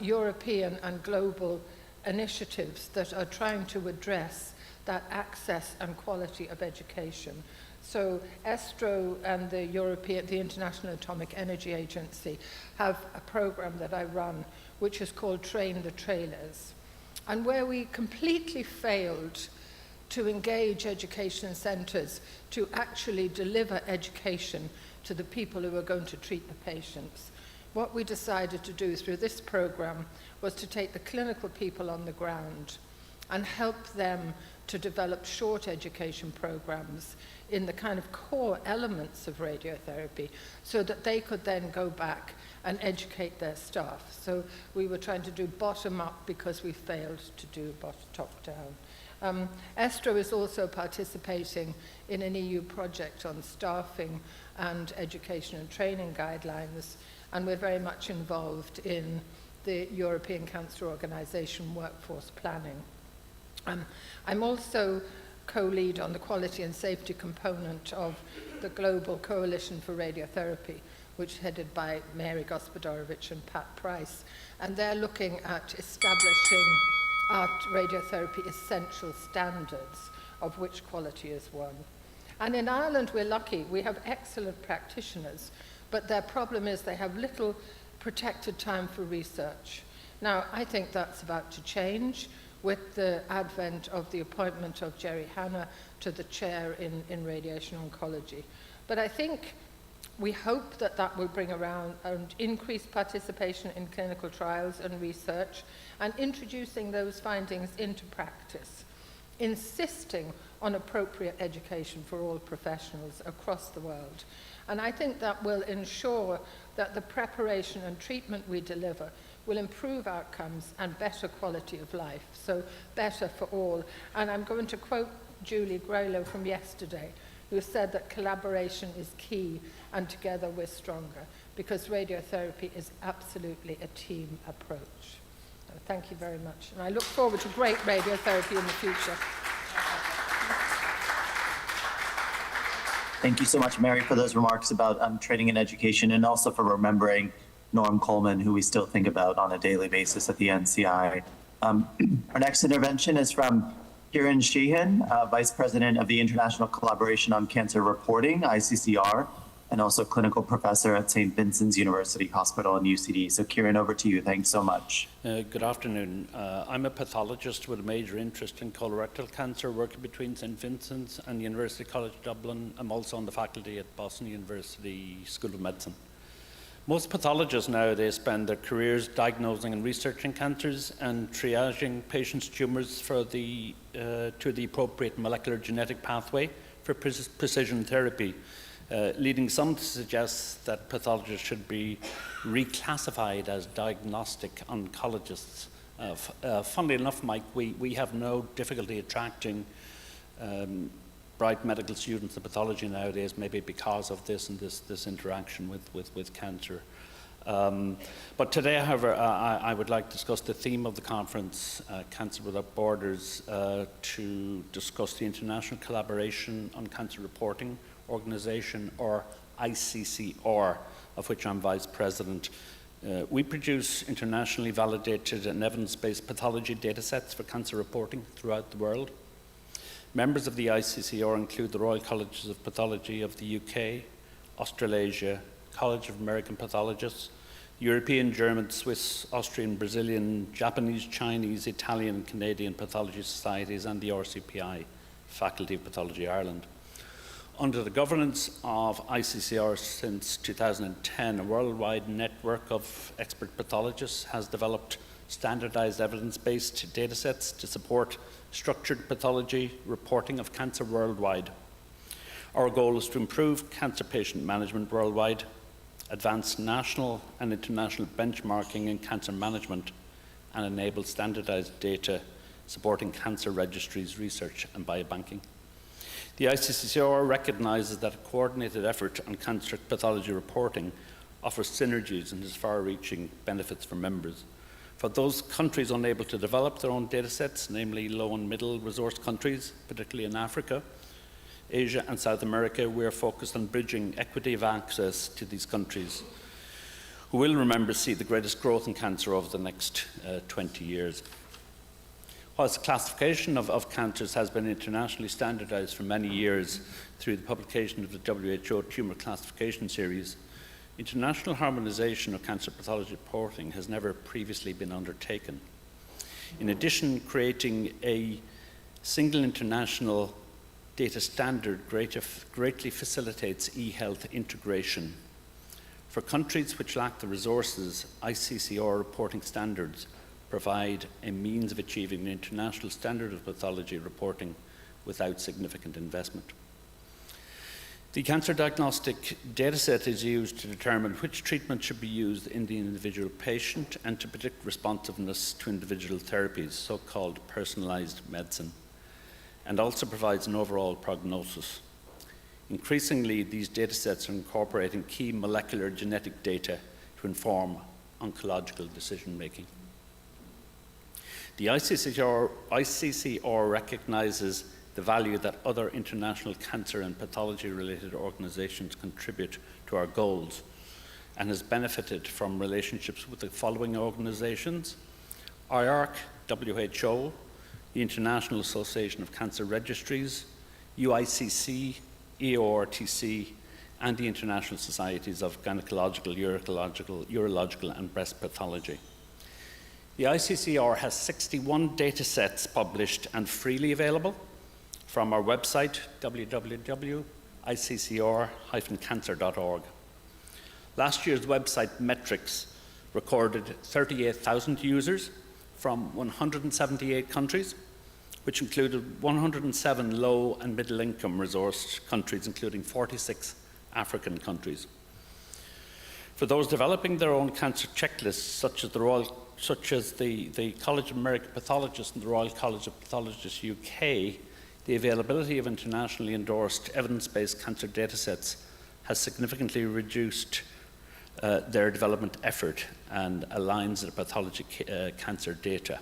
European and global initiatives that are trying to address that access and quality of education. So ESTRO and the International Atomic Energy Agency have a program that I run, which is called Train the Trailers, and where we completely failed to engage education centres to actually deliver education to the people who are going to treat the patients. What we decided to do through this program was to take the clinical people on the ground and help them to develop short education programs in the kind of core elements of radiotherapy so that they could then go back and educate their staff. So we were trying to do bottom-up because we failed to do top-down. ESTRO is also participating in an EU project on staffing and education and training guidelines, and we're very much involved in the European Cancer Organization workforce planning. I'm also co-lead on the quality and safety component of the Global Coalition for Radiotherapy, which is headed by Mary Gospodarovich and Pat Price, and they're looking at establishing our radiotherapy essential standards, of which quality is one. And in Ireland, we're lucky. We have excellent practitioners, but their problem is they have little protected time for research. Now, I think that's about to change with the advent of the appointment of Jerry Hanna to the chair in radiation oncology. But I think we hope that that will bring around increased participation in clinical trials and research and introducing those findings into practice, insisting on appropriate education for all professionals across the world. And I think that will ensure that the preparation and treatment we deliver will improve outcomes and better quality of life, so better for all. And I'm going to quote Julie Graylow from yesterday, who said that collaboration is key and together we're stronger, because radiotherapy is absolutely a team approach. So thank you very much. And I look forward to great radiotherapy in the future. Thank you so much, Mary, for those remarks about training and education, and also for remembering Norm Coleman, who we still think about on a daily basis at the NCI. Our next intervention is from Kieran Sheehan, Vice President of the International Collaboration on Cancer Reporting, ICCR, and also clinical professor at St. Vincent's University Hospital in UCD. So Kieran, over to you. Thanks so much. Good afternoon. I'm a pathologist with a major interest in colorectal cancer, working between St. Vincent's and University College Dublin. I'm also on the faculty at Boston University School of Medicine. Most pathologists nowadays spend their careers diagnosing and researching cancers and triaging patients' tumours for to the appropriate molecular genetic pathway for precision therapy, leading some to suggest that pathologists should be reclassified as diagnostic oncologists. Funnily enough, Mike, we have no difficulty attracting bright medical students in pathology nowadays, maybe because of this and this interaction with cancer. But today, however, I would like to discuss the theme of the conference, Cancer Without Borders, to discuss the International Collaboration on Cancer Reporting Organization, or ICCR, of which I'm Vice President. We produce internationally validated and evidence-based pathology data sets for cancer reporting throughout the world. Members of the ICCR include the Royal Colleges of Pathology of the UK, Australasia, College of American Pathologists, European, German, Swiss, Austrian, Brazilian, Japanese, Chinese, Italian, and Canadian pathology societies, and the RCPI, Faculty of Pathology Ireland. Under the governance of ICCR since 2010, a worldwide network of expert pathologists has developed standardized evidence-based data sets to support structured pathology reporting of cancer worldwide. Our goal is to improve cancer patient management worldwide, advance national and international benchmarking in cancer management, and enable standardized data supporting cancer registries, research, and biobanking. The ICCR recognises that a coordinated effort on cancer pathology reporting offers synergies and has far-reaching benefits for members. For those countries unable to develop their own data sets, namely low and middle resource countries, particularly in Africa, Asia and South America, we are focused on bridging equity of access to these countries, who will, remember, see the greatest growth in cancer over the next 20 years. Whilst the classification of cancers has been internationally standardised for many years through the publication of the WHO Tumour Classification Series, international harmonisation of cancer pathology reporting has never previously been undertaken. In addition, creating a single international data standard greatly facilitates e-health integration. For countries which lack the resources, ICCR reporting standards provide a means of achieving an international standard of pathology reporting without significant investment. The cancer diagnostic dataset is used to determine which treatment should be used in the individual patient and to predict responsiveness to individual therapies, so-called personalised medicine, and also provides an overall prognosis. Increasingly, these datasets are incorporating key molecular genetic data to inform oncological decision-making. The ICCR recognises the value that other international cancer and pathology-related organisations contribute to our goals and has benefited from relationships with the following organisations: IARC, WHO, the International Association of Cancer Registries, UICC, EORTC, and the International Societies of Gynecological, Urological and Breast Pathology. The ICCR has 61 datasets published and freely available from our website, www.iccr-cancer.org. Last year's website metrics recorded 38,000 users from 178 countries, which included 107 low and middle income resource countries, including 46 African countries. For those developing their own cancer checklists, such as the College of American Pathologists and the Royal College of Pathologists UK, the availability of internationally endorsed evidence-based cancer datasets has significantly reduced their development effort and aligns their pathology cancer data.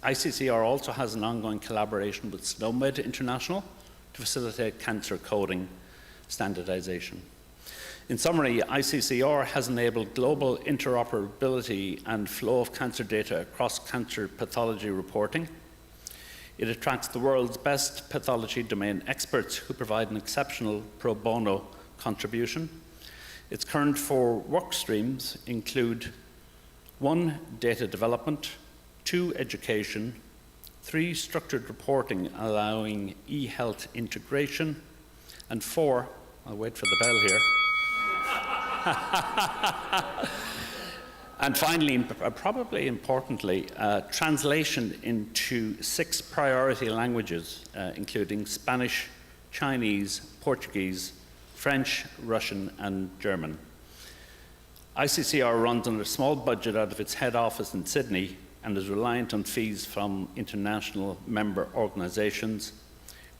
ICCR also has an ongoing collaboration with SNOMED International to facilitate cancer coding standardization. In summary, ICCR has enabled global interoperability and flow of cancer data across cancer pathology reporting. It attracts the world's best pathology domain experts who provide an exceptional pro bono contribution. Its current 4 work streams include 1, data development, 2, education, 3, structured reporting allowing e-health integration, and 4, I'll wait for the bell here, and finally, probably importantly, translation into 6 priority languages, including Spanish, Chinese, Portuguese, French, Russian, and German. ICCR runs on a small budget out of its head office in Sydney and is reliant on fees from international member organisations.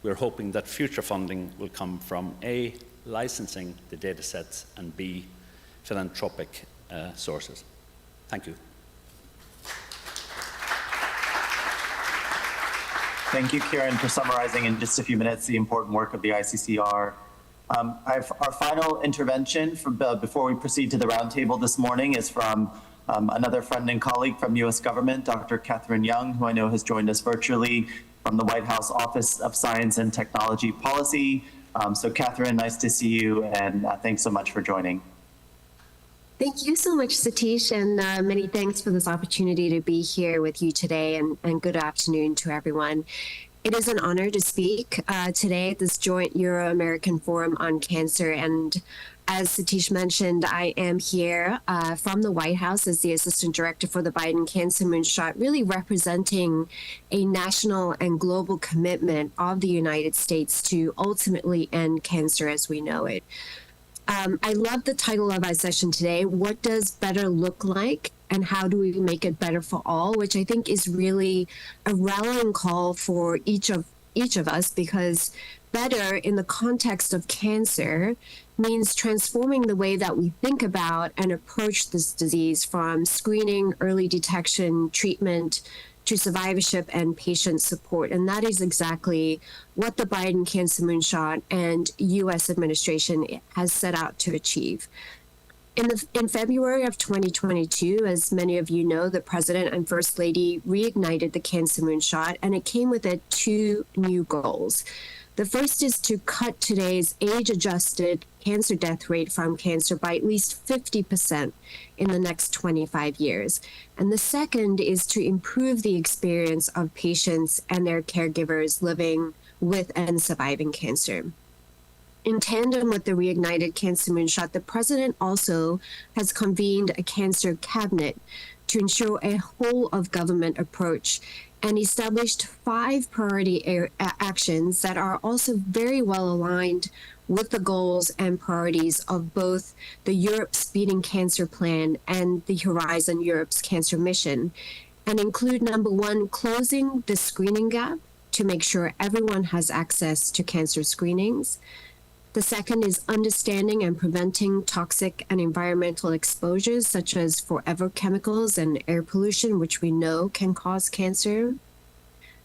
We're hoping that future funding will come from A, licensing the datasets, and B, philanthropic sources. Thank you. Thank you, Kieran, for summarizing in just a few minutes the important work of the ICCR. Our final intervention before we proceed to the roundtable this morning is from another friend and colleague from U.S. government, Dr. Catherine Young, who I know has joined us virtually from the White House Office of Science and Technology Policy. So Catherine, nice to see you, and thanks so much for joining. Thank you so much, Satish, and many thanks for this opportunity to be here with you today, and good afternoon to everyone. It is an honor to speak today at this joint Euro-American Forum on Cancer, and as Satish mentioned, I am here from the White House as the Assistant Director for the Biden Cancer Moonshot, really representing a national and global commitment of the United States to ultimately end cancer as we know it. I love the title of our session today, What Does Better Look Like, and How Do We Make It Better for All, which I think is really a rallying call for each of us, because Better in the context of cancer means transforming the way that we think about and approach this disease, from screening, early detection, treatment, to survivorship and patient support. And that is exactly what the Biden Cancer Moonshot and U.S. administration has set out to achieve. In February of 2022, as many of you know, the President and First Lady reignited the Cancer Moonshot, and it came with it 2 new goals. The first is to cut today's age-adjusted cancer death rate from cancer by at least 50% in the next 25 years. And the second is to improve the experience of patients and their caregivers living with and surviving cancer. In tandem with the reignited Cancer Moonshot, the President also has convened a cancer cabinet to ensure a whole-of-government approach and established 5 priority actions that are also very well aligned with the goals and priorities of both the Europe Speeding Cancer Plan and the Horizon Europe's Cancer Mission, and include, number 1, closing the screening gap to make sure everyone has access to cancer screenings. The second is understanding and preventing toxic and environmental exposures, such as forever chemicals and air pollution, which we know can cause cancer.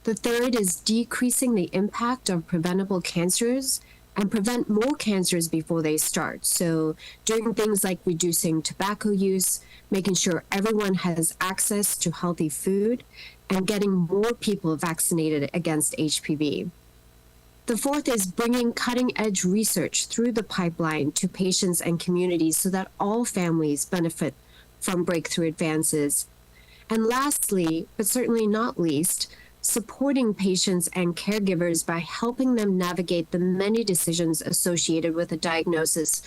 The third is decreasing the impact of preventable cancers and prevent more cancers before they start. So doing things like reducing tobacco use, making sure everyone has access to healthy food, and getting more people vaccinated against HPV. The fourth is bringing cutting-edge research through the pipeline to patients and communities so that all families benefit from breakthrough advances. And lastly, but certainly not least, supporting patients and caregivers by helping them navigate the many decisions associated with a diagnosis,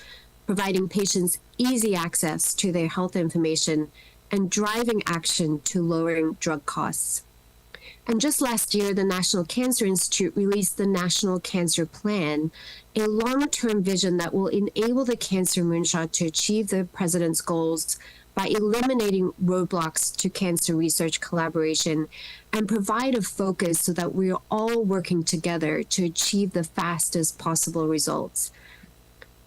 providing patients easy access to their health information, and driving action to lowering drug costs. And just last year, the National Cancer Institute released the National Cancer Plan, a long-term vision that will enable the Cancer Moonshot to achieve the President's goals by eliminating roadblocks to cancer research collaboration and provide a focus so that we are all working together to achieve the fastest possible results.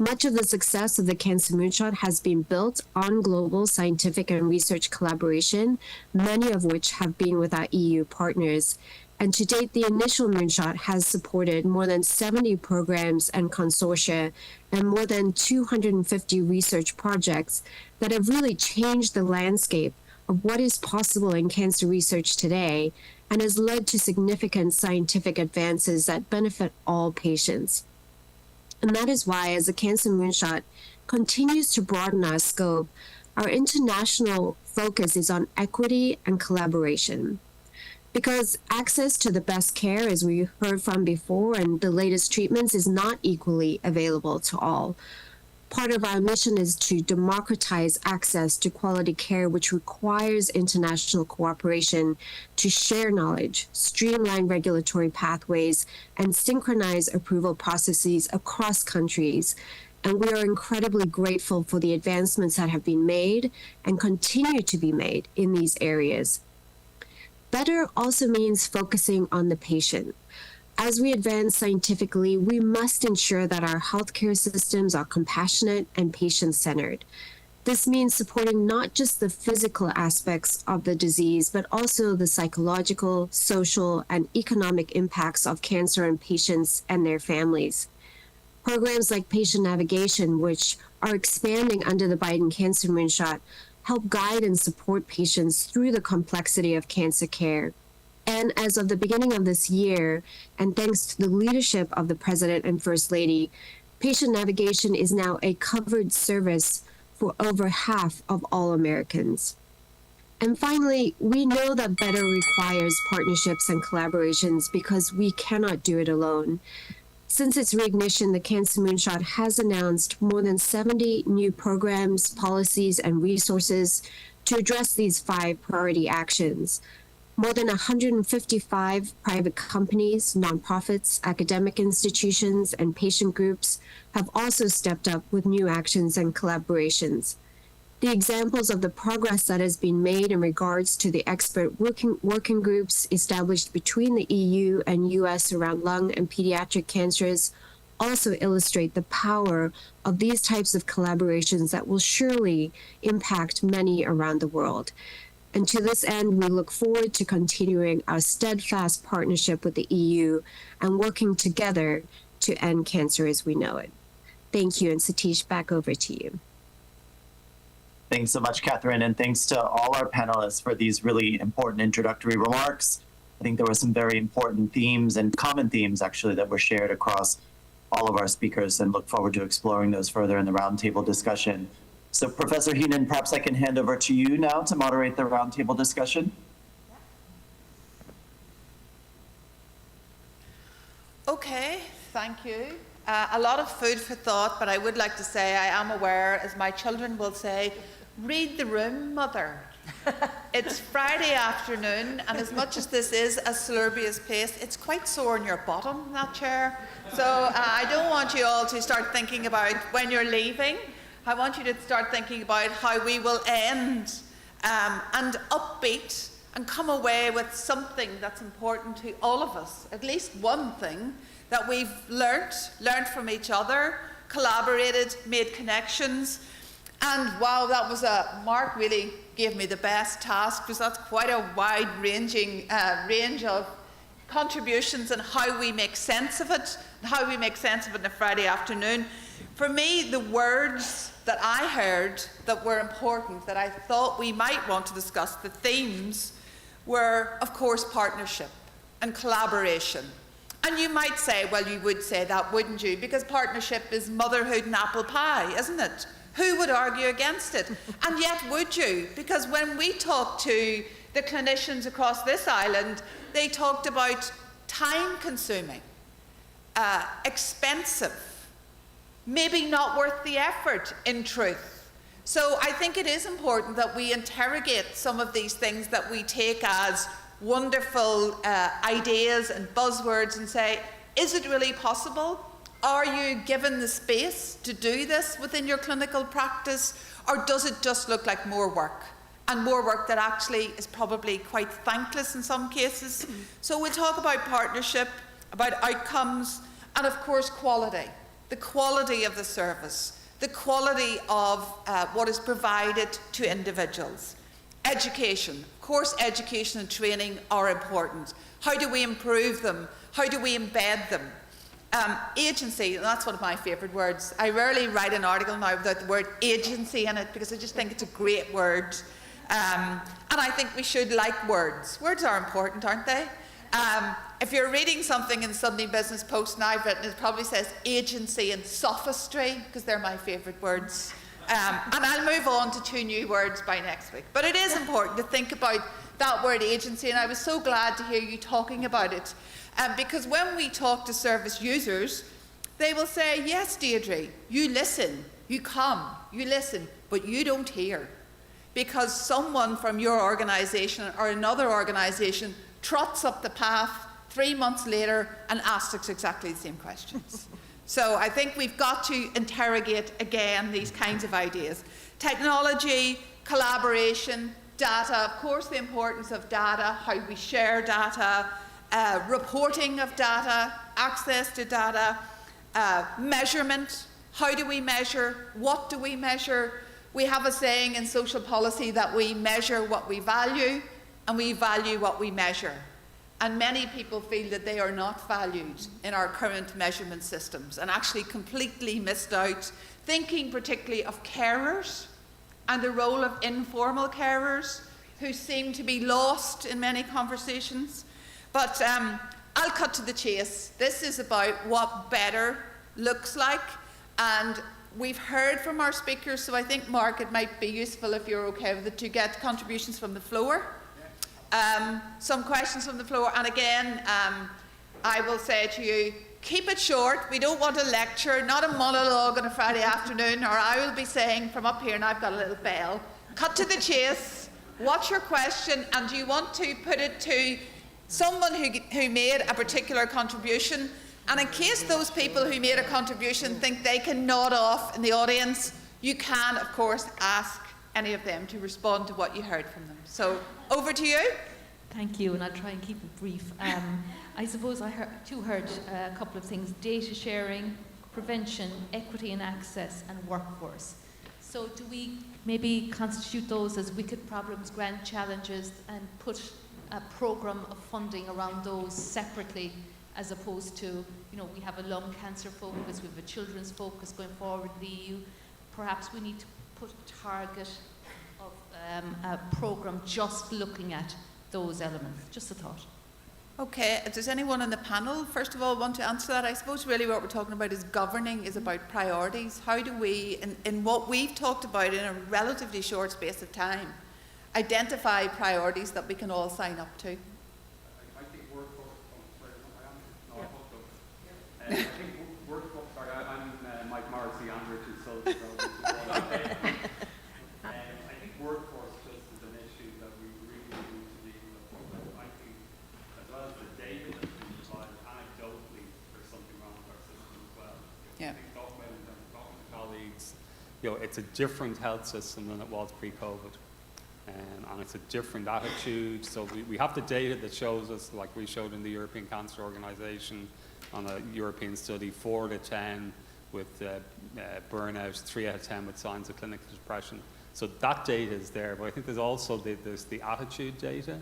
Much of the success of the Cancer Moonshot has been built on global scientific and research collaboration, many of which have been with our EU partners. And to date, the initial Moonshot has supported more than 70 programs and consortia and more than 250 research projects that have really changed the landscape of what is possible in cancer research today and has led to significant scientific advances that benefit all patients. And that is why, as the Cancer Moonshot continues to broaden our scope, our international focus is on equity and collaboration. Because access to the best care, as we heard from before, and the latest treatments is not equally available to all. Part of our mission is to democratize access to quality care, which requires international cooperation to share knowledge, streamline regulatory pathways, and synchronize approval processes across countries. And we are incredibly grateful for the advancements that have been made and continue to be made in these areas. Better also means focusing on the patient. As we advance scientifically, we must ensure that our healthcare systems are compassionate and patient-centered. This means supporting not just the physical aspects of the disease, but also the psychological, social, and economic impacts of cancer on patients and their families. Programs like Patient Navigation, which are expanding under the Biden Cancer Moonshot, help guide and support patients through the complexity of cancer care. And as of the beginning of this year, and thanks to the leadership of the President and First Lady, Patient Navigation is now a covered service for over half of all Americans. And finally, we know that better requires partnerships and collaborations because we cannot do it alone. Since its reignition, the Cancer Moonshot has announced more than 70 new programs, policies, and resources to address these 5 priority actions. More than 155 private companies, nonprofits, academic institutions, and patient groups have also stepped up with new actions and collaborations. The examples of the progress that has been made in regards to the expert working groups established between the EU and US around lung and pediatric cancers also illustrate the power of these types of collaborations that will surely impact many around the world. And to this end, we look forward to continuing our steadfast partnership with the EU and working together to end cancer as we know it. Thank you, and Satish, back over to you. Thanks so much, Catherine, and thanks to all our panelists for these really important introductory remarks. I think there were some very important themes and common themes, actually, that were shared across all of our speakers, and look forward to exploring those further in the roundtable discussion. So, Professor Heenan, perhaps I can hand over to you now to moderate the roundtable discussion. Okay, thank you. A lot of food for thought, but I would like to say I am aware, as my children will say, read the room, mother. It's Friday afternoon, and as much as this is a salubrious place, it's quite sore in your bottom, that chair. So I don't want you all to start thinking about when you're leaving. I want you to start thinking about how we will end and upbeat and come away with something that's important to all of us, at least one thing that we've learned from each other, collaborated, made connections. And wow, that was Mark really gave me the best task, because that's quite a wide-ranging range of contributions and how we make sense of it, and how we make sense of it on a Friday afternoon. For me, the words that I heard that were important, that I thought we might want to discuss, the themes, were, of course, partnership and collaboration. And you might say, well, you would say that, wouldn't you? Because partnership is motherhood and apple pie, isn't it? Who would argue against it? And yet would you? Because when we talked to the clinicians across this island, they talked about time-consuming, expensive, maybe not worth the effort, in truth. So I think it is important that we interrogate some of these things that we take as wonderful ideas and buzzwords and say, is it really possible? Are you given the space to do this within your clinical practice, or does it just look like more work? And more work that actually is probably quite thankless in some cases. So we'll talk about partnership, about outcomes, and of course quality. The quality of the service, the quality of what is provided to individuals. Education. Of course, education and training are important. How do we improve them? How do we embed them? Agency, and that's one of my favourite words. I rarely write an article now without the word agency in it, because I just think it's a great word. And I think we should like words. Words are important, aren't they? If you're reading something in the Sunday Business Post, and I've written, it probably says agency and sophistry, because they're my favourite words. And I'll move on to 2 new words by next week. But it is important to think about that word agency, and I was so glad to hear you talking about it. Because when we talk to service users, they will say, yes, Deirdre, you listen, you come, you listen, but you don't hear. Because someone from your organisation or another organisation trots up the path 3 months later and asks us exactly the same questions. So I think we've got to interrogate again these kinds of ideas. Technology, collaboration, data, of course the importance of data, how we share data, reporting of data, access to data, measurement. How do we measure? What do we measure? We have a saying in social policy that we measure what we value and we value what we measure. And many people feel that they are not valued in our current measurement systems and actually completely missed out, thinking particularly of carers and the role of informal carers who seem to be lost in many conversations. But I'll cut to the chase. This is about what better looks like, and we've heard from our speakers, so I think, Mark, it might be useful, if you're okay with it, to get contributions from the floor. Some questions from the floor, and again, I will say to you, keep it short. We don't want a lecture, not a monologue on a Friday afternoon, or I will be saying from up here, and I've got a little bell, cut to the chase, what's your question, and do you want to put it to someone who made a particular contribution? And in case those people who made a contribution think they can nod off in the audience, you can, of course, ask any of them to respond to what you heard from them. So over to you. Thank you, and I'll try and keep it brief. I suppose I heard a couple of things: data sharing, prevention, equity and access, and workforce. So do we maybe constitute those as wicked problems, grand challenges, and put a programme of funding around those separately, as opposed to, you know, we have a lung cancer focus, we have a children's focus going forward in the EU. Perhaps we need to put a target of a programme just looking at those elements. Just a thought. Okay, does anyone on the panel, first of all, want to answer that? I suppose really what we're talking about is governing, is about priorities. How do we, in what we've talked about in a relatively short space of time, identify priorities that we can all sign up to? I think workforce, sorry, I'm Mike Morrissey, I'm Richard Sullivan. I think workforce just is an issue that we really need to deal with. I think, as well as the data that's been provided, anecdotally, there's something wrong with our system as well. Yeah. I think talking to colleagues, you know, it's a different health system than it was pre-COVID. And it's a different attitude. So we have the data that shows us, like we showed in the European Cancer Organization on a European study, 4 out of 10 with burnout, 3 out of 10 with signs of clinical depression. So that data is there, but I think there's also there's the attitude data.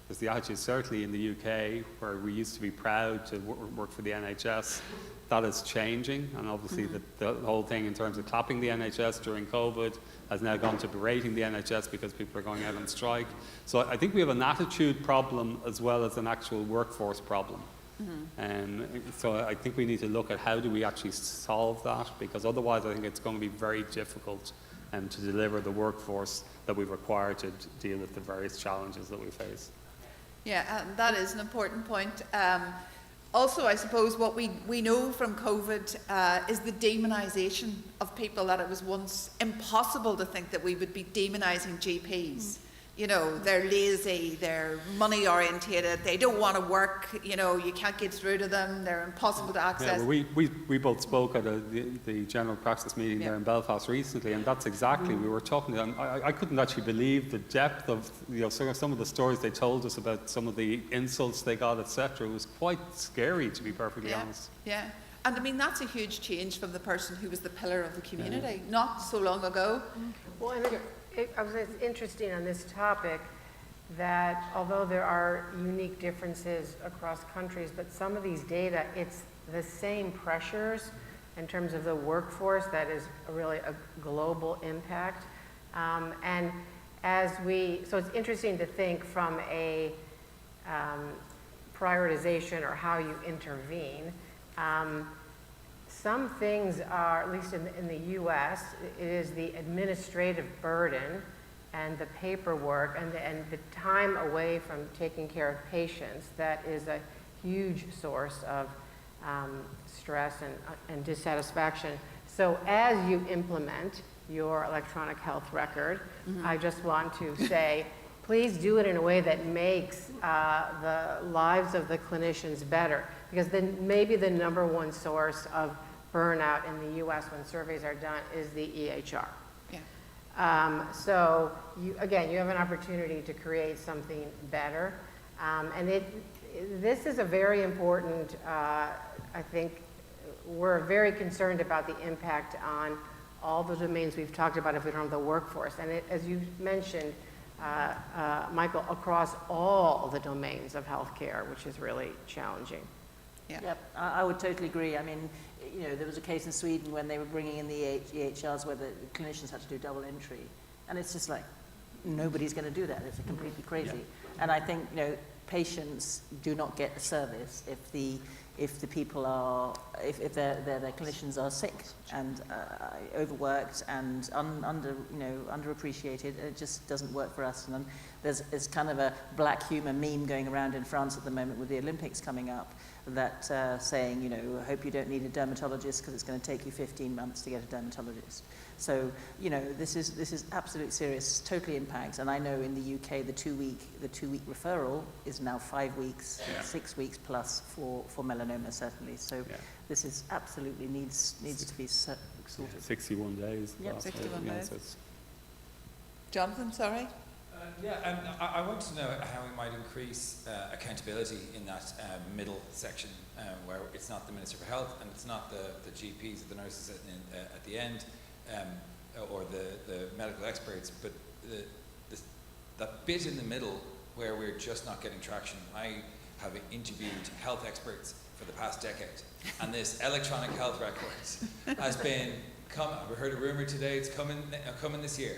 There's the attitude certainly in the UK, where we used to be proud to work for the NHS. That is changing, and obviously the whole thing in terms of clapping the NHS during COVID has now gone to berating the NHS because people are going out on strike. So I think we have an attitude problem as well as an actual workforce problem. So I think we need to look at how do we actually solve that, because otherwise I think it's going to be very difficult to deliver the workforce that we require to deal with the various challenges that we face. Yeah, that is an important point. Also, I suppose what we know from COVID is the demonisation of people, that it was once impossible to think that we would be demonising GPs. You know, they're lazy, they're money orientated, they don't want to work, you know, you can't get through to them, they're impossible to access. Yeah, well, we both spoke at the general practice meeting there in Belfast recently, and that's exactly, we were talking to them. I couldn't actually believe the depth of, you know, some of the stories they told us about some of the insults they got, etc. It was quite scary, to be perfectly honest. Yeah, and I mean, that's a huge change from the person who was the pillar of the community not so long ago. Well, and it's interesting on this topic that although there are unique differences across countries, but some of these data, it's the same pressures in terms of the workforce that is really a global impact. And so it's interesting to think from a prioritization or how you intervene. Some things are, at least in the US, it is the administrative burden and the paperwork and the time away from taking care of patients that is a huge source of stress and dissatisfaction. So as you implement your electronic health record, I just want to say, please do it in a way that makes the lives of the clinicians better, because then maybe the #1 source of burnout in the US when surveys are done is the EHR. Yeah. So you have an opportunity to create something better. And this is a very important, I think we're very concerned about the impact on all the domains we've talked about if we don't have the workforce. And as you mentioned, Michael, across all the domains of healthcare, which is really challenging. Yeah. Yep, I would totally agree. I mean, you know, there was a case in Sweden when they were bringing in the EHRs where the clinicians had to do double entry. And it's just like, nobody's going to do that. It's completely crazy. Yeah. And I think, you know, patients do not get the service if the people are, if their clinicians are sick and overworked and underappreciated. It just doesn't work for us. And there's kind of a black humor meme going around in France at the moment with the Olympics coming up that saying, you know, I hope you don't need a dermatologist because it's going to take you 15 months to get a dermatologist. So, you know, this is absolute serious, totally impacts. And I know in the UK the two week referral is now 5 weeks, 6 weeks plus for melanoma certainly. So this is absolutely needs to be sorted. 61 days. Yep, 61 days. Jonathan, sorry. I want to know how we might increase accountability in that middle section where it's not the Minister for Health and it's not the GPs or the nurses at the end or the medical experts, but that bit in the middle where we're just not getting traction. I have interviewed health experts for the past decade, and this electronic health records has been we heard a rumor today it's coming this year.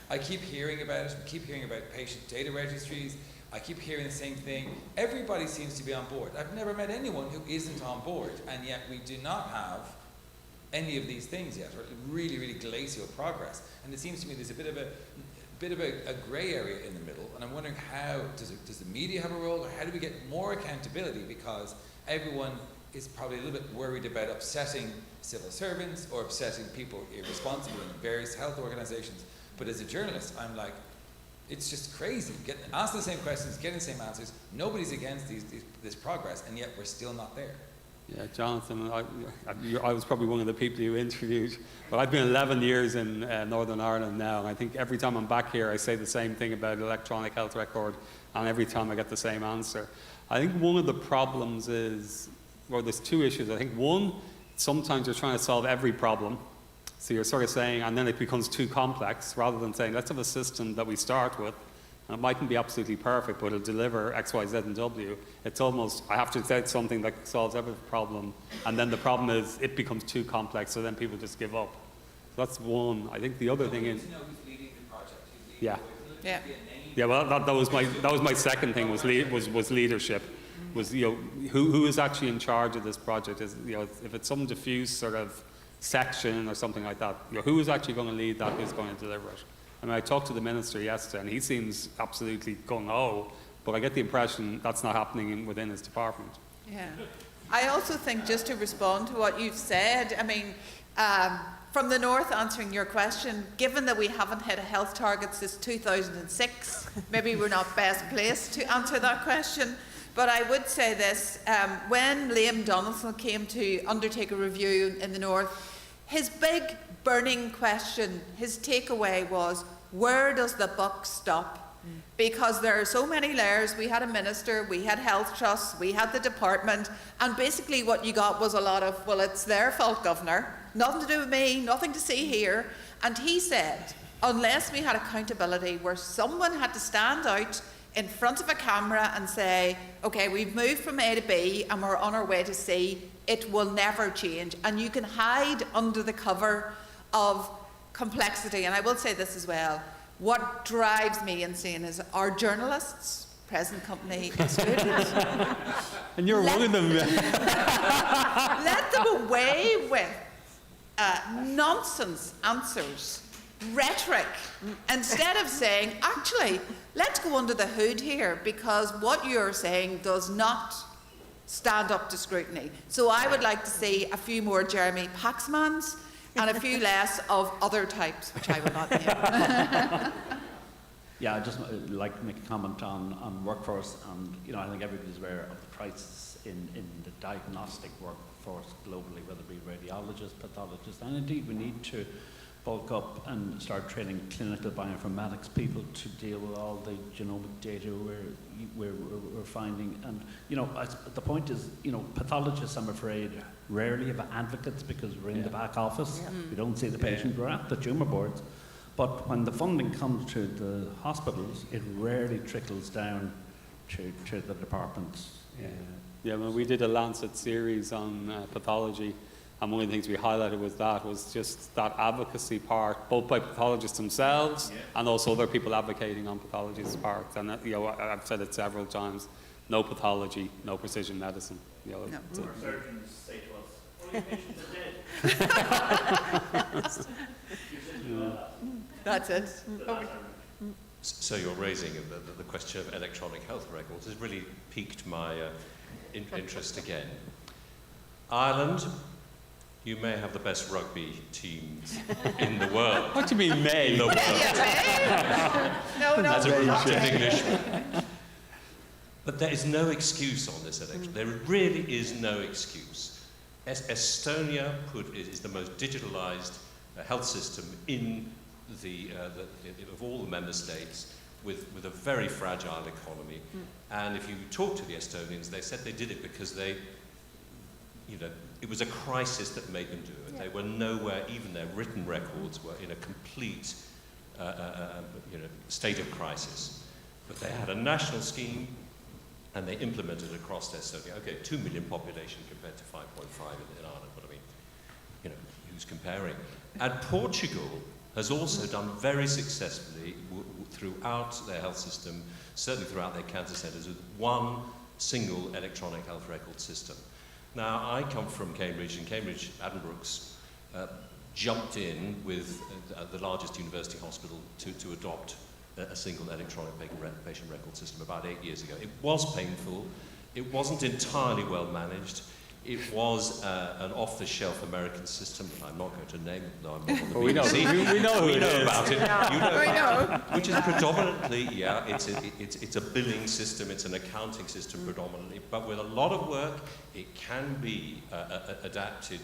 I keep hearing about it. We keep hearing about patient data registries. I keep hearing the same thing. Everybody seems to be on board. I've never met anyone who isn't on board, and yet we do not have any of these things yet, or really, really glacial progress. And it seems to me there's a bit of a grey area in the middle, and I'm wondering how does the media have a role, or how do we get more accountability, because everyone is probably a little bit worried about upsetting civil servants or upsetting people responsible in various health organizations. But as a journalist, I'm like, it's just crazy. Ask the same questions, getting the same answers. Nobody's against this progress, and yet we're still not there. Yeah, Jonathan, I was probably one of the people you interviewed, but I've been 11 years in Northern Ireland now, and I think every time I'm back here I say the same thing about electronic health record, and every time I get the same answer. I think one of the problems is, well, there's two issues. I think one, sometimes you're trying to solve every problem, so you're sort of saying, and then it becomes too complex, rather than saying, let's have a system that we start with, and it mightn't be absolutely perfect, but it'll deliver X, Y, Z, and W. It's almost, I have to say something that solves every problem, and then the problem is it becomes too complex, so then people just give up. So that's one. I think the other thing is, yeah, well, that was my second thing, was leadership. Was, you know, who is actually in charge of this project? Is, you know, if it's some diffuse sort of section or something like that, you know, who is actually going to lead that? Who's going to deliver it? I mean, I talked to the minister yesterday, and he seems absolutely gung-ho, but I get the impression that's not happening within his department. Yeah. I also think, just to respond to what you've said, I mean, from the north, answering your question, given that we haven't hit a health target since 2006, maybe we're not best placed to answer that question. But I would say this, when Liam Donaldson came to undertake a review in the north, his big burning question, his takeaway was, where does the buck stop? Because there are so many layers. We had a minister, we had health trusts, we had the department, and basically what you got was a lot of, well, it's their fault, Governor, nothing to do with me, nothing to see here. And he said, unless we had accountability where someone had to stand out in front of a camera and say, okay, we've moved from A to B and we're on our way to C, it will never change. And you can hide under the cover of complexity. And I will say this as well, what drives me insane is our journalists, present company excluded. And you're one of them. Let them away with nonsense answers, rhetoric, instead of saying, actually, let's go under the hood here, because what you're saying does not stand up to scrutiny. So I would like to see a few more Jeremy Paxmans and a few less of other types, which I will not name. Yeah, I'd just like to make a comment on workforce, and you know, I think everybody's aware of the crisis in the diagnostic workforce globally, whether it be radiologists, pathologists, and indeed we need to bulk up and start training clinical bioinformatics people to deal with all the genomic data we're finding. And you know, the point is, you know, pathologists, I'm afraid, rarely have advocates because we're in the back office. We don't see the patient. We're at the tumour boards. But when the funding comes to the hospitals, it rarely trickles down to the departments. Yeah, well, we did a Lancet series on pathology, and one of the things we highlighted was just that advocacy part, both by pathologists themselves and also other people advocating on pathology's part. And you know, I've said it several times: no pathology, no precision medicine. You know, surgeons say to us, "All your patients are dead." That's it. So you're raising the question of electronic health records has really piqued my interest again. Ireland, you may have the best rugby teams in the world. What do you mean, may? In the world. No. That's a productive Englishman. But there is no excuse on this election. There really is no excuse. Estonia is the most digitalized health system in of all the member states with a very fragile economy. And if you talk to the Estonians, they said they did it because it was a crisis that made them do it. They were nowhere, even their written records were in a complete state of crisis. But they had a national scheme and they implemented it across Estonia. Okay, 2 million population compared to 5.5 in Ireland, but I mean, who's comparing? And Portugal has also done very successfully throughout their health system, certainly throughout their cancer centres, with one single electronic health record system. Now, I come from Cambridge, and Cambridge Addenbrooke's jumped in with the largest university hospital to adopt a single electronic patient record system about 8 years ago. It was painful. It wasn't entirely well managed. It was an off-the-shelf American system that I'm not going to name, though I'm not on the BBC. We know about it. You know. Which is predominantly, it's a billing system, it's an accounting system predominantly, but with a lot of work, it can be adapted.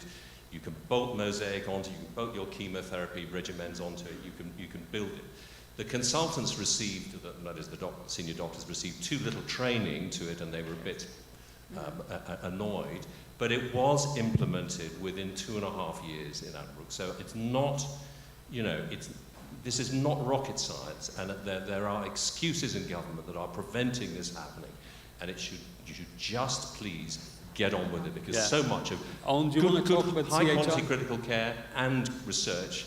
You can bolt Mosaic onto it, you can bolt your chemotherapy regimens onto it, you can build it. The consultants received, that is the senior doctors received too little training to it, and they were a bit annoyed, but it was implemented within 2.5 years in Addenbrooke. So it's not, this is not rocket science, and there are excuses in government that are preventing this happening, and you should just please get on with it, because so much of good high-quality critical care and research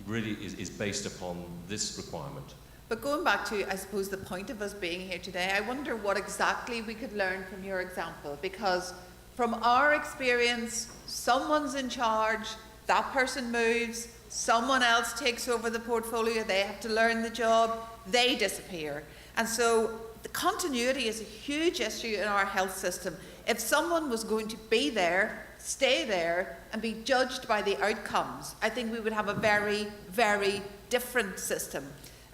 really is based upon this requirement. But going back to, I suppose, the point of us being here today, I wonder what exactly we could learn from your example, because from our experience, someone's in charge, that person moves, someone else takes over the portfolio, they have to learn the job, they disappear. And so the continuity is a huge issue in our health system. If someone was going to be there, stay there, and be judged by the outcomes, I think we would have a very, very different system.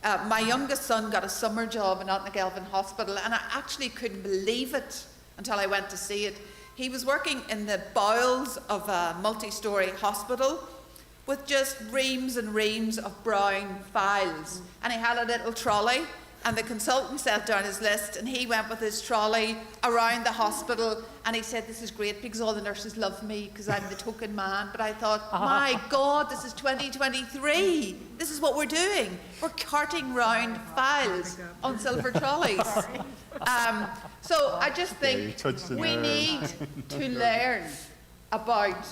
My youngest son got a summer job in Altnagelvin Hospital, and I actually couldn't believe it until I went to see it. He was working in the bowels of a multi-storey hospital with just reams and reams of brown files. And he had a little trolley, and the consultant set down his list, and he went with his trolley around the hospital, and he said, "This is great because all the nurses love me because I'm the token man." But I thought, my God, this is 2023. This is what we're doing. We're carting round files on silver trolleys. So I just think we need to learn about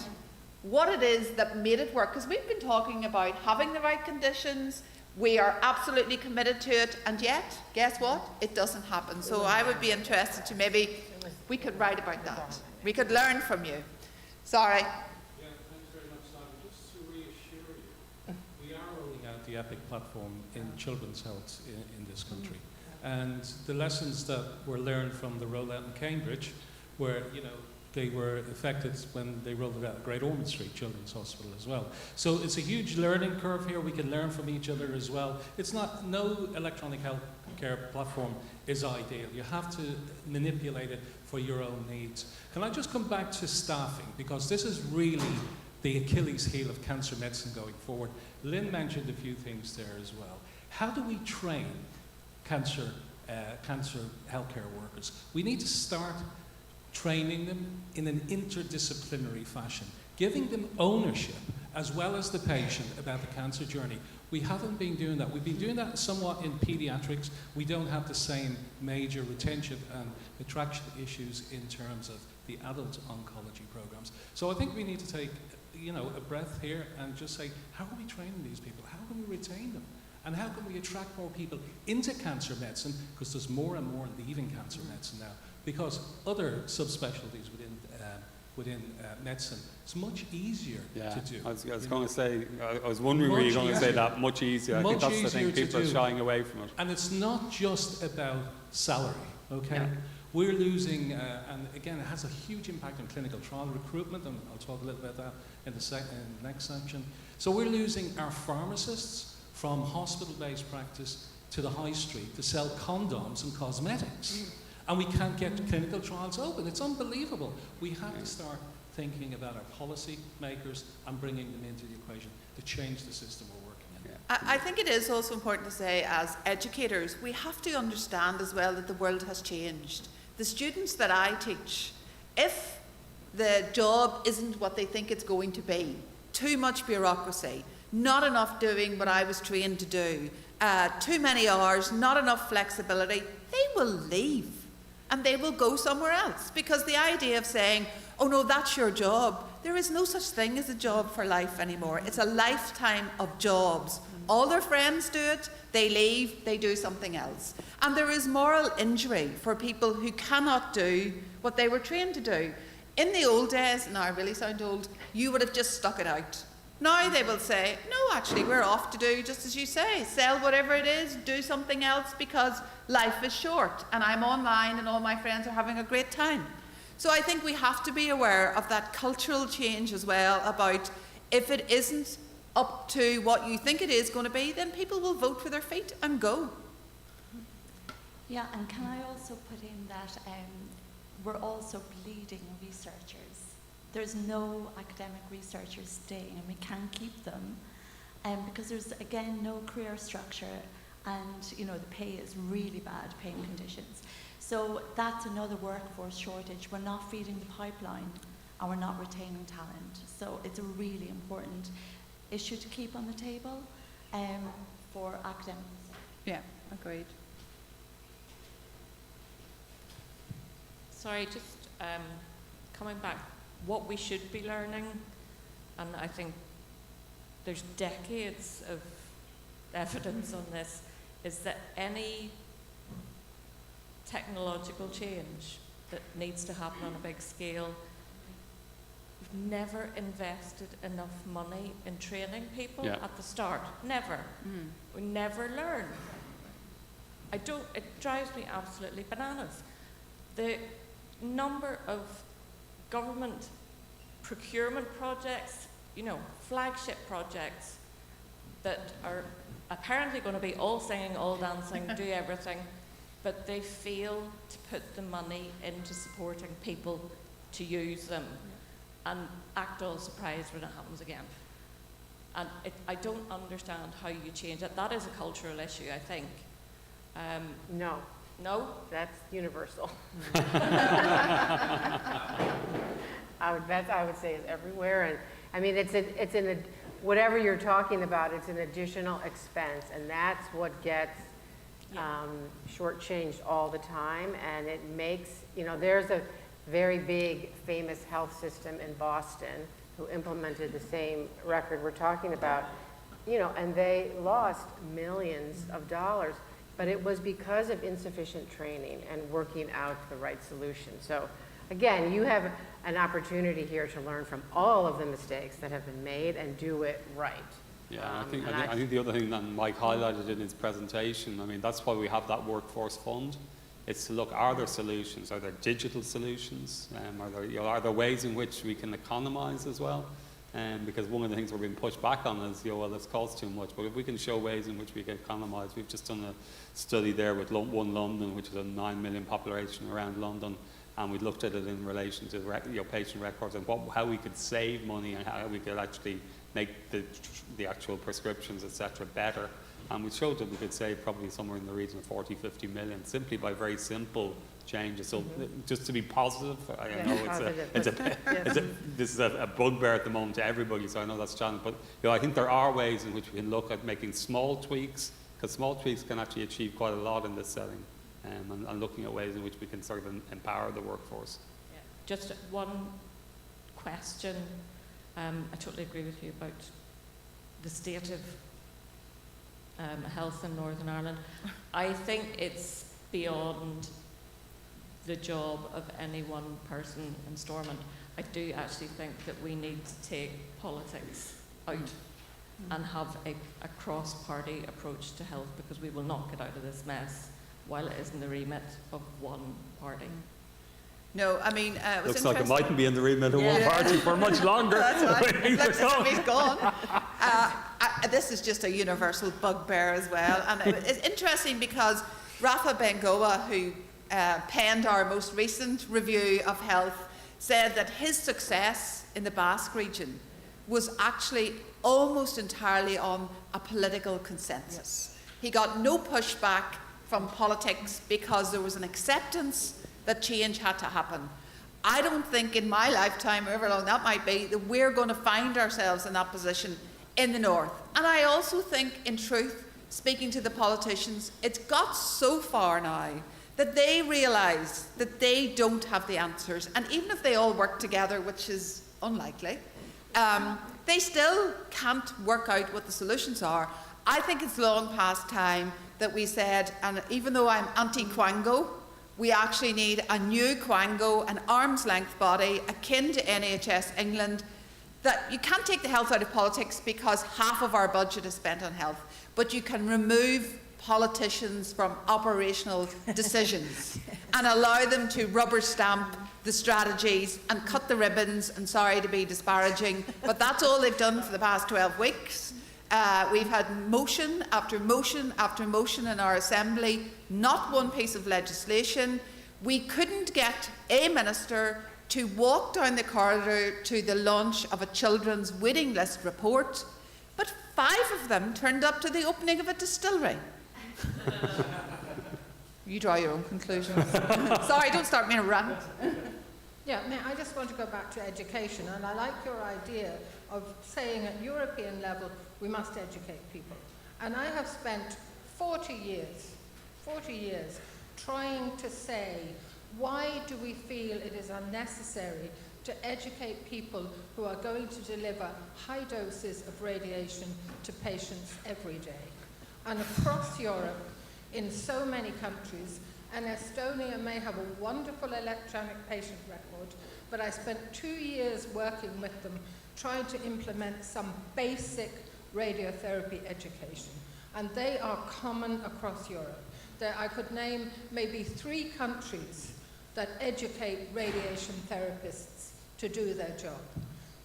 what it is that made it work, because we've been talking about having the right conditions. We are absolutely committed to it, and yet, guess what? It doesn't happen. So I would be interested to maybe, we could write about that. We could learn from you. Sorry. Yeah, thanks very much, Simon. Just to reassure you, we are rolling out the EPIC platform in children's health in this country. And the lessons that were learned from the rollout in Cambridge were, they were affected when they rolled it out at Great Ormond Street Children's Hospital as well. So it's a huge learning curve here. We can learn from each other as well. It's not, no electronic health care platform is ideal. You have to manipulate it for your own needs. Can I just come back to staffing? Because this is really the Achilles heel of cancer medicine going forward. Lynn mentioned a few things there as well. How do we train cancer healthcare workers? We need to start training them in an interdisciplinary fashion, giving them ownership as well as the patient about the cancer journey. We haven't been doing that. We've been doing that somewhat in pediatrics. We don't have the same major retention and attraction issues in terms of the adult oncology programs. So I think we need to take, a breath here and just say, how are we training these people? How can we retain them? And how can we attract more people into cancer medicine? Because there's more and more leaving cancer medicine now. Because other subspecialties within medicine, it's much easier to do. I was going to say, I was wondering were you going to say that, much easier. I think that's the thing, people are shying away from it. And it's not just about salary, okay? Yeah. We're losing, and again, it has a huge impact on clinical trial recruitment, and I'll talk a little about that in the next section. So we're losing our pharmacists from hospital-based practice to the high street to sell condoms and cosmetics. And we can't get clinical trials open. It's unbelievable. We have to start thinking about our policy makers and bringing them into the equation to change the system we're working in. I think it is also important to say, as educators, we have to understand as well that the world has changed. The students that I teach, if the job isn't what they think it's going to be, too much bureaucracy, not enough doing what I was trained to do, too many hours, not enough flexibility, they will leave and they will go somewhere else. Because the idea of saying, oh no, that's your job, there is no such thing as a job for life anymore. It's a lifetime of jobs. All their friends do it, they leave, they do something else. And there is moral injury for people who cannot do what they were trained to do. In the old days, and I really sound old, you would have just stuck it out. Now they will say, no, actually, we're off to do, just as you say, sell whatever it is, do something else, because life is short, and I'm online and all my friends are having a great time. So I think we have to be aware of that cultural change as well, about if it isn't up to what you think it is going to be, then people will vote with their feet and go. Yeah, and can I also put in that we're also bleeding researchers. There's no academic researchers staying, and we can't keep them because there's, again, no career structure, and you know the pay is really bad, paying conditions. So that's another workforce shortage. We're not feeding the pipeline, and we're not retaining talent. So it's a really important issue to keep on the table for academics. Yeah, agreed. Sorry, just coming back, what we should be learning, and I think there's decades of evidence on this, is that any technological change that needs to happen on a big scale, we've never invested enough money in training people at the start. Never. We never learn. It drives me absolutely bananas. The number of government procurement projects, you know, flagship projects that are apparently going to be all singing, all dancing, do everything, but they fail to put the money into supporting people to use them and act all surprised when it happens again. And I don't understand how you change it. That is a cultural issue, I think. No. No? That's universal. I would say it's everywhere, and I mean it's whatever you're talking about, it's an additional expense, and that's what gets shortchanged all the time, and it makes, you know, there's a very big famous health system in Boston who implemented the same record we're talking about, you know, and they lost millions of dollars. But it was because of insufficient training and working out the right solution. So again, you have an opportunity here to learn from all of the mistakes that have been made and do it right. Yeah, I think the other thing that Mike highlighted in his presentation, I mean, that's why we have that workforce fund. It's to look, are there solutions? Are there digital solutions? Are there ways in which we can economize as well? Because one of the things we're being pushed back on is, well, this costs too much. But if we can show ways in which we can economize, we've just done a study there with One London, which is a 9 million population around London, and we looked at it in relation to patient records and how we could save money and how we could actually make the actual prescriptions, etc., better. And we showed that we could save probably somewhere in the region of 40, 50 million simply by very simple changes. So just to be positive, I know this is a bugbear at the moment to everybody, so I know that's challenging. But you know, I think there are ways in which we can look at making small tweaks, because small tweaks can actually achieve quite a lot in this setting, and looking at ways in which we can sort of empower the workforce. Yeah. Just one question. I totally agree with you about the state of health in Northern Ireland. I think it's beyond the job of any one person in Stormont. I do actually think that we need to take politics out and have a cross-party approach to health, because we will not get out of this mess while it is in the remit of one party. No, I mean, it was looks like it mightn't be in the remit of one party for much longer. That's right. It looks as if he's gone. This is just a universal bugbear as well. And it's interesting because Rafa Bengoa, who penned our most recent review of health, said that his success in the Basque region was actually almost entirely on a political consensus. He got no pushback from politics because there was an acceptance that change had to happen. I don't think in my lifetime, however long that might be, that we're going to find ourselves in that position in the North. And I also think, in truth, speaking to the politicians, it's got so far now that they realise that they don't have the answers. And even if they all work together, which is unlikely, they still can't work out what the solutions are. I think it's long past time that we said, and even though I'm anti-Quango, we actually need a new Quango, an arm's length body akin to NHS England, that you can't take the health out of politics because half of our budget is spent on health, but you can remove politicians from operational decisions and allow them to rubber stamp the strategies and cut the ribbons, and sorry to be disparaging, but that's all they've done for the past 12 weeks. We've had motion after motion after motion in our Assembly, not one piece of legislation. We couldn't get a minister to walk down the corridor to the launch of a children's waiting list report, but 5 of them turned up to the opening of a distillery. You draw your own conclusions. Sorry, don't start me in a rant. Yeah, I just want to go back to education, and I like your idea of saying at European level we must educate people. And I have spent 40 years trying to say, why do we feel it is unnecessary to educate people who are going to deliver high doses of radiation to patients every day? And across Europe, in so many countries, and Estonia may have a wonderful electronic patient record, but I spent 2 years working with them trying to implement some basic radiotherapy education. And they are common across Europe. I could name maybe 3 countries that educate radiation therapists to do their job.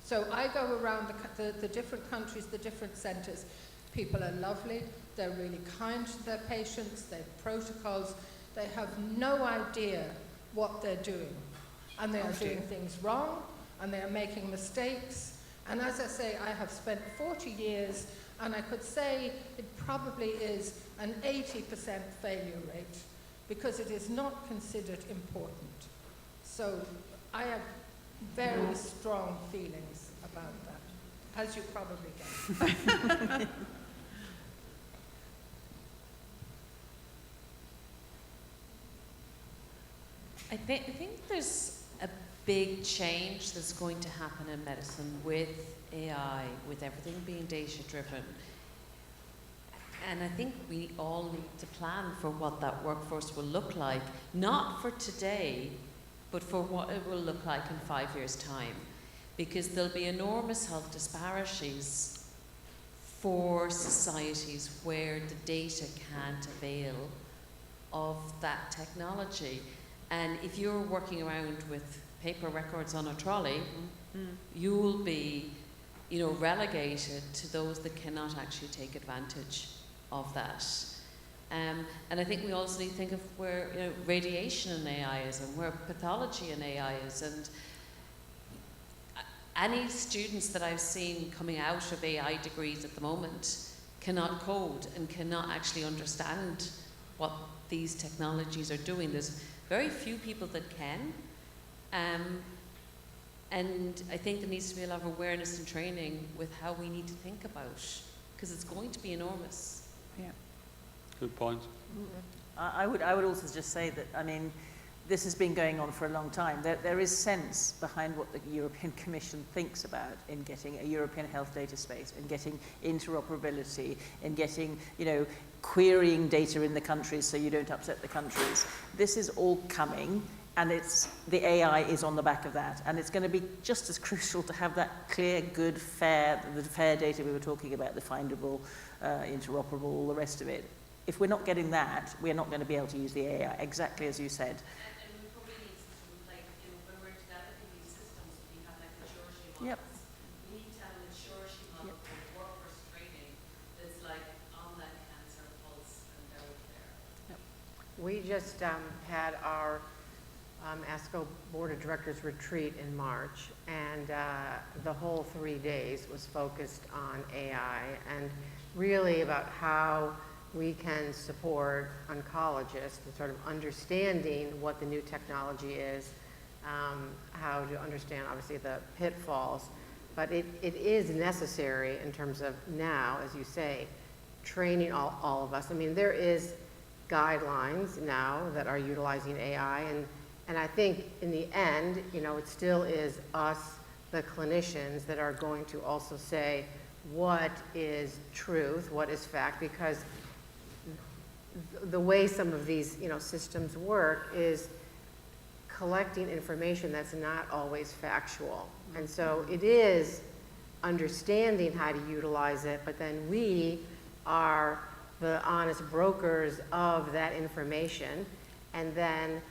So I go around the different countries, the different centres. People are lovely, they're really kind to their patients, they have protocols, they have no idea what they're doing. And they are doing things wrong, and they are making mistakes. And as I say, I have spent 40 years, and I could say it probably is an 80% failure rate, because it is not considered important. So I have very strong feelings about that, as you probably get. I think there's a big change that's going to happen in medicine with AI, with everything being data-driven. And I think we all need to plan for what that workforce will look like, not for today, but for what it will look like in 5 years' time. Because there'll be enormous health disparities for societies where the data can't avail of that technology. And if you're working around with paper records on a trolley, you'll be, relegated to those that cannot actually take advantage of that. And I think we also need to think of where radiation in AI is and where pathology in AI is. And any students that I've seen coming out of AI degrees at the moment cannot code and cannot actually understand what these technologies are doing. There's very few people that can. And I think there needs to be a lot of awareness and training with how we need to think about, because it's going to be enormous. Yeah. Good point. I would also just say that, this has been going on for a long time. There is sense behind what the European Commission thinks about in getting a European health data space, in getting interoperability, in getting, querying data in the countries so you don't upset the countries. This is all coming, and the AI is on the back of that. And it's going to be just as crucial to have that clear, good, the fair data we were talking about, the findable, interoperable, all the rest of it. If we're not getting that, we're not going to be able to use the AI, exactly as you said. Yep. We need to have a maturity model for workforce training that's like on that cancer pulse and go there. We just had our ASCO Board of Directors retreat in March, and the whole 3 days was focused on AI and really about how we can support oncologists in sort of understanding what the new technology is, how to understand obviously the pitfalls, but it is necessary in terms of now, as you say, training all of us. I mean, there is guidelines now that are utilizing AI, and I think in the end, you know, it still is us, the clinicians, that are going to also say what is truth, what is fact, because the way some of these, you know, systems work is collecting information that's not always factual. And so it is understanding how to utilize it, but then we are the honest brokers of that information, and then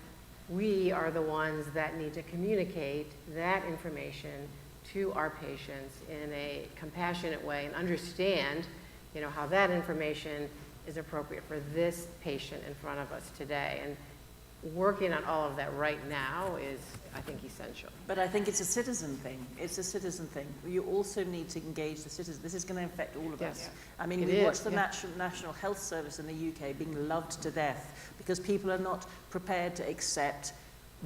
we are the ones that need to communicate that information to our patients in a compassionate way and understand, you know, how that information is appropriate for this patient in front of us today. And working on all of that right now is, I think, essential. But I think it's a citizen thing. It's a citizen thing. You also need to engage the citizens. This is going to affect all of us. Yes. I mean, we watch the National Health Service in the UK being loved to death because people are not prepared to accept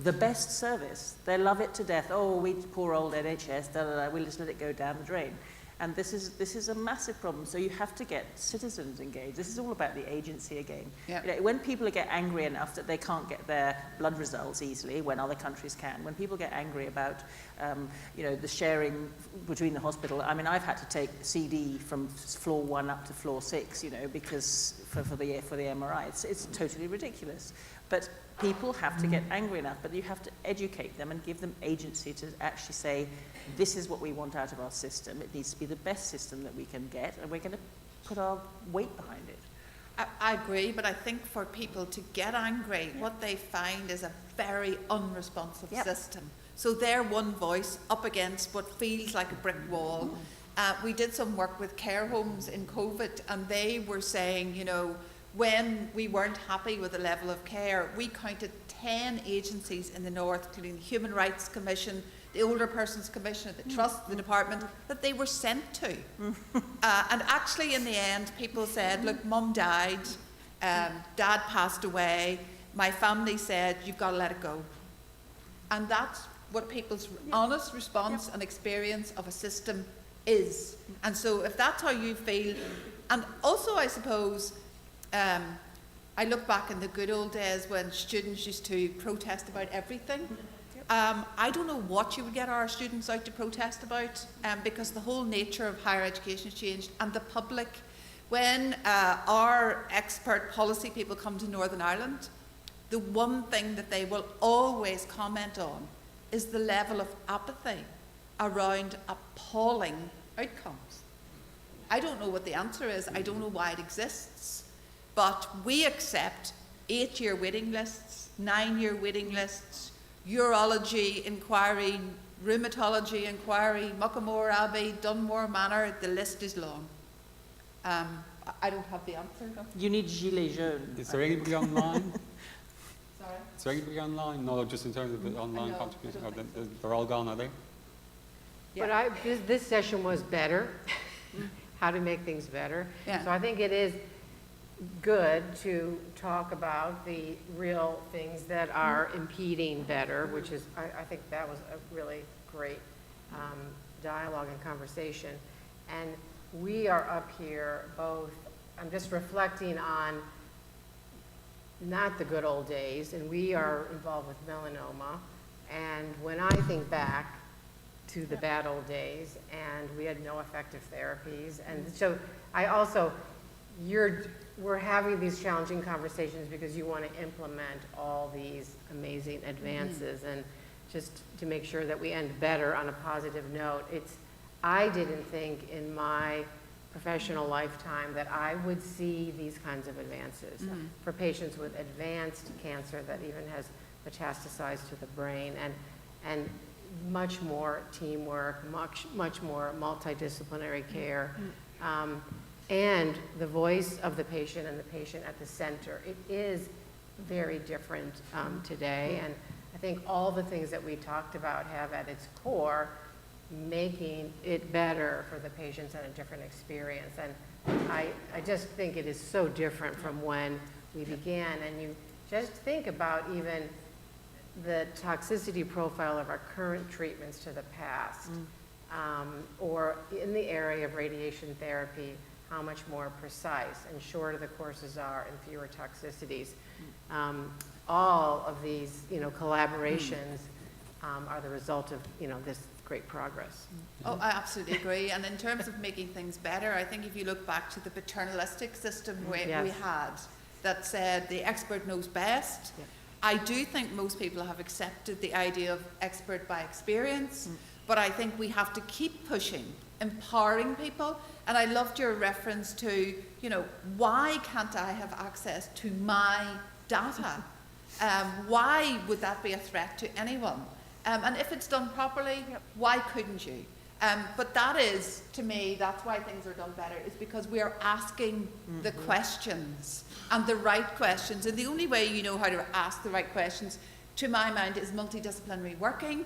the best service. They love it to death. Oh, we poor old NHS, da, da, da, we'll just let it go down the drain. And this is a massive problem. So you have to get citizens engaged. This is all about the agency again. Yeah. You know, when people get angry enough that they can't get their blood results easily, when other countries can, when people get angry about, you know, the sharing between the hospital. I mean, I've had to take CD from floor 1 up to floor 6, you know, because for the MRI, it's totally ridiculous. But people have to get angry enough, but you have to educate them and give them agency to actually say, this is what we want out of our system. It needs to be the best system that we can get, and we're going to put our weight behind it. I agree, but I think for people to get angry, what they find is a very unresponsive system. So they're one voice up against what feels like a brick wall. We did some work with care homes in COVID, and they were saying, you know, when we weren't happy with the level of care, we counted 10 agencies in the north, including the Human Rights Commission, the Older Persons Commission, the Trust, the department, that they were sent to. And actually in the end, people said, look, Mum died, Dad passed away, my family said, you've got to let it go. And that's what people's honest response and experience of a system is. And so if that's how you feel, and also I suppose, I look back in the good old days when students used to protest about everything. I don't know what you would get our students out to protest about, because the whole nature of higher education has changed, and the public. When our expert policy people come to Northern Ireland, the one thing that they will always comment on is the level of apathy around appalling outcomes. I don't know what the answer is. I don't know why it exists. But we accept 8-year waiting lists, 9-year waiting lists, urology inquiry, rheumatology inquiry, Muckamore Abbey, Dunmore Manor, the list is long. I don't have the answer. You need gilets jaunes. Is there anybody online? Sorry? Is there anybody online? No, just in terms of the online contribution. Oh, they're all gone, are they? Yeah. But this session was better, how to make things better. Yeah. So I think it is good to talk about the real things that are impeding better, which is, I think that was a really great dialogue and conversation. And we are up here both, I'm just reflecting on not the good old days, and we are involved with melanoma. And when I think back to the bad old days, and we had no effective therapies, and so I also, we're having these challenging conversations because you want to implement all these amazing advances, and just to make sure that we end better on a positive note. I didn't think in my professional lifetime that I would see these kinds of advances for patients with advanced cancer that even has metastasized to the brain, and much more teamwork, much more multidisciplinary care, and the voice of the patient and the patient at the center. It is very different today, and I think all the things that we talked about have at its core making it better for the patients and a different experience. And I just think it is so different from when we began. And you just think about even the toxicity profile of our current treatments to the past, or in the area of radiation therapy, how much more precise and shorter the courses are and fewer toxicities. All of these, collaborations are the result of, this great progress. Oh, I absolutely agree. And in terms of making things better, I think if you look back to the paternalistic system we had that said the expert knows best, I do think most people have accepted the idea of expert by experience, but I think we have to keep pushing, empowering people. And I loved your reference to, why can't I have access to my data? Why would that be a threat to anyone? And if it's done properly, why couldn't you? But that is, to me, that's why things are done better, is because we are asking the questions, and the right questions. And the only way you know how to ask the right questions, to my mind, is multidisciplinary working,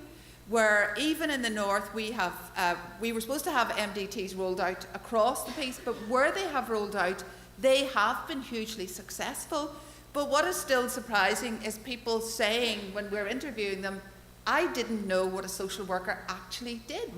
where even in the north we were supposed to have MDTs rolled out across the piece, but where they have rolled out, they have been hugely successful. But what is still surprising is people saying, when we're interviewing them, I didn't know what a social worker actually did.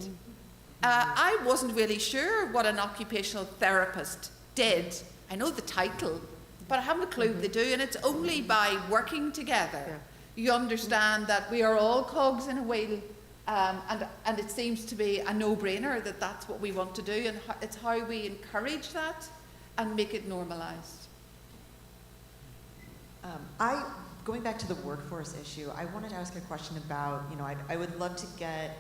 I wasn't really sure what an occupational therapist did. I know the title, but I haven't a clue what they do, and it's only by working together you understand that we are all cogs in a wheel, and it seems to be a no-brainer that that's what we want to do, and it's how we encourage that and make it normalized. Going back to the workforce issue, I wanted to ask a question about, I would love to get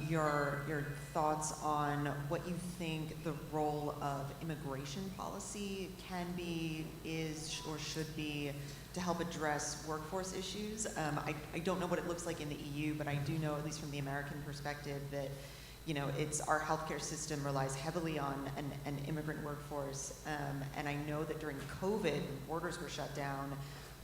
your thoughts on what you think the role of immigration policy can be, is, or should be to help address workforce issues. I don't know what it looks like in the EU, but I do know, at least from the American perspective, that it's our healthcare system relies heavily on an immigrant workforce, and I know that during COVID, when borders were shut down,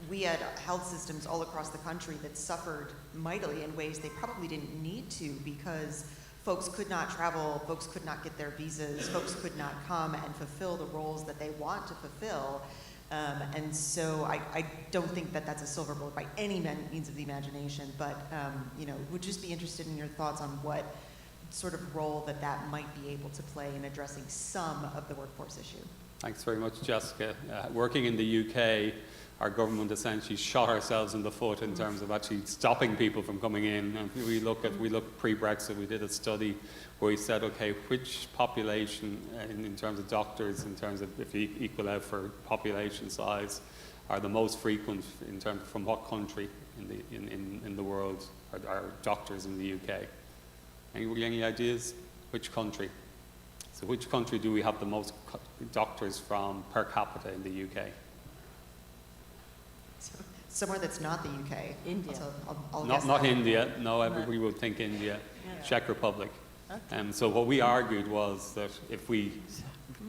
we had health systems all across the country that suffered mightily in ways they probably didn't need to, because folks could not travel, folks could not get their visas, folks could not come and fulfill the roles that they want to fulfill. And so I don't think that that's a silver bullet by any means of the imagination, but would just be interested in your thoughts on what sort of role that might be able to play in addressing some of the workforce issue. Thanks very much, Jessica. Working in the UK, our government essentially shot ourselves in the foot in terms of actually stopping people from coming in. And we look pre-Brexit, we did a study where we said, okay, which population in terms of doctors, in terms of if you equal out for population size, are the most frequent in terms from what country in the world are doctors in the UK? Any ideas? Which country? So which country do we have the most doctors from per capita in the UK? Somewhere that's not the UK. India. So I'll not guess not that. India. No, everybody would think India. Yeah. Czech Republic. Okay. So what we argued was that if we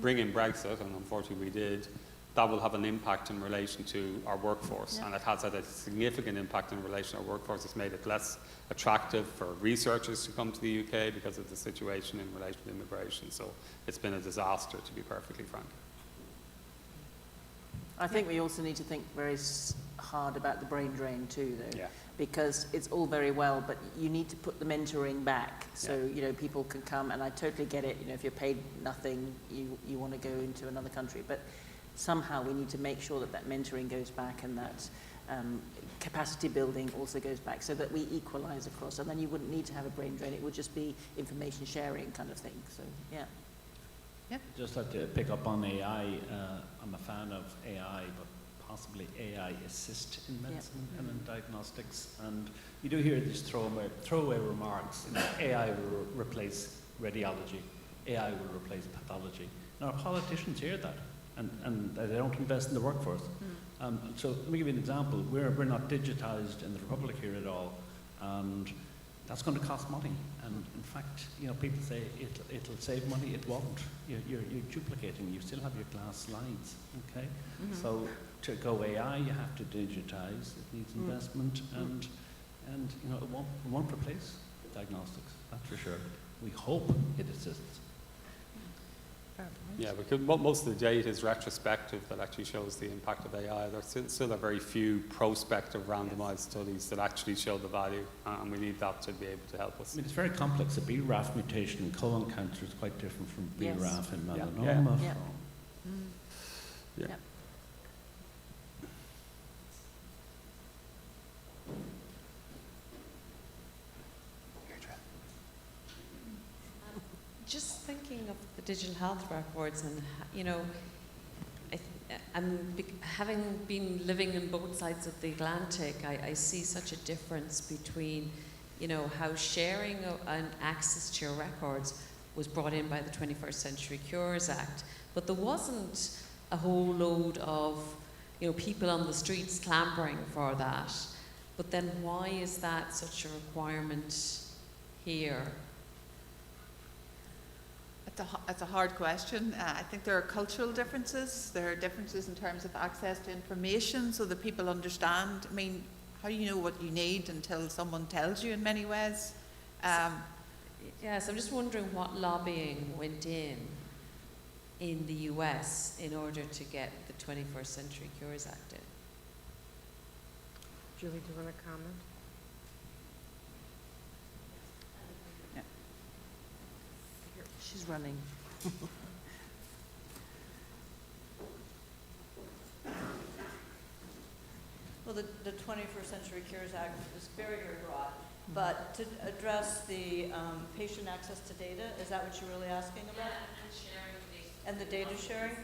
bring in Brexit, and unfortunately we did, that will have an impact in relation to our workforce. Yeah. And it has had a significant impact in relation to our workforce. It's made it less attractive for researchers to come to the UK because of the situation in relation to immigration. So it's been a disaster, to be perfectly frank. I think we also need to think very hard about the brain drain too, though, because it's all very well, but you need to put the mentoring back so people can come. And I totally get it. If you're paid nothing, you want to go into another country, but somehow we need to make sure that mentoring goes back, and that capacity building also goes back, so that we equalize across. And then you wouldn't need to have a brain drain. It would just be information sharing kind of thing. So yeah. I'd just like to pick up on AI. I'm a fan of AI, but possibly AI assist in medicine and in diagnostics. And you do hear these throwaway remarks. AI will replace radiology. AI will replace pathology. Now, our politicians hear that, and they don't invest in the workforce. So let me give you an example. We're not digitized in the Republic here at all, and that's going to cost money. And in fact, people say it'll save money. It won't. You're duplicating. You still have your glass slides. Okay. So to go AI, you have to digitize. It needs investment, and And, you know, it won't replace diagnostics, that's for sure. We hope it assists. Yeah, because most of the data is retrospective that actually shows the impact of AI. There's still a very few prospective randomized studies that actually show the value, and we need that to be able to help us. I mean, it's very complex. The BRAF mutation in colon cancer is quite different from BRAF in melanoma. Yeah. Yeah. Yeah. Just thinking of the digital health records, and you know, having been living on both sides of the Atlantic, I see such a difference between, you know, how sharing and access to your records was brought in by the 21st Century Cures Act, but there wasn't a whole load of, you know, people on the streets clamoring for that. But then why is that such a requirement here? It's a hard question. I think there are cultural differences. There are differences in terms of access to information so that people understand. I mean, how do you know what you need until someone tells you in many ways? Yes, I'm just wondering what lobbying went in the US in order to get the 21st Century Cures Act in. Julie, do you want to comment? She's running. Well, the 21st Century Cures Act is very, very broad, but to address the patient access to data, is that what you're really asking about? Yeah, and sharing data. And the data sharing?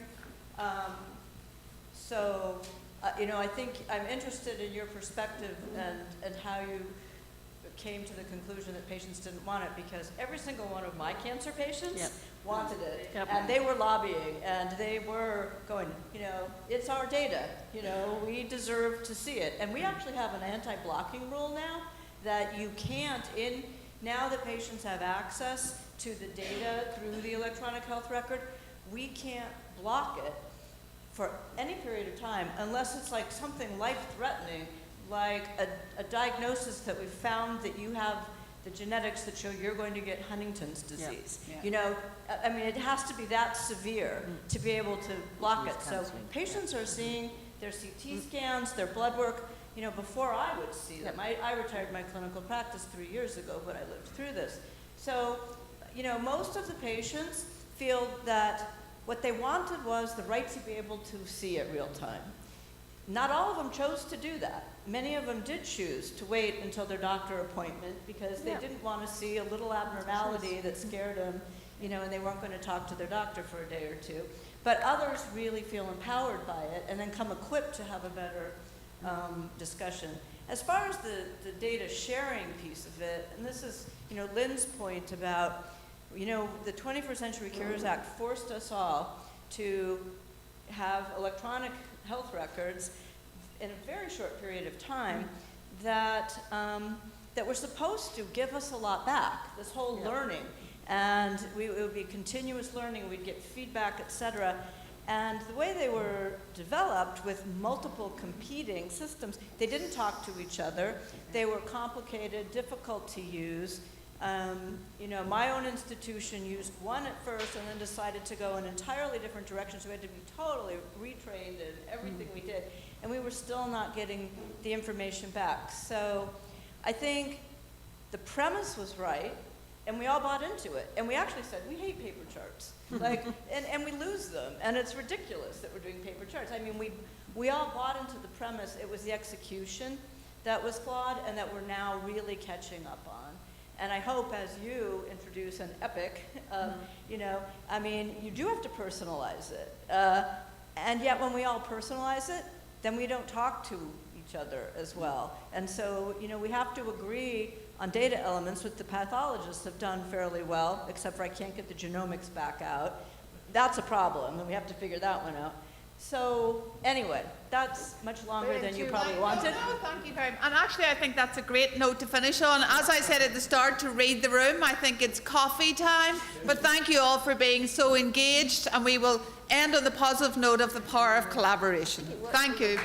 You know, I think I'm interested in your perspective and how you came to the conclusion that patients didn't want it, because every single one of my cancer patients wanted it, and they were lobbying, and they were going, you know, it's our data, you know, we deserve to see it. And we actually have an anti-blocking rule now that you can't, now that patients have access to the data through the electronic health record, we can't block it for any period of time unless it's like something life-threatening, like a diagnosis that we found that you have the genetics that show you're going to get Huntington's disease. Yeah. You know, I mean, it has to be that severe to be able to block it. So patients are seeing their CT scans, their blood work, you know, before I would see them. I retired my clinical practice 3 years ago, but I lived through this. So, you know, most of the patients feel that what they wanted was the right to be able to see it real time. Not all of them chose to do that. Many of them did choose to wait until their doctor appointment because they didn't want to see a little abnormality that scared them, you know, and they weren't going to talk to their doctor for a day or two. But others really feel empowered by it and then come equipped to have a better discussion. As far as the data sharing piece of it, and this is, you know, Lynn's point about, you know, the 21st Century Cures Act forced us all to have electronic health records in a very short period of time that were supposed to give us a lot back, this whole learning. And it would be continuous learning, we'd get feedback, et cetera. And the way they were developed with multiple competing systems, they didn't talk to each other. They were complicated, difficult to use. You know, my own institution used one at first and then decided to go in entirely different directions. We had to be totally retrained in everything we did. And we were still not getting the information back. So I think the premise was right, and we all bought into it. And we actually said, we hate paper charts. Like, and we lose them. And it's ridiculous that we're doing paper charts. I mean, we all bought into the premise. It was the execution that was flawed and that we're now really catching up on. And I hope as you introduce an EPIC, you know, I mean, you do have to personalize it. And yet when we all personalize it, then we don't talk to each other as well. And so, you know, we have to agree on data elements, which the pathologists have done fairly well, except for I can't get the genomics back out. That's a problem, and we have to figure that one out. So anyway, that's much longer than you probably wanted. No, thank you very much. And actually, I think that's a great note to finish on. As I said at the start, to read the room, I think it's coffee time. But thank you all for being so engaged, and we will end on the positive note of the power of collaboration. Thank you.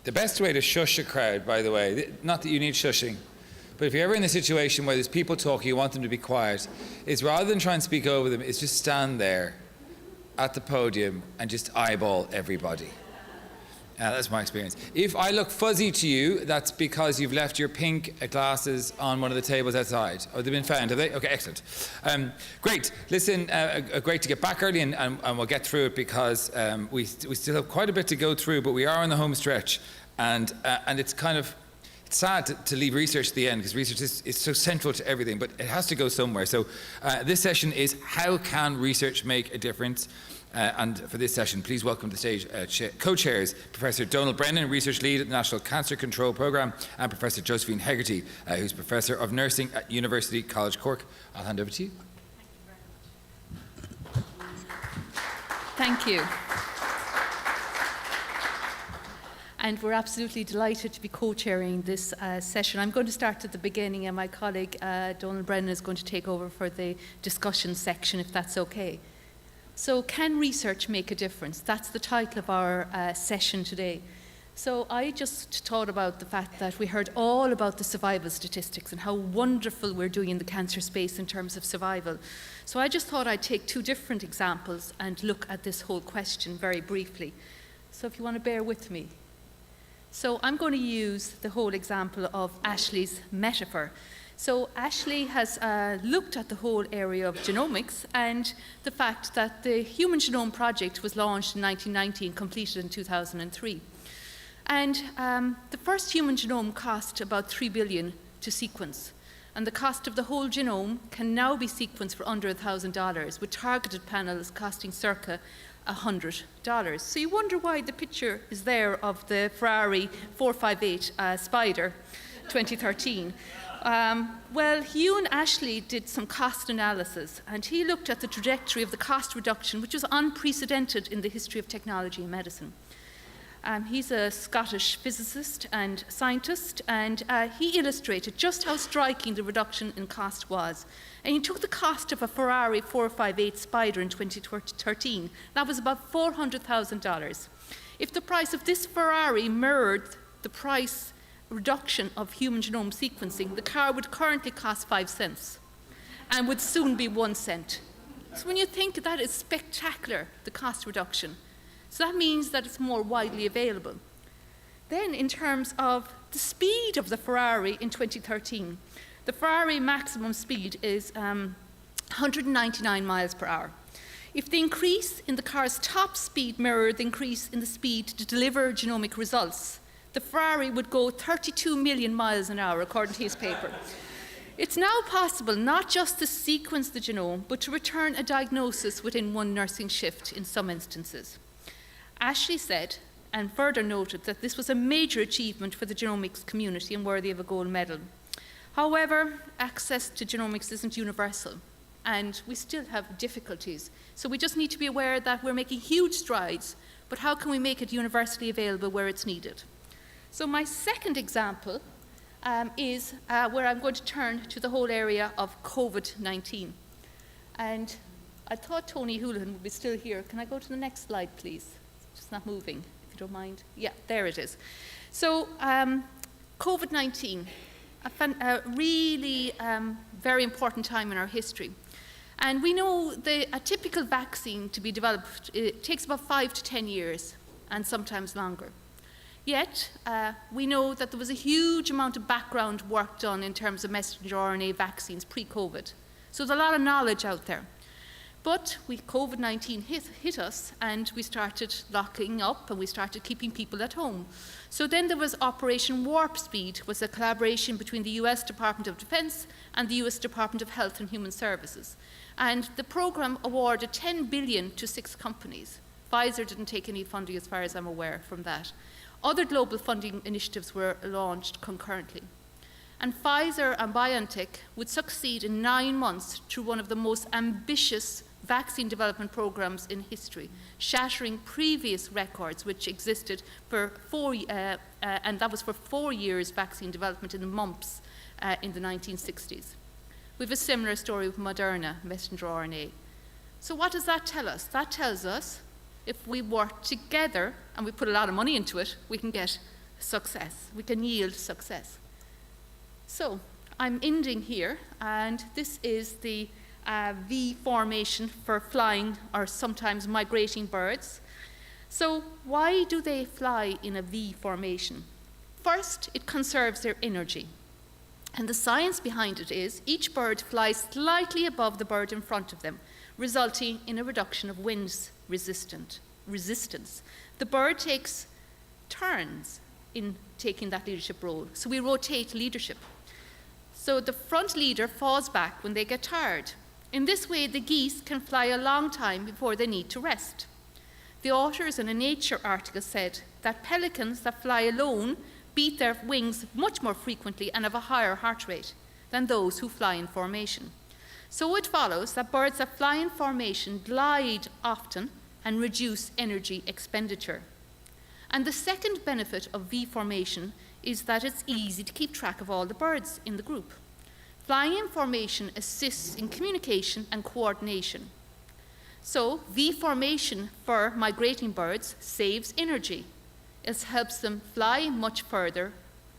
The best way to shush a crowd, by the way, not that you need shushing, but if you're ever in a situation where there's people talking, you want them to be quiet, is rather than try and speak over them, is just stand there at the podium and just eyeball everybody. That's my experience. If I look fuzzy to you, that's because you've left your pink glasses on one of the tables outside. Oh, they've been found, have they? Okay, excellent. Great. Listen, great to get back early, and we'll get through it because we still have quite a bit to go through, but we are on the home stretch, and it's kind of sad to leave research at the end because research is so central to everything, but it has to go somewhere. So this session is how can research make a difference? And for this session, please welcome to the stage co-chairs Professor Donald Brennan, Research Lead at the National Cancer Control Programme, and Professor Josephine Hegarty, who's Professor of Nursing at University College Cork. I'll hand over to you. Thank you. And we're absolutely delighted to be co-chairing this session. I'm going to start at the beginning, and my colleague Donald Brennan is going to take over for the discussion section, if that's okay. So, can research make a difference? That's the title of our session today. So I just thought about the fact that we heard all about the survival statistics and how wonderful we're doing in the cancer space in terms of survival. So I just thought I'd take two different examples and look at this whole question very briefly. So if you want to bear with me. So I'm going to use the whole example of Ashley's metaphor. So Ashley has looked at the whole area of genomics and the fact that the Human Genome Project was launched in 1990 and completed in 2003. And the first human genome cost about $3 billion to sequence. And the cost of the whole genome can now be sequenced for under $1,000, with targeted panels costing circa $100. So you wonder why the picture is there of the Ferrari 458 Spider 2013. Well, Hugh and Ashley did some cost analysis, and he looked at the trajectory of the cost reduction, which was unprecedented in the history of technology and medicine. He's a Scottish physicist and scientist, and he illustrated just how striking the reduction in cost was. And he took the cost of a Ferrari 458 Spider in 2013. That was about $400,000. If the price of this Ferrari mirrored the price reduction of human genome sequencing, the car would currently cost 5 cents and would soon be 1 cent. So when you think that is spectacular, the cost reduction. So that means that it's more widely available. Then in terms of the speed of the Ferrari in 2013, the Ferrari maximum speed is 199 miles per hour. If the increase in the car's top speed mirrored the increase in the speed to deliver genomic results, the Ferrari would go 32 million miles an hour, according to his paper. It's now possible not just to sequence the genome, but to return a diagnosis within one nursing shift in some instances. Ashley said, and further noted, that this was a major achievement for the genomics community and worthy of a gold medal. However, access to genomics isn't universal, and we still have difficulties. So we just need to be aware that we're making huge strides, but how can we make it universally available where it's needed? So my second example is where I'm going to turn to the whole area of COVID-19. And I thought Tony Houlihan would be still here. Can I go to the next slide, please? It's just not moving, if you don't mind. Yeah, there it is. So COVID-19, a really very important time in our history. And we know a typical vaccine to be developed, it takes about 5 to 10 years, and sometimes longer. Yet, we know that there was a huge amount of background work done in terms of messenger RNA vaccines pre-COVID. So there's a lot of knowledge out there. But COVID-19 hit us, and we started locking up, and we started keeping people at home. So then there was Operation Warp Speed, was a collaboration between the US Department of Defense and the US Department of Health and Human Services. And the program awarded $10 billion to 6 companies. Pfizer didn't take any funding, as far as I'm aware, from that. Other global funding initiatives were launched concurrently. And Pfizer and BioNTech would succeed in 9 months through one of the most ambitious vaccine development programs in history, shattering previous records which existed for and that was for 4 years vaccine development in the mumps in the 1960s. We have a similar story with Moderna, messenger RNA. So what does that tell us? That tells us if we work together and we put a lot of money into it, we can get success. We can yield success. So I'm ending here, and this is the V formation for flying or sometimes migrating birds. So why do they fly in a V formation? First, it conserves their energy. And the science behind it is each bird flies slightly above the bird in front of them, resulting in a reduction of wind resistance. The bird takes turns in taking that leadership role. So we rotate leadership. So the front leader falls back when they get tired. In this way, the geese can fly a long time before they need to rest. The authors in a Nature article said that pelicans that fly alone beat their wings much more frequently and have a higher heart rate than those who fly in formation. So it follows that birds that fly in formation glide often and reduce energy expenditure. And the second benefit of V formation is that it's easy to keep track of all the birds in the group. Flying in formation assists in communication and coordination. So V formation for migrating birds saves energy. It helps them fly much further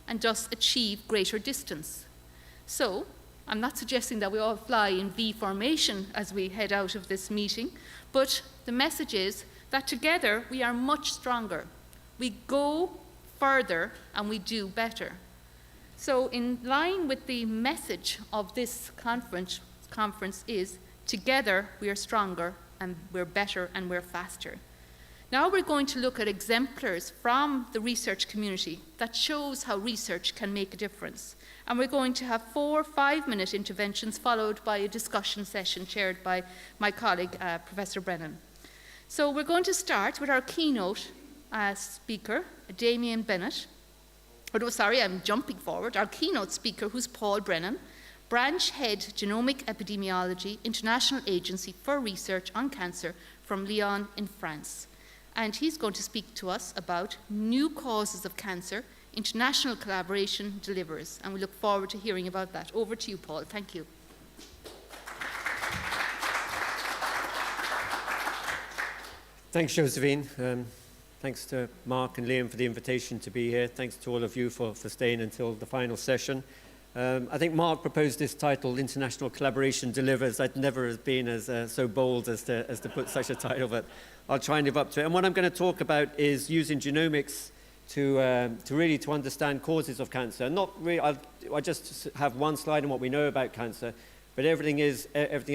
and thus achieve greater distance. So I'm not suggesting that we all fly in V formation as we head out of this meeting, but the message is that together we are much stronger. We go further and we do better. So in line with the message of this conference is, together we are stronger and we're better and we're faster. Now we're going to look at exemplars from the research community that shows how research can make a difference. And we're going to have 4 5-minute interventions followed by a discussion session chaired by my colleague, Professor Brennan. So we're going to start with our keynote speaker, Damien Bennett. I'm jumping forward. Our keynote speaker, who's Paul Brennan, Branch Head Genomic Epidemiology, International Agency for Research on Cancer from Lyon in France. And he's going to speak to us about new causes of cancer, international collaboration delivers. And we look forward to hearing about that. Over to you, Paul. Thank you. Thanks, Josephine. Thanks to Mark and Liam for the invitation to be here. Thanks to all of you for staying until the final session. I think Mark proposed this title, International Collaboration Delivers. I'd never have been as so bold as to put such a title, but I'll try and live up to it. And what I'm going to talk about is using genomics to really understand causes of cancer. Not really, I just have one slide on what we know about cancer, but everything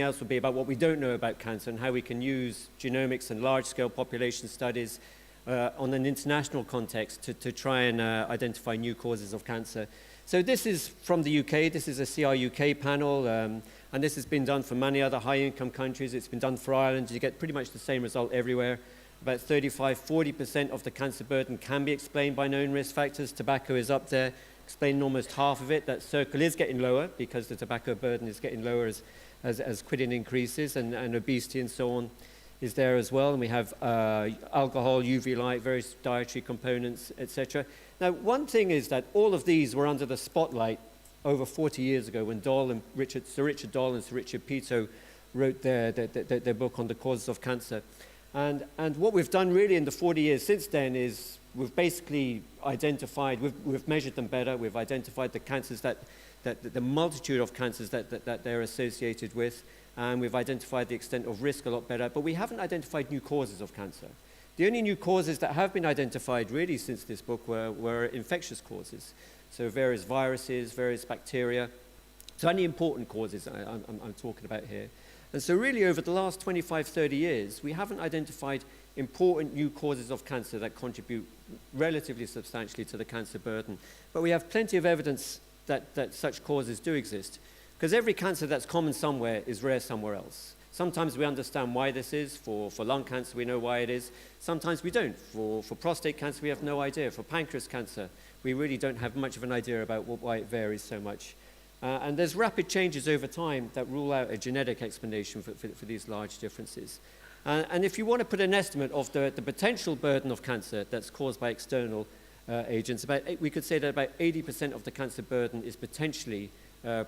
else will be about what we don't know about cancer and how we can use genomics and large-scale population studies on an international context to try and identify new causes of cancer. So this is from the UK. This is a CRUK panel, and this has been done for many other high-income countries. It's been done for Ireland. You get pretty much the same result everywhere. About 35–40% of the cancer burden can be explained by known risk factors. Tobacco is up there, explaining almost half of it. That circle is getting lower because the tobacco burden is getting lower as quitting increases, and obesity and so on is there as well. And we have alcohol, UV light, various dietary components, etc. Now, one thing is that all of these were under the spotlight over 40 years ago when Sir Richard Doll and Sir Richard Peto wrote their book on the causes of cancer. And what we've done really in the 40 years since then is we've basically identified, we've measured them better, we've identified the cancers the multitude of cancers that they're associated with, and we've identified the extent of risk a lot better, but we haven't identified new causes of cancer. The only new causes that have been identified really since this book were infectious causes. So various viruses, various bacteria. So only important causes I'm talking about here. And so really over the last 25–30 years, we haven't identified important new causes of cancer that contribute relatively substantially to the cancer burden. But we have plenty of evidence that such causes do exist, because every cancer that's common somewhere is rare somewhere else. Sometimes we understand why this is. For lung cancer, we know why it is. Sometimes we don't. For prostate cancer, we have no idea. For pancreas cancer, we really don't have much of an idea about why it varies so much. And there's rapid changes over time that rule out a genetic explanation for these large differences. And if you want to put an estimate of the potential burden of cancer that's caused by external agents, we could say that about 80% of the cancer burden is potentially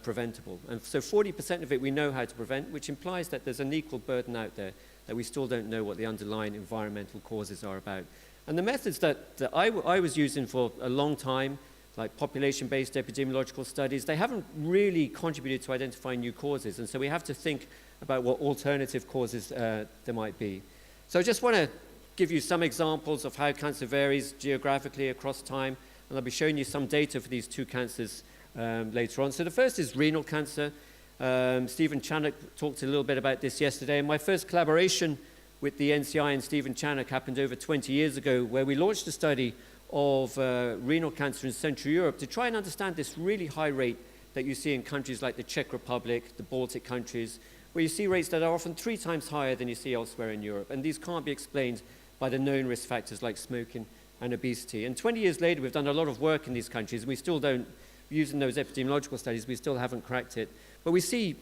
preventable. And so 40% of it we know how to prevent, which implies that there's an equal burden out there that we still don't know what the underlying environmental causes are about. And the methods that I was using for a long time, like population-based epidemiological studies, they haven't really contributed to identifying new causes. And so we have to think about what alternative causes there might be. So I just want to give you some examples of how cancer varies geographically across time. And I'll be showing you some data for these two cancers later on. So the first is renal cancer. Stephen Chanak talked a little bit about this yesterday. And my first collaboration with the NCI and Stephen Chanak happened over 20 years ago, where we launched a study of renal cancer in Central Europe to try and understand this really high rate that you see in countries like the Czech Republic, the Baltic countries, where you see rates that are often 3 times higher than you see elsewhere in Europe. And these can't be explained by the known risk factors like smoking and obesity. And 20 years later, we've done a lot of work in these countries. We still don't, using those epidemiological studies, we still haven't cracked it. But we see,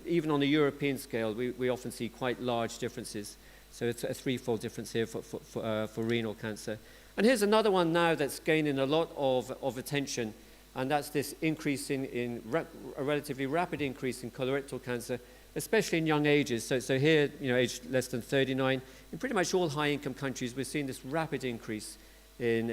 even on a European scale, we often see quite large differences. So it's a threefold difference here for renal cancer. And here's another one now that's gaining a lot of attention, and that's this increase a relatively rapid increase in colorectal cancer, especially in young ages. So here, aged less than 39, in pretty much all high-income countries, we're seeing this rapid increase in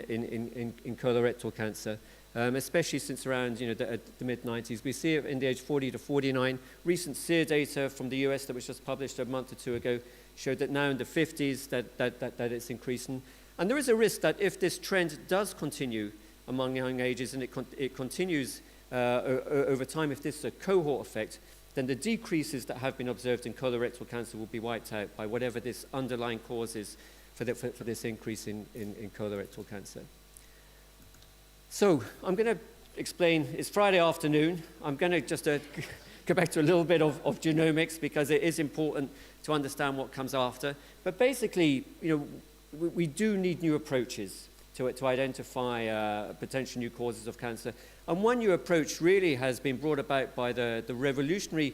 colorectal cancer, especially since around the mid-90s. We see it in the age 40 to 49. Recent SEER data from the US that was just published a month or two ago showed that now in the 50s that it's increasing. And there is a risk that if this trend does continue among young ages and it continues over time, if this is a cohort effect, then the decreases that have been observed in colorectal cancer will be wiped out by whatever this underlying cause is for this increase in colorectal cancer. So I'm going to explain, it's Friday afternoon. I'm going to just go back to a little bit of genomics because it is important to understand what comes after. But basically, we do need new approaches to identify potential new causes of cancer. And one new approach really has been brought about by the revolutionary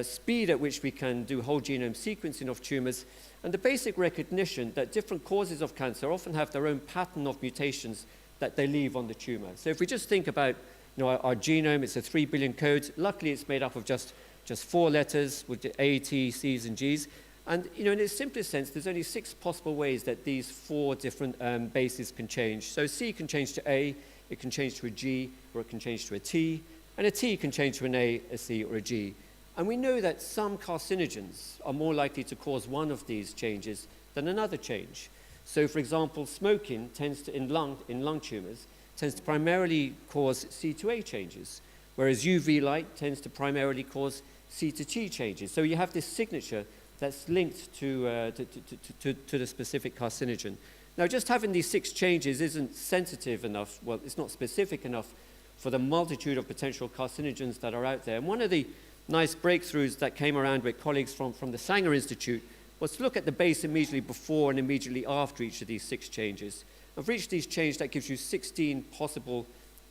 speed at which we can do whole genome sequencing of tumors, and the basic recognition that different causes of cancer often have their own pattern of mutations that they leave on the tumor. So if we just think about our genome, it's a 3 billion code. Luckily, it's made up of just 4 letters with the A, T, C's, and G's. And in its simplest sense, there's only 6 possible ways that these 4 different bases can change. So C can change to A, it can change to a G, or it can change to a T, and a T can change to an A, a C, or a G. And we know that some carcinogens are more likely to cause one of these changes than another change. So, for example, smoking tends to, in lung tumors, tends to primarily cause C to A changes, whereas UV light tends to primarily cause C to T changes. So you have this signature that's linked to the specific carcinogen. Now, just having these 6 changes isn't sensitive enough, well, it's not specific enough for the multitude of potential carcinogens that are out there. And one of the nice breakthroughs that came around with colleagues from the Sanger Institute was to look at the base immediately before and immediately after each of these 6 changes. And for each of these changes, that gives you 16 possible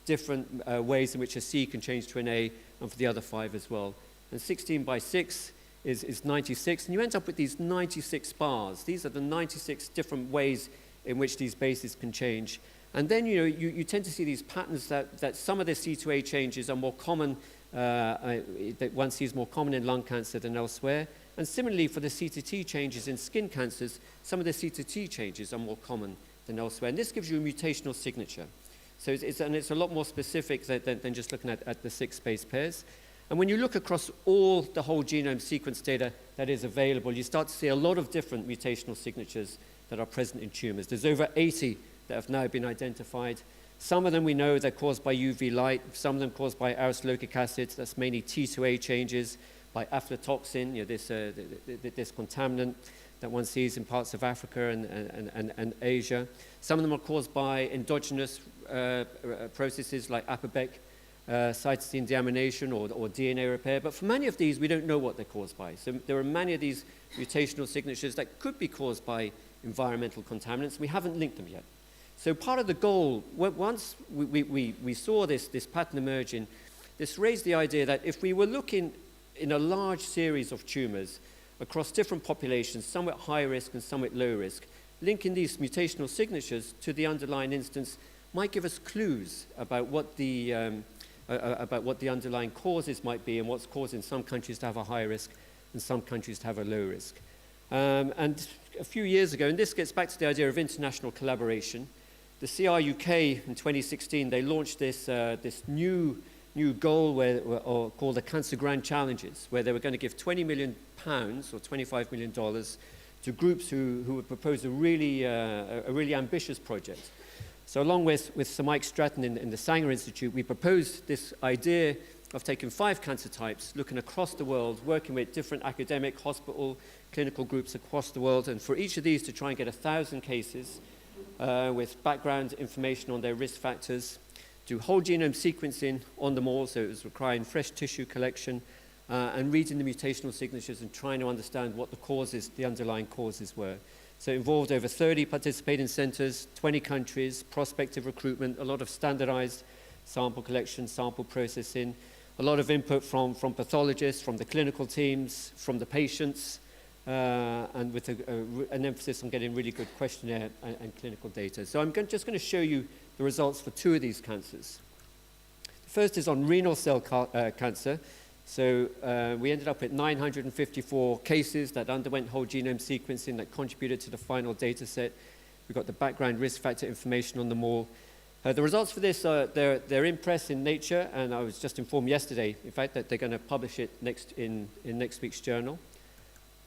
different ways in which a C can change to an A, and for the other 5 as well. And 16 by 6 is 96, and you end up with these 96 bars. These are the 96 different ways in which these bases can change. And then you tend to see these patterns that some of the C2A changes are more common, that one sees more common in lung cancer than elsewhere. And similarly for the C2T changes in skin cancers, some of the C2T changes are more common than elsewhere. And this gives you a mutational signature. So it's a lot more specific than just looking at the 6 base pairs. And when you look across all the whole genome sequence data that is available, you start to see a lot of different mutational signatures that are present in tumors. There's over 80 that have now been identified. Some of them we know they're caused by UV light, some of them caused by aristolochic acid, that's mainly T2A changes, by aflatoxin, this contaminant that one sees in parts of Africa and Asia. Some of them are caused by endogenous processes like ApoBec, cytosine deamination or DNA repair, but for many of these we don't know what they're caused by. So there are many of these mutational signatures that could be caused by environmental contaminants. We haven't linked them yet. So part of the goal, once we saw this pattern emerging, this raised the idea that if we were looking in a large series of tumors across different populations, some at high risk and some at low risk, linking these mutational signatures to the underlying instance might give us clues about what the underlying causes might be and what's causing some countries to have a high risk and some countries to have a low risk. And a few years ago, and this gets back to the idea of international collaboration, the CRUK in 2016, they launched this new goal called the Cancer Grand Challenges, where they were going to give £20 million or $25 million to groups who would propose a really ambitious project. So along with Sir Mike Stratton in the Sanger Institute, we proposed this idea of taking 5 cancer types, looking across the world, working with different academic, hospital, clinical groups across the world, and for each of these to try and get 1,000 cases with background information on their risk factors, do whole genome sequencing on them all, so it was requiring fresh tissue collection, and reading the mutational signatures and trying to understand what the underlying causes were. So it involved over 30 participating centers, 20 countries, prospective recruitment, a lot of standardized sample collection, sample processing, a lot of input from pathologists, from the clinical teams, from the patients, and with an emphasis on getting really good questionnaire and clinical data. So I'm just going to show you the results for 2 of these cancers. The first is on renal cell cancer. So we ended up with 954 cases that underwent whole genome sequencing that contributed to the final data set. We got the background risk factor information on them all. The results for this, they're in press in Nature, and I was just informed yesterday, in fact, that they're going to publish it in next week's journal.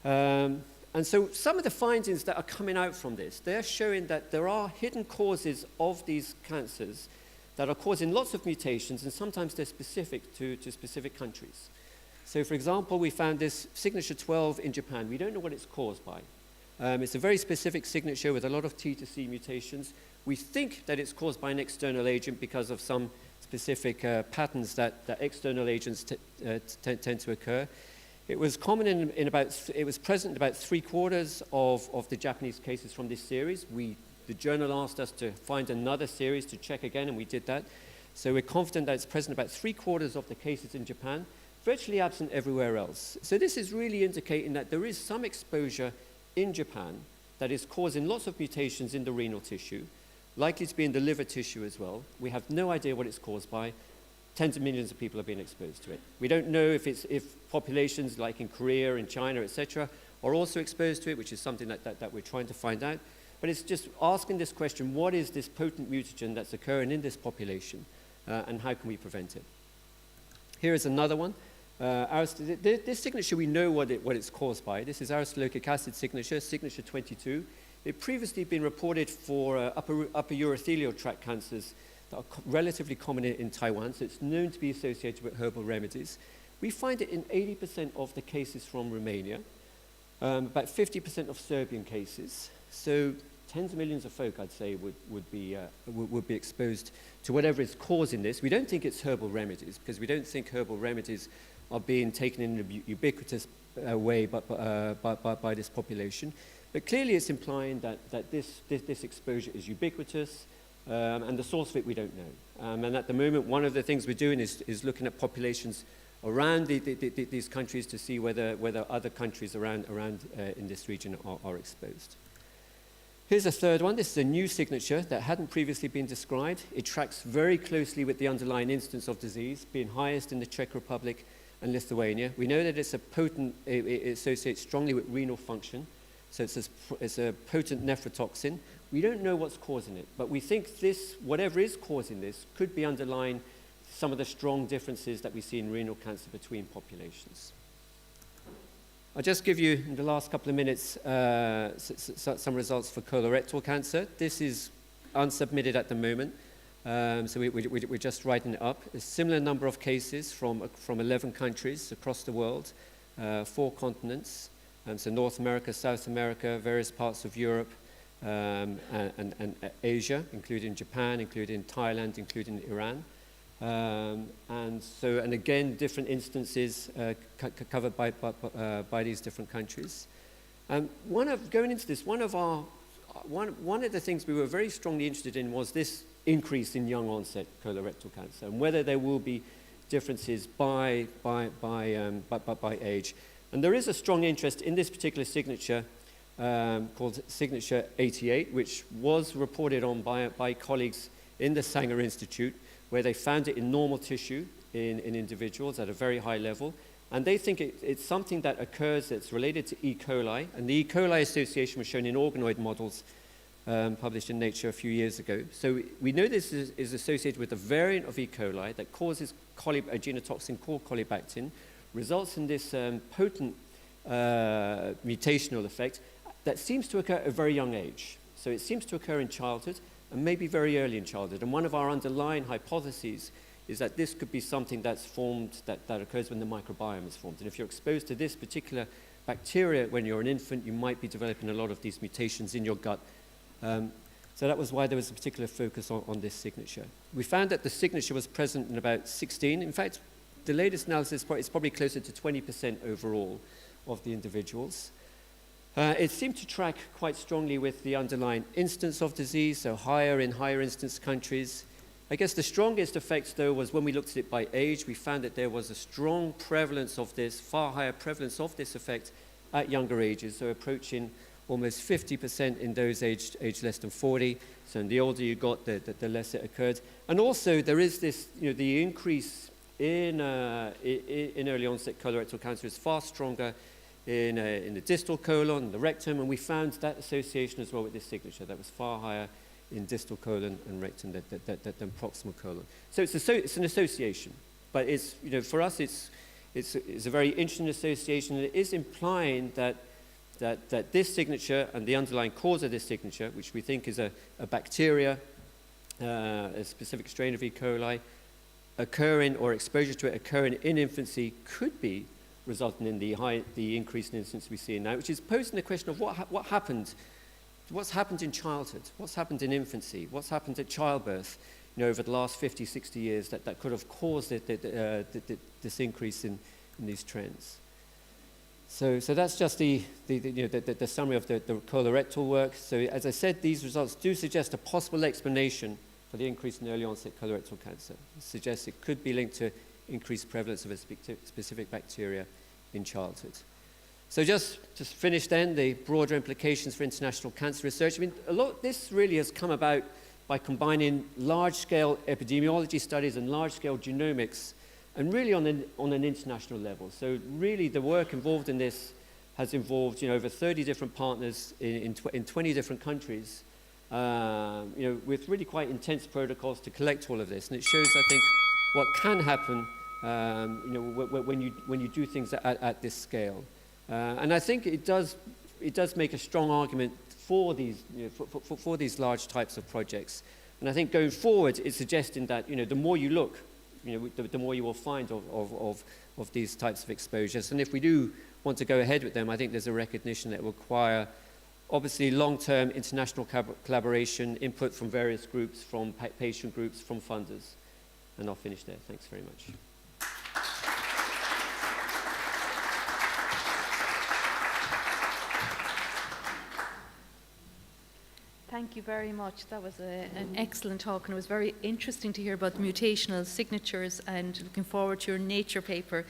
And so some of the findings that are coming out from this, they're showing that there are hidden causes of these cancers that are causing lots of mutations, and sometimes they're specific to specific countries. So, for example, we found this signature 12 in Japan. We don't know what it's caused by. It's a very specific signature with a lot of T2C mutations. We think that it's caused by an external agent because of some specific patterns that external agents tend to occur. It was common it was present in about 3/4 of the Japanese cases from this series. The journal asked us to find another series to check again, and we did that. So we're confident that it's present about 3/4 of the cases in Japan, virtually absent everywhere else. So this is really indicating that there is some exposure in Japan that is causing lots of mutations in the renal tissue, likely to be in the liver tissue as well. We have no idea what it's caused by. Tens of millions of people have been exposed to it. We don't know if populations like in Korea, in China, etc., are also exposed to it, which is something that we're trying to find out. But it's just asking this question, what is this potent mutagen that's occurring in this population, and how can we prevent it? Here is another one. This signature, we know what it's caused by. This is aristolochic acid signature 22. It previously been reported for upper urothelial tract cancers that are relatively common in Taiwan, so it's known to be associated with herbal remedies. We find it in 80% of the cases from Romania, about 50% of Serbian cases. So tens of millions of folk, I'd say, would be exposed to whatever is causing this. We don't think it's herbal remedies, because we don't think herbal remedies are being taken in a ubiquitous way by this population. But clearly it's implying that this exposure is ubiquitous, and the source of it we don't know. And at the moment, one of the things we're doing is looking at populations around these countries to see whether other countries around in this region are exposed. Here's a third one. This is a new signature that hadn't previously been described. It tracks very closely with the underlying instance of disease, being highest in the Czech Republic and Lithuania. We know that it's a potent, it associates strongly with renal function, so it's a potent nephrotoxin. We don't know what's causing it, but we think this, whatever is causing this, could be underlying some of the strong differences that we see in renal cancer between populations. I'll just give you, in the last couple of minutes, some results for colorectal cancer. This is unsubmitted at the moment, so we're just writing it up. A similar number of cases from 11 countries across the world, 4 continents, so North America, South America, various parts of Europe, and Asia, including Japan, including Thailand, including Iran. And again, different instances covered by these different countries. Going into this, one of the things we were very strongly interested in was this increase in young onset colorectal cancer, and whether there will be differences by age. And there is a strong interest in this particular signature called signature 88, which was reported on by colleagues in the Sanger Institute, where they found it in normal tissue in individuals at a very high level. And they think it's something that occurs that's related to E. coli. And the E. coli association was shown in organoid models published in Nature a few years ago. So we know this is associated with a variant of E. coli that causes a genotoxin called colibactin, results in this potent mutational effect that seems to occur at a very young age. So it seems to occur in childhood and maybe very early in childhood. And one of our underlying hypotheses is that this could be something that's formed, that occurs when the microbiome is formed. And if you're exposed to this particular bacteria when you're an infant, you might be developing a lot of these mutations in your gut. So that was why there was a particular focus on this signature. We found that the signature was present in about 16. In fact, the latest analysis is probably closer to 20% overall of the individuals. It seemed to track quite strongly with the underlying instance of disease, so higher in higher instance countries. I guess the strongest effect, though, was when we looked at it by age. We found that there was a strong prevalence of this, far higher prevalence of this effect at younger ages, so approaching almost 50% in those aged less than 40. So the older you got, the less it occurred. And also, there is this, the increase in early onset colorectal cancer is far stronger in the distal colon, the rectum, and we found that association as well with this signature. That was far higher in distal colon and rectum than proximal colon. So it's an association, but it's, for us it's a very interesting association, and it is implying that this signature and the underlying cause of this signature, which we think is a bacteria, a specific strain of E. coli, occurring or exposure to it occurring in infancy, could be resulting in the increase in incidence we see now, which is posing the question of what's happened in childhood, what's happened in infancy, what's happened at childbirth, over the last 50, 60 years that could have caused this increase in these trends. So that's just the summary of the colorectal work. So as I said, these results do suggest a possible explanation for the increase in early onset colorectal cancer. It suggests it could be linked to increased prevalence of a specific bacteria in childhood. So just to finish then, the broader implications for international cancer research. I mean, this really has come about by combining large-scale epidemiology studies and large-scale genomics, and really on an international level. So really the work involved in this has involved over 30 different partners in 20 different countries, with really quite intense protocols to collect all of this. And it shows, I think, what can happen when you do things at this scale. And I think it does make a strong argument for these, for these large types of projects. And I think going forward, it's suggesting that the more you look, the more you will find of these types of exposures. And if we do want to go ahead with them, I think there's a recognition that it will require, obviously, long-term international collaboration, input from various groups, from patient groups, from funders. And I'll finish there. Thanks very much. Thank you very much. That was an excellent talk, and it was very interesting to hear about mutational signatures, and looking forward to your Nature paper.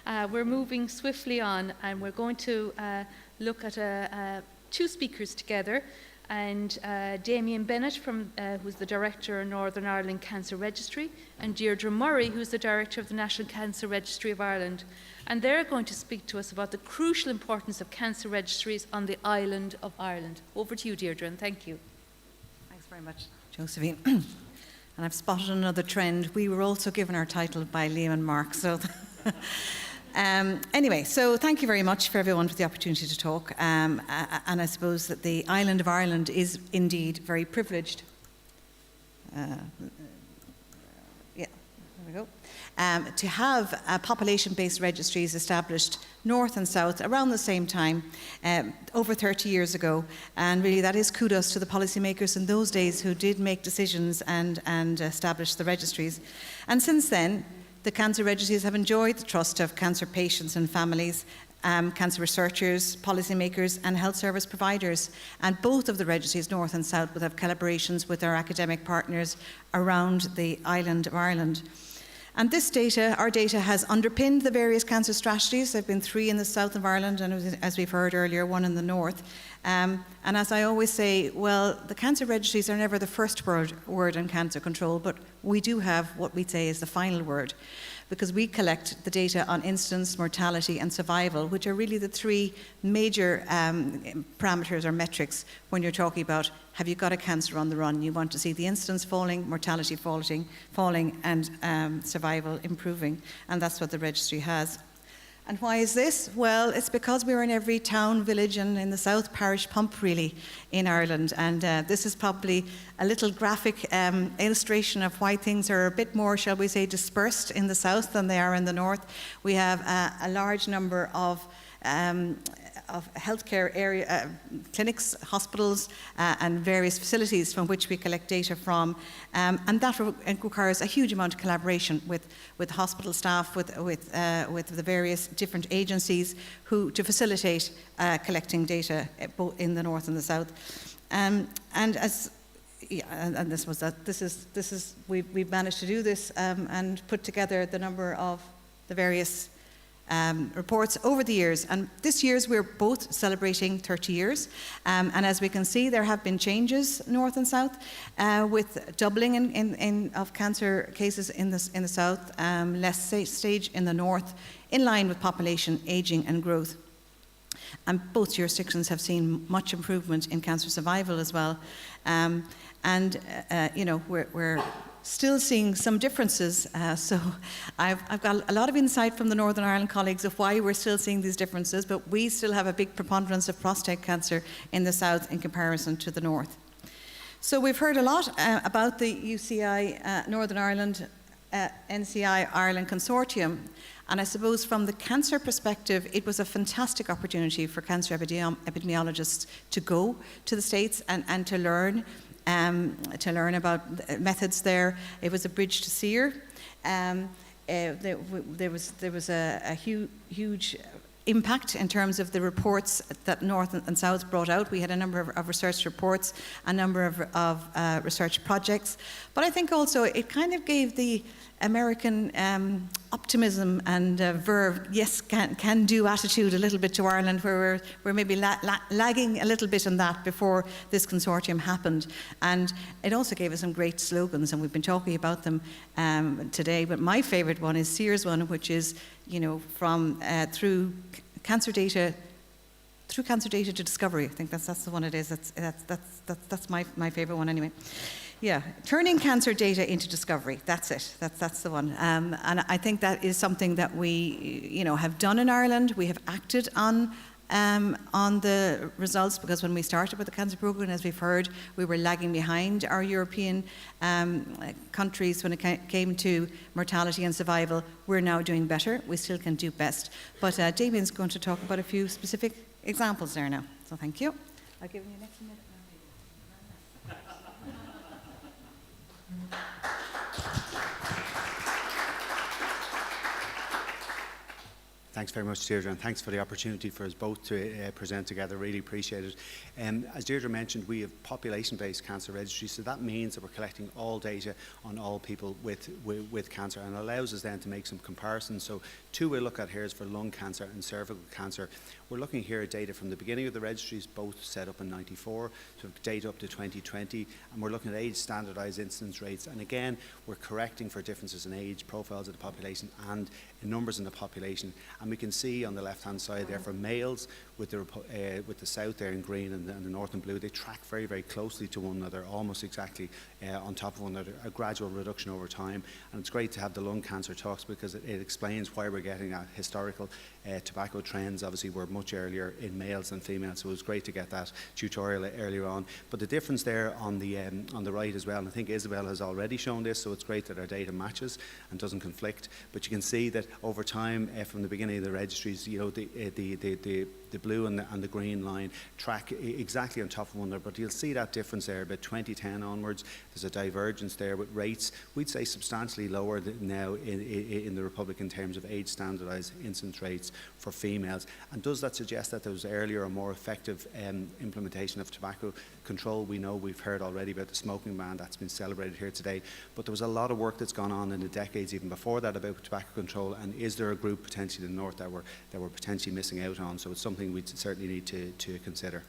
We're moving swiftly on, and we're going to look at two speakers together, and Damien Bennett, who's the Director of Northern Ireland Cancer Registry, and Deirdre Murray, who's the Director of the National Cancer Registry of Ireland. And they're going to speak to us about the crucial importance of cancer registries on the island of Ireland. Over to you, Deirdre, and thank you. Thanks very much, Josephine. And I've spotted another trend. We were also given our title by Liam and Mark. So anyway, so thank you very much for everyone for the opportunity to talk. And I suppose that the island of Ireland is indeed very privileged. Yeah, there we go. To have population-based registries established north and south around the same time, over 30 years ago. And really that is kudos to the policymakers in those days who did make decisions and establish the registries. And since then, the cancer registries have enjoyed the trust of cancer patients and families, cancer researchers, policymakers and health service providers. And both of the registries, north and south, would have collaborations with our academic partners around the island of Ireland. And this data, our data, has underpinned the various cancer strategies. There have been 3 in the south of Ireland, and as we've heard earlier, 1 in the north. And as I always say, well, the cancer registries are never the first word in cancer control, but we do have what we say is the final word. because we collect the data on incidence, mortality and survival, which are really the three major parameters or metrics when you're talking about have you got a cancer on the run. You want to see the incidence falling, mortality falling and survival improving, and that's what the registry has. And why is this? Well, it's because we're in every town, village and in the south parish pump really in Ireland, and this is probably a little graphic illustration of why things are a bit more, shall we say, dispersed in the south than they are in the north. We have a large number of healthcare area clinics, hospitals and various facilities from which we collect data from, and that requires a huge amount of collaboration with hospital staff, with the various different agencies to facilitate collecting data both in the north and the south. And this was that. We've managed to do this and put together the number of the various reports over the years, and this year's we're both celebrating 30 years, and as we can see there have been changes north and south, with doubling of cancer cases in the south, less stage in the north, in line with population ageing and growth. And both jurisdictions have seen much improvement in cancer survival as well, you know, we're still seeing some differences, so I've got a lot of insight from the Northern Ireland colleagues of why we're still seeing these differences, but we still have a big preponderance of prostate cancer in the south in comparison to the north. So we've heard a lot about the UCI Northern Ireland NCI Ireland Consortium, and I suppose from the cancer perspective it was a fantastic opportunity for cancer epidemiologists to go to the States and to learn about methods there. It was a bridge to SEER. There was a huge impact in terms of the reports that North and South brought out. We had a number of research reports, a number of research projects, but I think also it kind of gave the American optimism and verve, yes, can do attitude a little bit to Ireland, where we're maybe lagging a little bit on that before this consortium happened. And it also gave us some great slogans, and we've been talking about them today, but my favourite one is SEER's one, which is, you know, from through cancer data to discovery. I think that's the one it is. That's my favourite one anyway. Yeah, turning cancer data into discovery. That's it. That's the one. And I think that is something that we, you know, have done in Ireland. We have acted on the results, because when we started with the cancer programme, as we've heard, we were lagging behind our European countries when it came to mortality and survival. We're now doing better. We still can do best. But Damien's going to talk about a few specific examples there now. So thank you. I'll give you next minute. Thanks very much, Deirdre, and thanks for the opportunity for us both to present together. Really appreciate it. As Deirdre mentioned, we have population-based cancer registries, so that means that we're collecting all data on all people with cancer, and allows us then to make some comparisons. So two we'll look at here is for lung cancer and cervical cancer. We're looking here at data from the beginning of the registries, both set up in '94, so data up to 2020, and we're looking at age standardised incidence rates. And again, we're correcting for differences in age profiles of the population and in numbers in the population. And we can see on the left-hand side there for males with the south there in green and the north in blue, they track very, very closely to one another, almost exactly on top of one another, a gradual reduction over time. And it's great to have the lung cancer talks, because it explains why we're getting at historical tobacco trends. Obviously, were much earlier in males than females, so it was great to get that tutorial earlier on. But the difference there on the right as well, and I think Isabel has already shown this, so it's great that our data matches and doesn't conflict. But you can see that over time, from the beginning of the registries, you know, the blue and the green line track exactly on top of one another, but you'll see that difference there about 2010 onwards. There's a divergence there with rates, we'd say, substantially lower now in the Republic in terms of age standardised incidence rates for females. And does that suggest that there was earlier or more effective implementation of tobacco control? We know, we've heard already about the smoking ban that's been celebrated here today, but there was a lot of work that's gone on in the decades even before that about tobacco control. And is there a group potentially in the north that we're potentially missing out on? So it's something we certainly need to consider.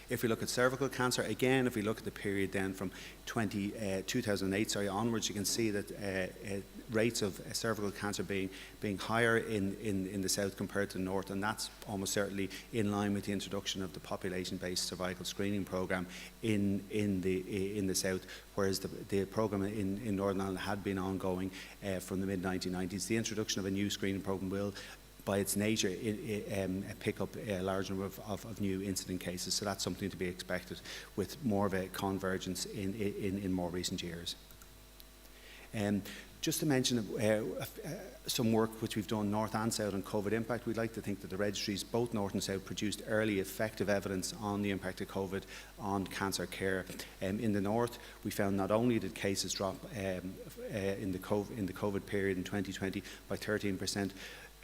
If we look at cervical cancer, again, if we look at the period then from 2008 onwards, you can see that rates of cervical cancer being higher in the south compared to the north, and that's almost certainly in line with the introduction of the population-based cervical screening program in the south, whereas the program in Northern Ireland had been ongoing from the mid-1990s. The introduction of a new screening program will, by its nature, pick up a large number of new incident cases, so that's something to be expected with more of a convergence in more recent years. Just to mention some work which we've done north and south on COVID impact, we'd like to think that the registries, both north and south, produced early effective evidence on the impact of COVID on cancer care. In the north, we found not only did cases drop in the COVID period in 2020 by 13%,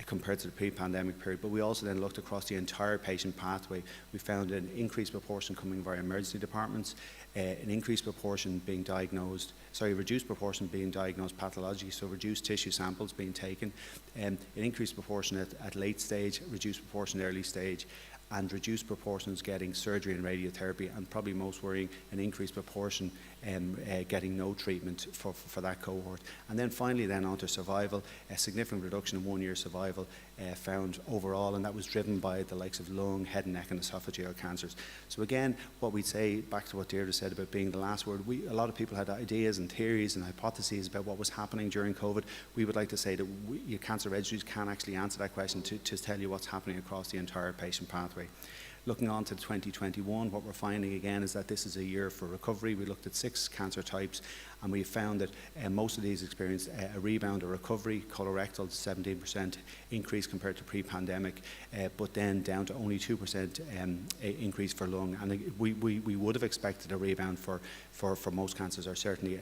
compared to the pre-pandemic period, but we also then looked across the entire patient pathway. We found an increased proportion coming via emergency departments, an increased proportion being diagnosed, reduced proportion being diagnosed pathologically, so reduced tissue samples being taken, an increased proportion at late stage, reduced proportion early stage, and reduced proportions getting surgery and radiotherapy, and probably most worrying, an increased proportion getting no treatment for that cohort. And then finally then onto survival, a significant reduction in 1-year survival found overall, and that was driven by the likes of lung, head and neck and esophageal cancers. So again, what we'd say, back to what Deirdre said about being the last word, a lot of people had ideas and theories and hypotheses about what was happening during COVID. We would like to say that your cancer registries can actually answer that question to tell you what's happening across the entire patient pathway. Looking on to 2021, what we're finding again is that this is a year for recovery. We looked at 6 cancer types, and we found that most of these experienced a rebound or recovery. Colorectal, 17% increase compared to pre-pandemic, but then down to only 2% increase for lung. And we would have expected a rebound for most cancers, or certainly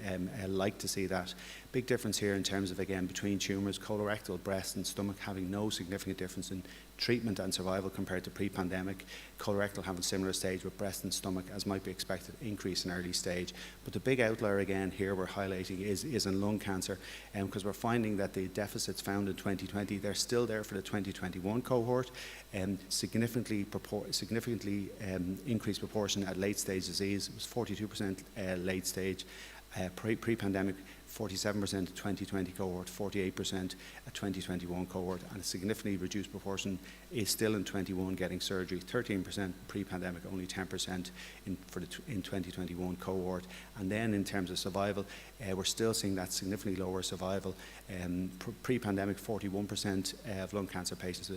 like to see that. Big difference here in terms of, again, between tumours, colorectal, breast and stomach having no significant difference in treatment and survival compared to pre-pandemic. Colorectal having similar stage, with breast and stomach, as might be expected, increase in early stage. But the big outlier again here we're highlighting is in lung cancer, because we're finding that the deficits found in 2020, they're still there for the 2021 cohort, and significantly increased proportion at late stage disease. It was 42% late stage. Pre-pandemic, 47% 2020 cohort, 48% at 2021 cohort, and a significantly reduced proportion is still in 21 getting surgery, 13% pre-pandemic, only 10% in 2021 cohort. And then in terms of survival, we're still seeing that significantly lower survival. Pre-pandemic, 41% of lung cancer patients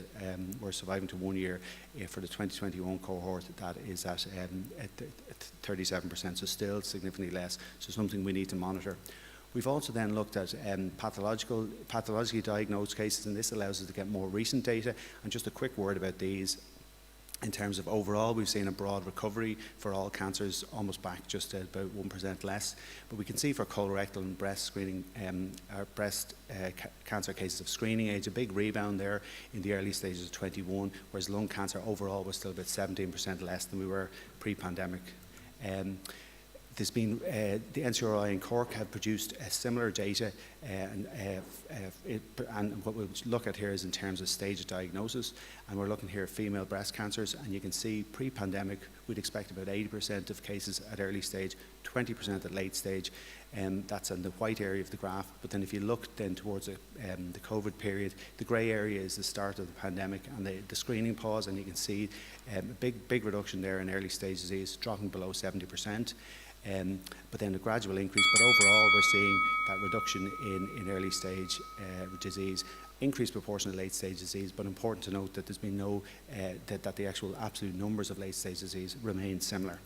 were surviving to 1 year. For the 2021 cohort, that is at 37%, so still significantly less, so something we need to monitor. We've also then looked at pathologically diagnosed cases, and this allows us to get more recent data. And just a quick word about these. In terms of overall, we've seen a broad recovery for all cancers, almost back just at about 1% less. But we can see for colorectal and breast screening, cancer cases of screening age, a big rebound there in the early stages of 21, whereas lung cancer overall was still about 17% less than we were pre-pandemic. There's been, the NCRI in Cork have produced similar data, and what we'll look at here is in terms of stage of diagnosis, and we're looking here at female breast cancers, and you can see pre-pandemic we'd expect about 80% of cases at early stage, 20% at late stage, and that's in the white area of the graph. But then if you look then towards the COVID period, the grey area is the start of the pandemic and the screening pause, and you can see a big reduction there in early stage disease, dropping below 70%. But then a gradual increase, but overall we're seeing that reduction in early stage disease, increased proportion of late stage disease, but important to note that there's been no, that the actual absolute numbers of late stage disease remain similar.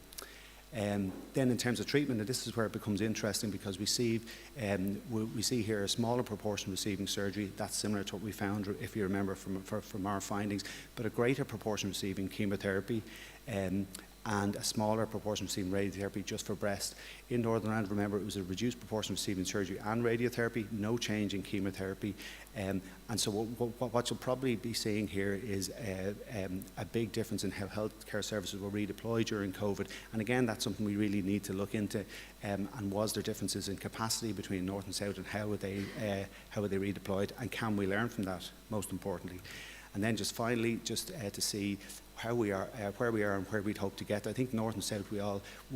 Then in terms of treatment, and this is where it becomes interesting, because we see here a smaller proportion receiving surgery. That's similar to what we found, if you remember, from our findings, but a greater proportion receiving chemotherapy, and a smaller proportion receiving radiotherapy just for breast. In Northern Ireland, remember, it was a reduced proportion receiving surgery and radiotherapy, no change in chemotherapy. And so what you'll probably be seeing here is a big difference in how healthcare services were redeployed during COVID. And again, that's something we really need to look into. And was there differences in capacity between North and South, and how were they redeployed, and can we learn from that, most importantly? And then just finally, just to see where we are and where we'd hope to get. I think north and south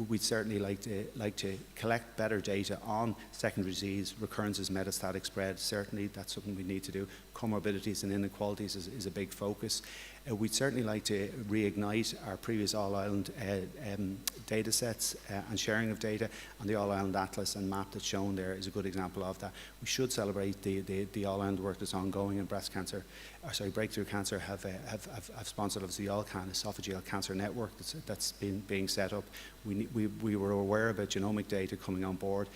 we'd certainly like to collect better data on secondary disease, recurrences, metastatic spread. Certainly that's something we need to do. Comorbidities and inequalities is a big focus. We'd certainly like to reignite our previous All-Ireland data sets and sharing of data, and the All-Ireland Atlas and map that's shown there is a good example of that. We should celebrate the All-Ireland work that's ongoing in breast cancer. Breakthrough Cancer have sponsored obviously the All-Can Esophageal Cancer Network that's being set up. We were aware about genomic data coming on board.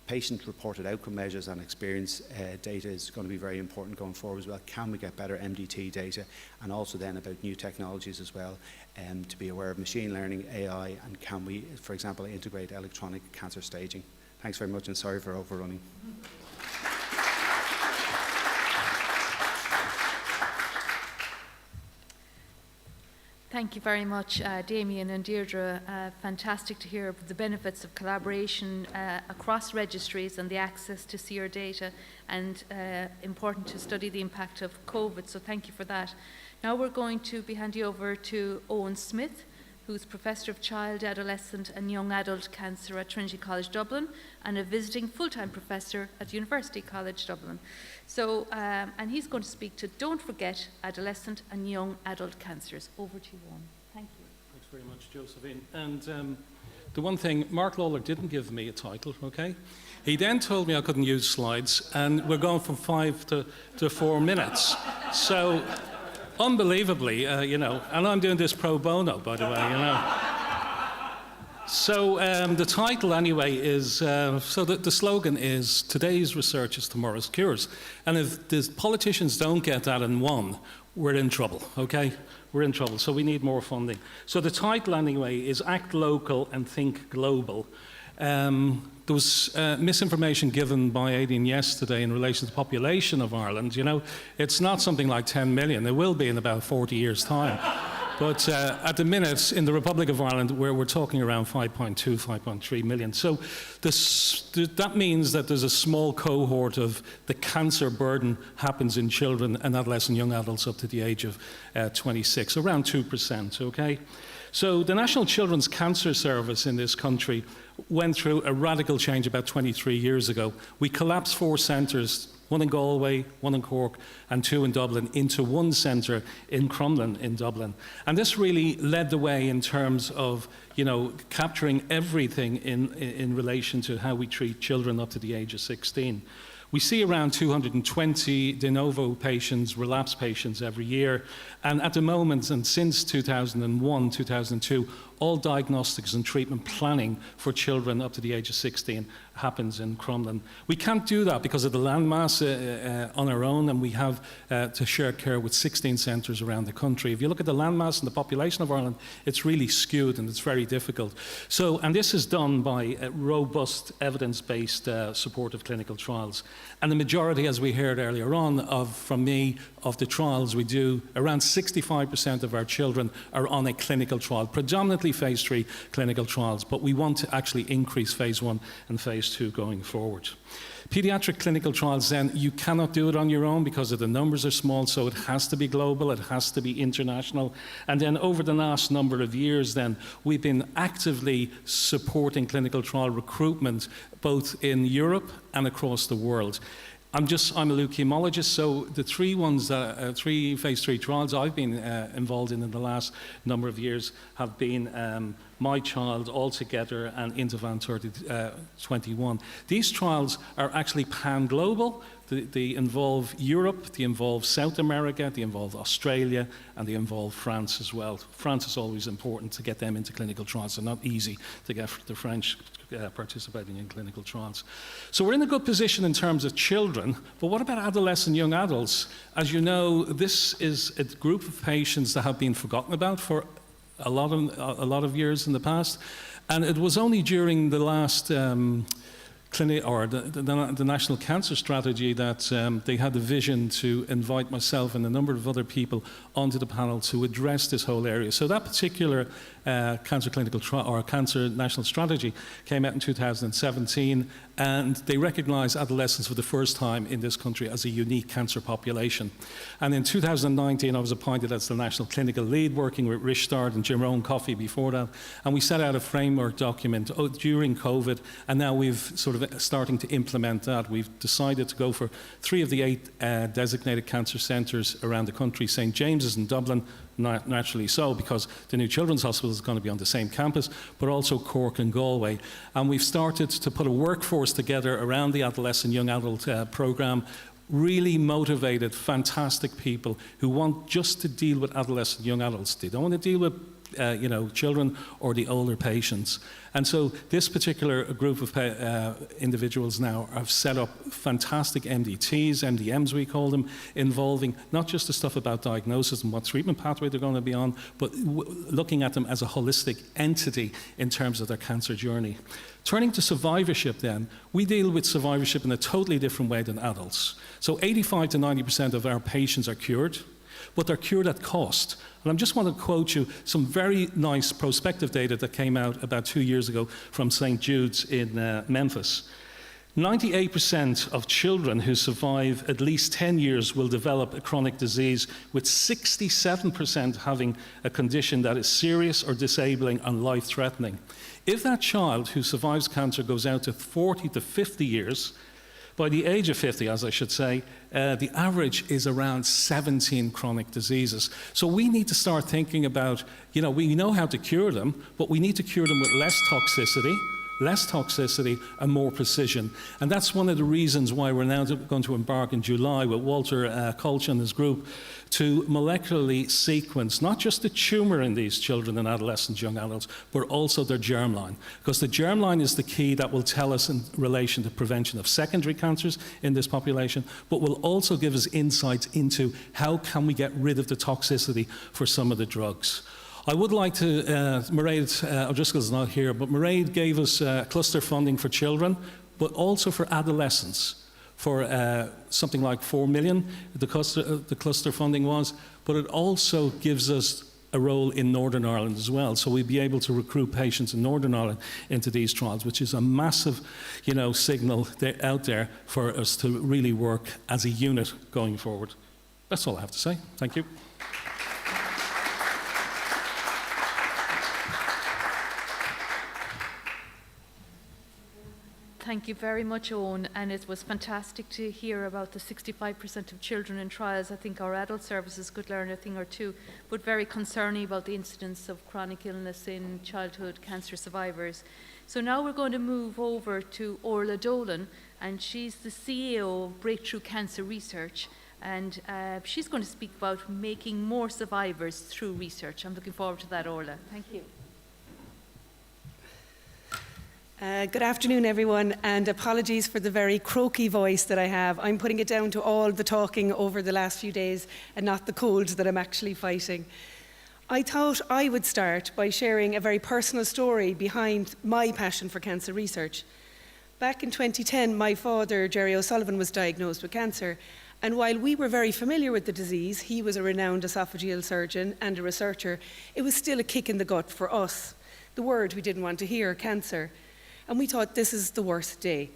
Patient-reported outcome measures and experience data is going to be very important going forward as well. Can we get better MDT data? And also then about new technologies as well, to be aware of machine learning, AI, and can we, for example, integrate electronic cancer staging? Thanks very much, and sorry for overrunning. Thank you very much, Damien and Deirdre. Fantastic to hear the benefits of collaboration across registries and the access to SEER data, and important to study the impact of COVID, so thank you for that. Now we're going to be handing over to Owen Smith, who's Professor of Child, Adolescent and Young Adult Cancer at Trinity College Dublin and a visiting full-time professor at University College Dublin. So, and he's going to speak to Don't Forget Adolescent and Young Adult Cancers. Over to you, Owen. Thank you. Thanks very much, Josephine. And the one thing, Mark Lawler didn't give me a title, okay? He then told me I couldn't use slides, and we're going from 5 to 4 minutes. So, unbelievably, you know, and I'm doing this pro bono, by the way, you know. So the title, anyway, is, the slogan is, today's research is tomorrow's cures. And if the politicians don't get that in one, we're in trouble, okay? We're in trouble, so we need more funding. So the title, anyway, is Act Local and Think Global. There was misinformation given by Aidan yesterday in relation to the population of Ireland. You know, it's not something like 10 million. It will be in about 40 years' time. But at the minute, in the Republic of Ireland, we're talking around 5.2, 5.3 million. So that means that there's a small cohort of the cancer burden happens in children and adolescent young adults up to the age of 26, around 2%, okay? So the National Children's Cancer Service in this country went through a radical change about 23 years ago. We collapsed 4 centres, one in Galway, one in Cork, and 2 in Dublin, into one centre in Crumlin in Dublin. And this really led the way in terms of, you know, capturing everything in relation to how we treat children up to the age of 16. We see around 220 de novo patients, relapse patients every year. And at the moment, and since 2001, 2002, all diagnostics and treatment planning for children up to the age of 16 happens in Crumlin. We can't do that because of the landmass on our own, and we have to share care with 16 centres around the country. If you look at the landmass and the population of Ireland, it's really skewed and it's very difficult. So, and this is done by robust evidence-based supportive clinical trials. And the majority, as we heard earlier on from me, of the trials we do, around 65% of our children are on a clinical trial, predominantly phase 3 clinical trials, but we want to actually increase phase 1 and phase 2 going forward. Pediatric clinical trials, then, you cannot do it on your own because of the numbers are small, so it has to be global, it has to be international. And then over the last number of years, then, we've been actively supporting clinical trial recruitment both in Europe and across the world. I'm a leukemologist, so the 3 phase 3 trials I've been involved in the last number of years have been My Child, Altogether, and Intivan 21. These trials are actually pan-global. They involve Europe, they involve South America, they involve Australia, and they involve France as well. France is always important to get them into clinical trials. They're not easy to get the French participating in clinical trials. So we're in a good position in terms of children, but what about adolescent young adults? As you know, this is a group of patients that have been forgotten about for a lot of years in the past, and it was only during the last the National Cancer Strategy that they had the vision to invite myself and a number of other people onto the panel to address this whole area. So that particular cancer clinical trial or cancer national strategy came out in 2017, and they recognise adolescents for the first time in this country as a unique cancer population. And in 2019, I was appointed as the national clinical lead, working with Rishtard and Jerome Coffey before that, and we set out a framework document during COVID, and now we've sort of starting to implement that. We've decided to go for 3 of the 8 designated cancer centres around the country. St James's in Dublin, naturally so, because the new Children's Hospital is going to be on the same campus, but also Cork and Galway. And we've started to put a workforce together around the adolescent young adult programme, really motivated, fantastic people who want just to deal with adolescent young adults. They don't want to deal with children or the older patients. And so this particular group of individuals now have set up fantastic MDTs, MDMs we call them, involving not just the stuff about diagnosis and what treatment pathway they're going to be on, but looking at them as a holistic entity in terms of their cancer journey. Turning to survivorship then, we deal with survivorship in a totally different way than adults. So 85 to 90% of our patients are cured, but they're cured at cost. And I just want to quote you some very nice prospective data that came out about 2 years ago from St. Jude's in Memphis. 98% of children who survive at least 10 years will develop a chronic disease, with 67% having a condition that is serious or disabling and life-threatening. If that child who survives cancer goes out to 40 to 50 years, by the age of 50, as I should say, the average is around 17 chronic diseases. So we need to start thinking about, we know how to cure them, but we need to cure them with less toxicity and more precision. And that's one of the reasons why we're now going to embark in July with Walter Kolch and his group to molecularly sequence not just the tumour in these children and adolescents, young adults, but also their germline. Because the germline is the key that will tell us in relation to prevention of secondary cancers in this population, but will also give us insights into how can we get rid of the toxicity for some of the drugs. I would like to, Mairead O'Driscoll's not here, but Mairead gave us cluster funding for children, but also for adolescents, for something like 4 million, the cluster funding was, but it also gives us a role in Northern Ireland as well. So we'd be able to recruit patients in Northern Ireland into these trials, which is a massive, signal out there for us to really work as a unit going forward. That's all I have to say. Thank you. Thank you very much, Owen, and it was fantastic to hear about the 65% of children in trials. I think our adult services could learn a thing or two, but very concerning about the incidence of chronic illness in childhood cancer survivors. So now we're going to move over to Orla Dolan, and she's the CEO of Breakthrough Cancer Research, and she's going to speak about making more survivors through research. I'm looking forward to that, Orla. Thank you. Good afternoon, everyone, and apologies for the very croaky voice that I have. I'm putting it down to all the talking over the last few days and not the cold that I'm actually fighting. I thought I would start by sharing a very personal story behind my passion for cancer research. Back in 2010, my father, Jerry O'Sullivan, was diagnosed with cancer, and while we were very familiar with the disease, he was a renowned esophageal surgeon and a researcher, it was still a kick in the gut for us. The word we didn't want to hear, cancer. And we thought, this is the worst day.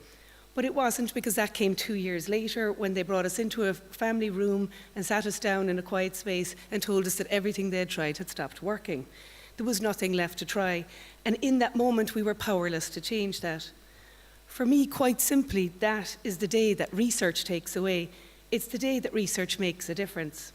But it wasn't, because that came 2 years later when they brought us into a family room and sat us down in a quiet space and told us that everything they'd tried had stopped working. There was nothing left to try. And in that moment, we were powerless to change that. For me, quite simply, that is the day that research takes away. It's the day that research makes a difference.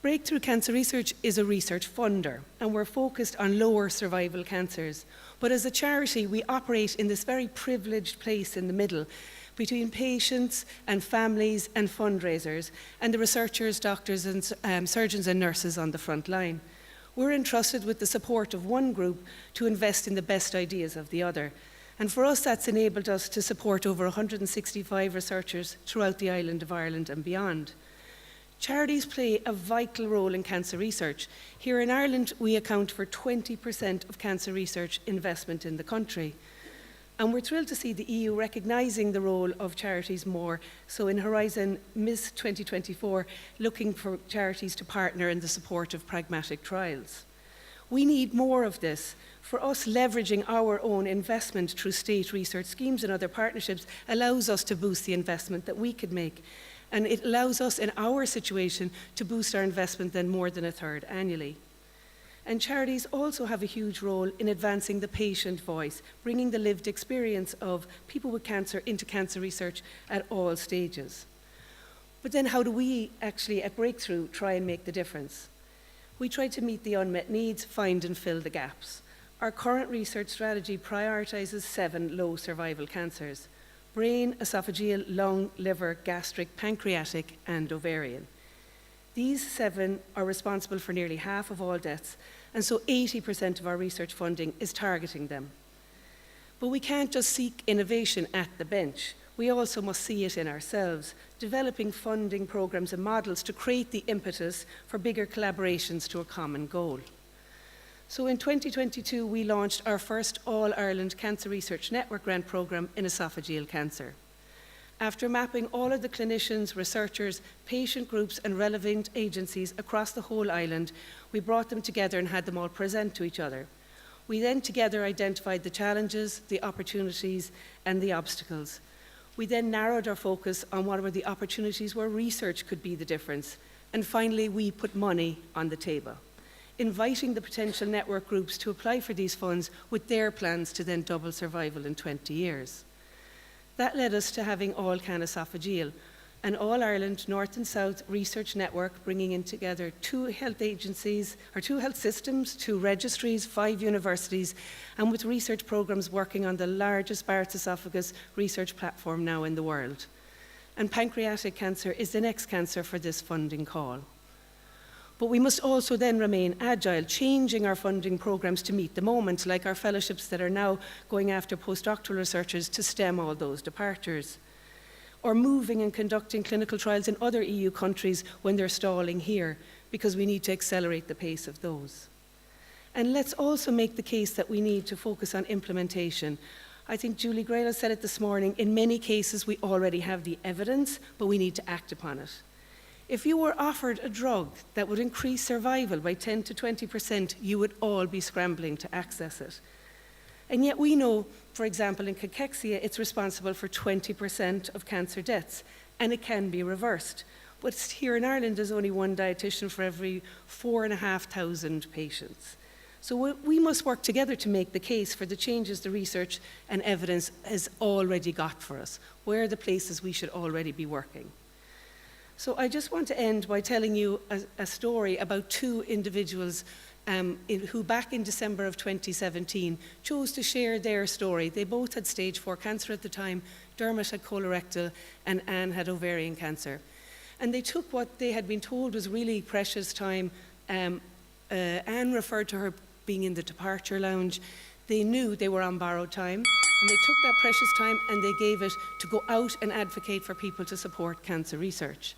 Breakthrough Cancer Research is a research funder, and we're focused on lower survival cancers. But as a charity, we operate in this very privileged place in the middle between patients and families and fundraisers and the researchers, doctors and surgeons and nurses on the front line. We're entrusted with the support of one group to invest in the best ideas of the other. And for us, that's enabled us to support over 165 researchers throughout the island of Ireland and beyond. Charities play a vital role in cancer research. Here in Ireland, we account for 20% of cancer research investment in the country. And we're thrilled to see the EU recognising the role of charities more. So in Horizon Miss 2024, looking for charities to partner in the support of pragmatic trials. We need more of this. For us, leveraging our own investment through state research schemes and other partnerships allows us to boost the investment that we could make. And it allows us, in our situation, to boost our investment then more than a third annually. And charities also have a huge role in advancing the patient voice, bringing the lived experience of people with cancer into cancer research at all stages. But then how do we actually, at Breakthrough, try and make the difference? We try to meet the unmet needs, find and fill the gaps. Our current research strategy prioritizes 7 low survival cancers: brain, esophageal, lung, liver, gastric, pancreatic, and ovarian. These 7 are responsible for nearly half of all deaths, and so 80% of our research funding is targeting them. But we can't just seek innovation at the bench. We also must see it in ourselves, developing funding programs and models to create the impetus for bigger collaborations to a common goal. So in 2022, we launched our first All-Ireland Cancer Research Network grant programme in esophageal cancer. After mapping all of the clinicians, researchers, patient groups and relevant agencies across the whole island, we brought them together and had them all present to each other. We then together identified the challenges, the opportunities and the obstacles. We then narrowed our focus on what were the opportunities where research could be the difference. And finally, we put money on the table, inviting the potential network groups to apply for these funds with their plans to then double survival in 20 years. That led us to having All-Can Esophageal, an All-Ireland North and South research network bringing in together 2 health agencies, or 2 health systems, 2 registries, 5 universities, and with research programs working on the largest Barrett's esophagus research platform now in the world. And pancreatic cancer is the next cancer for this funding call. But we must also then remain agile, changing our funding programs to meet the moment, like our fellowships that are now going after postdoctoral researchers to stem all those departures, or moving and conducting clinical trials in other EU countries when they're stalling here, because we need to accelerate the pace of those. And let's also make the case that we need to focus on implementation. I think Julie Grayla said it this morning, in many cases we already have the evidence, but we need to act upon it. If you were offered a drug that would increase survival by 10 to 20%, you would all be scrambling to access it. And yet we know, for example, in cachexia, it's responsible for 20% of cancer deaths, and it can be reversed. But here in Ireland, there's only 1 dietitian for every 4,500 patients. So we must work together to make the case for the changes the research and evidence has already got for us. Where are the places we should already be working? So I just want to end by telling you a story about 2 individuals who back in December of 2017 chose to share their story. They both had stage 4 cancer at the time. Dermot had colorectal and Anne had ovarian cancer. And they took what they had been told was really precious time. Anne referred to her being in the departure lounge. They knew they were on borrowed time, and they took that precious time and they gave it to go out and advocate for people to support cancer research.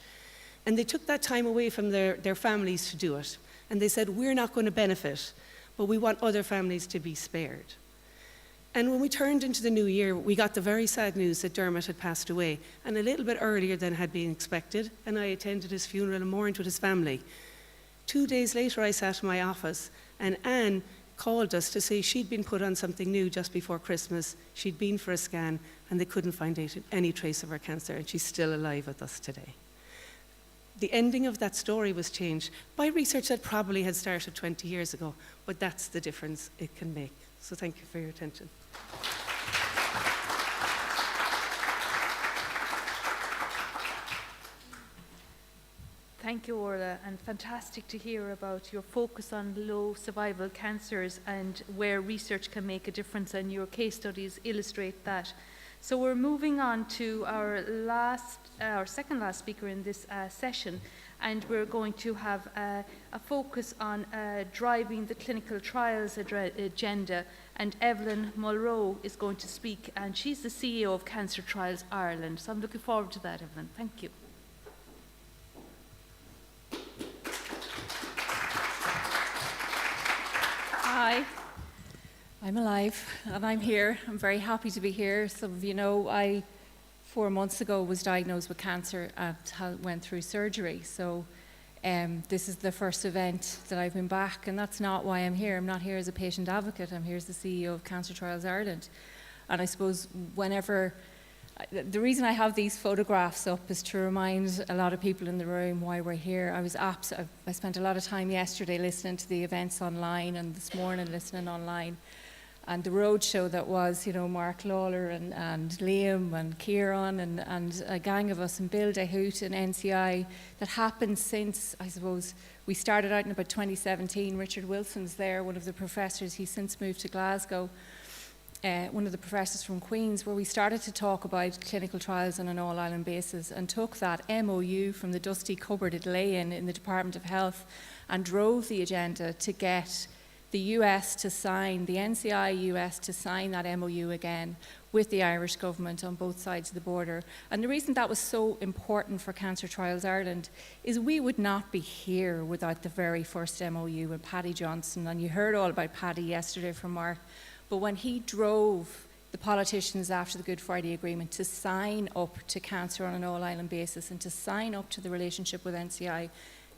And they took that time away from their families to do it. And they said, we're not going to benefit, but we want other families to be spared. And when we turned into the new year, we got the very sad news that Dermot had passed away, and a little bit earlier than had been expected, and I attended his funeral and mourned with his family. 2 days later, I sat in my office, and Anne called us to say she'd been put on something new just before Christmas. She'd been for a scan, and they couldn't find any trace of her cancer, and she's still alive with us today. The ending of that story was changed by research that probably had started 20 years ago, but that's the difference it can make. So thank you for your attention. Thank you, Orla, and fantastic to hear about your focus on low survival cancers and where research can make a difference, and your case studies illustrate that. So we're moving on to our second last speaker in this session, and we're going to have a focus on driving the clinical trials agenda, and Evelyn Mulroe is going to speak, and she's the CEO of Cancer Trials Ireland. So I'm looking forward to that, Evelyn. Thank you. Hi. I'm alive and I'm here. I'm very happy to be here. Some of you know I 4 months ago was diagnosed with cancer and went through surgery. So this is the first event that I've been back, and that's not why I'm here. I'm not here as a patient advocate. I'm here as the CEO of Cancer Trials Ireland. And I suppose the reason I have these photographs up is to remind a lot of people in the room why we're here. I spent a lot of time yesterday listening to the events online and this morning listening online. And the roadshow that was, you know, Mark Lawler and Liam and Kieran and a gang of us and Bill DeHoot and NCI that happened since, I suppose, we started out in about 2017. Richard Wilson's there, one of the professors. He's since moved to Glasgow. One of the professors from Queen's, where we started to talk about clinical trials on an all-island basis and took that MOU from the dusty cupboard it lay in the Department of Health and drove the agenda to get the US to sign, the NCI US to sign that MOU again with the Irish government on both sides of the border. And the reason that was so important for Cancer Trials Ireland is we would not be here without the very first MOU with Paddy Johnson. And you heard all about Paddy yesterday from Mark. But when he drove the politicians after the Good Friday Agreement to sign up to cancer on an all-island basis and to sign up to the relationship with NCI,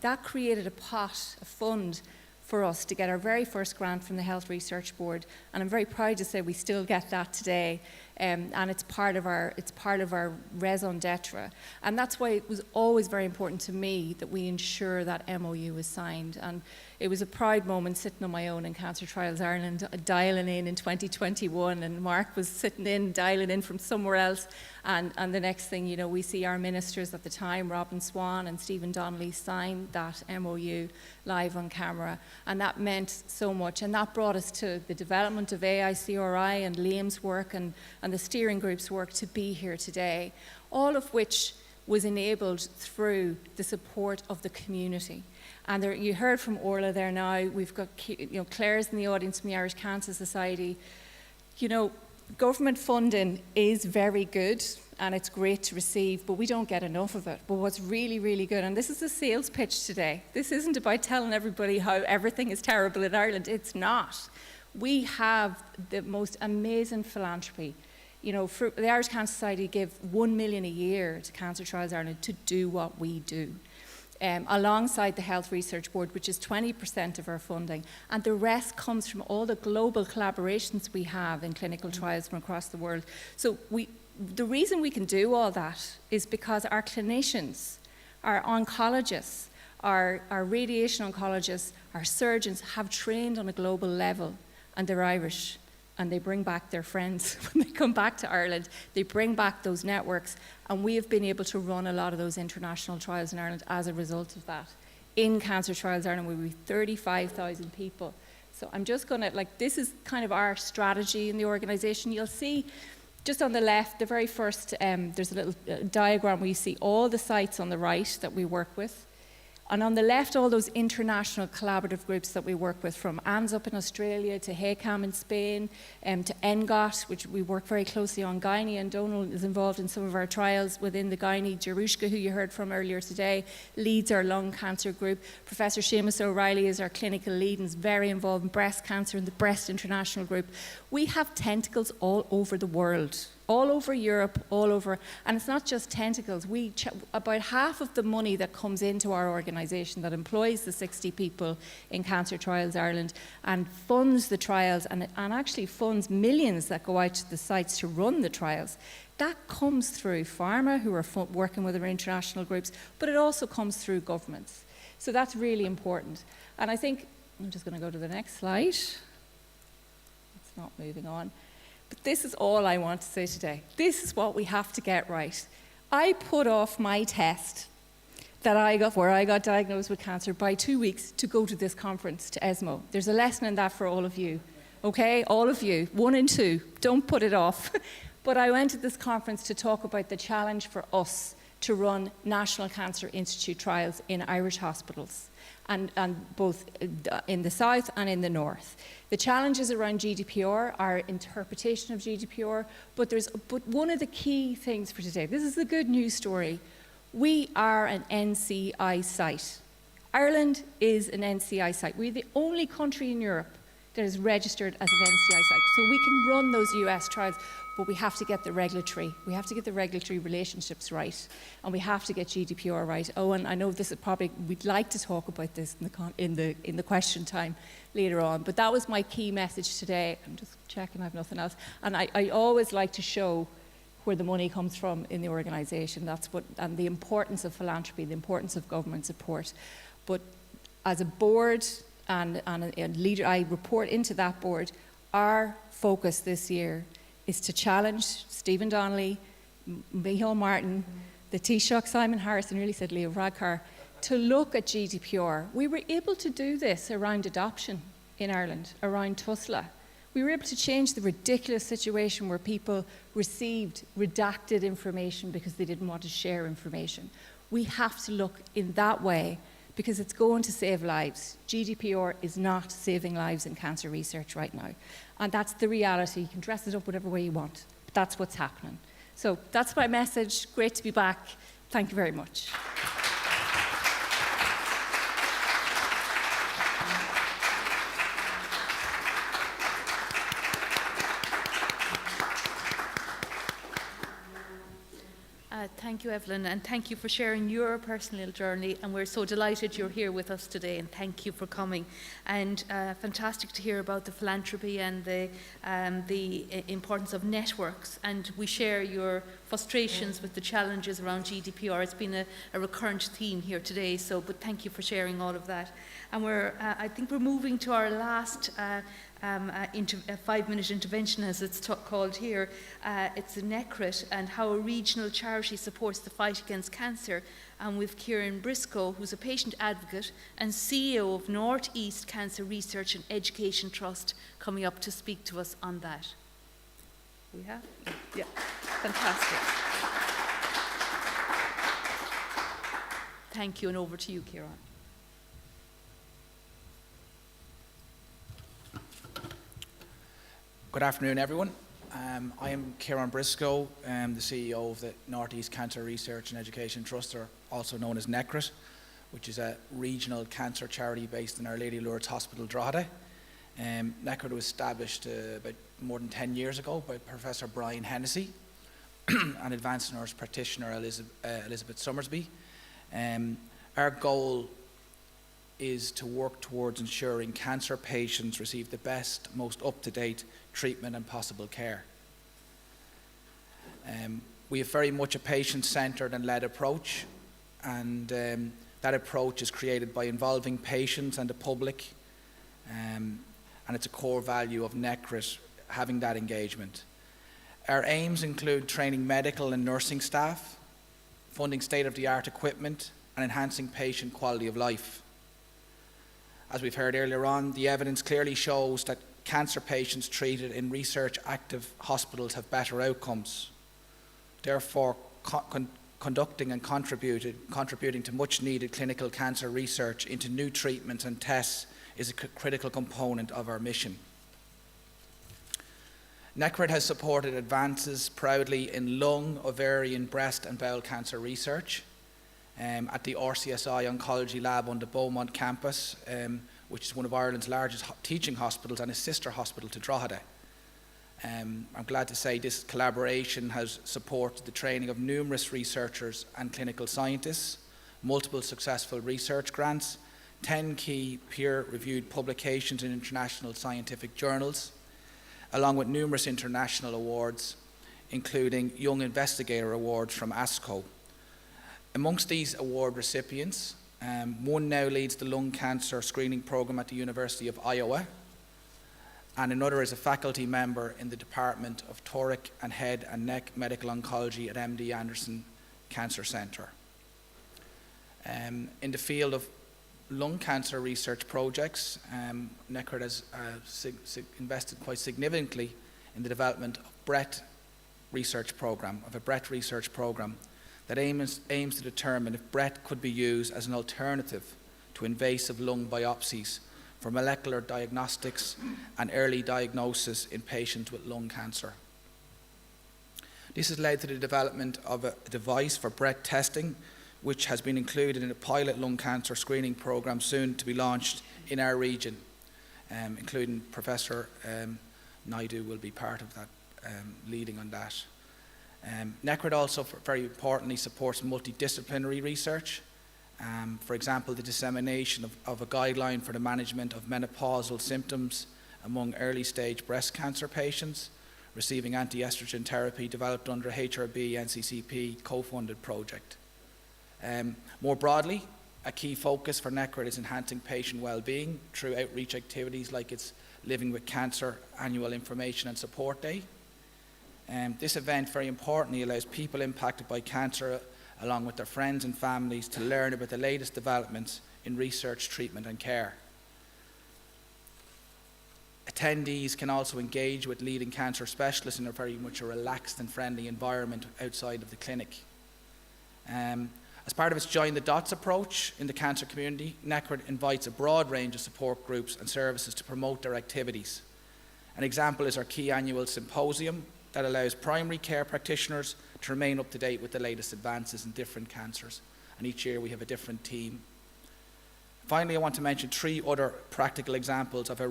that created a pot, a fund for us to get our very first grant from the Health Research Board, and I'm very proud to say we still get that today, and it's part of our raison d'etre, and that's why it was always very important to me that we ensure that MOU was signed. And it was a proud moment sitting on my own in Cancer Trials Ireland, dialing in 2021, and Mark was sitting in, dialing in from somewhere else, and the next thing you know, we see our ministers at the time, Robin Swan and Stephen Donnelly, sign that MOU live on camera, and that meant so much, and that brought us to the development of AICRI and Liam's work and the steering group's work to be here today, all of which was enabled through the support of the community. And there, you heard from Orla there now, we've got, you know, Claire's in the audience from the Irish Cancer Society. You know, government funding is very good and it's great to receive, but we don't get enough of it. But what's really, really good, and this is a sales pitch today, this isn't about telling everybody how everything is terrible in Ireland, it's not. We have the most amazing philanthropy. You know, the Irish Cancer Society give 1 million a year to Cancer Trials Ireland to do what we do. Alongside the Health Research Board, which is 20% of our funding, and the rest comes from all the global collaborations we have in clinical trials from across the world. So the reason we can do all that is because our clinicians, our oncologists, our radiation oncologists, our surgeons have trained on a global level, and they're Irish. And they bring back their friends when they come back to Ireland. They bring back those networks, and we have been able to run a lot of those international trials in Ireland as a result of that. In Cancer Trials Ireland, we have 35,000 people. So I'm just going to, this is kind of our strategy in the organisation. You'll see just on the left, the very first, there's a little diagram where you see all the sites on the right that we work with. And on the left, all those international collaborative groups that we work with, from ANZ up in Australia to HECAM in Spain, to ENGOT, which we work very closely on. Guinea and Donal is involved in some of our trials within the Guinea. Jerushka, who you heard from earlier today, leads our lung cancer group. Professor Seamus O'Reilly is our clinical lead and is very involved in breast cancer in the Breast International Group. We have tentacles all over the world. All over Europe, all over, and it's not just tentacles. About half of the money that comes into our organisation that employs the 60 people in Cancer Trials Ireland and funds the trials and actually funds millions that go out to the sites to run the trials, that comes through pharma who are working with our international groups, but it also comes through governments. So that's really important. And I think, I'm just going to go to the next slide. It's not moving on. But this is all I want to say today. This is what we have to get right. I put off my test that I got, where I got diagnosed with cancer, by 2 weeks to go to this conference, to ESMO. There's a lesson in that for all of you, okay? All of you, 1 and 2, don't put it off. But I went to this conference to talk about the challenge for us to run National Cancer Institute trials in Irish hospitals, and both in the south and in the north. The challenges around GDPR, our interpretation of GDPR, but one of the key things for today, this is the good news story, we are an NCI site. Ireland is an NCI site. We're the only country in Europe that is registered as an NCI site. So we can run those US trials, but we have to get the regulatory relationships right, and we have to get GDPR right. Oh, and I know this is probably, we'd like to talk about this in the question time later on, but that was my key message today. I'm just checking I have nothing else. And I always like to show where the money comes from in the organisation. That's what, and the importance of philanthropy, the importance of government support. But as a board and a leader, I report into that board. Our focus this year is to challenge Stephen Donnelly, Micheál Martin, the Taoiseach Simon Harris, and really said Leo Varadkar, to look at GDPR. We were able to do this around adoption in Ireland, around TUSLA. We were able to change the ridiculous situation where people received redacted information because they didn't want to share information. We have to look in that way because it's going to save lives. GDPR is not saving lives in cancer research right now. And that's the reality. You can dress it up whatever way you want, but that's what's happening. So that's my message. Great to be back. Thank you very much. Thank you, Evelyn, and thank you for sharing your personal journey, and we're so delighted you're here with us today, and thank you for coming. And fantastic to hear about the philanthropy and the importance of networks, and we share your frustrations with the challenges around GDPR. It's been a recurrent theme here today, but thank you for sharing all of that. And I think we're moving to our last a 5-minute intervention, as it's called here. It's a NECRIT and how a regional charity supports the fight against cancer. And with Kieran Briscoe, who's a patient advocate and CEO of North East Cancer Research and Education Trust, coming up to speak to us on that. We have? Yeah, fantastic. Thank you, and over to you, Kieran. Good afternoon, everyone. I am Kieran Briscoe, the CEO of the North East Cancer Research and Education Trust, or also known as NECRIT, which is a regional cancer charity based in Our Lady of Lourdes Hospital, Drogheda. NECRIT was established about more than 10 years ago by Professor Brian Hennessy and advanced nurse practitioner Elizabeth Summersby. Our goal is to work towards ensuring cancer patients receive the best, most up-to-date treatment and possible care. We have very much a patient-centred and led approach, and that approach is created by involving patients and the public, and it's a core value of NECRIT, having that engagement. Our aims include training medical and nursing staff, funding state-of-the-art equipment, and enhancing patient quality of life. As we've heard earlier on, the evidence clearly shows that cancer patients treated in research-active hospitals have better outcomes. Therefore, conducting and contributing to much-needed clinical cancer research into new treatments and tests is a critical component of our mission. NECRIT has supported advances proudly in lung, ovarian, breast and bowel cancer research at the RCSI Oncology Lab on the Beaumont campus, which is one of Ireland's largest teaching hospitals and a sister hospital to Drogheda. I'm glad to say this collaboration has supported the training of numerous researchers and clinical scientists, multiple successful research grants, 10 key peer-reviewed publications in international scientific journals, along with numerous international awards, including Young Investigator Awards from ASCO. Amongst these award recipients, one now leads the lung cancer screening program at the University of Iowa, and another is a faculty member in the Department of Thoracic and Head and Neck Medical Oncology at MD Anderson Cancer Centre. In the field of lung cancer research projects, NECRIT has invested quite significantly in the development of a BRET research program that aims to determine if BRET could be used as an alternative to invasive lung biopsies for molecular diagnostics and early diagnosis in patients with lung cancer. This has led to the development of a device for BRET testing, which has been included in a pilot lung cancer screening program soon to be launched in our region. including Professor Naidu will be part of that, leading on that. NECRID also, very importantly, supports multidisciplinary research. For example, the dissemination of a guideline for the management of menopausal symptoms among early-stage breast cancer patients receiving anti-estrogen therapy developed under a HRB NCCP co-funded project. More broadly, a key focus for NECRID is enhancing patient well-being through outreach activities like its Living with Cancer Annual Information and Support Day. This event, very importantly, allows people impacted by cancer, along with their friends and families, to learn about the latest developments in research, treatment and care. Attendees can also engage with leading cancer specialists in a very much a relaxed and friendly environment outside of the clinic. As part of its Join the Dots approach in the cancer community, NECRID invites a broad range of support groups and services to promote their activities. An example is our key annual symposium that allows primary care practitioners to remain up to date with the latest advances in different cancers. And each year we have a different team. Finally, I want to mention 3 other practical examples of how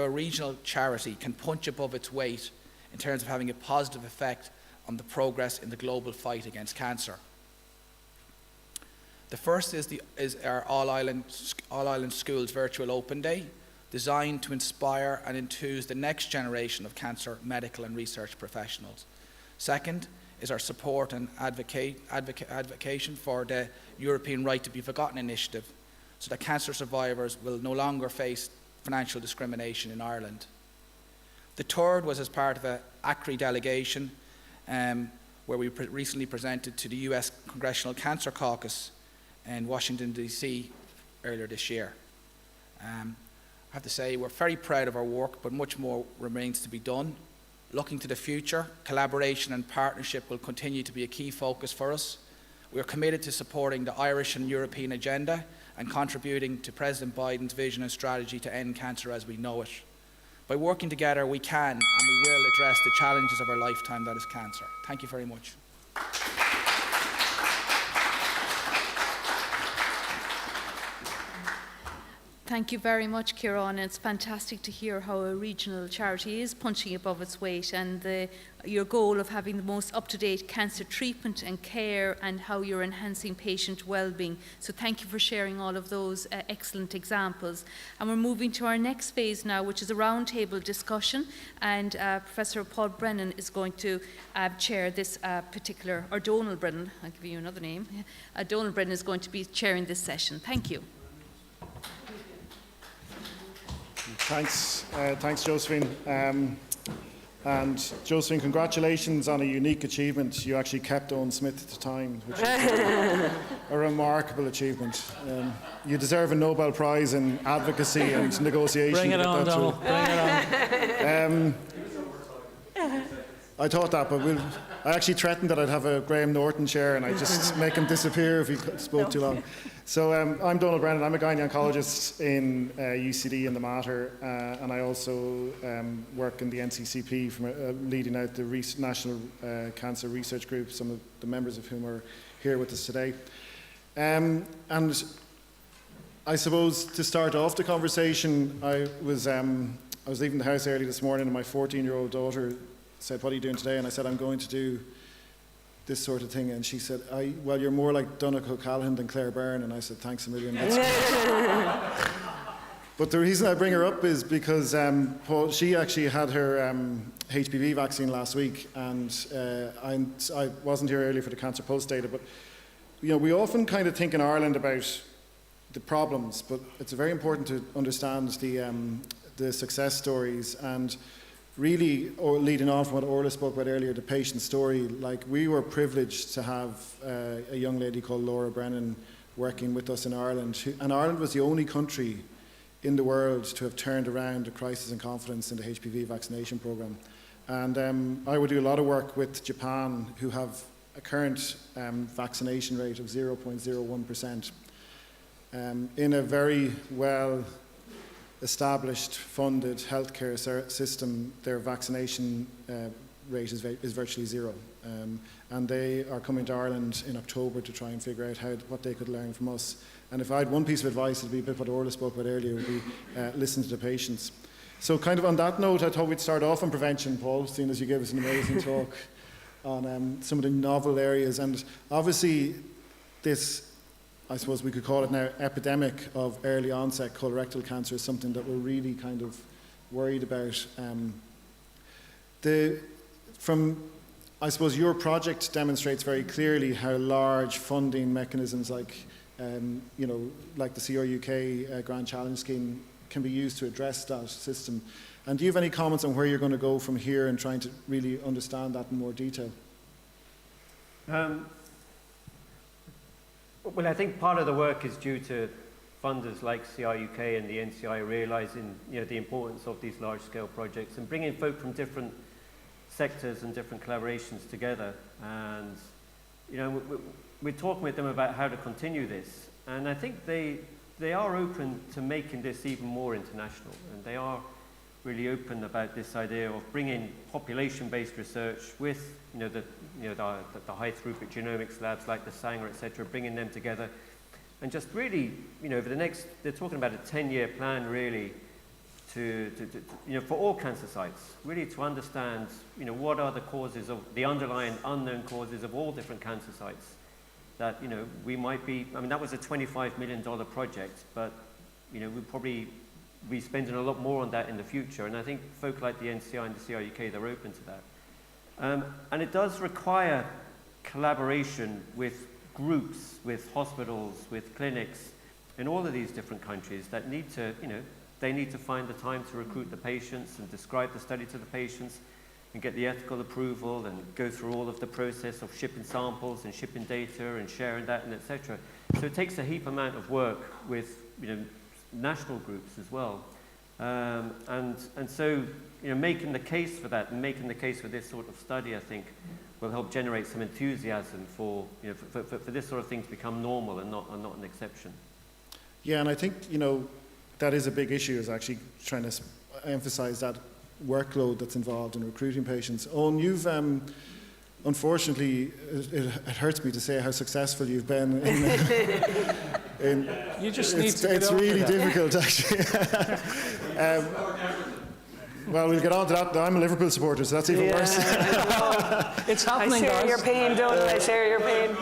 a regional charity can punch above its weight in terms of having a positive effect on the progress in the global fight against cancer. The first is our All Ireland Schools Virtual Open Day, designed to inspire and enthuse the next generation of cancer medical and research professionals. Second is our support and advocation for the European Right to be Forgotten initiative, so that cancer survivors will no longer face financial discrimination in Ireland. The third was as part of an ACRI delegation where we recently presented to the US Congressional Cancer Caucus in Washington, D.C. earlier this year. I have to say we're very proud of our work, but much more remains to be done. Looking to the future, collaboration and partnership will continue to be a key focus for us. We are committed to supporting the Irish and European agenda and contributing to President Biden's vision and strategy to end cancer as we know it. By working together, we can and we will address the challenges of our lifetime, that is cancer. Thank you very much. Thank you very much, Kieran. It's fantastic to hear how a regional charity is punching above its weight, and your goal of having the most up-to-date cancer treatment and care, and how you're enhancing patient well-being. So thank you for sharing all of those excellent examples. And we're moving to our next phase now, which is a roundtable discussion, and Professor Paul Brennan is going to chair this particular, or Donal Brennan, I'll give you another name. Donal Brennan is going to be chairing this session. Thank you. Thanks, Josephine. And Josephine, congratulations on a unique achievement. You actually kept Owen Smith at the time, which is a remarkable achievement. You deserve a Nobel Prize in advocacy and negotiation. Bring it on, Donald. Bring it on. I thought that, but I actually threatened that I'd have a Graham Norton chair and I'd just make him disappear if he spoke too long. So I'm Donal Brennan. I'm a gynaecologist in UCD in the Mater, and I also work in the NCCP, leading out the National Cancer Research Group, some of the members of whom are here with us today. And I suppose to start off the conversation, I was leaving the house early this morning and my 14-year-old daughter said, "What are you doing today?" And I said, "I'm going to do this sort of thing." And she said, "Well, you're more like Donnacha O'Callaghan than Claire Byrne." And I said, "Thanks a million." But the reason I bring her up is because she actually had her HPV vaccine last week, and I wasn't here earlier for the Cancer Pulse data, but we often kind of think in Ireland about the problems, but it's very important to understand the success stories. And really, leading on from what Orla spoke about earlier, the patient story, like we were privileged to have a young lady called Laura Brennan working with us in Ireland. And Ireland was the only country in the world to have turned around the crisis and confidence in the HPV vaccination program. And I would do a lot of work with Japan, who have a current vaccination rate of 0.01%. In a very well established, funded healthcare system, their vaccination rate is virtually zero. And they are coming to Ireland in October to try and figure out what they could learn from us. And if I had one piece of advice, it would be a bit what Orla spoke about earlier, would be listen to the patients. So kind of on that note, I thought we'd start off on prevention, Paul, seeing as you gave us an amazing talk on some of the novel areas. And obviously this, I suppose we could call it now, epidemic of early onset colorectal cancer is something that we're really kind of worried about. From, I suppose, your project demonstrates very clearly how large funding mechanisms like, you know, like the CRUK Grand Challenge Scheme can be used to address that system. And do you have any comments on where you're going to go from here and trying to really understand that in more detail? Well, I think part of the work is due to funders like CRUK and the NCI realising, you know, the importance of these large-scale projects and bringing folk from different sectors and different collaborations together. And, you know, we're talking with them about how to continue this. And I think they are open to making this even more international. And they are really open about this idea of bringing population-based research with, you know, the high-throughput genomics labs like the Sanger, etc., bringing them together. And just really, you know, over the next, they're talking about a 10-year plan really to, you know, for all cancer sites, really to understand, you know, what are the causes of, the underlying unknown causes of all different cancer sites that, you know, we might be, I mean, that was a $25 million project, but, you know, we'll probably be spending a lot more on that in the future. And I think folk like the NCI and the CRUK, they're open to that. And it does require collaboration with groups, with hospitals, with clinics in all of these different countries that need to, you know, they need to find the time to recruit the patients and describe the study to the patients and get the ethical approval and go through all of the process of shipping samples and shipping data and sharing that and etc. So it takes a heap amount of work with, you know, national groups as well. And so, you know, making the case for that and making the case for this sort of study, I think, will help generate some enthusiasm for, you know, for this sort of thing to become normal and not an exception. Yeah, and I think, you know, that is a big issue, is actually trying to emphasize that workload that's involved in recruiting patients. Owen, you've, unfortunately, it hurts me to say how successful you've been. You just need to it's really difficult, actually. Well, we'll get on to that. I'm a Liverpool supporter, so that's even worse. It's happening, guys. I share your pain, Donald. I share your pain.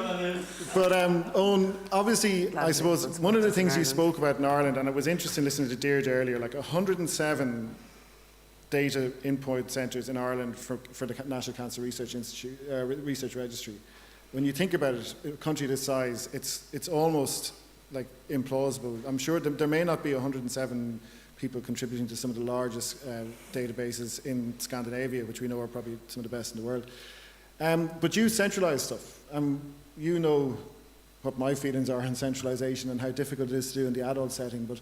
But Owen, obviously, I suppose one of the things you spoke about in Ireland, and it was interesting listening to Deirdre earlier, like 107 data input centres in Ireland for the National Cancer Research Institute Research Registry. When you think about it, a country this size, it's almost like implausible. I'm sure there may not be 107 people contributing to some of the largest databases in Scandinavia, which we know are probably some of the best in the world. But you centralise stuff. You know what my feelings are on centralisation and how difficult it is to do in the adult setting. But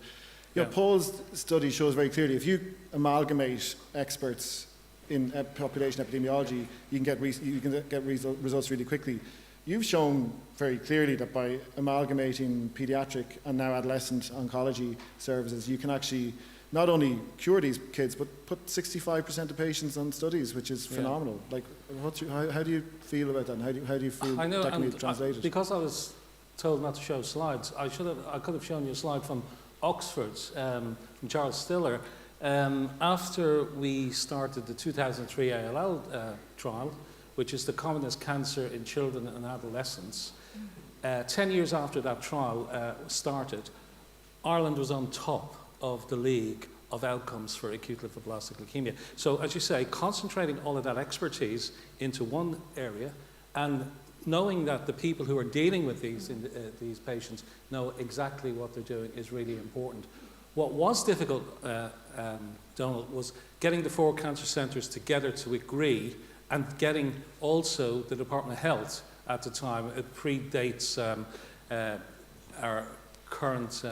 you know, Paul's study shows very clearly if you amalgamate experts in population epidemiology, you can get results really quickly. You've shown very clearly that by amalgamating paediatric and now adolescent oncology services, you can actually not only cure these kids, but put 65% of patients on studies, which is phenomenal. Like, how do you feel about that? And how do you feel that can be translated? Because I was told not to show slides, I could have shown you a slide from Oxford's, from Charles Stiller. After we started the 2003 ALL trial, which is the commonest cancer in children and adolescents, 10 years after that trial started, Ireland was on top of the league of outcomes for acute lymphoblastic leukemia. So, as you say, concentrating all of that expertise into one area and knowing that the people who are dealing with these patients know exactly what they're doing is really important. What was difficult, Donald, was getting the 4 cancer centres together to agree and getting also the Department of Health at the time. It predates our current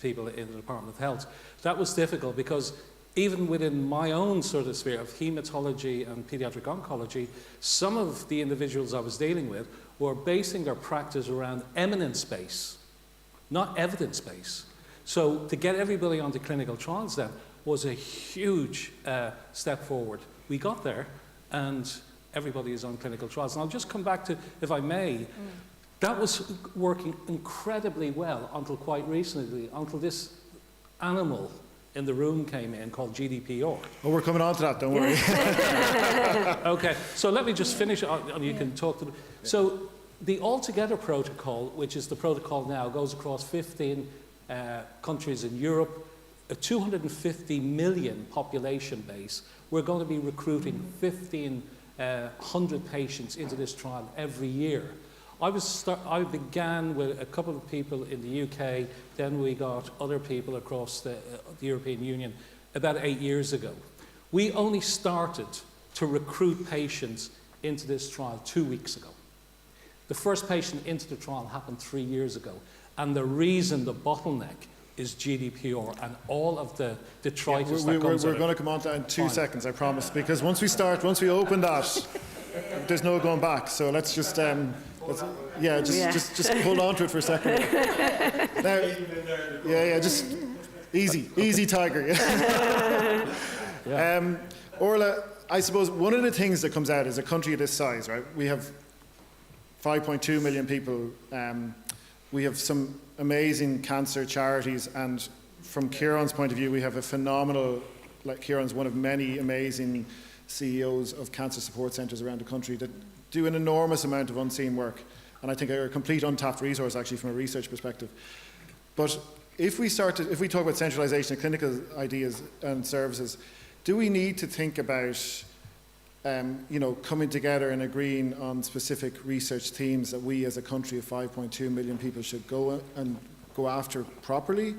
people in the Department of Health. That was difficult because even within my own sort of sphere of hematology and pediatric oncology, some of the individuals I was dealing with were basing their practice around eminence base, not evidence base. So to get everybody onto clinical trials then was a huge step forward. We got there, and everybody is on clinical trials. And I'll just come back to, if I may, that was working incredibly well until quite recently, until this animal in the room came in called GDPR. Oh, we're coming on to that, don't worry. Okay, so let me just finish, and you can talk to them. So the Altogether protocol, which is the protocol now, goes across 15 countries in Europe, a 250 million population base. We're going to be recruiting 1,500 patients into this trial every year. I began with a couple of people in the UK, then we got other people across the European Union about 8 years ago. We only started to recruit patients into this trial 2 weeks ago. The first patient into the trial happened 3 years ago, and the reason, the bottleneck, is GDPR and all of the detritus that comes We're going to come on to that in 2 seconds, I promise, because once we open that, there's no going back. So let's just, just hold on to it for a second. Now, just easy, tiger. Orla, I suppose one of the things that comes out is a country of this size, right? We have 5.2 million people. We have some amazing cancer charities, and from Kieran's point of view, we have a phenomenal, like Kieran's one of many amazing CEOs of cancer support centres around the country that do an enormous amount of unseen work, and I think are a complete untapped resource actually from a research perspective. But if we talk about centralisation of clinical ideas and services, do we need to think about coming together and agreeing on specific research themes that we as a country of 5.2 million people should go after properly?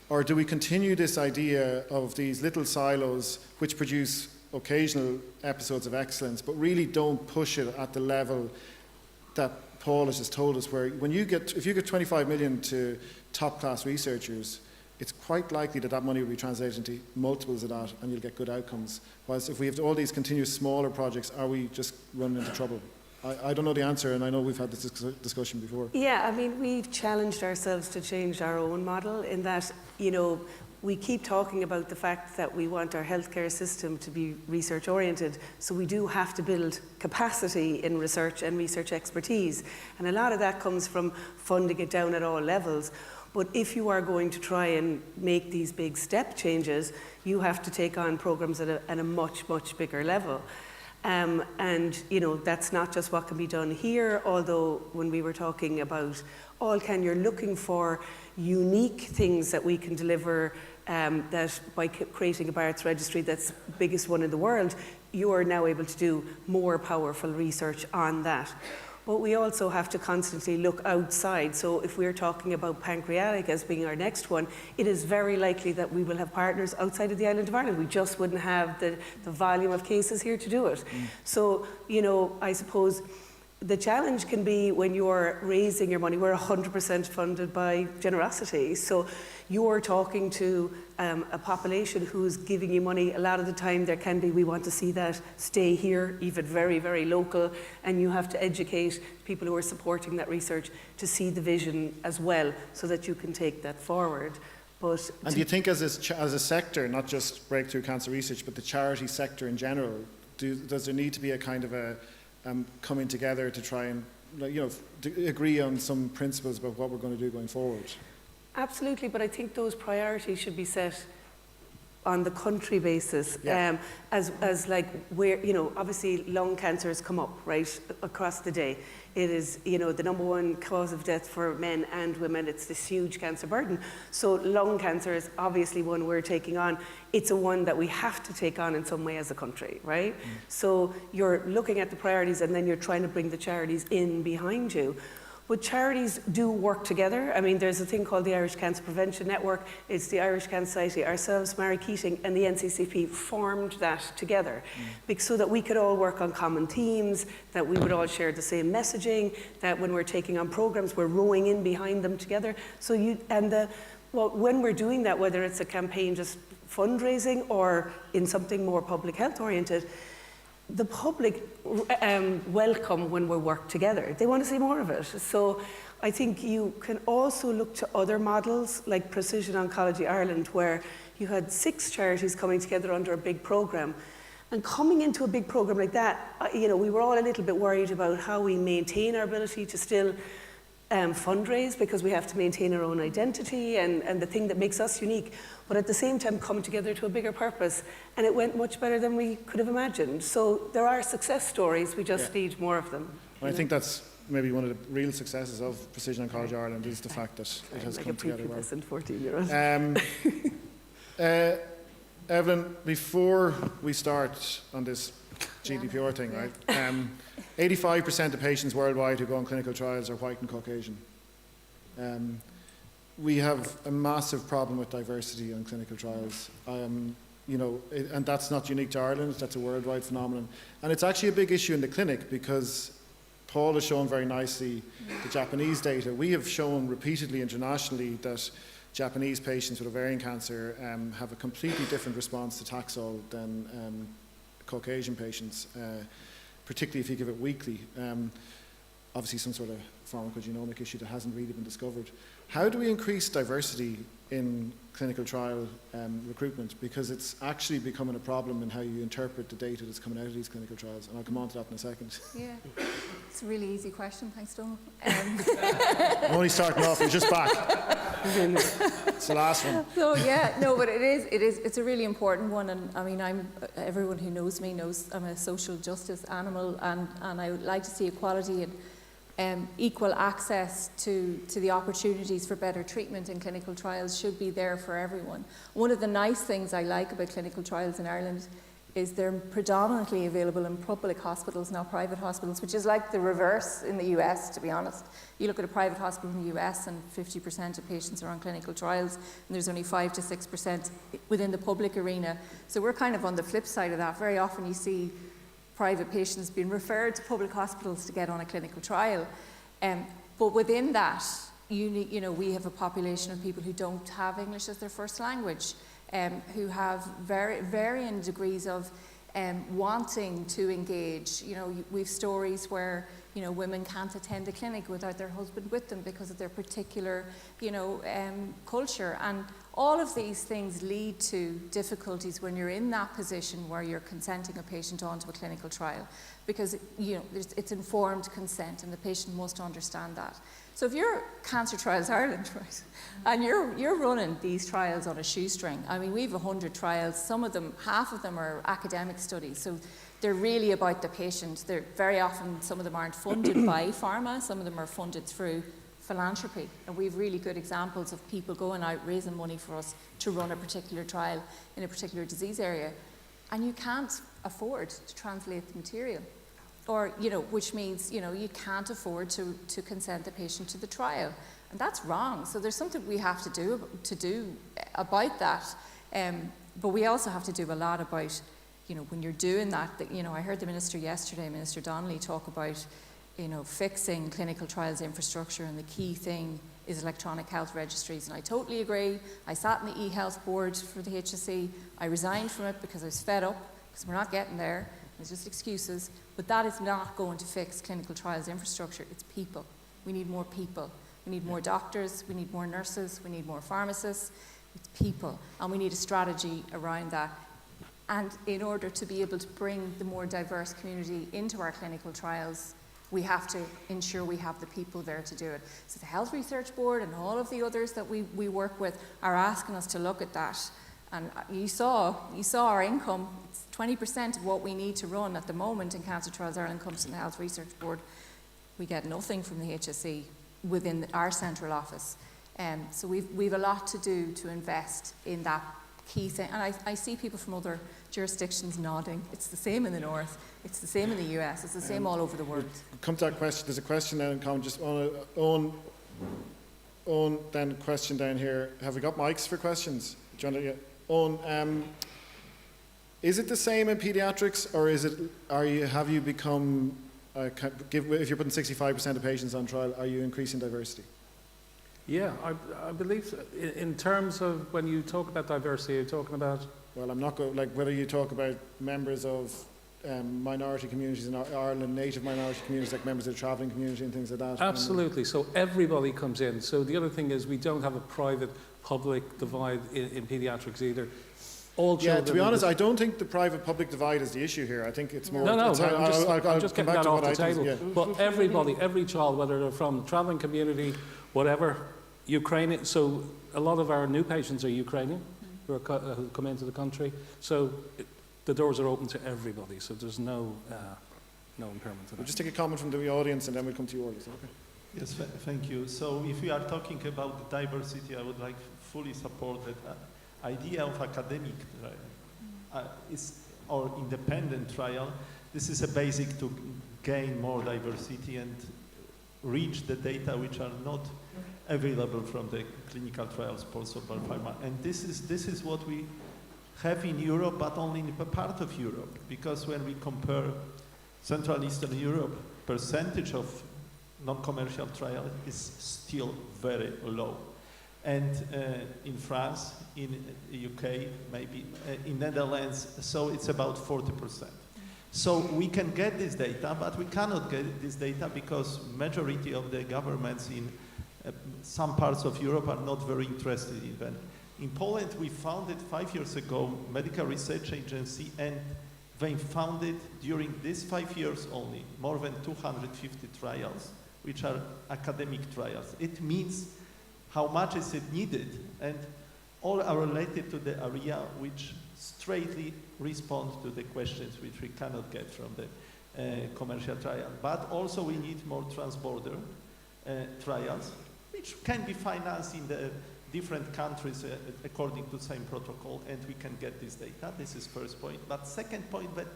Or do we continue this idea of these little silos which produce occasional episodes of excellence but really don't push it at the level that Paul has just told us, where if you get 25 million to top class researchers, it's quite likely that money will be translated into multiples of that and you'll get good outcomes. Whilst if we have all these continuous smaller projects, are we just running into trouble? I don't know the answer, and I know we've had this discussion before. Yeah, I mean, we've challenged ourselves to change our own model in that, we keep talking about the fact that we want our healthcare system to be research oriented, so we do have to build capacity in research and research expertise. And a lot of that comes from funding it down at all levels. But if you are going to try and make these big step changes, you have to take on programs at a much, much bigger level. And that's not just what can be done here, although when we were talking about Allcan, you're looking for unique things that we can deliver, that by creating a Barrett's registry that's the biggest one in the world, you are now able to do more powerful research on that. But we also have to constantly look outside. So if we're talking about pancreatic as being our next one, it is very likely that we will have partners outside of the island of Ireland. We just wouldn't have the volume of cases here to do it. So, I suppose the challenge can be when you're raising your money, we're 100% funded by generosity. So you're talking to a population who's giving you money. A lot of the time there can be, we want to see that stay here, even very, very local, and you have to educate people who are supporting that research to see the vision as well so that you can take that forward. And do you think as a sector, not just breakthrough cancer research, but the charity sector in general, does there need to be a kind of a coming together to try and agree on some principles about what we're going to do going forward? Absolutely, but I think those priorities should be set on the country basis, as like where, obviously lung cancer has come up, right, across the day. It is, the #1 cause of death for men and women. It's this huge cancer burden. So lung cancer is obviously one we're taking on. It's a one that we have to take on in some way as a country, right? So you're looking at the priorities and then you're trying to bring the charities in behind you. But charities do work together. I mean, there's a thing called the Irish Cancer Prevention Network. It's the Irish Cancer Society, ourselves, Mary Keating, and the NCCP formed that together so that we could all work on common themes, that we would all share the same messaging, that when we're taking on programs, we're rowing in behind them together. So when we're doing that, whether it's a campaign just fundraising or in something more public health oriented, the public welcome when we work together. They want to see more of it. So I think you can also look to other models like Precision Oncology Ireland, where you had 6 charities coming together under a big programme. And coming into a big programme like that, we were all a little bit worried about how we maintain our ability to still fundraise because we have to maintain our own identity and the thing that makes us unique, but at the same time come together to a bigger purpose. And it went much better than we could have imagined. So there are success stories, we just need more of them. I think that's maybe one of the real successes of Precision Oncology Ireland is the fact that it has come together well. 14-year-old. Evelyn, before we start on this GDPR thing, right? 85% of patients worldwide who go on clinical trials are white and Caucasian. We have a massive problem with diversity on clinical trials. You know, and that's not unique to Ireland, that's a worldwide phenomenon. And it's actually a big issue in the clinic because Paul has shown very nicely the Japanese data. We have shown repeatedly internationally that Japanese patients with ovarian cancer have a completely different response to Taxol than Caucasian patients, particularly if you give it weekly. Obviously some sort of pharmacogenomic issue that hasn't really been discovered. How do we increase diversity in clinical trial recruitment? Because it's actually becoming a problem in how you interpret the data that's coming out of these clinical trials. And I'll come on to that in a second. Yeah, it's a really easy question. Thanks, Donald. I'm only starting off, I'm just back. It's the last one. So yeah, no, but it's a really important one. And I mean, everyone who knows me knows I'm a social justice animal, and I would like to see equality and equal access to the opportunities for better treatment in clinical trials should be there for everyone. One of the nice things I like about clinical trials in Ireland is they're predominantly available in public hospitals, not private hospitals, which is like the reverse in the US, to be honest. You look at a private hospital in the US and 50% of patients are on clinical trials, and there's only 5 to 6% within the public arena. So we're kind of on the flip side of that. Very often you see private patients being referred to public hospitals to get on a clinical trial. But within that, we have a population of people who don't have English as their first language, who have varying degrees of wanting to engage. You know, we've stories where, you know, women can't attend a clinic without their husband with them because of their particular, culture. And all of these things lead to difficulties when you're in that position where you're consenting a patient onto a clinical trial, because it's informed consent and the patient must understand that. So if you're Cancer Trials Ireland, right, and you're running these trials on a shoestring, I mean, we have 100 trials, half of them are academic studies, so they're really about the patient. They're very often, some of them aren't funded by pharma, some of them are funded through philanthropy, and we have really good examples of people going out raising money for us to run a particular trial in a particular disease area, and you can't afford to translate the material, or which means you can't afford to consent the patient to the trial, and that's wrong. So there's something we have to do about that, but we also have to do a lot about when you're doing that. I heard the minister yesterday, Minister Donnelly, talk about fixing clinical trials infrastructure, and the key thing is electronic health registries, and I totally agree. I sat in the e-health board for the HSE. I resigned from it because I was fed up, because we're not getting there. It's just excuses, but that is not going to fix clinical trials infrastructure. It's people. We need more people. We need more doctors, we need more nurses, we need more pharmacists. It's people, and we need a strategy around that. And in order to be able to bring the more diverse community into our clinical trials, we have to ensure we have the people there to do it. So the Health Research Board and all of the others that we work with are asking us to look at that. And you saw our income. It's 20% of what we need to run at the moment in Cancer Trials Ireland comes from the Health Research Board. We get nothing from the HSE within our central office. So we've a lot to do to invest in that key thing. And I see people from other jurisdictions nodding. It's the same in the north. It's the same in the US. It's the same all over the world. Come to that question. There's a question now in common. Just on then question down here. Have we got mics for questions? Do you want to, is it the same in pediatrics, or have you become if you're putting 65% of patients on trial, are you increasing diversity? Yeah, I believe so. In terms of when you talk about diversity, you're talking about? Well, I'm not going, whether you talk about members of minority communities in Ireland, native minority communities, like members of the travelling community and things like that. Absolutely. So everybody comes in. So the other thing is we don't have a private-public divide in paediatrics either. all Yeah, children. to be honest, I don't think the private-public divide is the issue here. I think it's more... No, I'll just come getting back that to off what the I think, table. yeah. But everybody, every child, whether they're from the travelling community, whatever, Ukrainian, so a lot of our new patients are Ukrainian who come into the country. So the doors are open to everybody, so there's no impairment to that. We'll just take a comment from the audience and then we'll come to you, Orly. Okay. Yes, thank you. So if we are talking about diversity, I would like fully support that idea of academic or independent trial. This is a basic to gain more diversity and reach the data which are not available from the clinical trials sponsored by pharma. And this is what we have in Europe, but only in a part of Europe. Because when we compare Central Eastern Europe, percentage of non-commercial trial is still very low. And in France, in UK, maybe in Netherlands, so it's about 40%. So we can get this data, but we cannot get this data because majority of the governments in some parts of Europe are not very interested in that. In Poland, we founded 5 years ago medical research agency, and they founded during these 5 years only more than 250 trials, which are academic trials. It means how much is it needed, and all are related to the area which straightly respond to the questions which we cannot get from the commercial trial. But also we need more transborder trials, which can be financed in the different countries according to the same protocol, and we can get this data. This is first point. But second point, that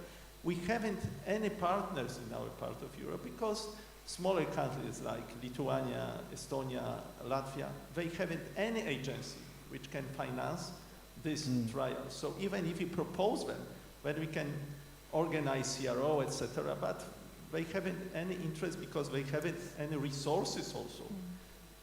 we haven't any partners in our part of Europe because smaller countries like Lithuania, Estonia, Latvia, they haven't any agency which can finance this trial. So even if we propose them, then we can organize CRO, etc., but they haven't any interest because they haven't any resources also.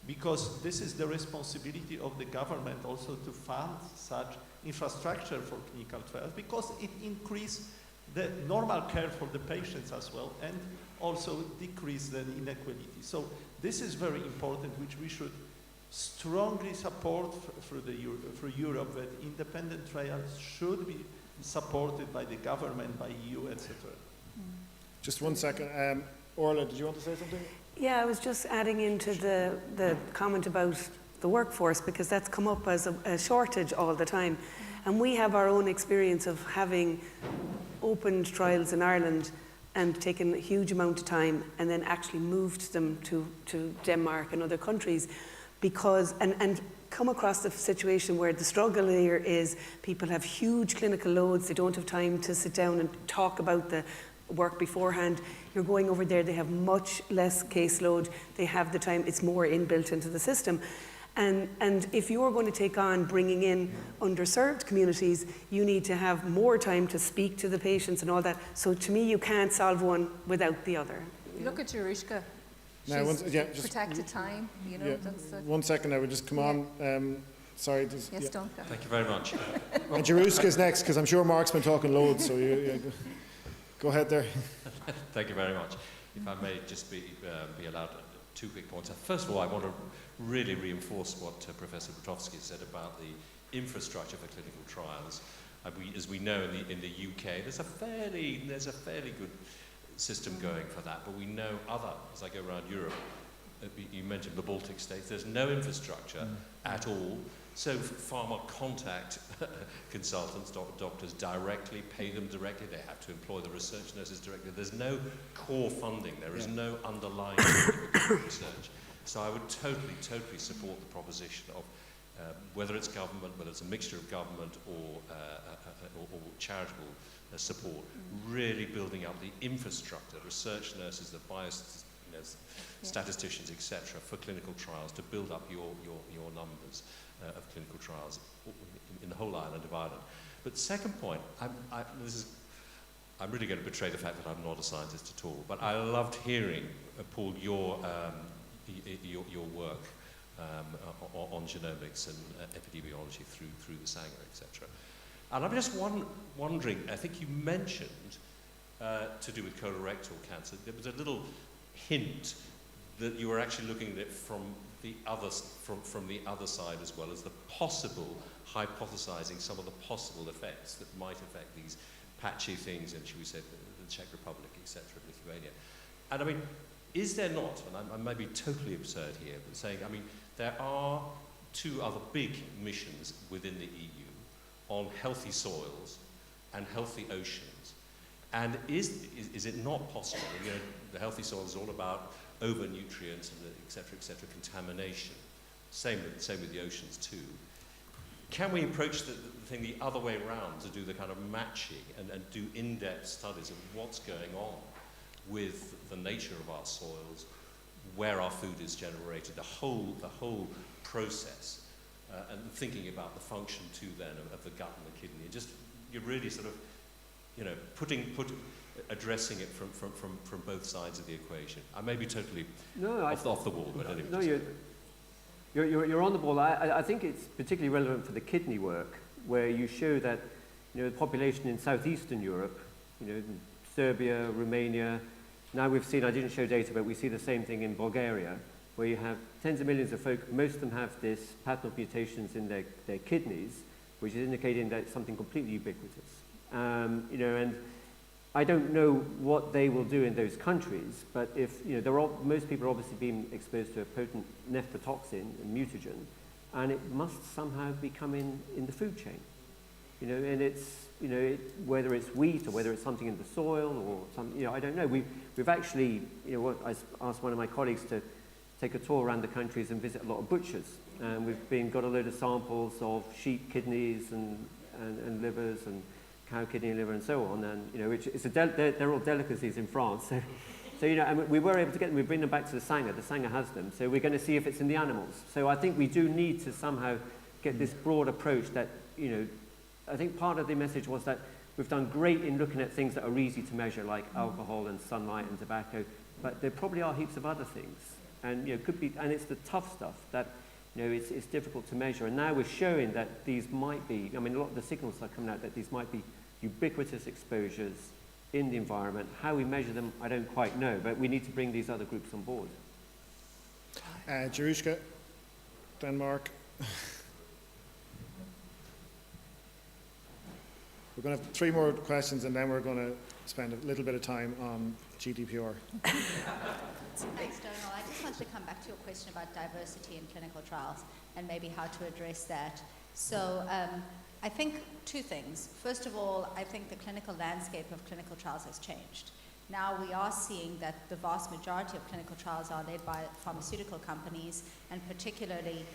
Because this is the responsibility of the government also to fund such infrastructure for clinical trials, because it increases the normal care for the patients as well, and also decrease the inequality. So this is very important, which we should strongly support through Europe, that independent trials should be supported by the government, by EU, etc. Just 1 second. Orla, did you want to say something? Yeah, I was just adding into the comment about the workforce, because that's come up as a shortage all the time. And we have our own experience of having opened trials in Ireland and taken a huge amount of time and then actually moved them to Denmark and other countries, because, and come across the situation where the struggle here is people have huge clinical loads, they don't have time to sit down and talk about the work beforehand. You're going over there, they have much less caseload, they have the time, it's more inbuilt into the system. And if you're going to take on bringing in underserved communities, you need to have more time to speak to the patients and all that. So to me, you can't solve one without the other. Look at Jerushka. Now, She's protected time, you know. Yeah. That's 1 second, I would just come on. Sorry. Yes, don't go. Thank you very much. And Jerushka's next, because I'm sure Mark's been talking loads, so go ahead there. Thank you very much. If I may just be allowed 2 quick points. First of all, I want to really reinforce what Professor Buczkowski said about the infrastructure for clinical trials. As we know in the UK, there's a fairly good system going for that, but we know as I go around Europe, you mentioned the Baltic states, there's no infrastructure at all. So pharma contact consultants, doctors directly, pay them directly, they have to employ the research nurses directly. There's no core funding, there is no underlying research. So I would totally support the proposition of whether it's government, whether it's a mixture of government or charitable support, really building up the infrastructure, research nurses, the statisticians, etc., for clinical trials to build up your numbers of clinical trials in the whole island of Ireland. But second point, I'm really going to betray the fact that I'm not a scientist at all, but I loved hearing, Paul, your work on genomics and epidemiology through the Sanger, etc. And I'm just wondering, I think you mentioned to do with colorectal cancer, there was a little hint that you were actually looking at it from the other side as well as the possible, hypothesizing some of the possible effects that might affect these patchy things in, shall we say, the Czech Republic, etc., Lithuania. And I mean, is there not, and I may be totally absurd here, but saying, I mean, there are 2 other big missions within the EU on healthy soils and healthy oceans. And is it not possible, you know, the healthy soil is all about over-nutrients and et cetera, contamination. Same with the oceans too. Can we approach the thing the other way around to do the kind of matching and do in-depth studies of what's going on with the nature of our soils, where our food is generated, the whole process, and thinking about the function too then of the gut and the kidney, and just you're really sort of, you know, addressing it from both sides of the equation. I may be totally off the wall, but anyway. No, you're on the ball. I think it's particularly relevant for the kidney work, where you show that, you know, the population in southeastern Europe, you know, Serbia, Romania. Now we've seen, I didn't show data, but we see the same thing in Bulgaria, where you have tens of millions of folk, most of them have this pattern of mutations in their kidneys, which is indicating that it's something completely ubiquitous. You know, and I don't know what they will do in those countries, but if, you know, most people are obviously being exposed to a potent nephrotoxin, a mutagen, and it must somehow be coming in the food chain. You know, and it's, you know, whether it's wheat or whether it's something in the soil or some, you know, I don't know. We've actually, you know, I asked one of my colleagues to take a tour around the countries and visit a lot of butchers, and we've got a load of samples of sheep kidneys and livers and cow kidney and liver and so on, and you know, which is they're all delicacies in France. So you know, and we were able to get them. We bring them back to the Sanger. The Sanger has them. So we're going to see if it's in the animals. So I think we do need to somehow get this broad approach that, you know, I think part of the message was that we've done great in looking at things that are easy to measure, like alcohol and sunlight and tobacco, but there probably are heaps of other things, and you know, could be, and it's the tough stuff that, you know, it's difficult to measure. And now we're showing that these might be, I mean, a lot of the signals are coming out that these might be ubiquitous exposures in the environment. How we measure them, I don't quite know, but we need to bring these other groups on board. Jerushka, Denmark. We're going to have 3 more questions, and then we're going to spend a little bit of time on GDPR. Thanks, Donal. I just wanted to come back to your question about diversity in clinical trials and maybe how to address that. So I think 2 things. First of all, I think the clinical landscape of clinical trials has changed. Now we are seeing that the vast majority of clinical trials are led by pharmaceutical companies, and particularly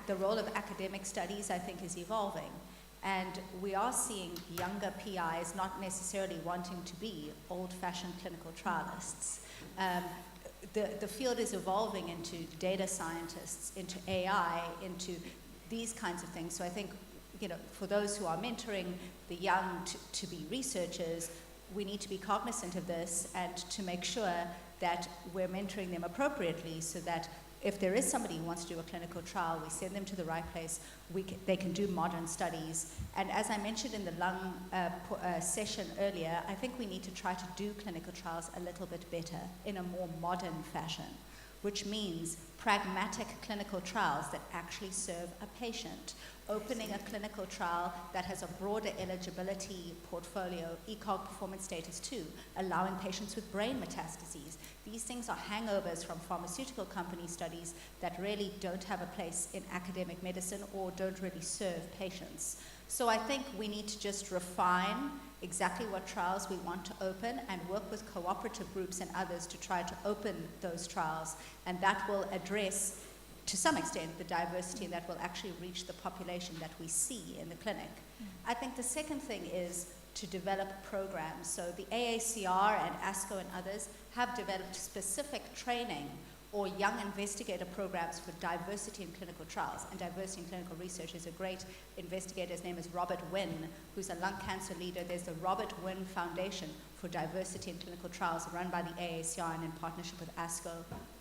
the role of academic studies, I think, is evolving. And we are seeing younger PIs not necessarily wanting to be old-fashioned clinical trialists. The field is evolving into data scientists, into AI, into these kinds of things. So I think, you know, for those who are mentoring the young to be researchers, we need to be cognizant of this and to make sure that we're mentoring them appropriately, so that if there is somebody who wants to do a clinical trial, we send them to the right place, they can do modern studies. And as I mentioned in the lung session earlier, I think we need to try to do clinical trials a little bit better in a more modern fashion, which means pragmatic clinical trials that actually serve a patient. Opening a clinical trial that has a broader eligibility portfolio, ECOG performance status 2, allowing patients with brain metastases. These things are hangovers from pharmaceutical company studies that really don't have a place in academic medicine or don't really serve patients. So I think we need to just refine exactly what trials we want to open and work with cooperative groups and others to try to open those trials, and that will address to some extent the diversity that will actually reach the population that we see in the clinic. I think the second thing is to develop programs. So the AACR and ASCO and others have developed specific training or young investigator programs for diversity in clinical trials. And diversity in clinical research is a great investigator. His name is Robert Wynn, who's a lung cancer leader. There's the Robert Wynn Foundation for Diversity in Clinical Trials run by the AACR and in partnership with ASCO.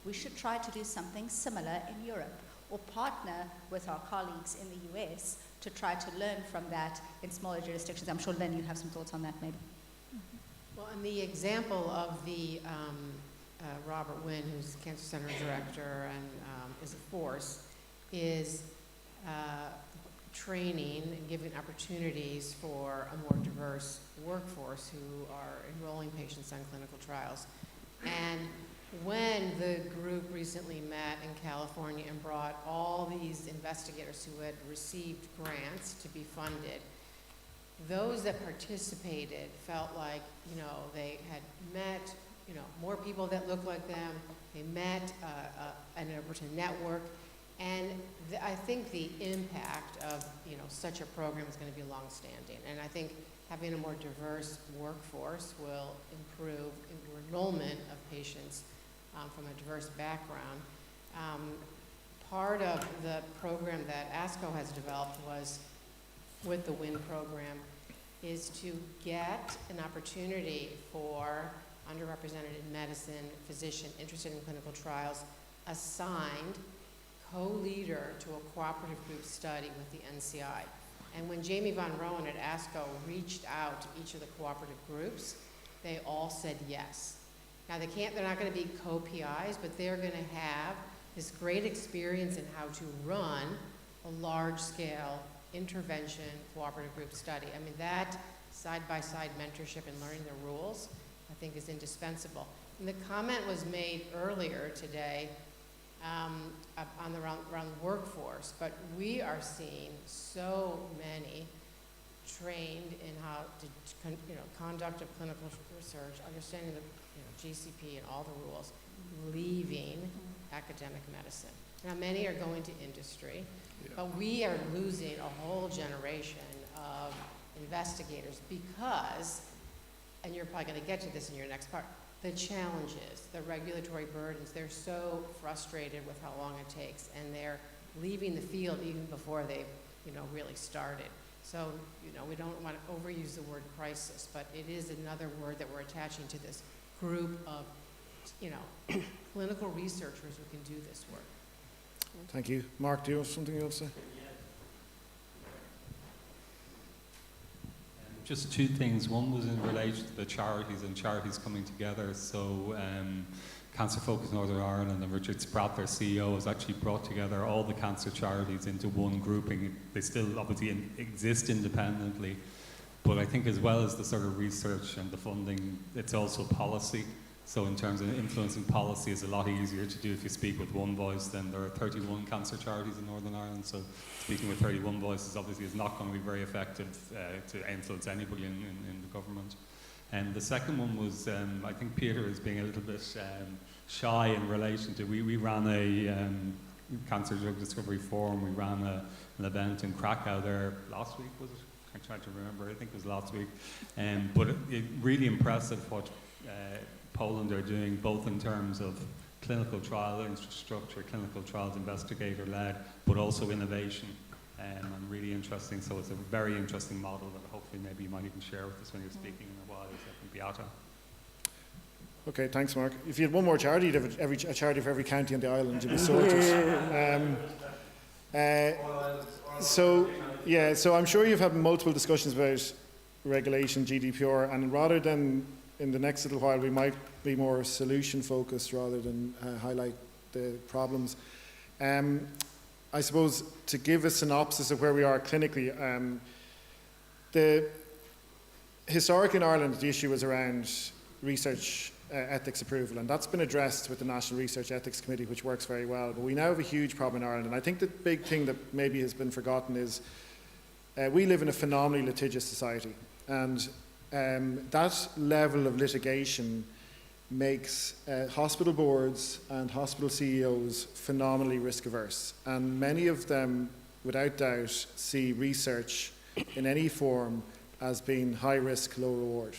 We should try to do something similar in Europe, or partner with our colleagues in the US to try to learn from that in smaller jurisdictions. I'm sure, Lynn, you have some thoughts on that maybe. Well, and the example of the Robert Wynn, who's Cancer Center Director and is a force, is training and giving opportunities for a more diverse workforce who are enrolling patients on clinical trials. And when the group recently met in California and brought all these investigators who had received grants to be funded, those that participated felt like, you know, they had met, you know, more people that looked like them, they met and able to network, and I think the impact of, you know, such a program is going to be long-standing, and I think having a more diverse workforce will improve enrollment of patients from a diverse background. Part of the program that ASCO has developed was, with the WIN program, is to get an opportunity for underrepresented in medicine physician interested in clinical trials assigned co-leader to a cooperative group study with the NCI. And when Jamie Von Rowan at ASCO reached out to each of the cooperative groups, they all said yes. Now they're not going to be co-PIs, but they're going to have this great experience in how to run a large-scale intervention cooperative group study. I mean, that side-by-side mentorship and learning the rules, I think, is indispensable. And the comment was made earlier today on the around workforce, but we are seeing so many trained in how to, you know, conduct of clinical research, understanding the, you know, GCP and all the rules, leaving academic medicine. Now, many are going to industry, but we are losing a whole generation of investigators because, and you're probably going to get to this in your next part, the challenges, the regulatory burdens. They're so frustrated with how long it takes, and they're leaving the field even before they've, you know, really started. So, you know, we don't want to overuse the word crisis, but it is another word that we're attaching to this group of, you know, clinical researchers who can do this work. Thank you. Mark, do you have something you want to say? Just two things. One was in relation to the charities and charities coming together. So Cancer Focus Northern Ireland and Richard Spratt, their CEO, has actually brought together all the cancer charities into one grouping. They still obviously exist independently, but I think as well as the sort of research and the funding, it's also policy. So in terms of influencing policy, it's a lot easier to do if you speak with one voice. Than there are 31 cancer charities in Northern Ireland, so speaking with 31 voices obviously is not going to be very effective to influence anybody in the government. And the second one was, I think Peter is being a little bit shy in relation to, we ran a Cancer Drug Discovery Forum, we ran an event in Krakow there last week, was it? I'm trying to remember, I think it was last week. But it really impressive what Poland are doing, both in terms of clinical trial infrastructure, clinical trials investigator-led, but also innovation, and really interesting. So it's a very interesting model that hopefully maybe you might even share with us when you're speaking in a while, is Beata. Okay, thanks, Mark. If you had one more charity, you'd have a charity for every county on the island, you'd be sorted. So I'm sure you've had multiple discussions about regulation, GDPR, and rather than in the next little while, we might be more solution-focused rather than highlight the problems. I suppose to give a synopsis of where we are clinically, historically in Ireland, the issue was around research ethics approval, and that's been addressed with the National Research Ethics Committee, which works very well. But we now have a huge problem in Ireland, and I think the big thing that maybe has been forgotten is we live in a phenomenally litigious society, and that level of litigation makes hospital boards and hospital CEOs phenomenally risk averse, and many of them without doubt see research in any form as being high risk, low reward.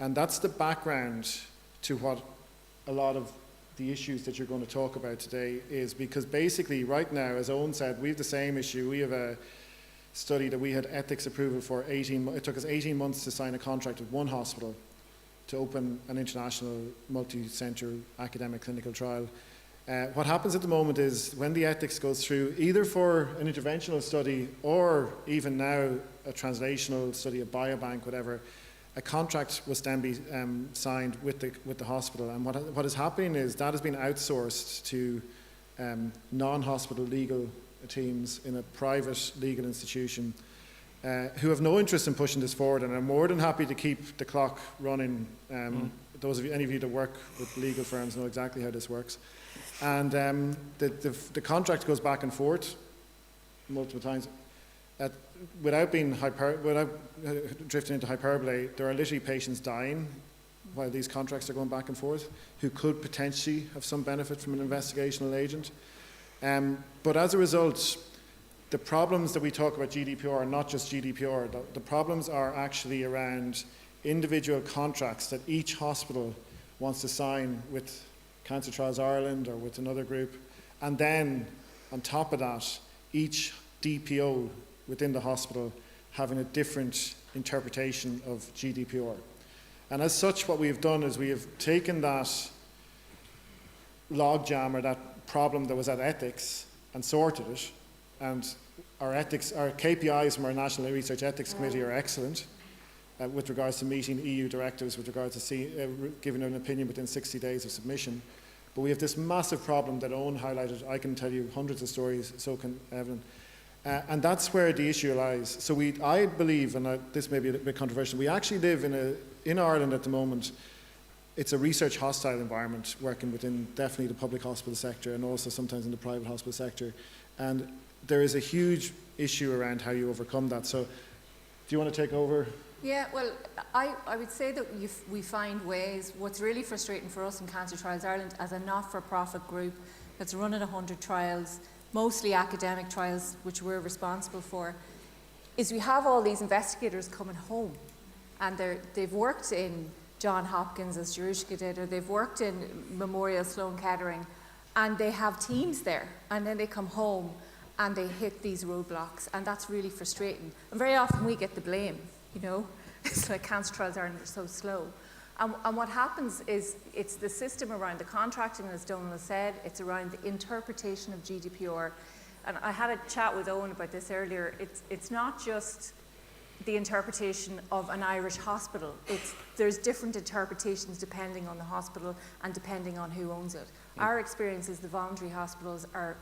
And that's the background to what a lot of the issues that you're going to talk about today is, because basically right now, as Owen said, we have the same issue. We have a study that we had ethics approval for 18 months. It took us 18 months to sign a contract with one hospital to open an international multi-centre academic clinical trial. What happens at the moment is when the ethics goes through, either for an interventional study or even now a translational study, a biobank, whatever, a contract was then be signed with the hospital. And what is happening is that has been outsourced to non-hospital legal teams in a private legal institution who have no interest in pushing this forward, and are more than happy to keep the clock running. Those of you, any of you that work with legal firms know exactly how this works. And the contract goes back and forth multiple times. Without drifting into hyperbole, there are literally patients dying while these contracts are going back and forth who could potentially have some benefit from an investigational agent. But as a result, the problems that we talk about GDPR are not just GDPR. The problems are actually around individual contracts that each hospital wants to sign with Cancer Trials Ireland or with another group. And then, on top of that, each DPO within the hospital having a different interpretation of GDPR. And as such, what we've done is we have taken that logjam or that problem that was at ethics and sorted it. And our KPIs from our National Research Ethics Committee are excellent with regards to meeting EU directives, with regards to giving an opinion within 60 days of submission. But we have this massive problem that Owen highlighted. I can tell you hundreds of stories, so can Evelyn. And that's where the issue lies. So I believe, and this may be a bit controversial, we actually live in Ireland at the moment, it's a research hostile environment, working within definitely the public hospital sector and also sometimes in the private hospital sector. And there is a huge issue around how you overcome that. So do you want to take over? Yeah, well, I would say that we find ways. What's really frustrating for us in Cancer Trials Ireland as a not-for-profit group that's running 100 trials, mostly academic trials, which we're responsible for, is we have all these investigators coming home, and they've worked in John Hopkins, as Jerushka did, or they've worked in Memorial Sloan Kettering, and they have teams there, and then they come home and they hit these roadblocks, and that's really frustrating. And very often we get the blame, you know. It's like Cancer Trials Ireland are so slow. And what happens is it's the system around the contracting, as Donald said, it's around the interpretation of GDPR. And I had a chat with Owen about this earlier. It's not just the interpretation of an Irish hospital. There's different interpretations depending on the hospital and depending on who owns it. Our experience is the voluntary hospitals are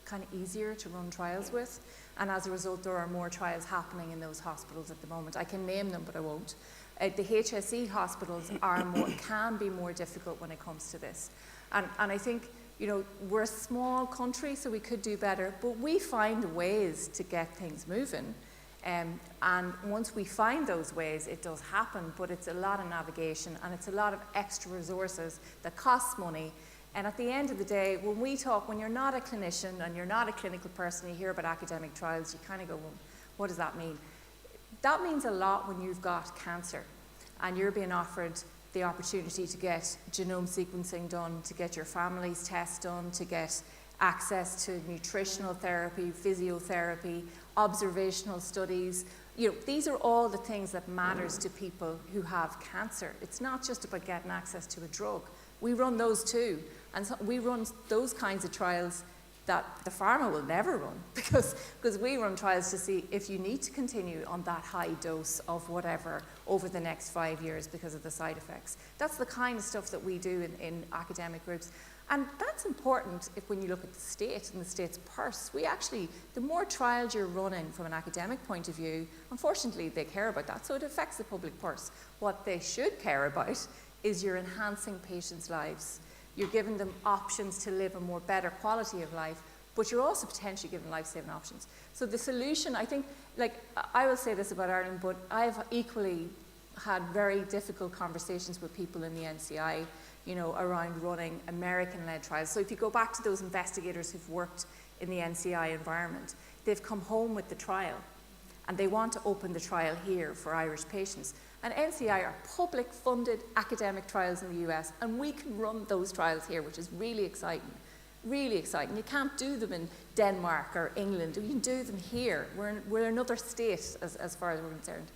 kind of easier to run trials with, and as a result there are more trials happening in those hospitals at the moment. I can name them, but I won't. The HSE hospitals can be more difficult when it comes to this. And I think, you know, we're a small country, so we could do better, but we find ways to get things moving. And once we find those ways, it does happen, but it's a lot of navigation and it's a lot of extra resources that costs money. And at the end of the day, when you're not a clinician and you're not a clinical person, you hear about academic trials, you kind of go, well, what does that mean? That means a lot when you've got cancer and you're being offered the opportunity to get genome sequencing done, to get your family's tests done, to get access to nutritional therapy, physiotherapy, observational studies. You know, these are all the things that matters to people who have cancer. It's not just about getting access to a drug. We run those too, and so we run those kinds of trials that the pharma will never run, because we run trials to see if you need to continue on that high dose of whatever over the next 5 years because of the side effects. That's the kind of stuff that we do in academic groups. And that's important when you look at the state and the state's purse. The more trials you're running from an academic point of view, unfortunately they care about that, so it affects the public purse. What they should care about is you're enhancing patients' lives. You're giving them options to live a more better quality of life, but you're also potentially giving life-saving options. So the solution, I think, like, I will say this about Ireland, but I've equally had very difficult conversations with people in the NCI, you know, around running American-led trials. So if you go back to those investigators who've worked in the NCI environment, they've come home with the trial, and they want to open the trial here for Irish patients. And NCI are public-funded academic trials in the US, and we can run those trials here, which is really exciting. Really exciting. You can't do them in Denmark or England. You can do them here. We're another state as far as we're concerned.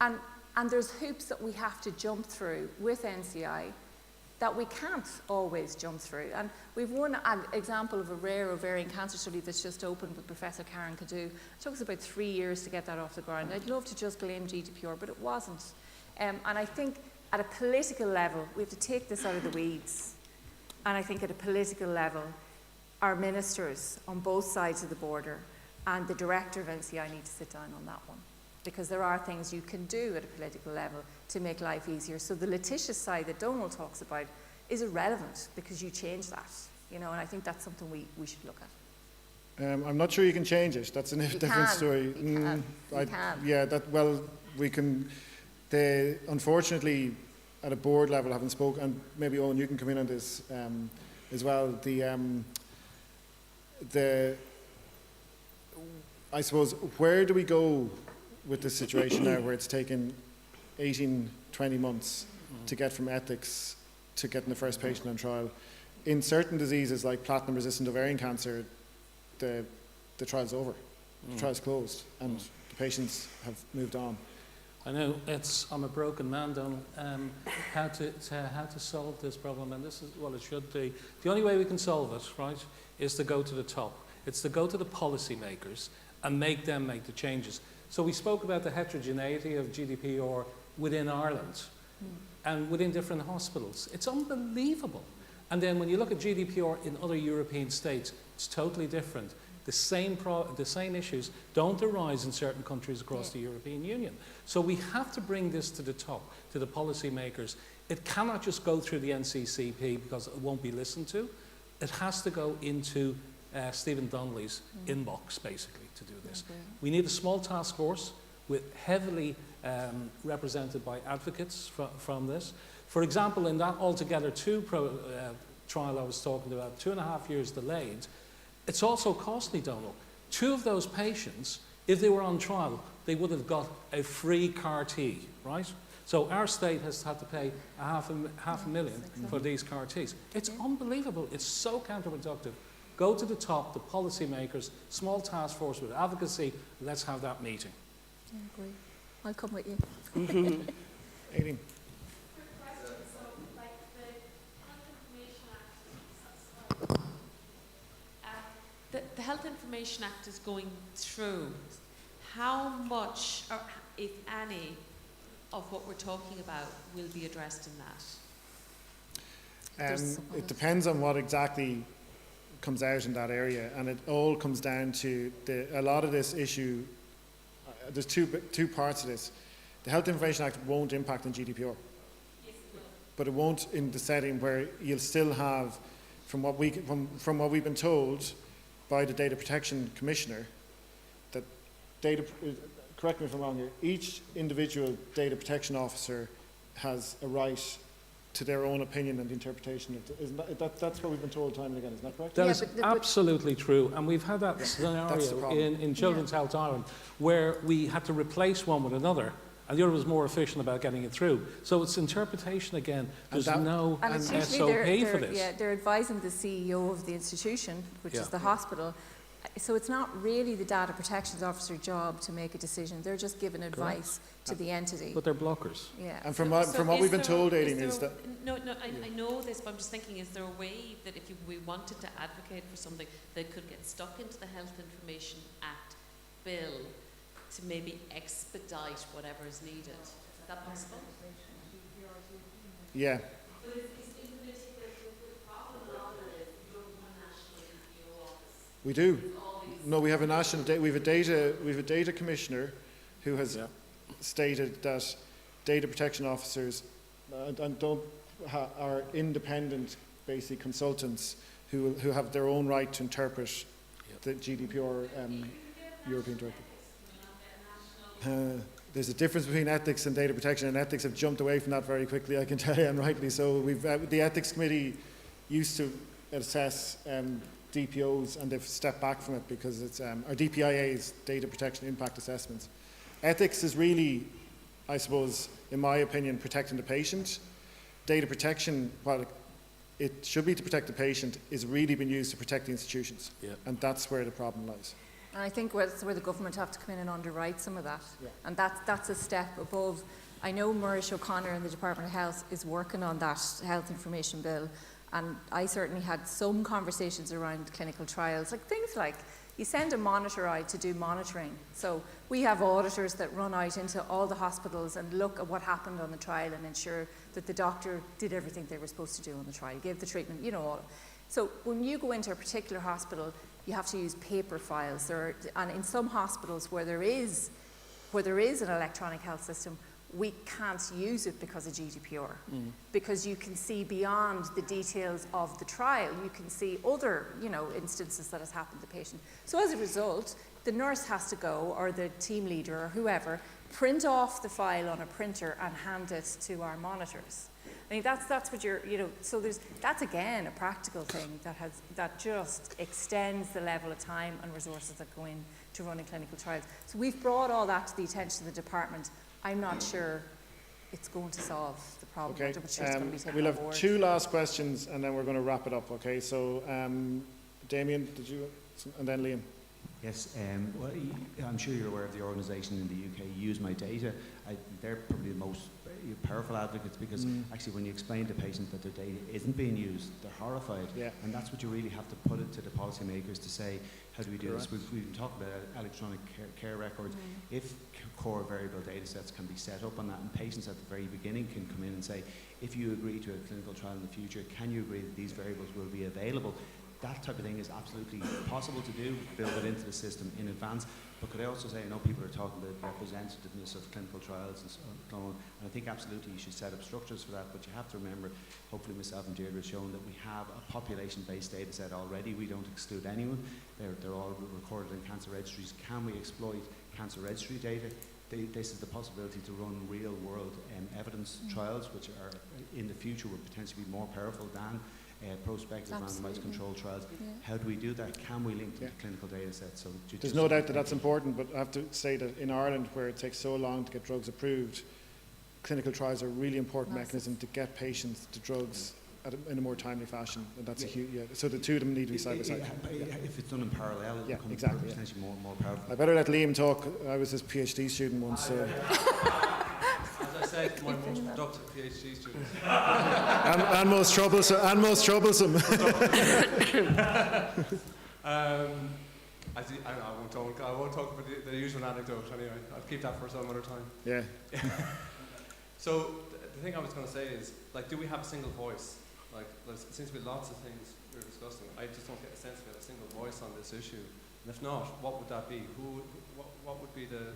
And there's hoops that we have to jump through with NCI that we can't always jump through. And we've one example of a rare ovarian cancer study that's just opened with Professor Karen Cadu. It took us about 3 years to get that off the ground. I'd love to just blame GDPR, but it wasn't. And I think at a political level, we have to take this out of the weeds. And I think at a political level, our ministers on both sides of the border and the director of NCI need to sit down on that one. Because there are things you can do at a political level to make life easier. So the litigious side that Donald talks about is irrelevant because you change that, you know, and I think that's something we should look at. I'm not sure you can change it. That's a different story. You can. Yeah, we can. Unfortunately, at a board level, haven't spoken, and maybe Owen, you can come in on this as well. I suppose, where do we go with this situation now where it's taken 18, 20 months to get from ethics to getting the first patient on trial? In certain diseases like platinum-resistant ovarian cancer, the trial's over. The trial's closed, and the patients have moved on. I know I'm a broken man, Donald. How to solve this problem, and this is what it should be. The only way we can solve it, right, is to go to the top. It's to go to the policymakers and make them make the changes. So we spoke about the heterogeneity of GDPR within Ireland and within different hospitals. It's unbelievable. And then when you look at GDPR in other European states, it's totally different. The same issues don't arise in certain countries across the European Union. So we have to bring this to the top, to the policymakers. It cannot just go through the NCCP because it won't be listened to. It has to go into Stephen Donnelly's inbox, basically, to do this. Okay. We need a small task force with heavily represented by advocates from this. For example, in that Altogether 2 trial I was talking about, 2.5 years delayed, it's also costly, Donald. 2 of those patients, if they were on trial, they would have got a free CAR-T, right? So our state has had to pay half a million for these CAR-Ts. It's unbelievable. It's so counterproductive. Go to the top, the policymakers, small task force with advocacy. Let's have that meeting. I agree. I'll come with you. Aileen. The Health Information Act is going through. How much, or if any, of what we're talking about will be addressed in that? It depends on what exactly comes out in that area, and it all comes down to a lot of this issue. There's two parts of this. The Health Information Act won't impact on GDPR, but it won't in the setting where you'll still have, from what we've been told by the Data Protection Commissioner, that correct me if I'm wrong here, each individual data protection officer has a right to their own opinion and the interpretation of that's what we've been told time and again, isn't that correct? That is absolutely true, and we've had that scenario in Children's Health Ireland where we had to replace one with another, and the other was more efficient about getting it through. So it's interpretation again. There's no SOP for this. Yeah, they're advising the CEO of the institution, which is the hospital. So it's not really the data protection officer's job to make a decision. They're just giving advice to the entity. But they're blockers. Yeah. And from what we've been told, Aileen, is that... No, I know this, but I'm just thinking, is there a way that if we wanted to advocate for something that could get stuck into the Health Information Act bill to maybe expedite whatever is needed? Is that possible? Yeah. We do. No, we have a data commissioner who has stated that data protection officers are independent, basically consultants who have their own right to interpret the GDPR European directive. There's a difference between ethics and data protection, and ethics have jumped away from that very quickly, I can tell you, and rightly so. The ethics committee used to assess DPOs, and they've stepped back from it because it's our DPIA's, data protection impact assessments. Ethics is really, I suppose, in my opinion, protecting the patient. Data protection, while it should be to protect the patient, is really been used to protect the institutions, and that's where the problem lies. And I think that's where the government have to come in and underwrite some of that. And that's a step above. I know Maurice O'Connor in the Department of Health is working on that health information bill, and I certainly had some conversations around clinical trials, like things like, you send a monitor out to do monitoring. So we have auditors that run out into all the hospitals and look at what happened on the trial and ensure that the doctor did everything they were supposed to do on the trial, gave the treatment, you know, all. So when you go into a particular hospital, you have to use paper files. And in some hospitals where there is an electronic health system, we can't use it because of GDPR. Because you can see beyond the details of the trial. You can see other, you know, instances that has happened to the patient. So as a result, the nurse has to go, or the team leader or whoever, print off the file on a printer and hand it to our monitors. I mean, that's what you're, you know, so that's again a practical thing that just extends the level of time and resources that go in to running clinical trials. So we've brought all that to the attention of the department. I'm not sure it's going to solve the problem. Okay, I'm sure it's going to be taken we'll on have board. 2 last questions and then we're going to wrap it up, okay? So, Damien, did you, and then Liam. Yes, well, I'm sure you're aware of the organisation in the UK, Use My Data. They're probably the most powerful advocates because actually when you explain to patients that their data isn't being used, they're horrified. Yeah. And that's what you really have to put it to the policymakers to say, how do we do this? We've been talking about electronic care records. If core variable data sets can be set up on that, and patients at the very beginning can come in and say, if you agree to a clinical trial in the future, can you agree that these variables will be available? That type of thing is absolutely possible to do, build it into the system in advance. But could I also say, I know people are talking about representativeness of clinical trials and so on, and I think absolutely you should set up structures for that, but you have to remember, hopefully myself and Deirdre have shown that we have a population-based data set already. We don't exclude anyone. They're all recorded in cancer registries. Can we exploit cancer registry data? This is the possibility to run real-world evidence trials, which are in the future would potentially be more powerful than prospective randomized controlled trials. Yeah. How do we do that? Can we link to the clinical data set? So There's no doubt that that's important, but I have to say that in Ireland, where it takes so long to get drugs approved, clinical trials are a really important mechanism to get patients to drugs in a more timely fashion, and that's a huge. Yeah. So the two of them need to be side by side. If it's done in parallel, it becomes exactly, potentially more powerful. I better let Liam talk. I was his PhD student once. So. As I said, my most productive PhD students. and most troublesome. And most troublesome. I won't talk about the usual anecdote anyway. I'll keep that for some other time. Yeah. So the thing I was going to say is, like, do we have a single voice? Like, there seems to be lots of things we're discussing. I just don't get a sense of a single voice on this issue. And if not, what would that be? What would be the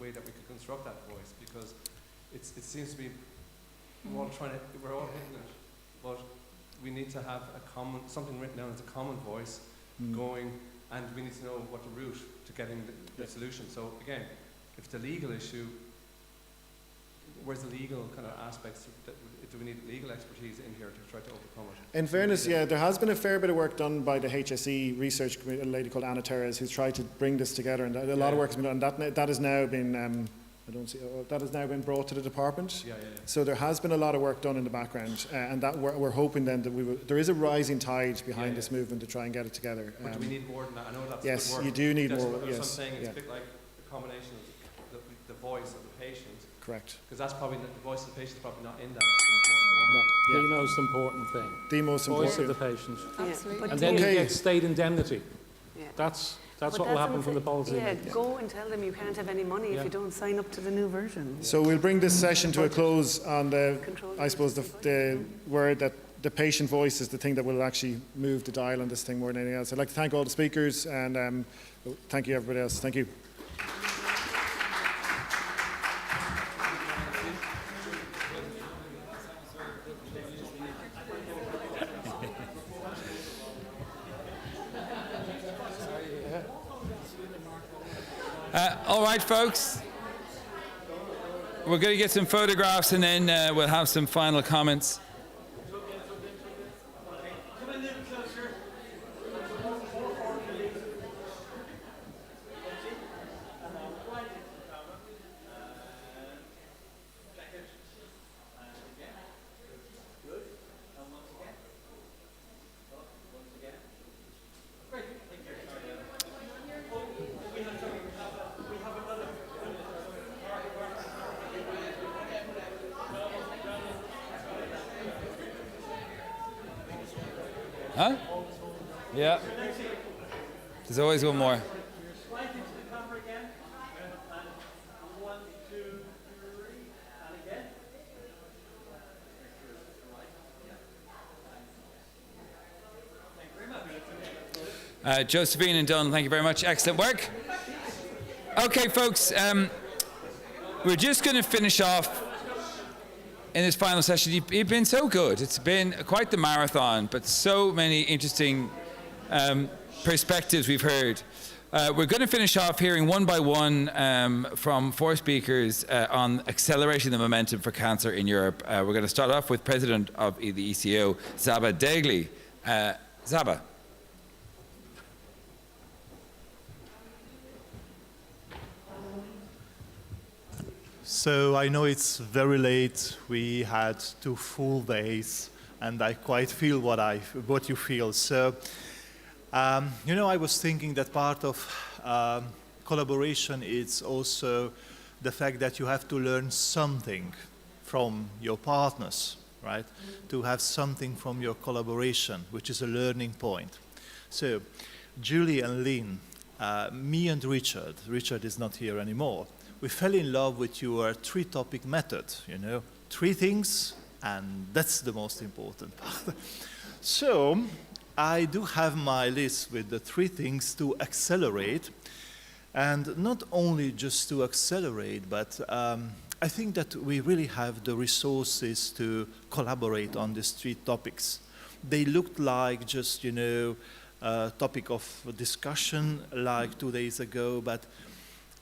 way that we could construct that voice? Because it seems to be we're all hitting it, but we need to have something written down as a common voice going, and we need to know what the route to getting the solution. So again, if it's a legal issue, where's the legal kind of aspects? Do we need legal expertise in here to try to overcome it? In fairness, yeah, there has been a fair bit of work done by the HSE research committee, a lady called Anna Teres, who's tried to bring this together, and a lot of work has been done. And that has now been that has now been brought to the department. So there has been a lot of work done in the background, and that we're hoping then that there is a rising tide behind this movement to try and get it together. But do we need more than that? I know that's yes, good work. you do need that's more. What, yes, I'm saying it's a bit like a combination of the voice of the patient. Correct. Because that's probably the voice of the patient is probably not in that. The most important thing. The most voice important. of the patient. Absolutely. And then you get state indemnity. That's what will happen from the policy. Yeah, go and tell them you can't have any money if you don't sign up to the new version. So we'll bring this session to a close on I suppose the word that the patient voice is the thing that will actually move the dial on this thing more than anything else. I'd like to thank all the speakers, and thank you everybody else. Thank you. All right, folks. We're going to get some photographs and then we'll have some final comments. Huh? Yeah. There's always one more. Josephine and Don, thank you very much. Excellent work. Okay, folks, we're just going to finish off in this final session. You've been so good. It's been quite the marathon, but so many interesting perspectives we've heard. We're going to finish off hearing one by one from 4 speakers on accelerating the momentum for cancer in Europe. We're going to start off with President of the ECO, Csaba Degli. Csaba. So I know it's very late. We had 2 full days, and I quite feel what you feel. So, you know, I was thinking that part of collaboration is also the fact that you have to learn something from your partners, right? To have something from your collaboration, which is a learning point. So, Julie and Lynn, me and Richard is not here anymore. We fell in love with your 3-topic method, you know, 3 things, and that's the most important part. So, I do have my list with the 3 things to accelerate, and not only just to accelerate, but I think that we really have the resources to collaborate on these 3 topics. They looked like just, you know, a topic of discussion like 2 days ago, but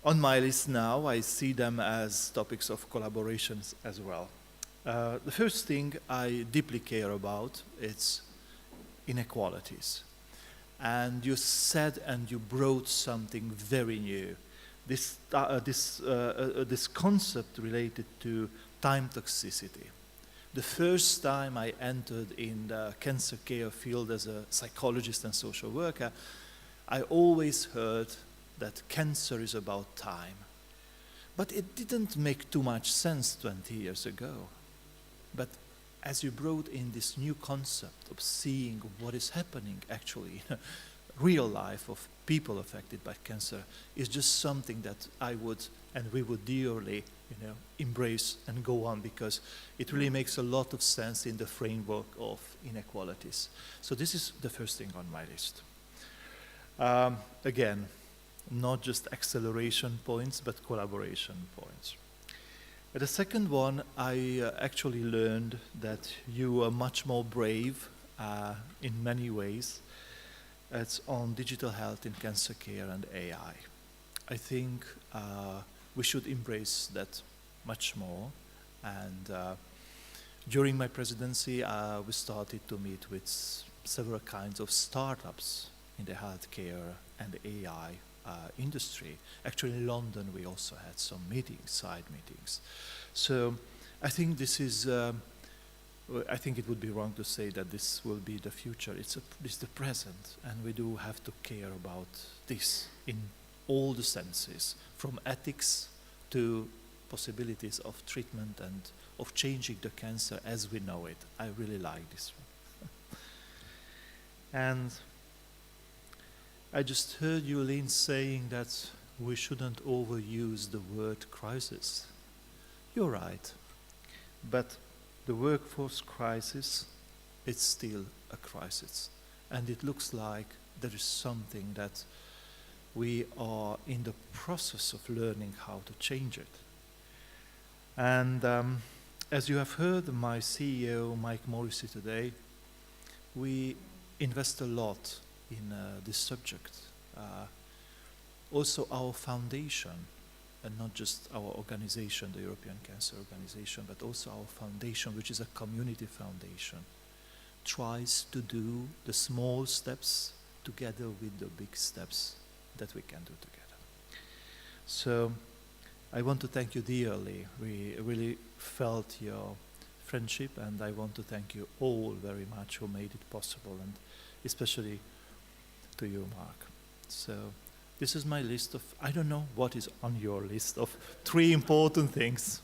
on my list now, I see them as topics of collaborations as well. The first thing I deeply care about is inequalities. And you said and you brought something very new. This concept related to time toxicity. The first time I entered in the cancer care field as a psychologist and social worker, I always heard that cancer is about time. But it didn't make too much sense 20 years ago. But as you brought in this new concept of seeing what is happening actually in real life of people affected by cancer, is just something that I would and we would dearly, you know, embrace and go on, because it really makes a lot of sense in the framework of inequalities. So this is the first thing on my list. Again, not just acceleration points, but collaboration points. The second one, I actually learned that you are much more brave in many ways. It's on digital health in cancer care and AI. I think we should embrace that much more. And during my presidency, we started to meet with several kinds of startups in the healthcare and AI industry. Actually, in London, we also had some meetings, side meetings. So I think this is, I think it would be wrong to say that this will be the future. It's the present, and we do have to care about this in all the senses, from ethics to possibilities of treatment and of changing the cancer as we know it. I really like this one. And I just heard you, Lynn, saying that we shouldn't overuse the word crisis. You're right. But the workforce crisis, it's still a crisis. And it looks like there is something that we are in the process of learning how to change it. And as you have heard my CEO, Mike Morrissey, today, we invest a lot in this subject. Also our foundation, and not just our organization, the European Cancer Organization, but also our foundation, which is a community foundation, tries to do the small steps together with the big steps that we can do together. So I want to thank you dearly. We really felt your friendship, and I want to thank you all very much who made it possible, and especially to you, Mark. So this is my list of, I don't know what is on your list of 3 important things,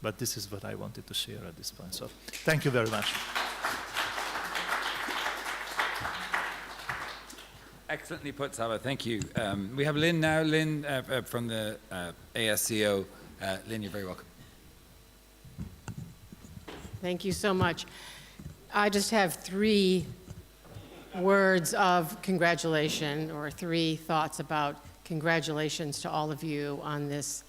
but this is what I wanted to share at this point. So thank you very much. Excellently put, Saba. Thank you. We have Lynn now. Lynn from the ASCO. Lynn, you're very welcome. Thank you so much. I just have 3 words of congratulation, or 3 thoughts about congratulations to all of you on this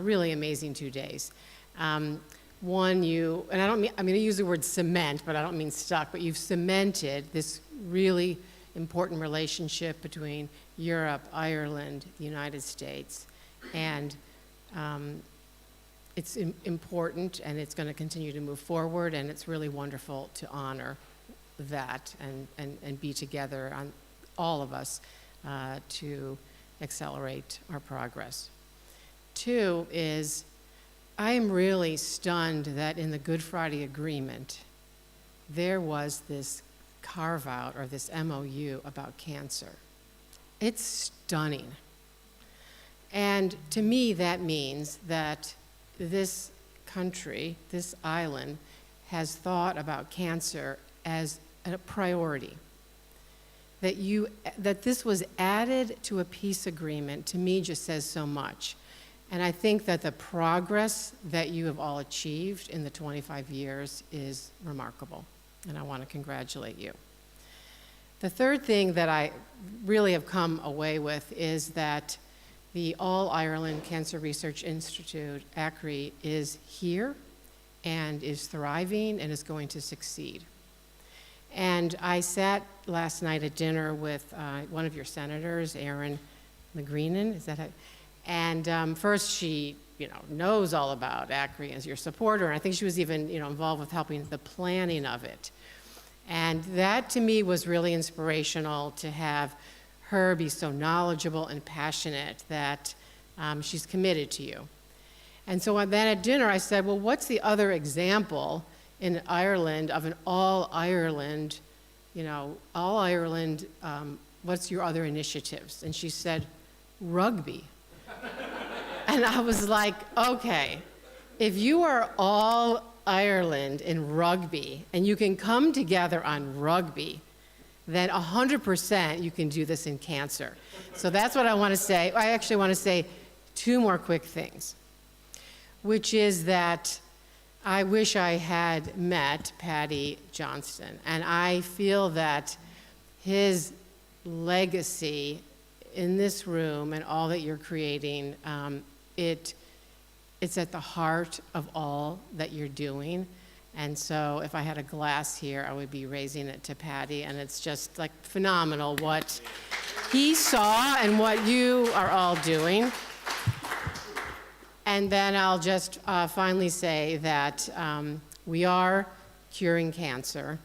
really amazing 2 days. One, and I'm going to use the word cement, but I don't mean stuck, but you've cemented this really important relationship between Europe, Ireland, the United States, and it's important, and it's going to continue to move forward, and it's really wonderful to honor that and be together, on all of us, to accelerate our progress. 2 is, I am really stunned that in the Good Friday Agreement, there was this carve-out, or this MOU, about cancer. It's stunning. And to me, that means that this country, this island, has thought about cancer as a priority. That this was added to a peace agreement, to me, just says so much. And I think that the progress that you have all achieved in the 25 years is remarkable, and I want to congratulate you. The third thing that I really have come away with is that the All Ireland Cancer Research Institute, ACRI, is here and is thriving and is going to succeed. And I sat last night at dinner with one of your senators, Erin McGreenan, is that how? And first she, knows all about ACRI as your supporter, and I think she was even, involved with helping the planning of it. And that to me was really inspirational, to have her be so knowledgeable and passionate that she's committed to you. And so then at dinner I said, well, what's the other example in Ireland of an all-Ireland, what's your other initiatives? And she said, rugby. And I was like, okay, if you are all Ireland in rugby and you can come together on rugby, then 100% you can do this in cancer. So that's what I want to say. I actually want to say 2 more quick things, which is that I wish I had met Paddy Johnston, and I feel that his legacy in this room and all that you're creating, it's at the heart of all that you're doing. And so if I had a glass here, I would be raising it to Paddy, and it's just like phenomenal what he saw and what you are all doing. And then I'll just finally say that we are curing cancer,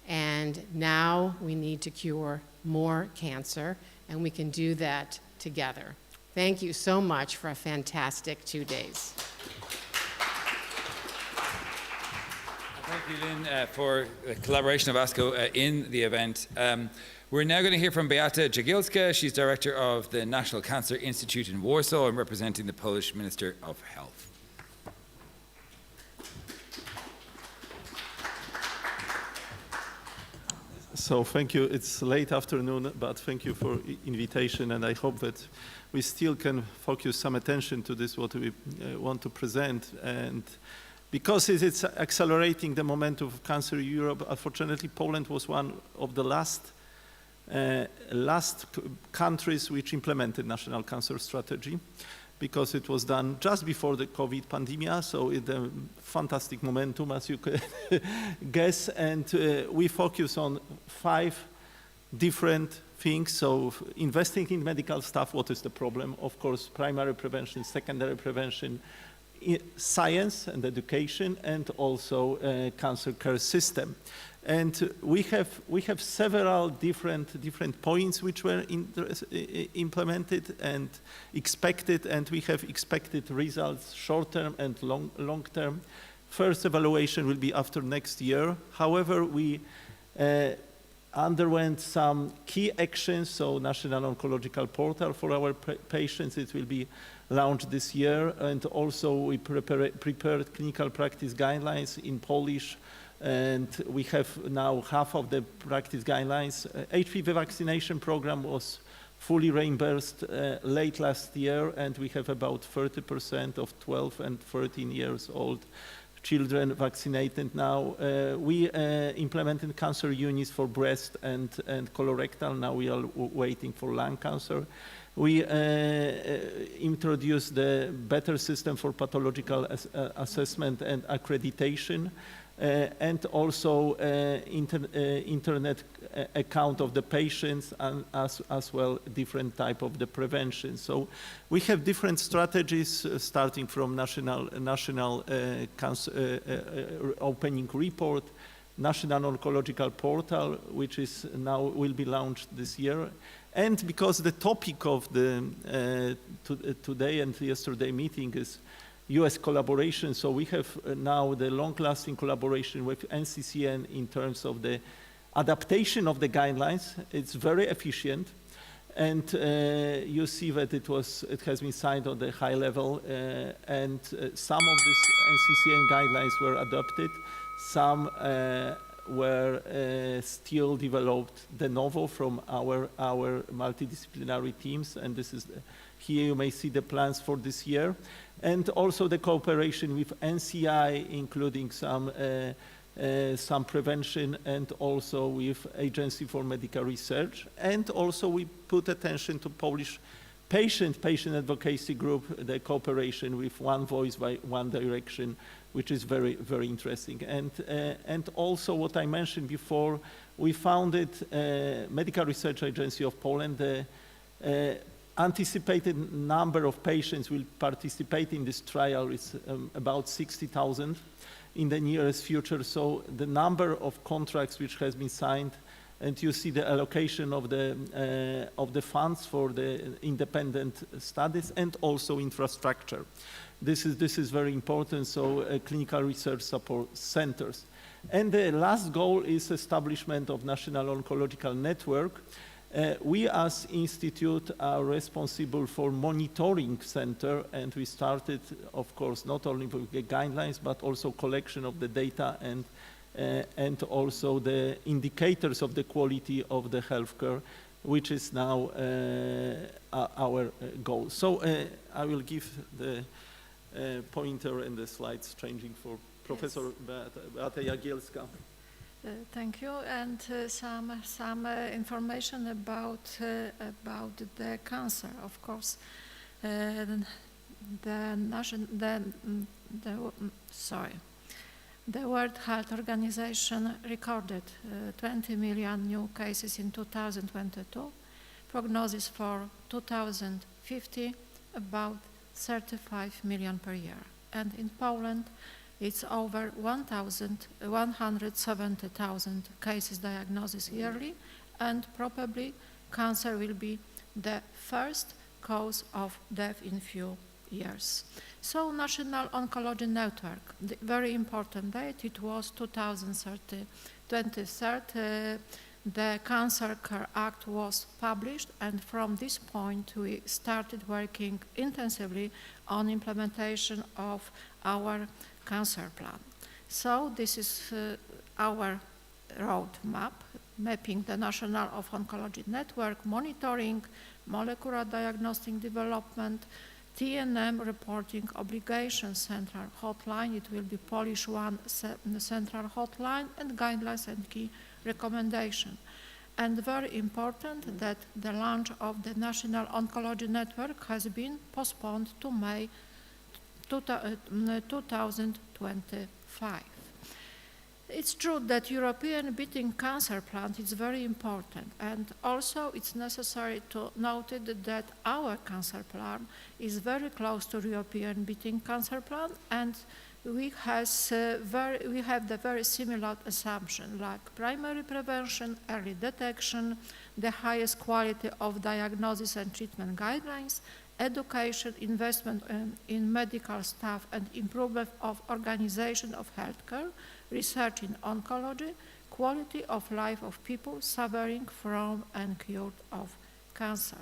and now we need to cure more cancer, and we can do that together. Thank you so much for a fantastic 2 days. Thank you, Lynn, for the collaboration of ASCO in the event. We're now going to hear from Beata Jagilska. She's director of the National Cancer Institute in Warsaw and representing the Polish Minister of Health. So thank you. It's late afternoon, but thank you for invitation, and I hope that we still can focus some attention to this, what we want to present. And because it's accelerating the momentum of cancer in Europe, unfortunately, Poland was one of the last countries which implemented national cancer strategy, because it was done just before the COVID pandemic, so it's a fantastic momentum, as you can guess, and we focus on 5 different things. So investing in medical staff, what is the problem? Of course, primary prevention, secondary prevention, science and education, and also cancer care system. And we have several different points which were implemented and expected, and we have expected results short-term and long-term. First evaluation will be after next year. However, we underwent some key actions, so National Oncological Portal for our patients, it will be launched this year, and also we prepared clinical practice guidelines in Polish, and we have now half of the practice guidelines. HPV vaccination program was fully reimbursed late last year, and we have about 30% of 12 and 13 years old children vaccinated now. We implemented cancer units for breast and colorectal. Now we are waiting for lung cancer. We introduced the better system for pathological assessment and accreditation, and also internet account of the patients, and as well different type of the prevention. So we have different strategies starting from national cancer opening report, national oncological portal, which is now will be launched this year. And because the topic of the today and yesterday meeting is US collaboration, so we have now the long-lasting collaboration with NCCN in terms of the adaptation of the guidelines. It's very efficient, and you see that it has been signed on the high level, and some of these NCCN guidelines were adopted, some were still developed de novo from our multidisciplinary teams, and this is here you may see the plans for this year, and also the cooperation with NCI, including some prevention, and also with Agency for Medical Research, and also we put attention to Polish patient advocacy group, the cooperation with One Voice by One Direction, which is very, very interesting. And also what I mentioned before, we founded Medical Research Agency of Poland. The anticipated number of patients will participate in this trial is about 60,000 in the nearest future. So the number of contracts which has been signed, and you see the allocation of the funds for the independent studies and also infrastructure. This is very important, so clinical research support centers. And the last goal is establishment of National Oncological Network. We as Institute are responsible for monitoring center, and we started, of course, not only with the guidelines, but also collection of the data and also the indicators of the quality of the healthcare, which is now our goal. So I will give the pointer and the slides changing for Professor Beata Jagielska. Thank you, and some information about the cancer. Of course, the World Health Organization recorded 20 million new cases in 2022. Prognosis for 2050 about 35 million per year, and in Poland it's over 170,000 cases diagnosis yearly, and probably cancer will be the first cause of death in few years. So National Oncology Network, the very important date, it was 2023. The Cancer Care Act was published, and from this point we started working intensively on implementation of our cancer plan. So this is our roadmap, mapping the National Oncology Network, monitoring, molecular diagnostic development, TNM reporting obligation central hotline, it will be Polish one central hotline, and guidelines and key recommendation. And very important that the launch of the National Oncology Network has been postponed to May 2025. It's true that European Beating Cancer Plan is very important, and also it's necessary to note that our cancer plan is very close to European Beating Cancer Plan, and we have the very similar assumption, like primary prevention, early detection, the highest quality of diagnosis and treatment guidelines, education, investment in medical staff, and improvement of organization of healthcare, research in oncology, quality of life of people suffering from and cured of cancer.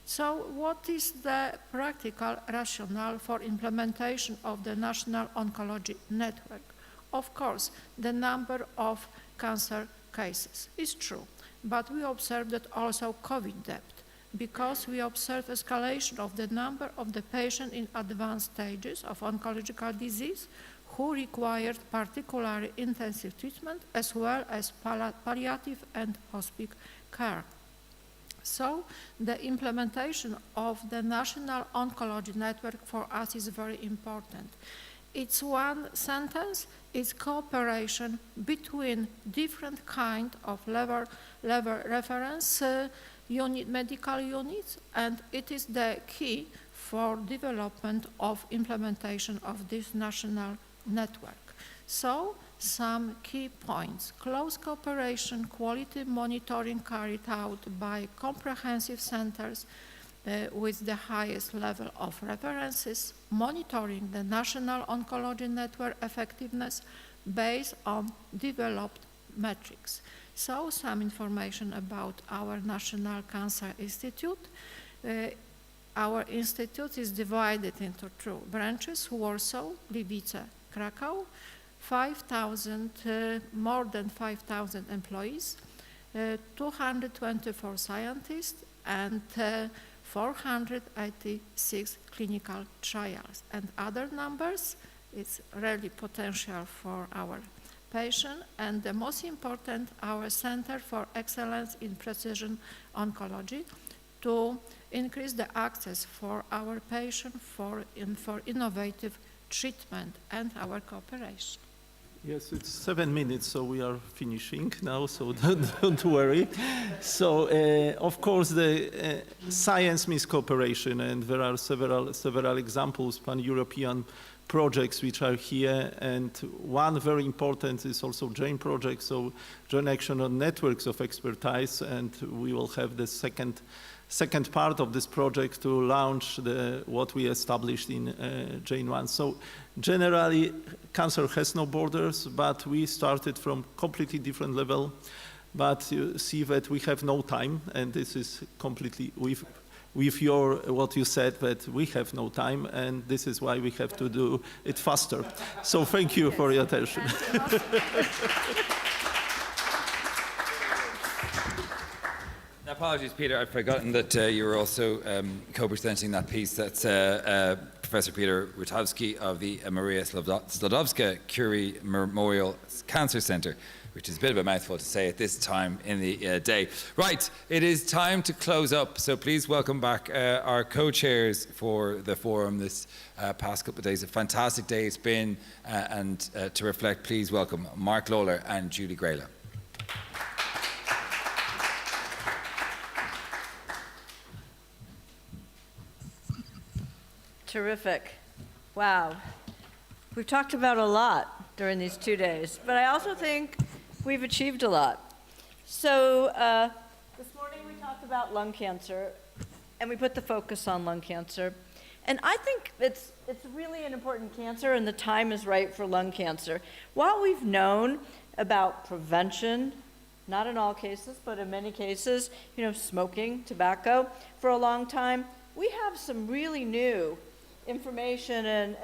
So what is the practical rationale for implementation of the National Oncology Network? Of course, the number of cancer cases is true, but we observe that also COVID death, because we observe escalation of the number of the patients in advanced stages of oncological disease who required particularly intensive treatment as well as palliative and hospice care. So the implementation of the National Oncology Network for us is very important. It's one sentence, it's cooperation between different kind of level reference medical units, and it is the key for development of implementation of this national network. So, some key points: close cooperation, quality monitoring carried out by comprehensive centers with the highest level of references, monitoring the National Oncology Network effectiveness based on developed metrics. So, some information about our National Cancer Institute. Our institute is divided into two branches: Warsaw, Gliwice, Krakow. 5,000, more than 5,000 employees, 224 scientists, and 486 clinical trials. And other numbers, it's really potential for our patient. And the most important, our Center for Excellence in Precision Oncology, to increase the access for our patient for innovative treatment and our cooperation. Yes, it's 7 minutes, so we are finishing now, so don't worry. So, of course, the science means cooperation, and there are several examples, pan-European projects which are here, and one very important is also JANE project, so Joint Action on Networks of Expertise, and we will have the second part of this project to launch what we established in JANE 1. So generally, cancer has no borders, but we started from completely different level. But you see that we have no time, and this is completely with what you said, that we have no time, and this is why we have to do it faster. So thank you for your attention. Apologies, Peter, I've forgotten that you were also co-presenting that piece. That's Professor Peter Rutowski of the Maria Sklodowska Curie Memorial Cancer Center, which is a bit of a mouthful to say at this time in the day. Right, it is time to close up, so please welcome back our co-chairs for the forum this past couple of days. A fantastic day it's been, and to reflect, please welcome Mark Lawler and Julie Grayla. Terrific. Wow. We've talked about a lot during these 2 days, but I also think we've achieved a lot. So this morning we talked about lung cancer, and we put the focus on lung cancer. And I think it's really an important cancer, and the time is right for lung cancer. While we've known about prevention, not in all cases, but in many cases, smoking, tobacco, for a long time, we have some really new information and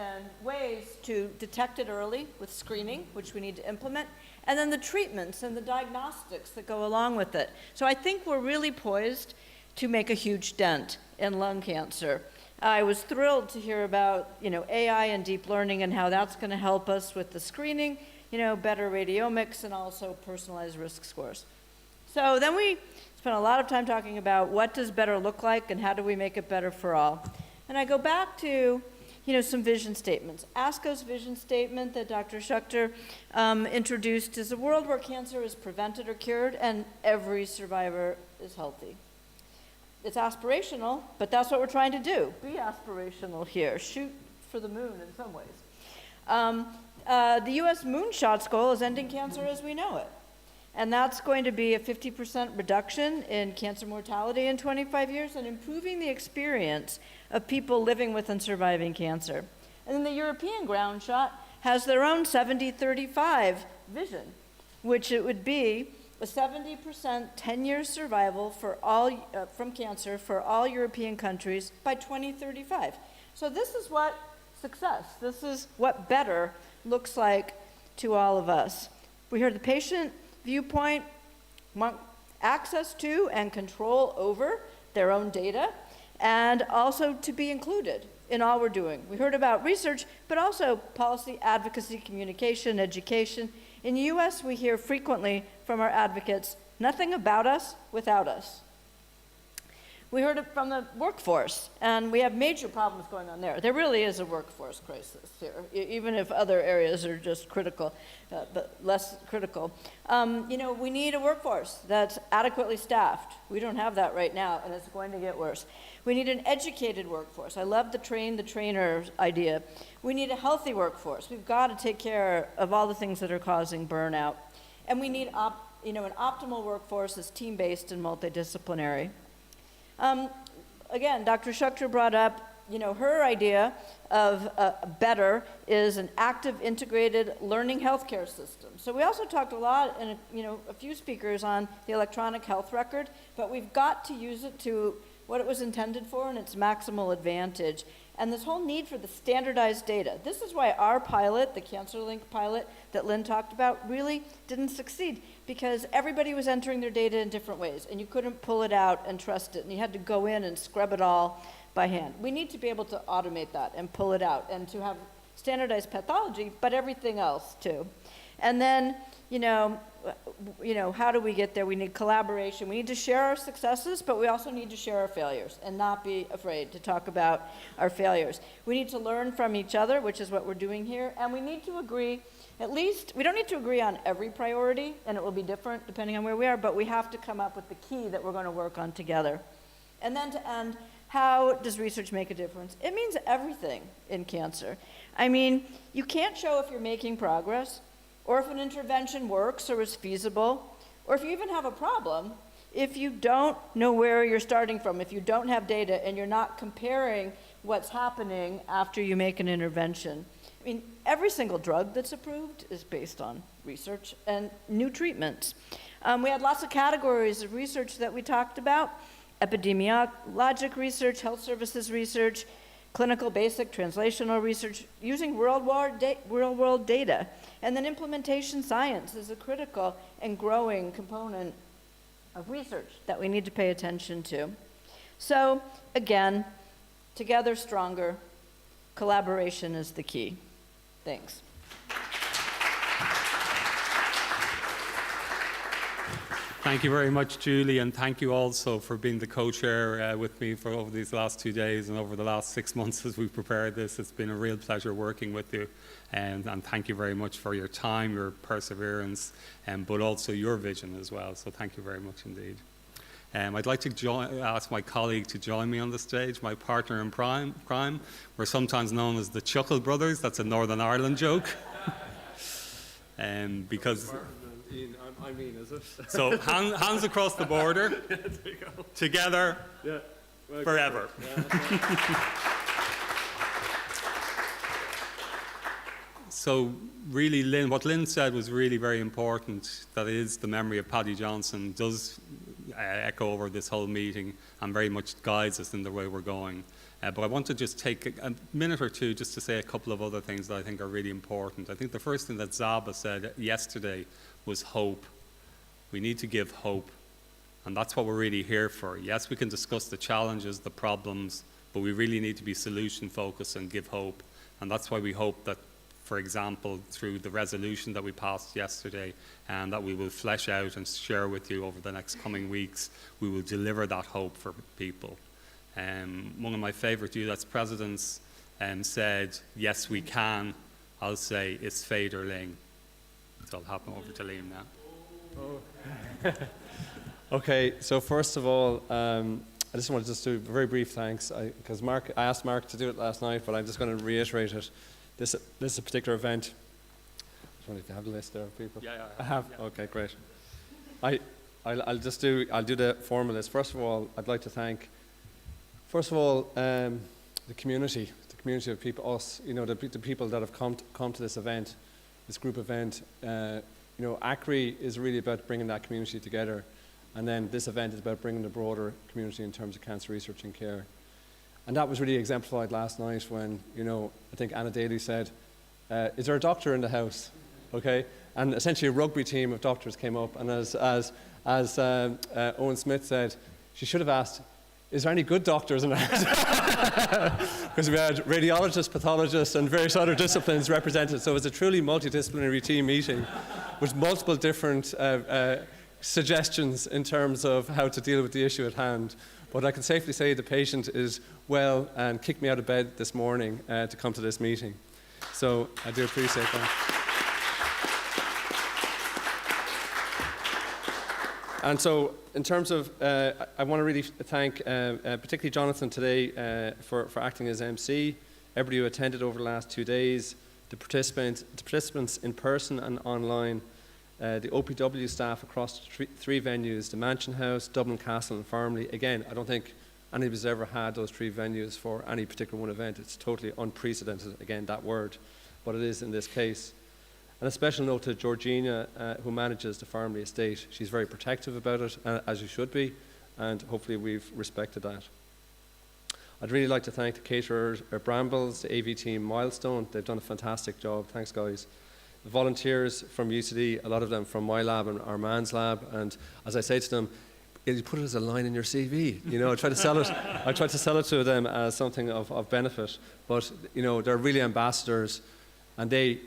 ways to detect it early with screening, which we need to implement, and then the treatments and the diagnostics that go along with it. So I think we're really poised to make a huge dent in lung cancer. I was thrilled to hear about AI and deep learning and how that's going to help us with the screening, better radiomics, and also personalized risk scores. So then we spent a lot of time talking about what does better look like and how do we make it better for all. And I go back to, some vision statements. ASCO's vision statement that Dr. Schuchter introduced is a world where cancer is prevented or cured and every survivor is healthy. It's aspirational, but that's what we're trying to do. Be aspirational here. Shoot for the moon in some ways. The U.S. Moonshots goal is ending cancer as we know it. And that's going to be a 50% reduction in cancer mortality in 25 years and improving the experience of people living with and surviving cancer. And then the European Ground Shot has their own 70-35 vision, which it would be a 70% 10-year survival for all, from cancer for all European countries by 2035. So this is what success, this is what better looks like to all of us. We heard the patient viewpoint, want access to and control over their own data, and also to be included in all we're doing. We heard about research, but also policy, advocacy, communication, education. In the US, we hear frequently from our advocates, nothing about us without us. We heard it from the workforce, and we have major problems going on there. There really is a workforce crisis here, even if other areas are just critical, but less critical. You know, we need a workforce that's adequately staffed. We don't have that right now, and it's going to get worse. We need an educated workforce. I love the train the trainer idea. We need a healthy workforce. We've got to take care of all the things that are causing burnout. And we need an optimal workforce that's team-based and multidisciplinary. Again, Dr. Schuchter brought up, you know, her idea of better is an active, integrated learning healthcare system. So we also talked a lot, and a few speakers on the electronic health record, but we've got to use it to what it was intended for and its maximal advantage. And this whole need for the standardized data. This is why our pilot, the CancerLink pilot that Lynn talked about, really didn't succeed, because everybody was entering their data in different ways, and you couldn't pull it out and trust it, and you had to go in and scrub it all by hand. We need to be able to automate that and pull it out, and to have standardized pathology, but everything else too. And then, how do we get there? We need collaboration. We need to share our successes, but we also need to share our failures and not be afraid to talk about our failures. We need to learn from each other, which is what we're doing here, and we need to agree, at least, we don't need to agree on every priority, and it will be different depending on where we are, but we have to come up with the key that we're going to work on together. And then to end, how does research make a difference? It means everything in cancer. I mean, you can't show if you're making progress, or if an intervention works or is feasible, or if you even have a problem, if you don't know where you're starting from, if you don't have data and you're not comparing what's happening after you make an intervention. I mean, every single drug that's approved is based on research and new treatments. We had lots of categories of research that we talked about: epidemiologic research, health services research, clinical basic translational research using real-world data. And then implementation science is a critical and growing component of research that we need to pay attention to. So again, together stronger, collaboration is the key. Thanks. Thank you very much, Julie, and thank you also for being the co-chair with me for over these last 2 days and over the last 6 months as we've prepared this. It's been a real pleasure working with you, and thank you very much for your time, your perseverance, but also your vision as well. So thank you very much indeed. I'd like to ask my colleague to join me on the stage, my partner in crime. We're sometimes known as the Chuckle Brothers. That's a Northern Ireland joke. Because... I mean, is it? So hands across the border, There you go. together, Yeah. Well, forever. So really, Lynn, what Lynn said was really very important. That is, the memory of Paddy Johnson does echo over this whole meeting and very much guides us in the way we're going. But I want to just take a minute or two just to say a couple of other things that I think are really important. I think the first thing that Zaba said yesterday was hope. We need to give hope, and that's what we're really here for. Yes, we can discuss the challenges, the problems, but we really need to be solution focused and give hope. And that's why we hope that, for example, through the resolution that we passed yesterday and that we will flesh out and share with you over the next coming weeks, we will deliver that hope for people. One of my favorite US presidents said, yes, we can. I'll say, it's fade or Ling. So I'll hop over to Liam now. Okay, so first of all, I just want to do a very brief thanks, because I asked Mark to do it last night, but I'm just going to reiterate it. This is a particular event. I wonder if you have a list there of people. Yeah. I have. Yeah. Okay, great. I'll do the formal list. First of all, I'd like to thank, the community of people, us, the people that have come to this event. This group event. ACRI is really about bringing that community together, and then this event is about bringing the broader community in terms of cancer research and care. And that was really exemplified last night when, I think Anna Daly said, is there a doctor in the house? okay? And essentially a rugby team of doctors came up, and as Owen Smith said, she should have asked, is there any good doctors in Ireland? Because we had radiologists, pathologists, and various other disciplines represented. So it was a truly multidisciplinary team meeting with multiple different suggestions in terms of how to deal with the issue at hand. But I can safely say the patient is well and kicked me out of bed this morning to come to this meeting. So I do appreciate that. And so, in terms of, I want to really thank particularly Jonathan today for acting as MC, everybody who attended over the last 2 days, the participants in person and online, the OPW staff across three venues, the Mansion House, Dublin Castle and Farmley. Again, I don't think any of us ever had those 3 venues for any particular one event. It's totally unprecedented, again, that word, but it is in this case. And a special note to Georgina, who manages the Farmley estate. She's very protective about it, as you should be, and hopefully we've respected that. I'd really like to thank the caterers, Brambles, the AV team, Milestone. They've done a fantastic job. Thanks, guys. The volunteers from UCD, a lot of them from my lab and our man's lab, and as I say to them, you put it as a line in your CV. You know, I try to sell it. I try to sell it to them as something of benefit. But you know, they're really ambassadors, and they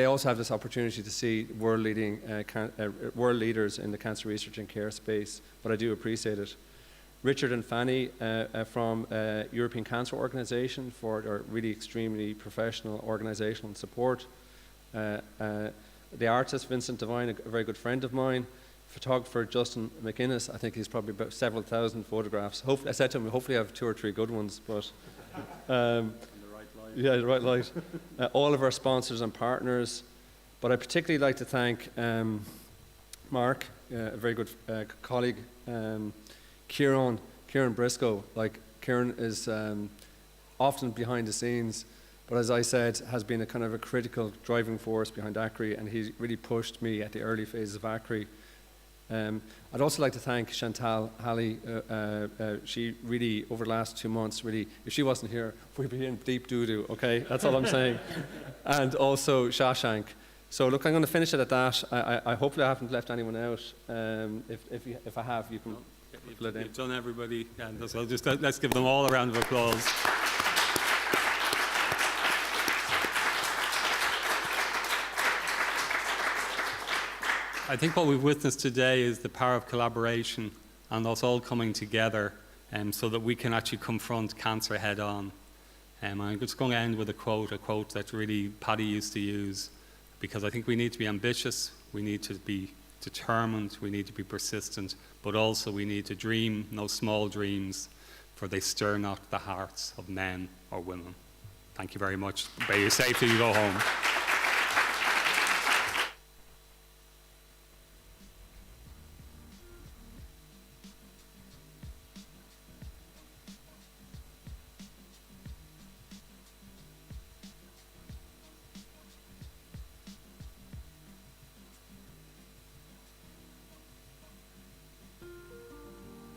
also have this opportunity to see world leaders in the cancer research and care space. But I do appreciate it. Richard and Fanny from European Cancer Organization for their really extremely professional organizational support. The artist Vincent Devine, a very good friend of mine. Photographer Justin McInnes, I think he's probably about several thousand photographs. Hopefully, I said to him, hopefully I have 2 or 3 good ones, but yeah, the right light. All of our sponsors and partners, but I particularly like to thank Mark, a very good colleague, Kieran Briscoe. Like, Kieran is often behind the scenes, but as I said, has been a kind of a critical driving force behind ACRI, and he really pushed me at the early phases of ACRI. I'd also like to thank Chantal Halley. She really, over the last 2 months, really, if she wasn't here, we'd be in deep doo-doo, okay? That's all I'm saying. And also Shashank. So look, I'm going to finish it at that. I hopefully I haven't left anyone out. If I have, you can fill it in. You've done everybody, and so let's give them all a round of applause. I think what we've witnessed today is the power of collaboration and us all coming together so that we can actually confront cancer head on. I'm just going to end with a quote that really Paddy used to use, because I think we need to be ambitious, we need to be determined, we need to be persistent, but also we need to dream no small dreams, for they stir not the hearts of men or women. Thank you very much. May you safely go home.